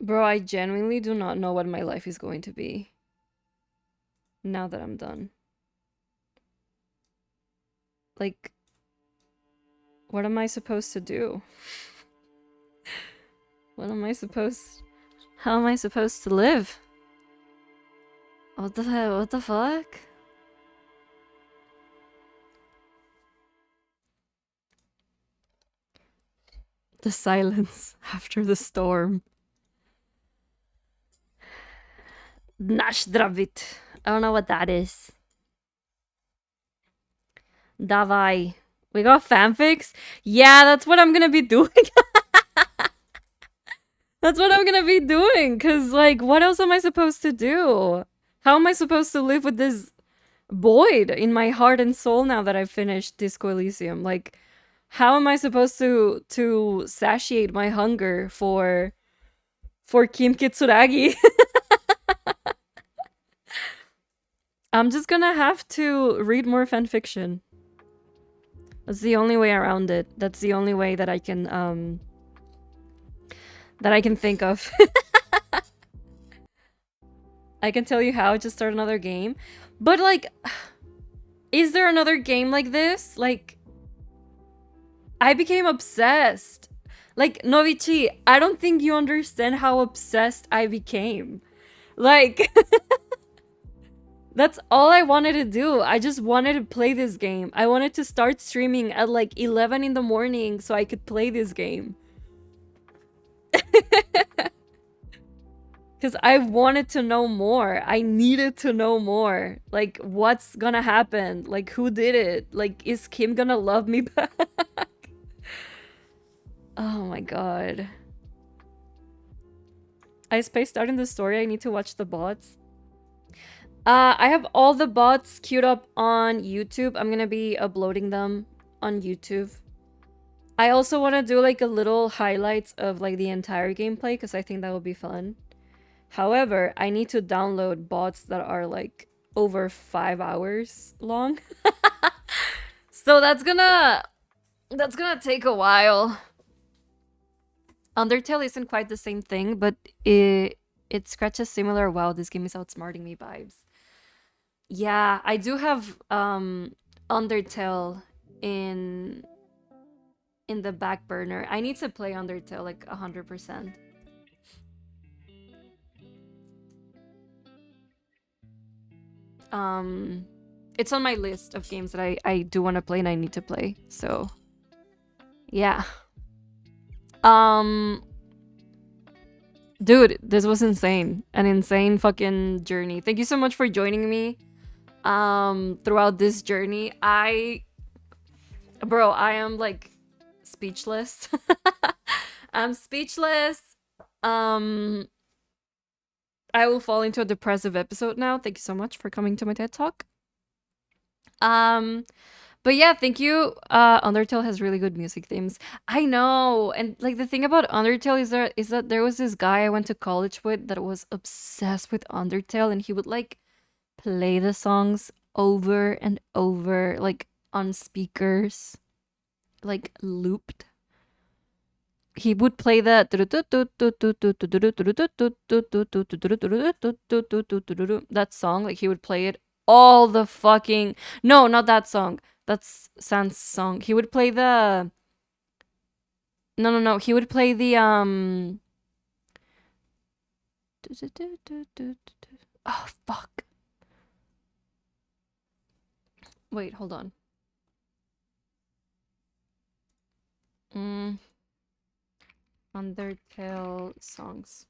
Bro, I genuinely do not know what my life is going to be. Now that I'm done. Like, what am I supposed to do? What am I supposed... How am I supposed to live? What the fuck? The silence after the storm. Nashdravit. I don't know what that is. Davai. We got fanfics? Yeah, that's what I'm gonna be doing. That's what I'm gonna be doing, cause like, what else am I supposed to do? How am I supposed to live with this void in my heart and soul now that I've finished Discoelysium? Like, how am I supposed to satiate my hunger for Kim Kitsuragi? I'm just gonna have to read more fanfiction. That's the only way around it. That's the only way that I can think of. I can tell you how to start another game. But like, is there another game like this? Like, I became obsessed. Like, Novichi, I don't think you understand how obsessed I became. Like, That's all I wanted to do. I just wanted to play this game. I wanted to start streaming at like 11 in the morning so I could play this game. Because I wanted to know more. I needed to know more. Like, what's gonna happen? Like, who did it? Like, is Kim gonna love me back? Oh my god. I spaced out in the story. I need to watch the bots. I have all the bots queued up on YouTube. I'm gonna be uploading them on YouTube. I also want to do like a little highlights of like the entire gameplay because I think that would be fun. However, I need to download bots that are like over 5 hours long. So that's gonna take a while. Undertale isn't quite the same thing, but it scratches similar wow, this game is outsmarting me vibes. Yeah, I do have Undertale in the back burner. I need to play Undertale like 100%. It's on my list of games that I do want to play and I need to play. So, yeah. Dude, this was insane. An insane fucking journey. Thank you so much for joining me throughout this journey. Bro, I am like speechless. I'm speechless. I will fall into a depressive episode now. Thank you so much for coming to my TED Talk. But yeah, thank you. Undertale has really good music themes. I know. And like the thing about Undertale is that there was this guy I went to college with that was obsessed with Undertale, and he would like play the songs over and over, like on speakers, like looped. He would play that song, like he would play it all the fucking no, not that song. That's Sans song. He would play the no. He would play the oh fuck. Wait, hold on. Undertale songs.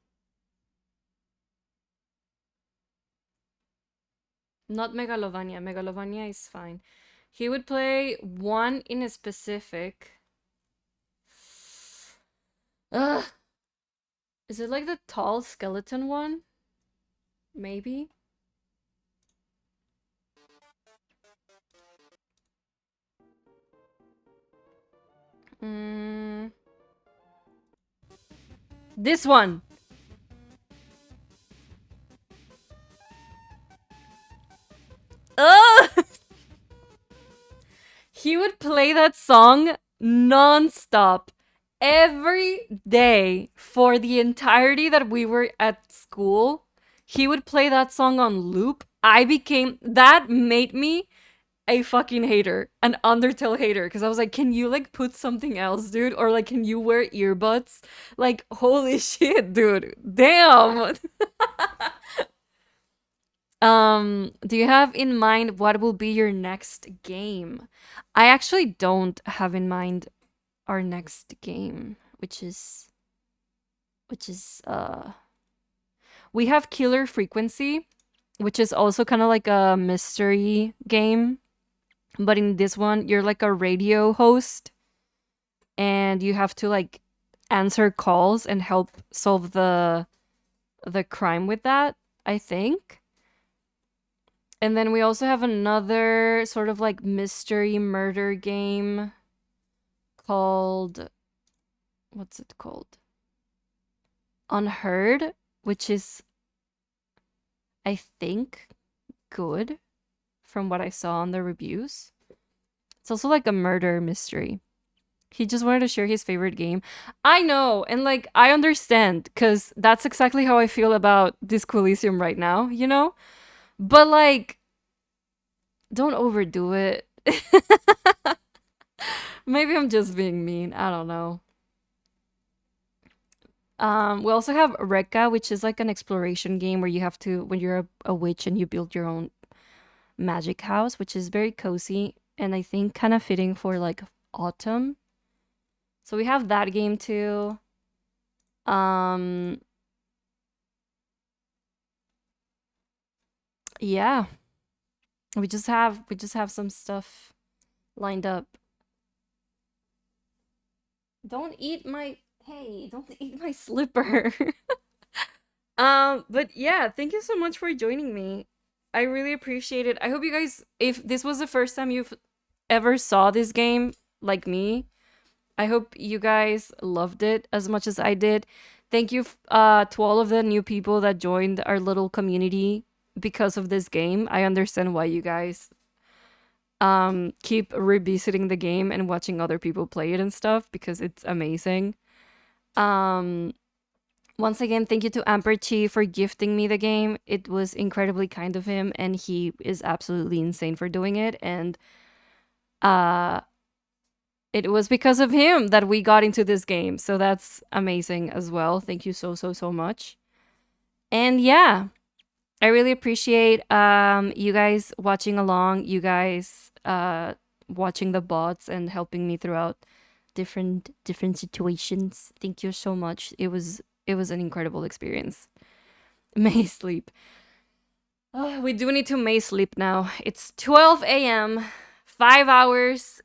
Not Megalovania. Megalovania is fine. He would play one in a specific. Ugh. Is it like the tall skeleton one? Maybe? This one! Ugh! He would play that song non-stop every day for the entirety that we were at school. He would play that song on loop. That made me a fucking hater, an Undertale hater, because I was like, can you like put something else, dude? Or like, can you wear earbuds? Like, holy shit, dude. Damn. Do you have in mind what will be your next game? I actually don't have in mind our next game, which is we have Killer Frequency, which is also kind of like a mystery game, but in this one you're like a radio host and you have to like answer calls and help solve the crime with that, I think. And then we also have another sort of like mystery murder game called, what's it called? Unheard, which is, I think, good from what I saw on the reviews. It's also like a murder mystery. He just wanted to share his favorite game. I know, and like I understand, because that's exactly how I feel about Discoelysium right now, you know? But like, don't overdo it. Maybe I'm just being mean. I don't know. We also have Rekka, which is like an exploration game where you have to, when you're a witch and you build your own magic house, which is very cozy and I think kind of fitting for like autumn. So we have that game too. Yeah. We just have some stuff lined up. Don't eat my slipper. But yeah, thank you so much for joining me. I really appreciate it. I hope you guys, if this was the first time you've ever saw this game like me, I hope you guys loved it as much as I did. Thank you to all of the new people that joined our little community because of this game. I understand why you guys keep revisiting the game and watching other people play it and stuff because it's amazing. Once again, thank you to Amperchi for gifting me the game. It was incredibly kind of him, and he is absolutely insane for doing it. And it was because of him that we got into this game. So that's amazing as well. Thank you so much. And yeah, I really appreciate you guys watching along, you guys watching the bots and helping me throughout different situations. Thank you so much. It was an incredible experience. May sleep. Oh, we do need to May sleep now. It's 12 a.m. 5 hours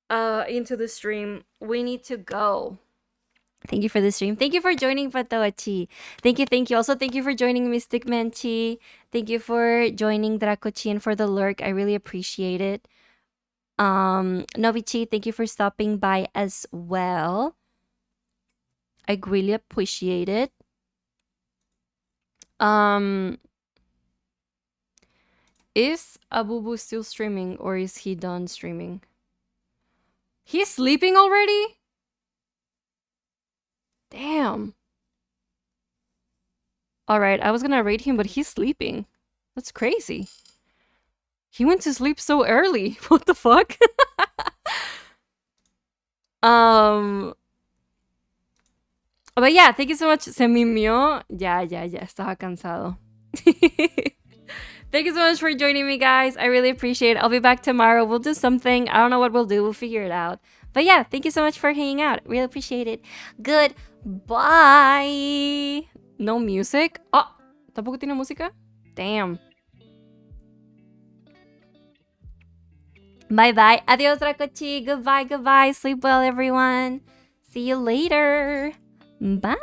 into the stream. We need to go. Thank you for the stream. Thank you for joining Patawachi. Thank you. Also, thank you for joining Mystic Manchi. Thank you for joining Dracochi and for the lurk. I really appreciate it. Novichi, thank you for stopping by as well. I really appreciate it. Is Abubu still streaming or is he done streaming? He's sleeping already? Damn. Alright, I was gonna rate him, but he's sleeping. That's crazy. He went to sleep so early. What the fuck? But yeah, thank you so much. Se mimió. Ya, estaba cansado. Thank you so much for joining me, guys. I really appreciate it. I'll be back tomorrow. We'll do something. I don't know what we'll do. We'll figure it out. But yeah, thank you so much for hanging out. Really appreciate it. Goodbye. No music? Oh, ¿tampoco tiene música? Damn. Bye-bye. Adios, Dracochi. Goodbye. Sleep well, everyone. See you later. Bye.